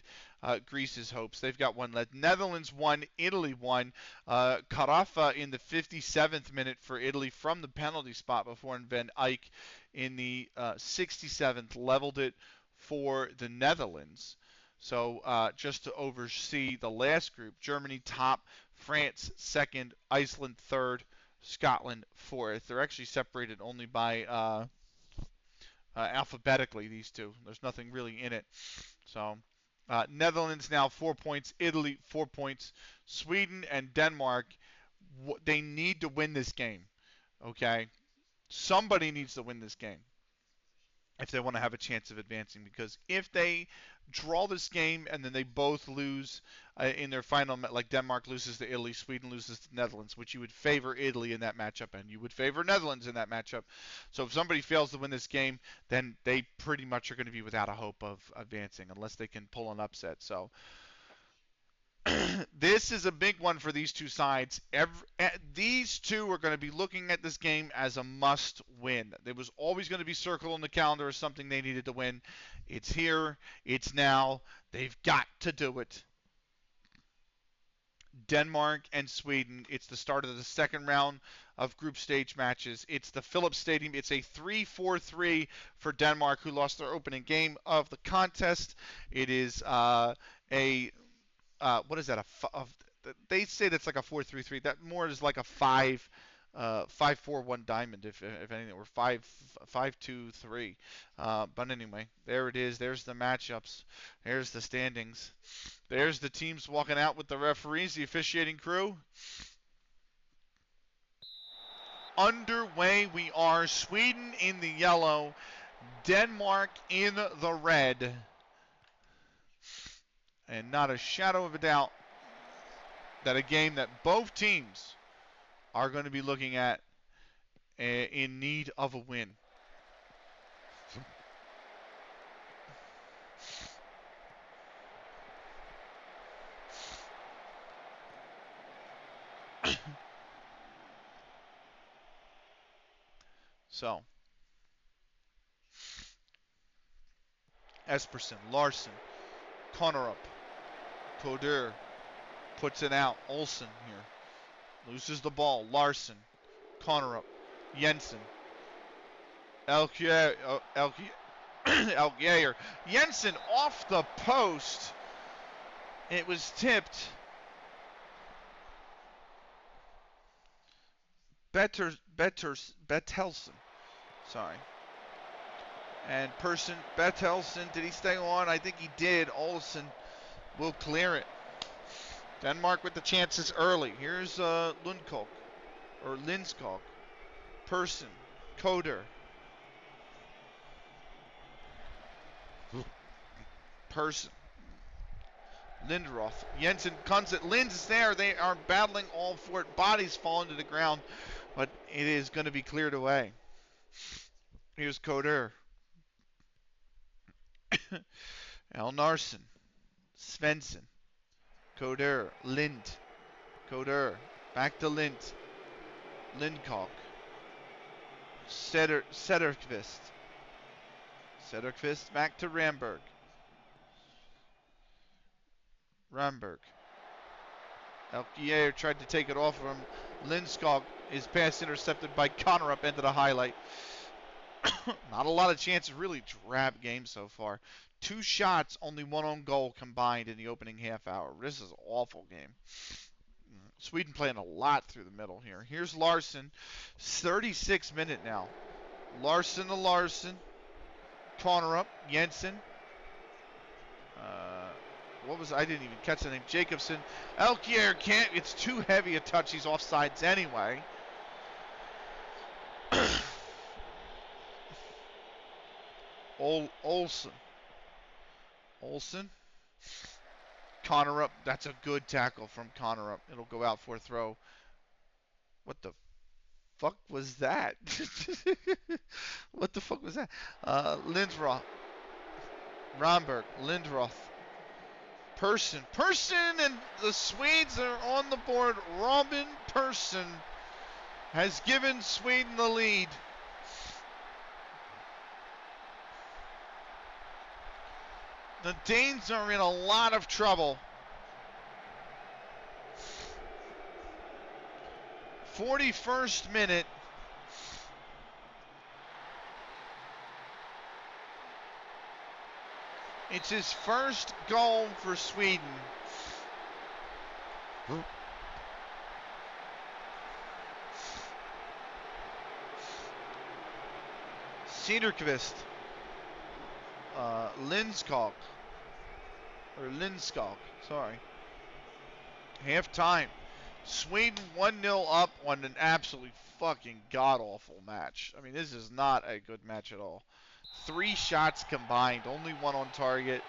Greece's hopes. They've got one left. Netherlands won. Italy won. Carafa in the 57th minute for Italy from the penalty spot before Van Eyck in the 67th leveled it for the Netherlands. So just to oversee the last group, Germany top, France second, Iceland third, Scotland fourth. They're actually separated only by alphabetically, these two. There's nothing really in it. So Netherlands now 4 points, Italy 4 points, Sweden and Denmark, they need to win this game. Okay? Somebody needs to win this game if they want to have a chance of advancing, because if they draw this game and then they both lose in their final, like Denmark loses to Italy, Sweden loses to Netherlands, which you would favor Italy in that matchup and you would favor Netherlands in that matchup. So if somebody fails to win this game, then they pretty much are going to be without a hope of advancing unless they can pull an upset. So this is a big one for these two sides. These two are going to be looking at this game as a must-win. There was always going to be circled on the calendar as something they needed to win. It's here. It's now. They've got to do it. Denmark and Sweden. It's the start of the second round of group stage matches. It's the Philips Stadium. It's a 3-4-3 for Denmark, who lost their opening game of the contest. It is what is that? They say that's like a 4-3-3. That more is like a 5-4-1 diamond, if anything, or 5-2-3. But anyway, there it is. There's the matchups. There's the standings. There's the teams walking out with the referees, the officiating crew. Underway we are. Sweden in the yellow, Denmark in the red. And not a shadow of a doubt that a game that both teams are going to be looking at in need of a win. So, Espersen, Larson, Connerup, Coder puts it out. Olsen here loses the ball. Larson, Connerup, Jensen, Elkjaer. Jensen off the post. It was tipped. Bettelsen. Sorry. And Bettelsen, did he stay on? I think he did. Olsen will clear it. Denmark with the chances early. Here's Lundskog. Persson. Coder. Persson. Linderoth. Jensen comes at Linds is there. They are battling all for it. Bodies falling to the ground, but it is going to be cleared away. Here's Coder. Elnarsson. Svensson. Coder. Lind. Coder. Back to Lind. Lindskog. Sederqvist. Sederqvist back to Ramberg. Elkjaer tried to take it off of him. Lindskog, his pass intercepted by Connerup into the highlight. Not a lot of chances. Really drab game so far. 2 shots, only 1 on goal combined in the opening half hour. This is an awful game. Sweden playing a lot through the middle here. Here's Larson. 36 minute now. Larson to Larson. Corner up, Jensen. I didn't even catch the name. Jacobson. Elkier can't. It's too heavy a touch. He's offsides anyway. Olsen. Connor up. That's a good tackle from Connor up. It'll go out for a throw. What the fuck was that? What the fuck was that? Lindroth. Romberg. Lindroth. Persson, and the Swedes are on the board. Robin Persson has given Sweden the lead. The Danes are in a lot of trouble. 41st minute. It's his first goal for Sweden. Cederqvist. Lindskog. Sorry. Half time. Sweden 1-0 up on an absolutely fucking god-awful match. I mean, this is not a good match at all. 3 shots combined, only 1 on target,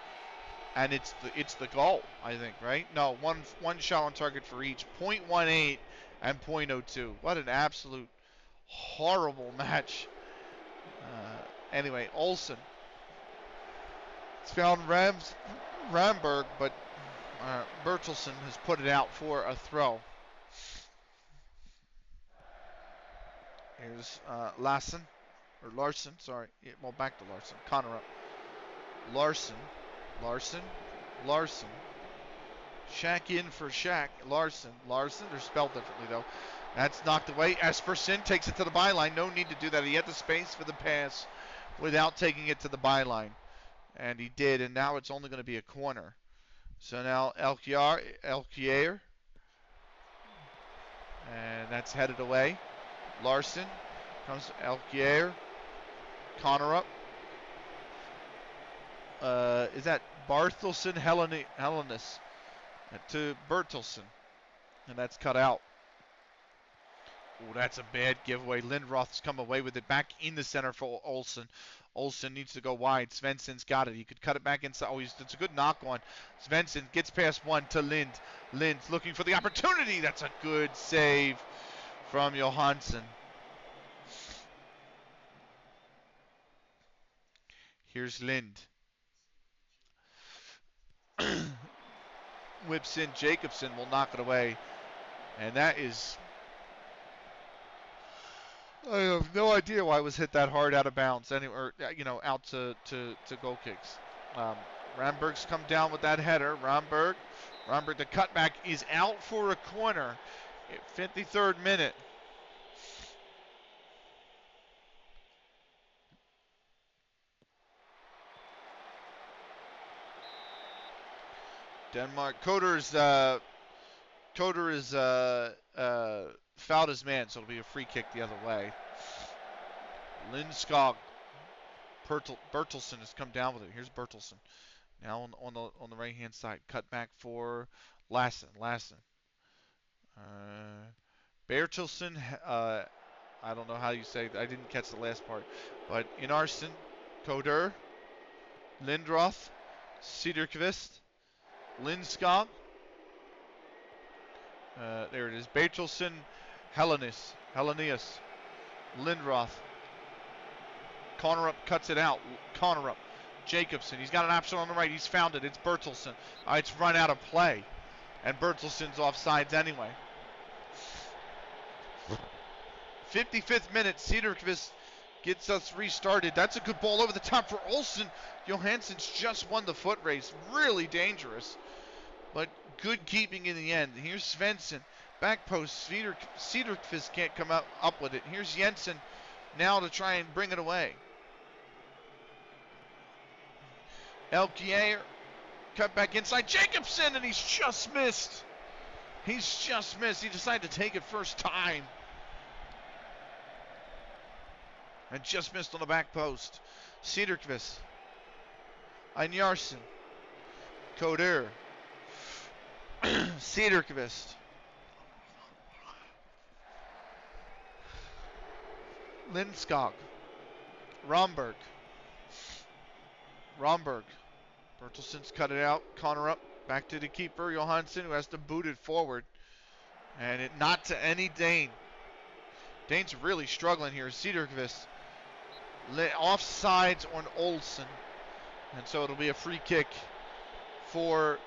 and it's the goal, I think, right? No, one shot on target for each. 0.18 and 0.02. What an absolute horrible match. Anyway, Olsen. It's found Ramberg, but Bertelsen has put it out for a throw. Here's Larson, sorry. Well, back to Larson. Connor up. Larson. Shack in for Shack. Larson. They're spelled differently, though. That's knocked away. Esperson takes it to the byline. No need to do that. He had the space for the pass without taking it to the byline. And he did, and now it's only going to be a corner. So now Elkier. And that's headed away. Larson comes to Elkier. Connor up. Is that Barthelson Hellenis to Bertelsen? And that's cut out. Oh, that's a bad giveaway. Lindroth's come away with it back in the center for Olsen. Olsen needs to go wide. Svensson's got it. He could cut it back inside. Oh, it's a good knock on. Svensson gets past one to Lind. Lind's looking for the opportunity. That's a good save from Johansson. Here's Lind. Whips in. Jacobson will knock it away. And that is... I have no idea why it was hit that hard out of bounds, or out to goal kicks. Ramberg's come down with that header. Romberg, the cutback is out for a corner at 53rd minute. Denmark. Coder is fouled his man, so it'll be a free kick the other way. Lindskog. Bertelsen has come down with it. Here's Bertelsen. Now on the right hand side. Cut back for Lassen. Bertelsen. I don't know how you say it. I didn't catch the last part. But Inarsson. Coder. Lindroth. Cederqvist. Lindskog. There it is. Bertelsen. Hellenius. Lindroth. Connor up cuts it out. Connor up. Jacobson. He's got an option on the right. He's found it. It's Bertelsen. It's run out of play. And Bertelsen's offsides anyway. 55th minute. Cederqvist gets us restarted. That's a good ball over the top for Olsen. Johansson's just won the foot race. Really dangerous. But good keeping in the end. Here's Svensson. Back post. Cederqvist can't come up with it. Here's Jensen now to try and bring it away. Elkier. Cut back inside. Jacobson, and he's just missed. He decided to take it first time. And just missed on the back post. Cederqvist. Einarson. Coder. Cederqvist. Lindskog. Romberg. Bertelson's cut it out. Connor up. Back to the keeper, Johansson, who has to boot it forward. And it not to any Dane. Dane's really struggling here. Cederqvist. Offsides on Olsen. And so it'll be a free kick for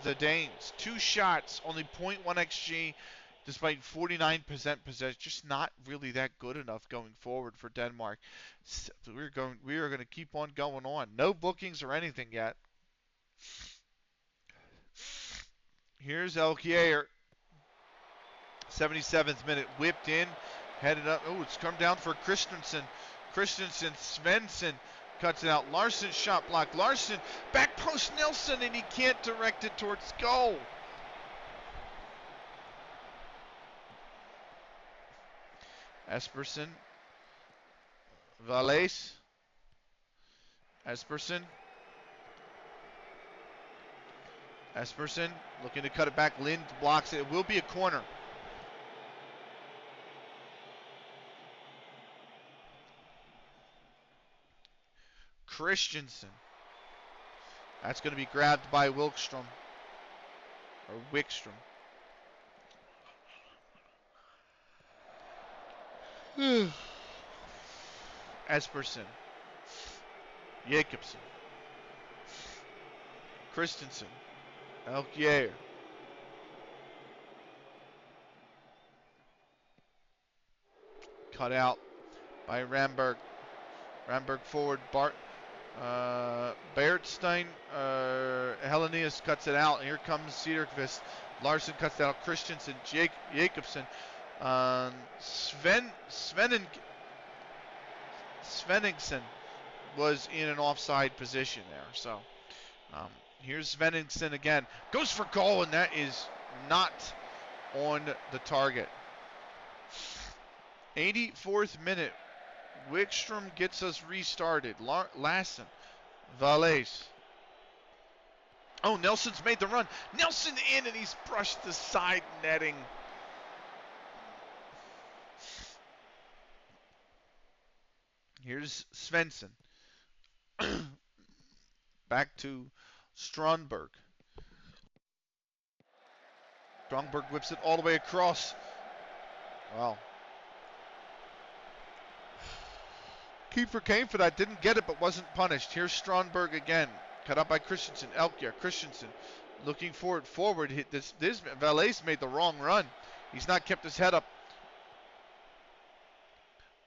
the Danes. 2 shots, only 0.1 XG, despite 49% possession. Just not really that good enough going forward for Denmark. We are going to keep on going on. No bookings or anything yet. Here's Elkier. 77th minute, whipped in, headed up. Oh, it's come down for Christensen. Svensson cuts it out. Larson shot block. Larson, back post Nelson, and he can't direct it towards goal. Espersen. Valles. Espersen looking to cut it back. Lind blocks it. It will be a corner. Christensen. That's going to be grabbed by Wickstrom. Espersen. Jacobsen. Christensen. Elkier. Cut out by Ramberg. Ramberg forward. Bertstein. Hellenius cuts it out. Here comes Cederqvist. Larson cuts it out. Christensen. Jacobsen. Svenningsson was in an offside position there. So here's Svenningsson again. Goes for goal, and that is not on the target. 84th minute. Wickstrom gets us restarted. Lassen. Valles. Oh, Nelson's made the run. Nelson in, and he's brushed the side netting. Here's Svensson. Back to Strandberg. Strandberg whips it all the way across. Wow. Keeper came for that, didn't get it, but wasn't punished. Here's Strandberg again. Cut out by Christensen. Elkier. Christensen looking forward. This Valles made the wrong run. He's not kept his head up.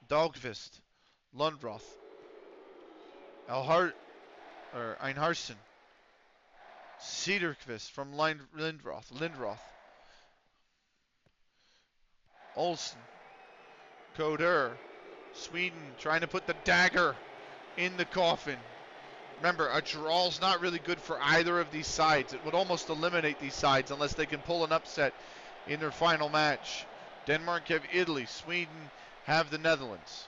Dahlqvist. Lundroth. Einarson. Cederqvist from Lindroth. Olsen. Coder. Sweden trying to put the dagger in the coffin. Remember, a draw's not really good for either of these sides. It would almost eliminate these sides unless they can pull an upset in their final match. Denmark have Italy. Sweden have the Netherlands.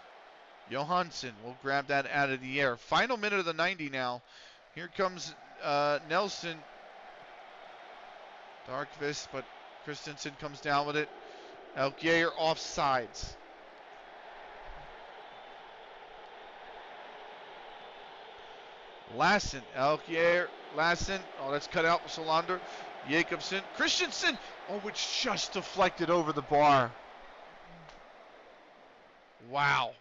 Johansson will grab that out of the air. Final minute of the 90 now. Here comes Nelson. Dahlqvist, but Christensen comes down with it. Elkier offsides. Lassen. Elkier. Lassen. Oh, that's cut out with Solander. Jacobsen. Christensen. Oh, which just deflected over the bar. Wow.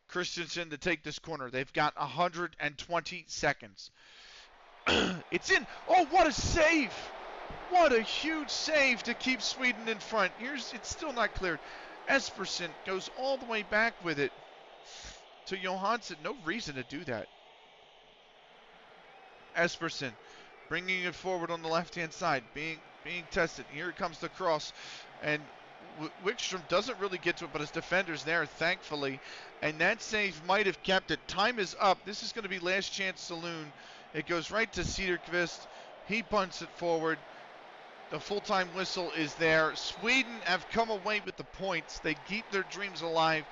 Christensen to take this corner. They've got 120 seconds. It's in. Oh, what a save. What a huge save to keep Sweden in front. It's still not cleared. Espersen goes all the way back with it to Johansson. No reason to do that. Espersen bringing it forward on the left-hand side, being tested. Here comes the cross, and Wickstrom doesn't really get to it, but his defender's there, thankfully, and that save might have kept it. Time is up. This is going to be last chance saloon. It goes right to Cederqvist. He punts it forward. The full-time whistle is there. Sweden have come away with the points. They keep their dreams alive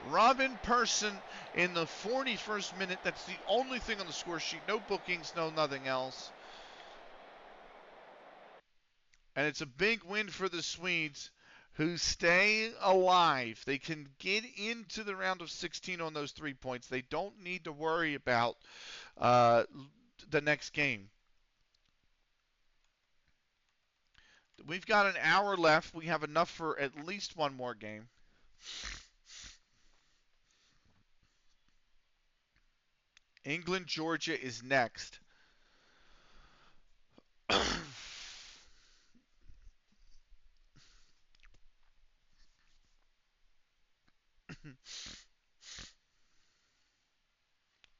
Robin Person in the 41st minute. That's the only thing on the score sheet. No bookings, no nothing else. And it's a big win for the Swedes, who stay alive. They can get into the round of 16 on those 3 points. They don't need to worry about the next game. We've got an hour left. We have enough for at least one more game. England, Georgia is next.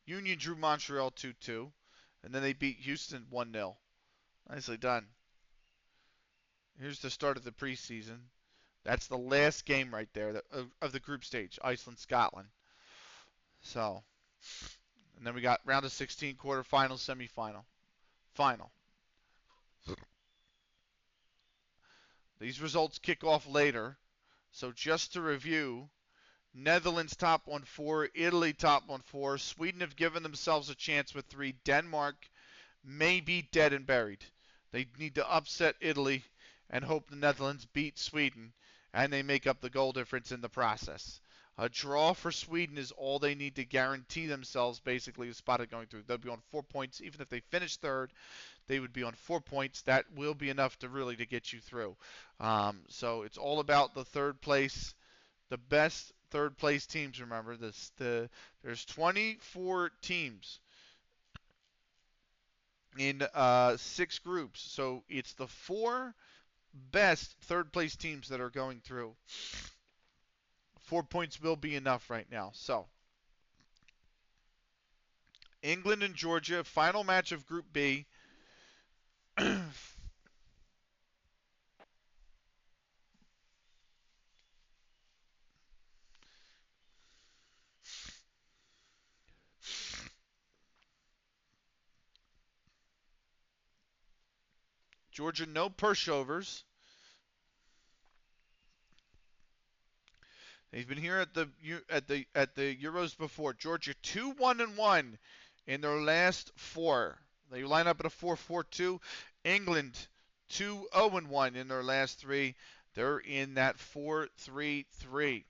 Union drew Montreal 2-2, and then they beat Houston 1-0. Nicely done. Here's the start of the preseason. That's the last game right there of the group stage, Iceland, Scotland. So, and then we got round of 16, quarterfinal, semifinal, final. These results kick off later. So just to review, Netherlands top on 4, Italy top on 4, Sweden have given themselves a chance with 3, Denmark may be dead and buried. They need to upset Italy and hope the Netherlands beat Sweden, and they make up the goal difference in the process. A draw for Sweden is all they need to guarantee themselves basically a spot of going through. They'll be on 4 points. Even if they finish third, they would be on 4 points. That will be enough to really to get you through. So it's all about the third place, the best third place teams. Remember, there's 24 teams in 6 groups. So it's the 4 best third place teams that are going through. 4 points will be enough right now. So England and Georgia, final match of Group B. Georgia, no pushovers. They've been here at the Euros before. Georgia 2-1-1 in their last 4. They line up at a 4-4-2. England 2-0-1 in their last 3. They're in that 4-3-3.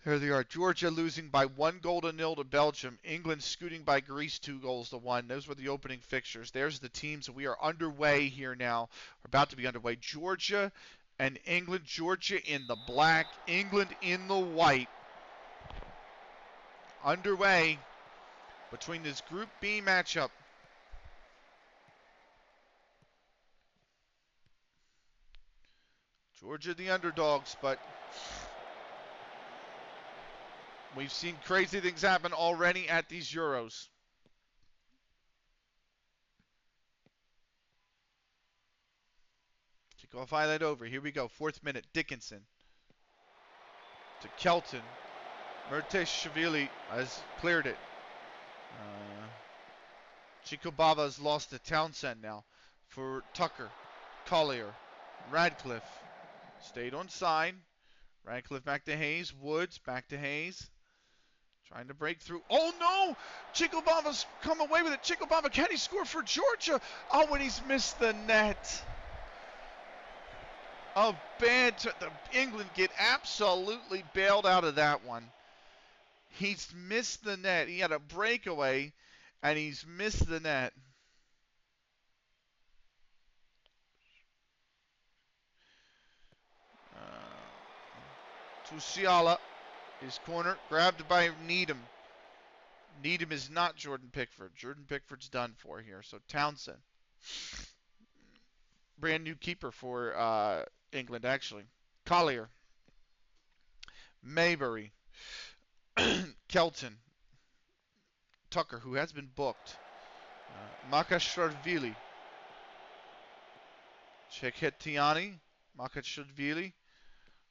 There they are. Georgia losing by 1-0 to Belgium. England scooting by Greece 2-1. Those were the opening fixtures. There's the teams. We are underway here now. We're about to be underway. Georgia and England. Georgia in the black. England in the white. Underway between this Group B matchup. Georgia the underdogs, but we've seen crazy things happen already at these Euros. Kickoff highlight over. Here we go. 4th minute. Dickinson to Kelton. Merteshvili has cleared it. Chikobava has lost to Townsend now for Tucker. Collier. Radcliffe stayed on side. Radcliffe back to Hayes. Woods back to Hayes. Trying to break through. Oh no! Chikobava's come away with it. Chikobava, can he score for Georgia? Oh, and he's missed the net. Oh, bad. England get absolutely bailed out of that one. He's missed the net. He had a breakaway, and he's missed the net. Tusiala, his corner, grabbed by Needham. Needham is not Jordan Pickford. Jordan Pickford's done for here. So Townsend. Brand new keeper for England, actually. Collier. Maybury. Kelton. Tucker, who has been booked. Makashvili. Cheketiani. Makashvili.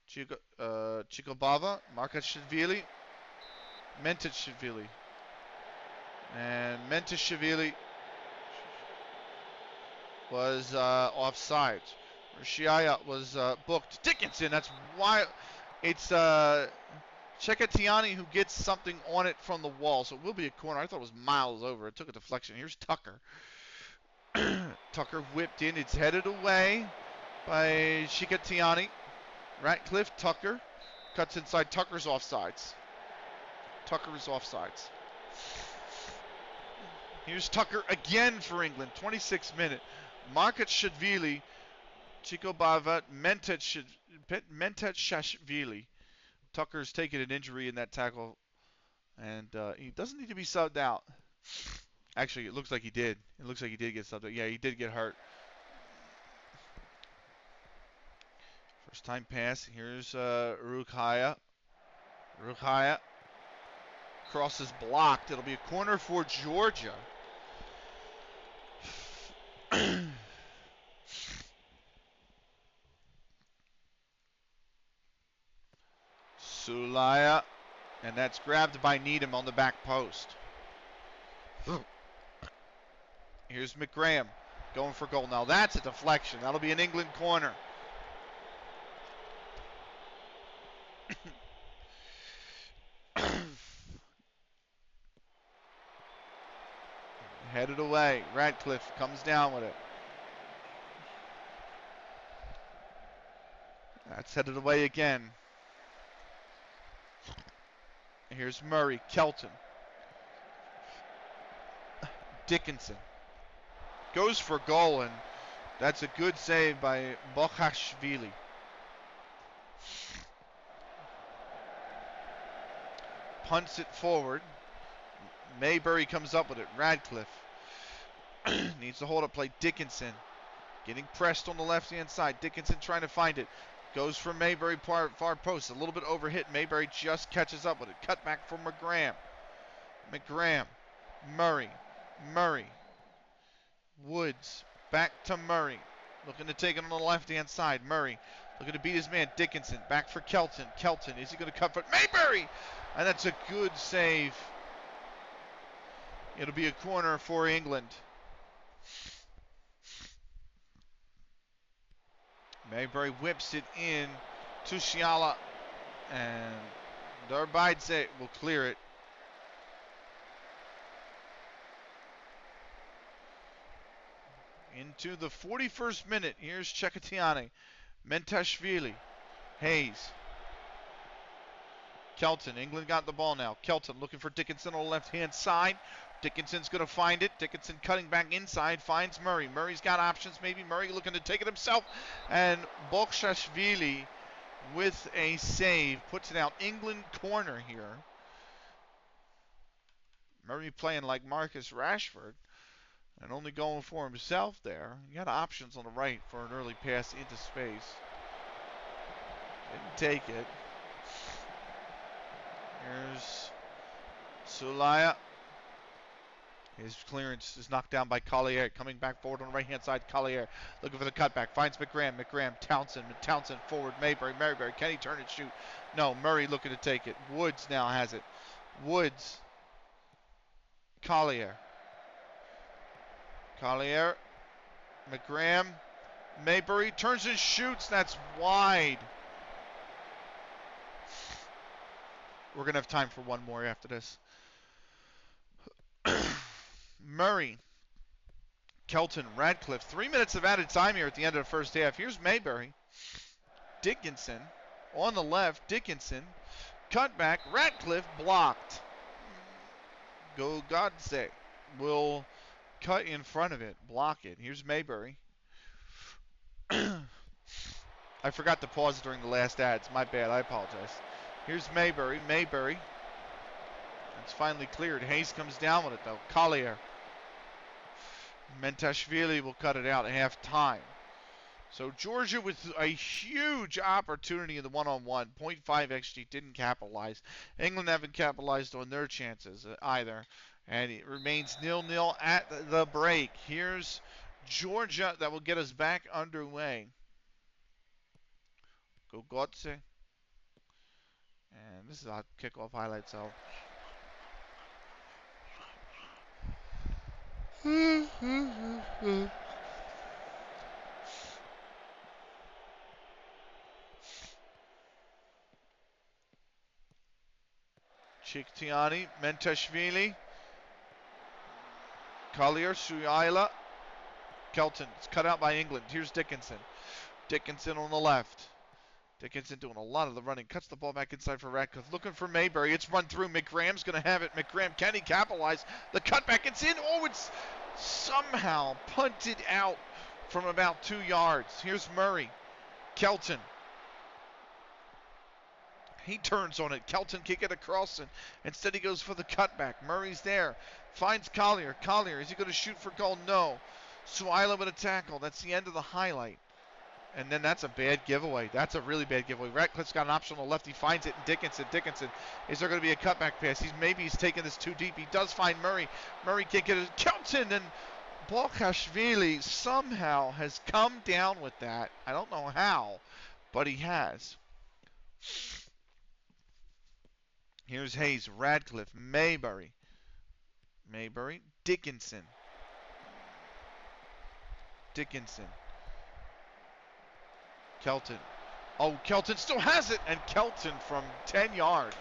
Chikobava. Makashvili. Mentishvili. And Mentishvili was offside. Rushiaya was booked. Dickinson, that's wild. It's Chekatiani who gets something on it from the wall, so it will be a corner. I thought it was miles over. It took a deflection. Here's Tucker. Tucker whipped in. It's headed away by Chekatiani. Ratcliffe, Tucker. Cuts inside. Tucker's offsides. Tucker is offsides. Here's Tucker again for England. 26th minute. Marketshvili, Chico Bavat, Menteshashvili. Tucker's taken an injury in that tackle, and he doesn't need to be subbed out. Actually, it looks like he did. It looks like he did get subbed out. Yeah, he did get hurt. First time pass. Here's Rukhaya. Rukhaya. Cross is blocked. It'll be a corner for Georgia. Sulaya, and that's grabbed by Needham on the back post. Here's McGraham going for goal. Now that's a deflection. That'll be an England corner. Headed away. Radcliffe comes down with it. That's headed away again. Here's Murray. Kelton. Dickinson. Goes for goal, and that's a good save by Bokhashvili. Punts it forward. Maybury comes up with it. Radcliffe needs to hold up play. Dickinson getting pressed on the left-hand side. Dickinson trying to find it. Goes for Maybury far post. A little bit overhit. Maybury just catches up with it. Cut back for McGraham. McGraham. Murray. Murray. Woods. Back to Murray. Looking to take it on the left-hand side. Murray looking to beat his man. Dickinson. Back for Kelton. Kelton. Is he going to cut for Maybury? And that's a good save. It'll be a corner for England. Maybury whips it in to Shiala, and Darbaidze will clear it. Into the 41st minute. Here's Chekatiani. Menteshvili. Hayes. Kelton. England got the ball now. Kelton looking for Dickinson on the left-hand side. Dickinson's going to find it. Dickinson cutting back inside. Finds Murray. Murray's got options. Maybe Murray looking to take it himself. And Bokhashvili with a save. Puts it out. England corner here. Murray playing like Marcus Rashford. And only going for himself there. He had options on the right for an early pass into space. Didn't take it. Here's Sulaya. His clearance is knocked down by Collier. Coming back forward on the right-hand side, Collier looking for the cutback. Finds McGraham. McGraham, Townsend. Townsend forward, Maybury. Maybury, can he turn and shoot? No, Murray looking to take it. Woods now has it. Woods. Collier. Collier. McGraham. Maybury turns and shoots. That's wide. We're going to have time for one more after this. Murray, Kelton, Radcliffe. 3 minutes of added time here at the end of the first half. Here's Maybury. Dickinson on the left. Dickinson. Cut back. Radcliffe blocked. Gogadze will cut in front of it. Block it. Here's Maybury. I forgot to pause during the last ads. My bad. I apologize. Here's Maybury. Maybury. It's finally cleared. Hayes comes down with it, though. Collier. Menteshvili will cut it out at half time. So Georgia with a huge opportunity in the one-on-one. 0.5 XG didn't capitalize. England haven't capitalized on their chances either. And it remains 0-0 at the break. Here's Georgia that will get us back underway. Gogotse. And this is our kickoff highlight, so. Shiktiani, Mentashvili, Collier, Suyaila, Kelton. It's cut out by England. Here's Dickinson. Dickinson on the left. Dickinson doing a lot of the running. Cuts the ball back inside for Radcliffe. Looking for Mayberry. It's run through. McGraham's going to have it. McGraham, can he capitalize? The cutback, it's in. Oh, it's somehow punted out from about 2 yards. Here's Murray. Kelton. He turns on it. Kelton can't get across, and instead he goes for the cutback. Murray's there. Finds Collier. Collier, is he going to shoot for goal? No. Suaila with a tackle. That's the end of the highlight. And then that's a bad giveaway. That's a really bad giveaway. Ratcliffe's got an option on the left. He finds it. And Dickinson. Dickinson. Is there going to be a cutback pass? Maybe he's taking this too deep. He does find Murray. Murray can't get it. Kelton, and Balkashvili somehow has come down with that. I don't know how, but he has. Here's Hayes. Radcliffe. Mayberry. Dickinson. Kelton. Oh, Kelton still has it, and Kelton from 10 yards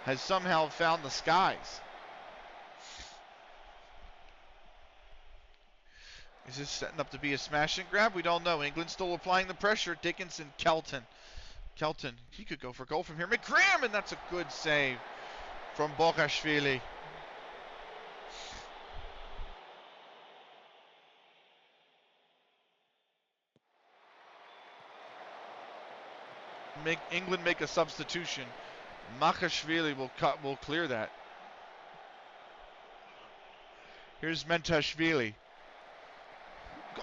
has somehow found the skies. Is this setting up to be a smash and grab? We don't know. England still applying the pressure. Dickinson, Kelton, he could go for goal from here. McGraham, and that's a good save from Balkashvili. England make a substitution. Makashvili will clear that. Here's Mentashvili.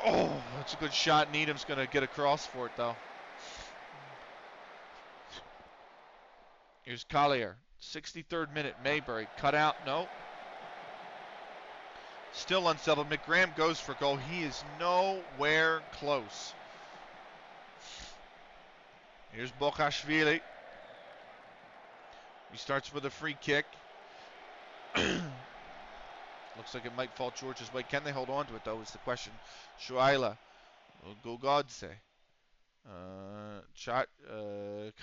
Oh, that's a good shot. Needham's going to get across for it, though. Here's Collier. 63rd minute. Mayberry. Cut out. No. Still unsettled. McGraham goes for goal. He is nowhere close. Here's Balkashvili. He starts with a free kick. Looks like it might fall George's way. Can they hold on to it, though, is the question. Shuaila. Gogodze.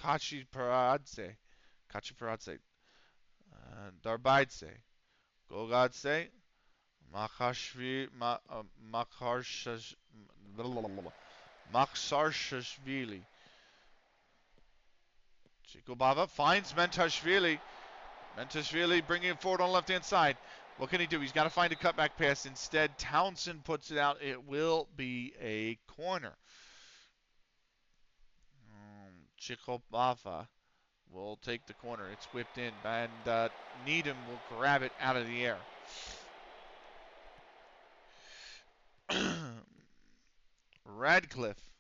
Kachi Paradze. Darbaidze. Gogodze. Makhsarshashvili. Chikobava finds Mentashvili. Mentashvili bringing it forward on the left-hand side. What can he do? He's got to find a cutback pass. Instead, Townsend puts it out. It will be a corner. Chikobava will take the corner. It's whipped in, and Needham will grab it out of the air. Radcliffe.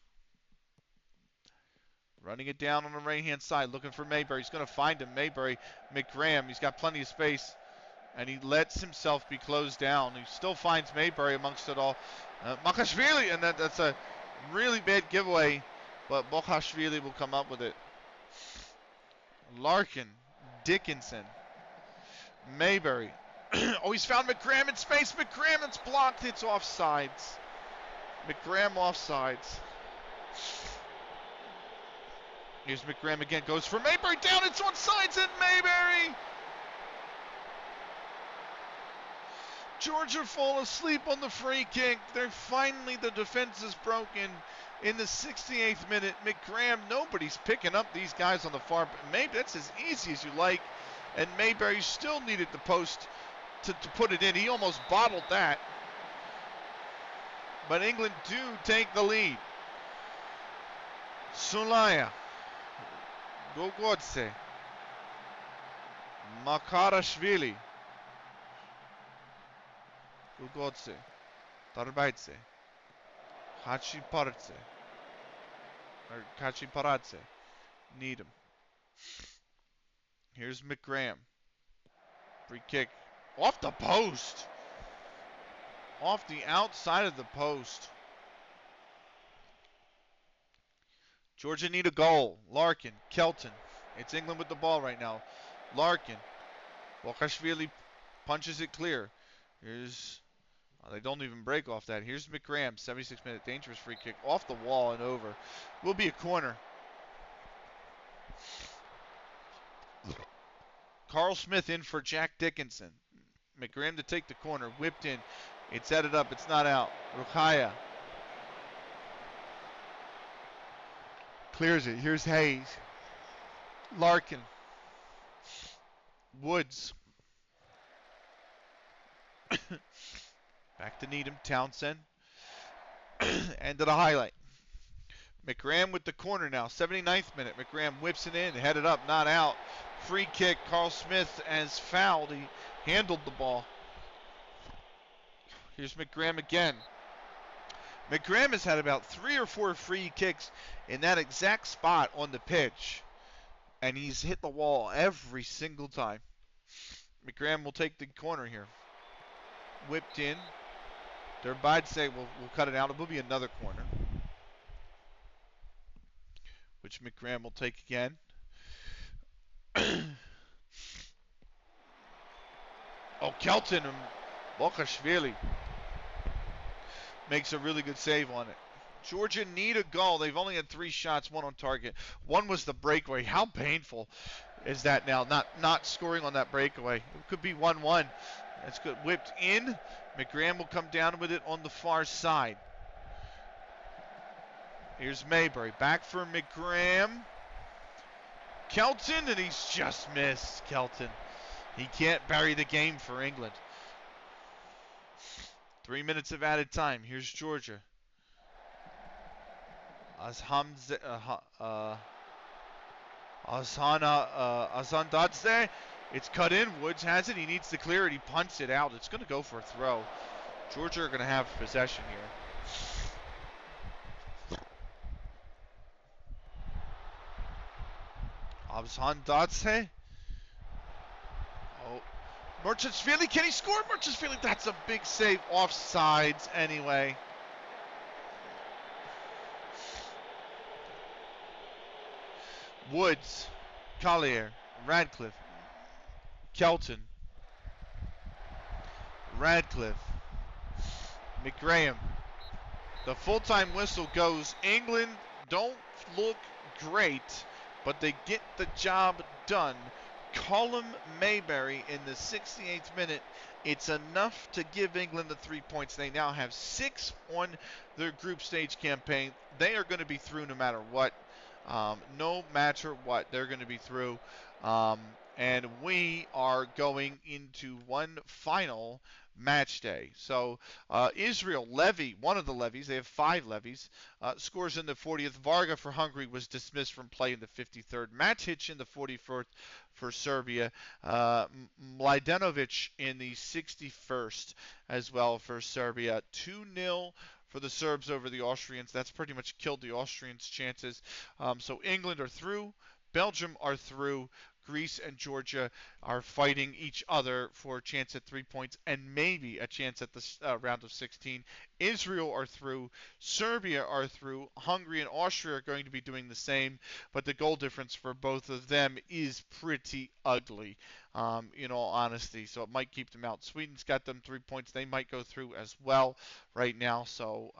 Running it down on the right-hand side, looking for Mayberry. He's going to find him. Mayberry, McGraham. He's got plenty of space, and he lets himself be closed down. He still finds Mayberry amongst it all. Makashvili, and that's a really bad giveaway, but Balkashvili will come up with it. Larkin, Dickinson, Mayberry. Oh, he's found McGraham in space. McGraham, it's blocked. It's offsides. McGraham offsides. Here's McGraham again, goes for Mayberry, down, it's on sides, and Mayberry! Georgia fall asleep on the free kick. Finally, the defense is broken in the 68th minute. McGraham, nobody's picking up these guys on the far, maybe that's as easy as you like, and Mayberry still needed the post to put it in. He almost bottled that. But England do take the lead. Sulaya. Gogodze. Makarashvili. Gogodze. Darbaidze. Hachiparadze. Needham. Here's McGraham. Free kick. Off the post. Off the outside of the post. Georgia need a goal. Larkin, Kelton. It's England with the ball right now. Larkin. Balkashvili punches it clear. They don't even break off that. Here's McGraham, 76th minute, dangerous free kick. Off the wall and over. Will be a corner. Carl Smith in for Jack Dickinson. McGram to take the corner. Whipped in. It's headed up. It's not out. Rukaya clears it. Here's Hayes. Larkin. Woods. Back to Needham. Townsend. End of the highlight. McGram with the corner now. 79th minute. McGram whips it in. Headed up. Not out. Free kick. Carl Smith as fouled. He handled the ball. Here's McGram again. McGram has had about 3 or 4 free kicks in that exact spot on the pitch. And he's hit the wall every single time. McGram will take the corner here. Whipped in. Derbadze will cut it out. It will be another corner, which McGram will take again. Oh, Kelton and Bokashvili makes a really good save on it. Georgia need a goal. They've only had 3 shots, 1 on target. One was the breakaway. How painful is that now? Not scoring on that breakaway. It could be 1-1. That's good. Whipped in. McGram will come down with it on the far side. Here's Maybury. Back for McGram. Kelton, and he's just missed. Kelton. He can't bury the game for England. 3 minutes of added time. Here's Georgia. Azandadze. It's cut in. Woods has it. He needs to clear it. He punts it out. It's going to go for a throw. Georgia are going to have possession here. Azandadze. Oh. Merchantshvili. Can he score? Merchantshvili. That's a big save. Offsides anyway. Woods, Collier, Radcliffe, Kelton, Radcliffe, McGraham. The full-time whistle goes. England don't look great, but they get the job done. Colm Mayberry in the 68th minute. It's enough to give England the 3 points. They now have 6 on their group stage campaign. They are going to be through no matter what. No matter what, they're going to be through. And we are going into one final match day. So Israel, Levy, one of the Levies, they have 5 Levies, scores in the 40th. Varga for Hungary was dismissed from play in the 53rd. Matic in the 44th for Serbia. Mladenovic in the 61st as well for Serbia. 2-0 for the Serbs over the Austrians. That's pretty much killed the Austrians' chances. So England are through. Belgium are through. Greece and Georgia are fighting each other for a chance at 3 points and maybe a chance at the round of 16. Israel are through. Serbia are through. Hungary and Austria are going to be doing the same, but the goal difference for both of them is pretty ugly, in all honesty. So it might keep them out. Sweden's got them 3 points. They might go through as well right now. So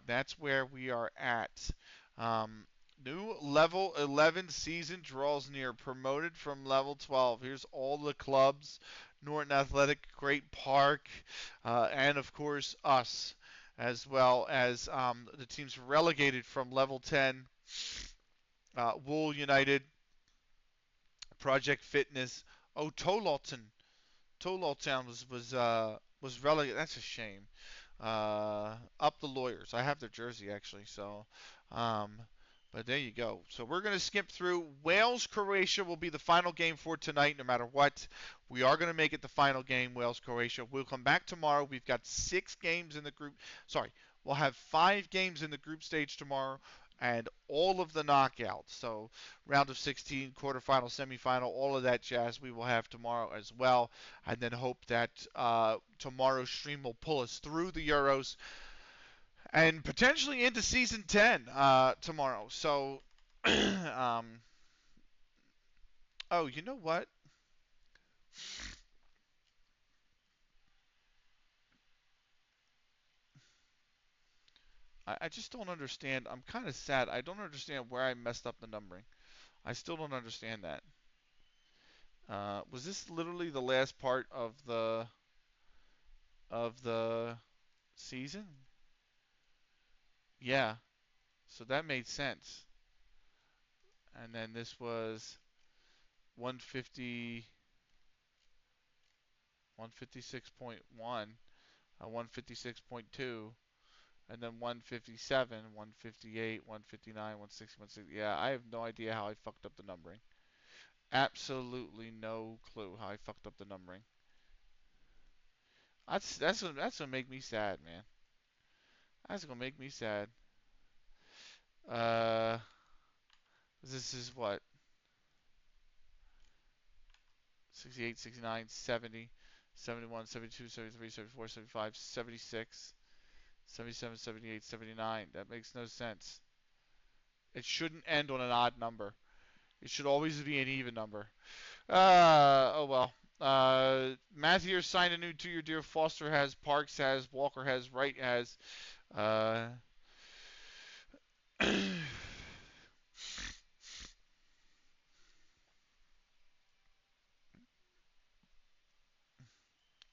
that's where we are at. New level 11 season draws near. Promoted from level 12. Here's all the clubs. Norton Athletic, Great Park, and of course us, as well as the teams relegated from level 10. Wool United, Project Fitness. Oh, Tololton. Tololtown was relegated. That's a shame. Up the Lawyers. I have their jersey actually, so but there you go. So we're going to skip through. Wales-Croatia will be the final game for tonight, no matter what. We are going to make it the final game, Wales-Croatia. We'll come back tomorrow. We've got 6 games in the group. Sorry, we'll have 5 games in the group stage tomorrow and all of the knockouts. So round of 16, quarterfinal, semifinal, all of that jazz we will have tomorrow as well. And then hope that tomorrow's stream will pull us through the Euros and potentially into season 10 tomorrow. So, oh, you know what? I just don't understand. I'm kind of sad. I don't understand where I messed up the numbering. I still don't understand that. Was this literally the last part of the season? Yeah. So that made sense. And then this was 150, 156.1, 156.2, and then 157, 158, 159, 160, 160. Yeah, I have no idea how I fucked up the numbering. Absolutely no clue how I fucked up the numbering. That's gonna make me sad, man. That's gonna make me sad. Uh, this is what 68, 69, 70, 71, 72, 73, 74, 75, 76, 77, 78, 79. That makes no sense. It shouldn't end on an odd number. It should always be an even number. Oh well. Matthew signed a new 2-year deal. Foster has, Parks has, Walker has, Wright has. Uh,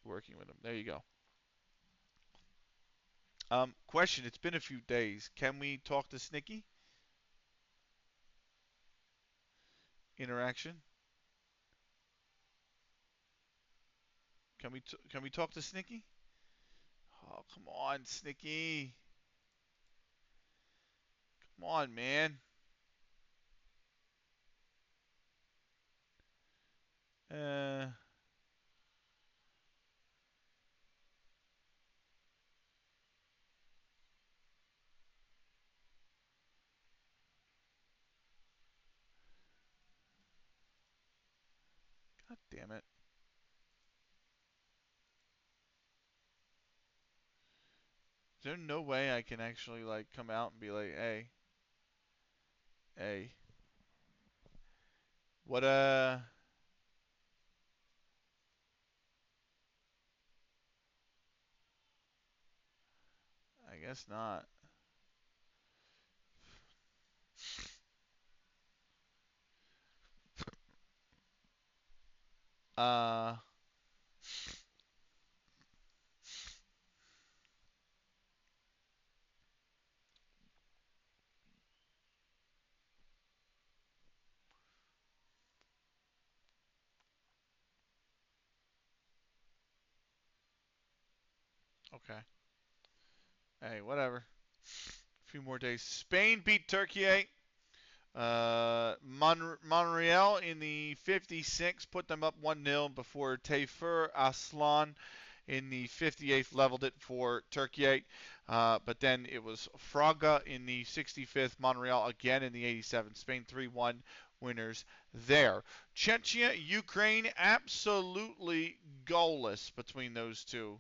working with him. There you go. Question. It's been a few days. Can we talk to Snicky? Interaction. Can we talk to Snicky? Oh, come on, Snicky. Come on, man. Uh, God damn it. Is there no way I can actually like come out and be like, hey, hey, what I guess not. Uh, okay. Hey, whatever. A few more days. Spain beat Turkey. Monreal in the 56 put them up 1-0 before Tayfur Aslan in the 58th leveled it for Turkey. But then it was Fraga in the 65th, Monreal again in the 87th. Spain 3-1 winners there. Chechnya, Ukraine, absolutely goalless between those two.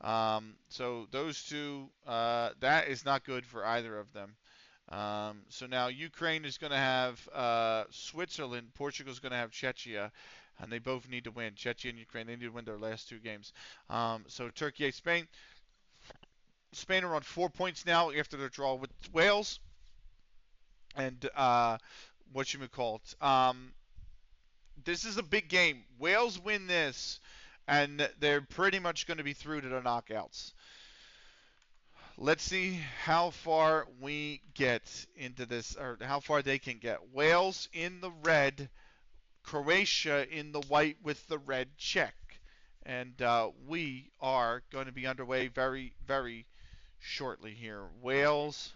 So those two, that is not good for either of them. So now Ukraine is going to have Switzerland. Portugal's going to have Czechia, and they both need to win. Czechia and Ukraine, they need to win their last two games. So Turkey, Spain. Spain are on 4 points now after their draw with Wales. And whatchamacallit. This is a big game. Wales win this, and they're pretty much going to be through to the knockouts. Let's see how far we get into this, or how far they can get. Wales in the red, Croatia in the white with the red check. And we are going to be underway very, very shortly here. Wales,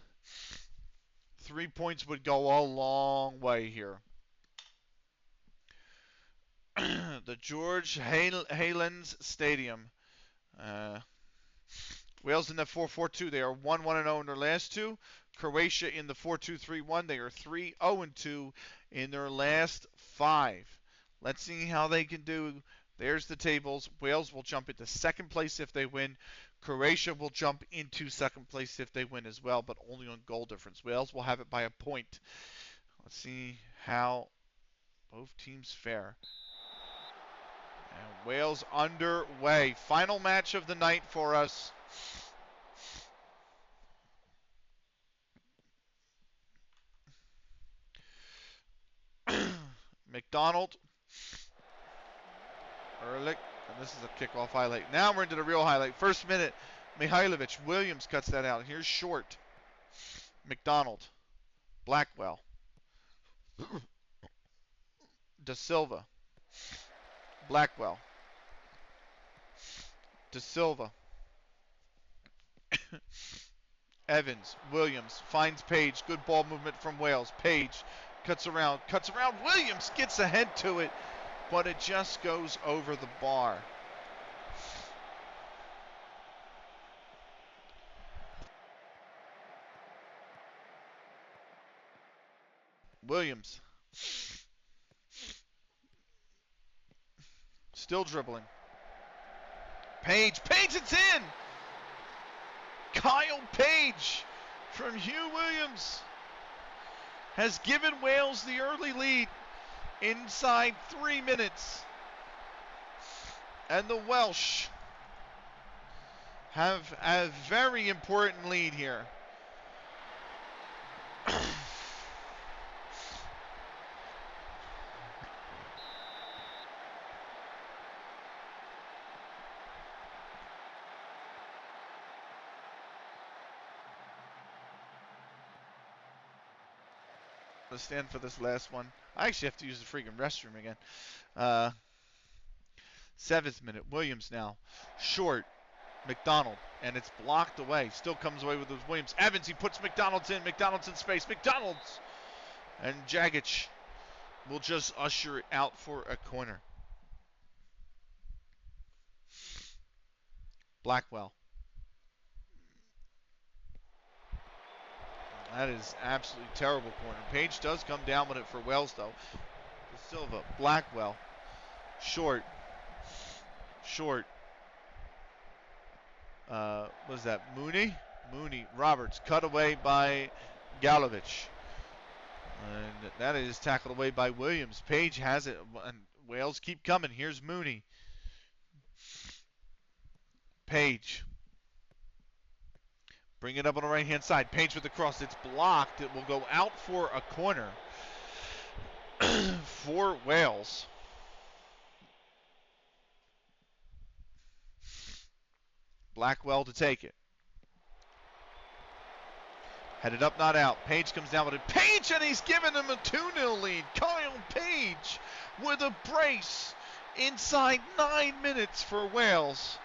3 points would go a long way here. The George Haylands Stadium. Wales in the 4-4-2. They are 1-1-0 in their last two. Croatia in the 4-2-3-1. They are 3-0-2 in their last five. Let's see how they can do. There's the tables. Wales will jump into second place if they win. Croatia will jump into second place if they win as well, but only on goal difference. Wales will have it by a point. Let's see how both teams fare. And Wales underway. Final match of the night for us. McDonald Ehrlich. And this is a kickoff highlight. Now we're into the real highlight. First minute, Mihailovic. Williams cuts that out. Here's Short. McDonald. Blackwell. Da Silva. Blackwell. Da Silva. Evans. Williams. Finds Page. Good ball movement from Wales. Page cuts around. Williams gets ahead to it, but it just goes over the bar. Williams. Still dribbling. Page, it's in! Kyle Page from Hugh Williams has given Wales the early lead inside 3 minutes. And the Welsh have a very important lead here. Let's stand for this last one. I actually have to use the freaking restroom again. 7th minute. Williams now. Short. McDonald. And it's blocked away. Still comes away with those Williams. Evans, he puts McDonald's in. McDonald's in space. McDonald's! And Jagic will just usher it out for a corner. Blackwell. That is absolutely terrible corner. Page does come down with it for Wales, though. Da Silva, Blackwell, Short. What was that? Mooney, Roberts, cut away by Galovic. And that is tackled away by Williams. Page has it, and Wales keep coming. Here's Mooney. Page. Bring it up on the right-hand side. Page with the cross. It's blocked. It will go out for a corner for Wales. Blackwell to take it. Headed up, not out. Page comes down with it. Page, and he's given him a 2-0 lead. Kyle Page with a brace inside 9 minutes for Wales.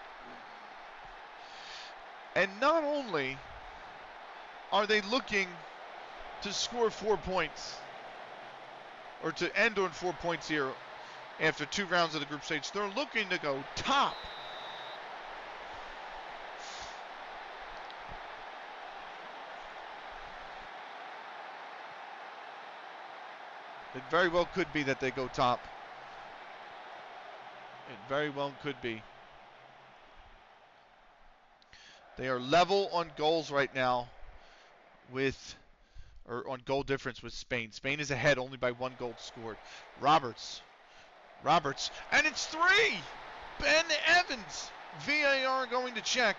And not only are they looking to score 4 points, or to end on 4 points here after 2 rounds of the group stage, they're looking to go top. It very well could be that they go top. It very well could be. They are level on goals right now or on goal difference with Spain. Spain is ahead only by 1 goal scored. Roberts, and it's 3! Ben Evans. VAR going to check.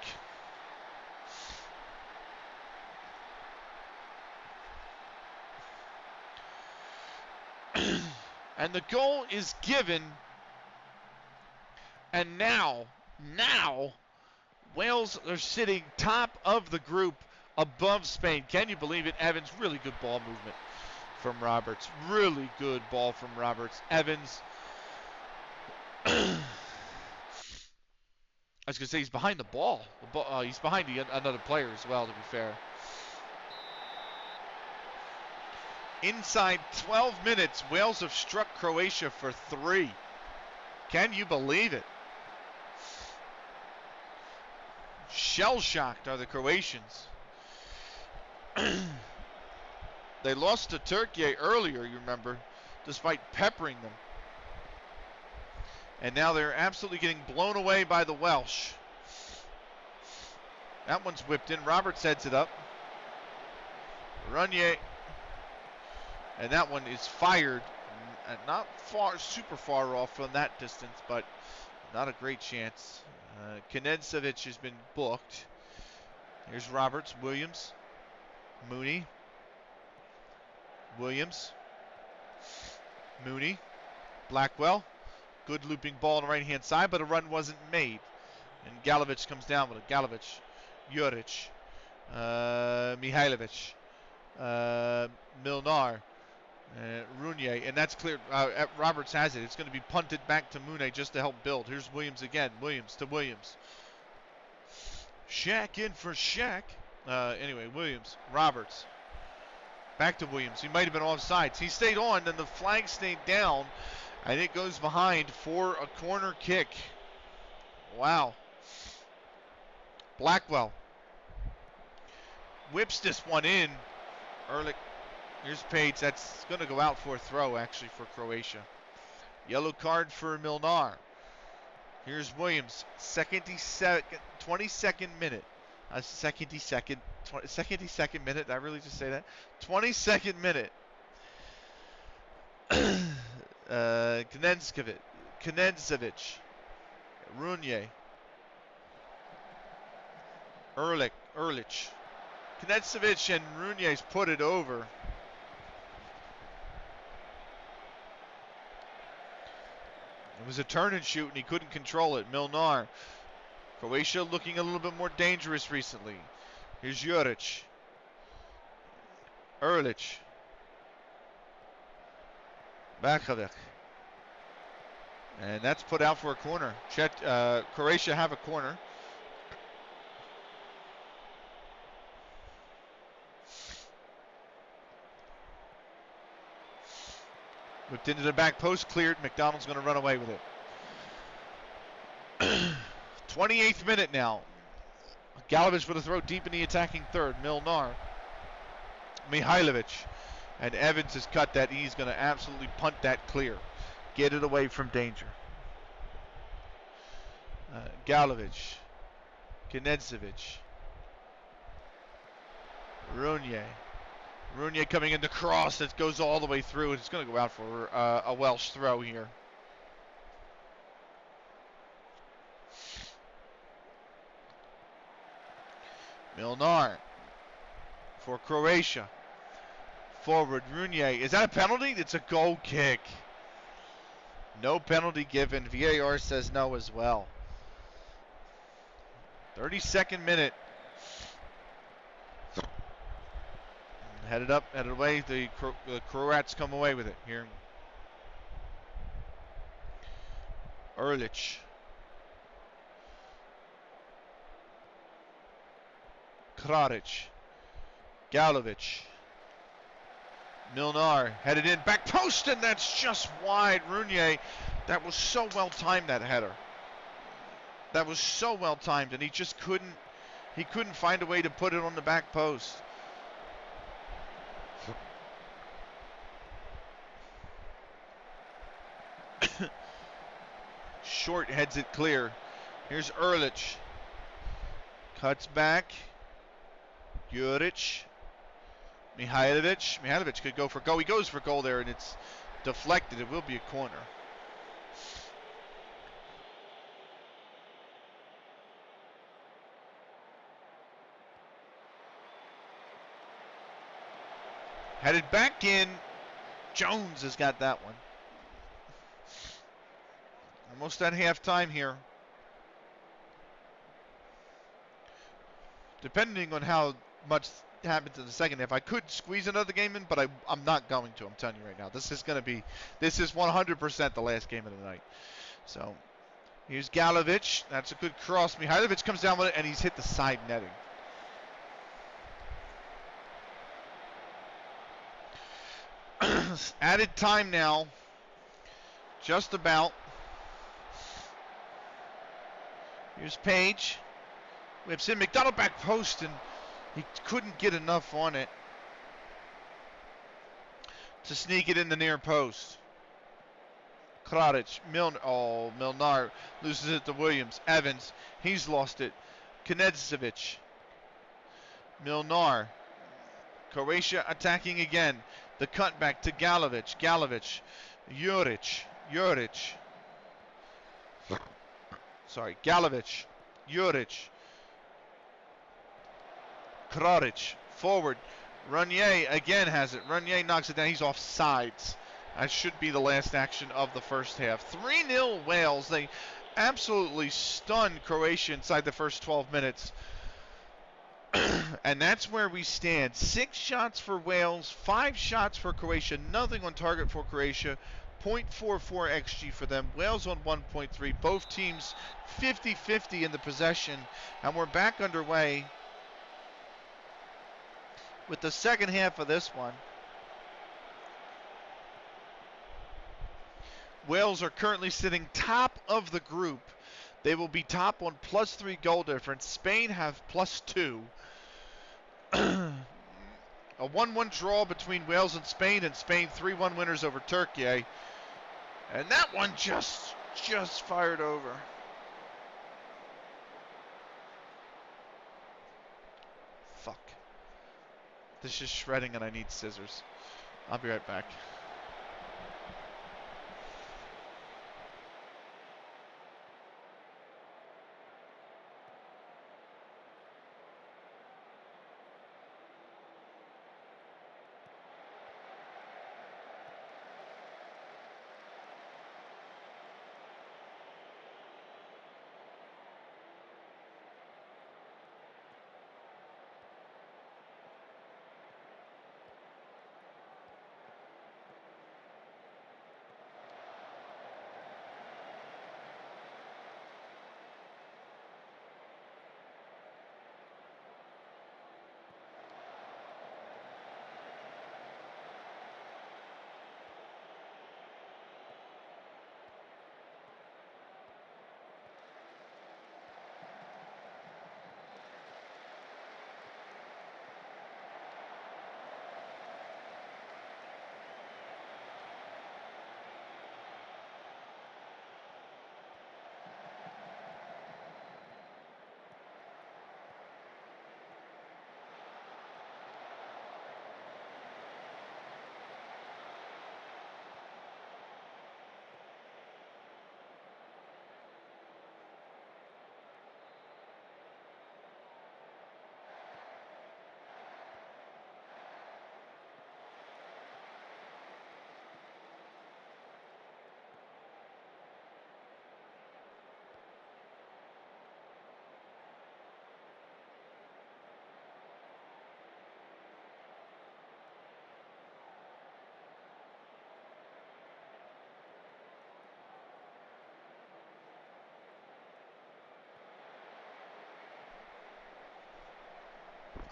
And the goal is given. And now, Wales are sitting top of the group above Spain. Can you believe it? Evans, really good ball movement from Roberts. Really good ball from Roberts. Evans. I was going to say he's behind the ball. He's behind another player as well, to be fair. Inside 12 minutes, Wales have struck Croatia for 3. Can you believe it? Shell-shocked are the Croatians. They lost to Turkey earlier, you remember, despite peppering them. And now they're absolutely getting blown away by the Welsh. That one's whipped in. Roberts heads it up. Runier. And that one is fired. Not super far off from that distance, but not a great chance. Knedsevic has been booked. Here's Roberts, Williams, Mooney, Williams, Mooney, Blackwell, Good looping ball on the right-hand side, but a run wasn't made. And Galovic comes down with it. Galovic, Juric, Mihailovic, Milnar, Runier, and that's clear. Roberts has it. It's going to be punted back to Mune just to help build. Here's Williams again. Williams to Williams. Shaq in for Shaq. Anyway, Williams, Roberts. Back to Williams. He might have been offsides. He stayed on, then the flag stayed down, and it goes behind for a corner kick. Wow. Blackwell whips this one in. Ehrlich. Here's Page. That's going to go out for a throw, actually, for Croatia. Yellow card for Milnar. Here's Williams. 22nd minute. 22nd minute. Did I really just say that? 22nd minute. Knedzevic. Runier. Ehrlich. Knedzevic and Runier's put it over. It was a turn and shoot, and he couldn't control it. Milnar. Croatia looking a little bit more dangerous recently. Here's Juric. Ehrlich. Bakovic. And that's put out for a corner. Croatia have a corner. Whipped into the back post, cleared. McDonald's going to run away with it. 28th minute now. Galovic with a throw deep in the attacking third. Milnar. Mihailovic. And Evans has cut that. He's going to absolutely punt that clear. Get it away from danger. Galovic. Knedzevic. Runier coming in the cross that goes all the way through. It's going to go out for a Welsh throw here. Milnar for Croatia. Forward, Runier. Is that a penalty? It's a goal kick. No penalty given. VAR says no as well. 32nd minute. Headed up, headed away. The Croats come away with it here. Ehrlich. Kraric. Galovic. Milnar headed in, back post, and that's just wide. Runier, that was so well timed, that header. That was so well timed, and he just couldn't find a way to put it on the back post. Short heads it clear. Here's Ehrlich. Cuts back. Juric. Mihailovic. Mihailovic could go for goal. He goes for goal there, and it's deflected. It will be a corner. Headed back in. Jones has got that one. Almost at halftime here. Depending on how much happens in the second half, I could squeeze another game in, but I'm not going to. I'm telling you right now. This is 100% the last game of the night. So here's Galovic. That's a good cross. Mihailovic comes down with it, and he's hit the side netting. Added time now. Just about. Here's Page. Whips in. McDonald back post, and he couldn't get enough on it to sneak it in the near post. Kraric. Milnar loses it to Williams. Evans. He's lost it. Knedzevic. Milnar. Croatia attacking again. The cutback to Galovic. Juric. Sorry, Galovic. Juric. Kraric. Forward. Runier again has it. Runier knocks it down. He's off sides. That should be the last action of the first half. 3-0 Wales. They absolutely stunned Croatia inside the first 12 minutes. And that's where we stand. 6 shots for Wales, 5 shots for Croatia. Nothing on target for Croatia. 0.44 XG for them. Wales on 1.3. Both teams 50-50 in the possession. And we're back underway with the second half of this one. Wales are currently sitting top of the group. They will be top on +3 goal difference. Spain have +2. A 1-1 draw between Wales and Spain 3-1 winners over Turkey. And that one just fired over. Fuck. This is shredding and I need scissors. I'll be right back.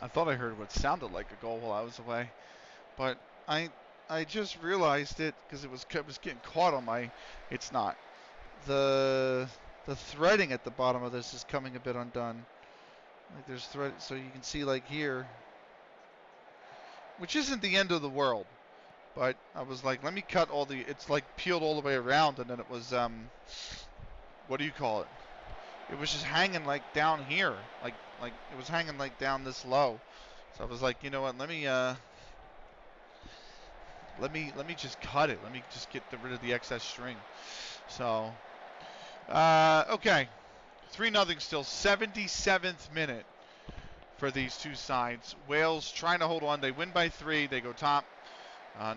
I thought I heard what sounded like a goal while I was away, but I just realized it because it was getting caught on my. It's not. The threading at the bottom of this is coming a bit undone. Like there's thread, so you can see like here, which isn't the end of the world, but I was like, let me cut all the. It's like peeled all the way around, and then it was what do you call it? It was just hanging like down here, like it was hanging like down this low. So I was like, you know what? Let me just cut it. Let me just get rid of the excess string. So okay, 3-0 still. 77th minute for these two sides. Wales trying to hold on. They win by 3. They go top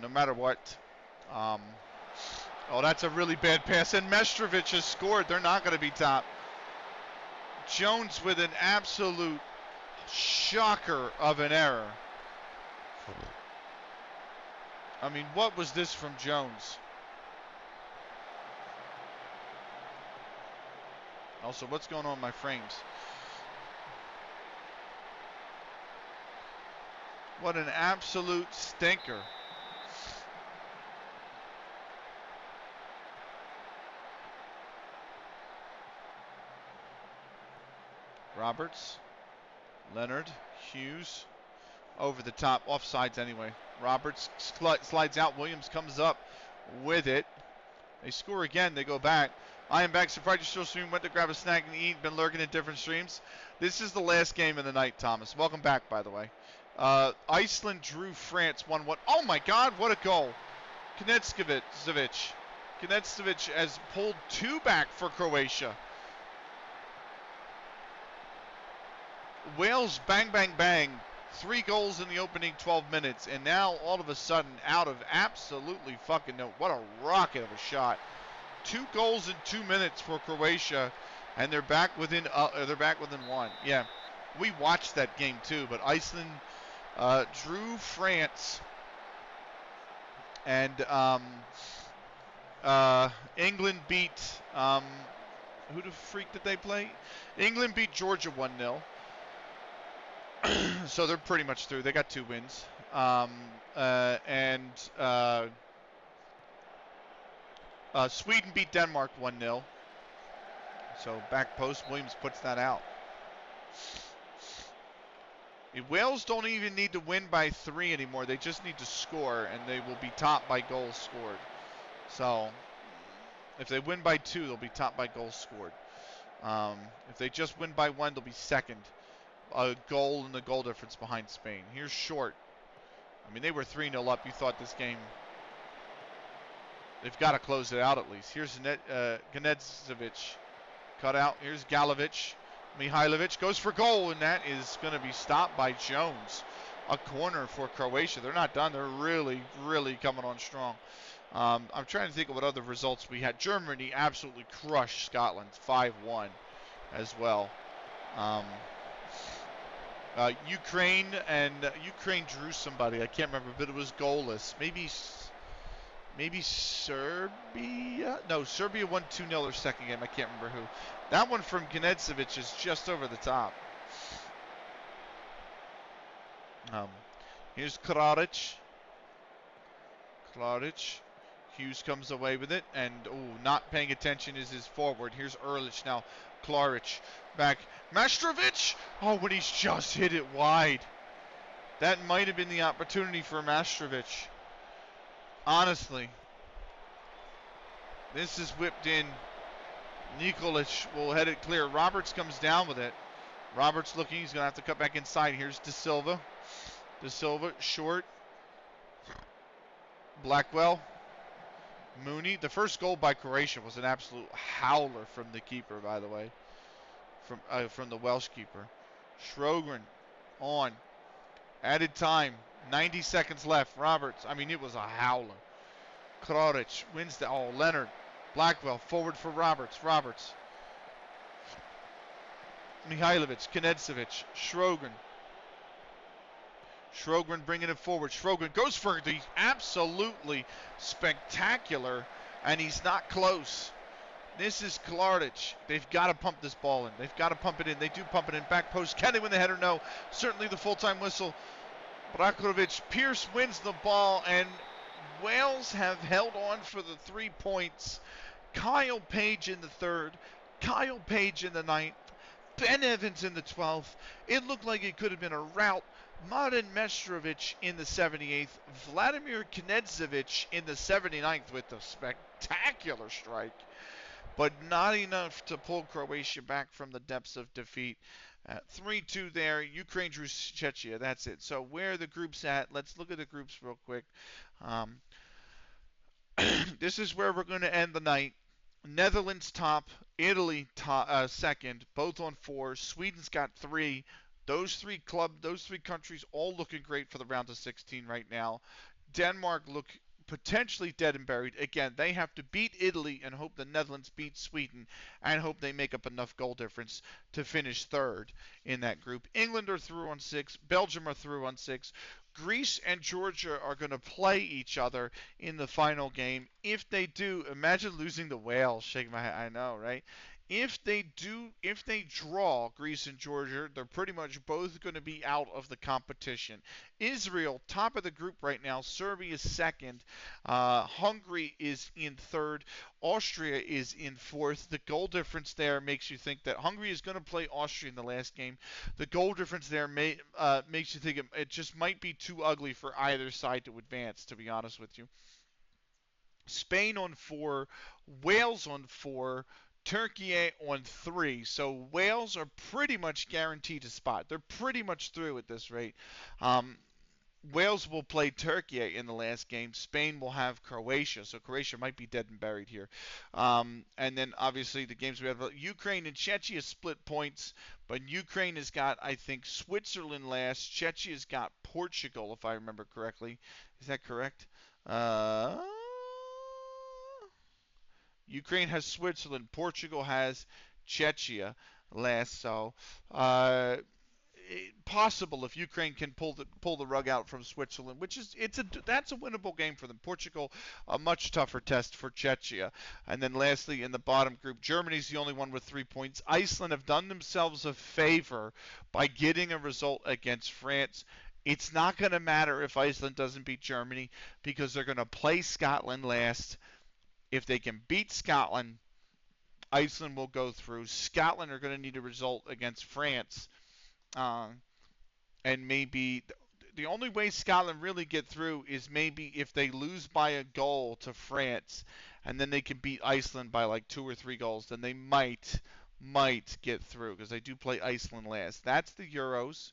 no matter what. Oh, that's a really bad pass. And Mestrovic has scored. They're not going to be top. Jones with an absolute shocker of an error. I mean, what was this from Jones? Also, what's going on with my frames? What an absolute stinker. Roberts, Leonard, Hughes, over the top, offsides anyway. Roberts slides out, Williams comes up with it. They score again, they go back. I am back, surprised you're still streaming, went to grab a snack and eat, been lurking in different streams. This is the last game of the night, Thomas. Welcome back, by the way. Iceland drew France 1-1. Oh my God, what a goal. Kneckovic has pulled 2 back for Croatia. Wales, bang, bang, bang. 3 goals in the opening 12 minutes, and now all of a sudden, out of absolutely fucking no, what a rocket of a shot. 2 goals in 2 minutes for Croatia, and they're back within 1. Yeah, we watched that game too, but Iceland drew France, and England beat who the freak did they play? England beat Georgia 1-0. So they're pretty much through. They got 2 wins. Sweden beat Denmark 1-0. So back post, Williams puts that out. Wales don't even need to win by 3 anymore. They just need to score, and they will be topped by goals scored. So if they win by 2, they'll be topped by goals scored. If they just win by 1, they'll be second. A goal and the goal difference behind Spain. Here's Short. I mean, they were 3-0 up. You thought this game, they've got to close it out at least. Here's Gnedzevic. Cut out. Here's Galovic. Mihailovic goes for goal, and that is going to be stopped by Jones. A corner for Croatia. They're not done. They're really, really coming on strong. I'm trying to think of what other results we had. Germany absolutely crushed Scotland 5-1 as well. Ukraine drew somebody. I can't remember, but it was goalless. Maybe Serbia? No, Serbia won 2-0 their second game. I can't remember who. That one from Gnedzevic is just over the top. Here's Klaric. Hughes comes away with it, and not paying attention is his forward. Here's Ehrlich now. Klaric back. Mastrovic! Oh, when he's just hit it wide. That might have been the opportunity for Mastrovic. Honestly. This is whipped in. Nikolic will head it clear. Roberts comes down with it. Roberts looking. He's going to have to cut back inside. Here's De Silva. Short. Blackwell. Mooney. The first goal by Croatia was an absolute howler from the keeper, by the way. From the Welsh keeper. Sjogren on. Added time. 90 seconds left. Roberts. I mean, it was a howler. Klaric wins the... Leonard. Blackwell forward for Roberts. Mihailovic. Gnedzevic. Sjogren bringing it forward. Sjogren goes for the absolutely spectacular, and he's not close. This is Klaric. They've got to pump this ball in. They've got to pump it in. They do pump it in. Back post. Can they win the header? No. Certainly the full-time whistle. Brakovic. Pierce wins the ball, and Wales have held on for the 3 points. Kyle Page in the 3rd. Kyle Page in the 9th. Ben Evans in the 12th. It looked like it could have been a rout. Mladen Mestrovic in the 78th. Vladimir Gnedzevic in the 79th with a spectacular strike. But not enough to pull Croatia back from the depths of defeat. 3-2 there. Ukraine drew Czechia. That's it. So where are the groups at? Let's look at the groups real quick. This is where we're going to end the night. Netherlands top, Italy second, both on 4. Sweden's got 3. Those three countries all looking great for the round of 16 right now. Denmark look potentially dead and buried. Again, they have to beat Italy and hope the Netherlands beat Sweden and hope they make up enough goal difference to finish 3rd in that group. England are through on 6. Belgium are through on 6. Greece and Georgia are going to play each other in the final game. If they do, imagine losing to Wales. Shake my head. I know, right? If they draw Greece and Georgia, they're pretty much both going to be out of the competition. Israel, top of the group right now. Serbia is 2nd. Hungary is in 3rd. Austria is in 4th. The goal difference there makes you think that Hungary is going to play Austria in the last game. The goal difference there makes you think it just might be too ugly for either side to advance, to be honest with you. Spain on 4. Wales on 4. Turkey on 3. So Wales are pretty much guaranteed a spot. They're pretty much through at this rate. Wales will play Turkey in the last game. Spain will have Croatia, so Croatia might be dead and buried here. And then obviously the games we have, Ukraine and Czechia split points, but Ukraine has got, I think, Switzerland last. Czechia's got Portugal, if I remember correctly. Is that correct? Ukraine has Switzerland. Portugal has Czechia last. So possible if Ukraine can pull the rug out from Switzerland, which is that's a winnable game for them. Portugal, a much tougher test for Czechia. And then lastly, in the bottom group, Germany's the only one with 3 points. Iceland have done themselves a favor by getting a result against France. It's not going to matter if Iceland doesn't beat Germany because they're going to play Scotland last. If they can beat Scotland, Iceland will go through. Scotland are going to need a result against France. And maybe the only way Scotland really get through is maybe if they lose by a goal to France, and then they can beat Iceland by like 2 or 3 goals, then they might get through because they do play Iceland last. That's the Euros.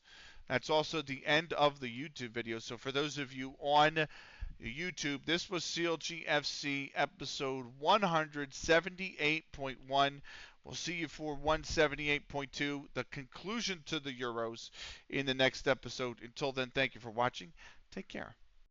That's also the end of the YouTube video. So for those of you on YouTube, this was CLG FC episode 178.1. We'll see you for 178.2, the conclusion to the Euros, in the next episode. Until then, thank you for watching. Take care.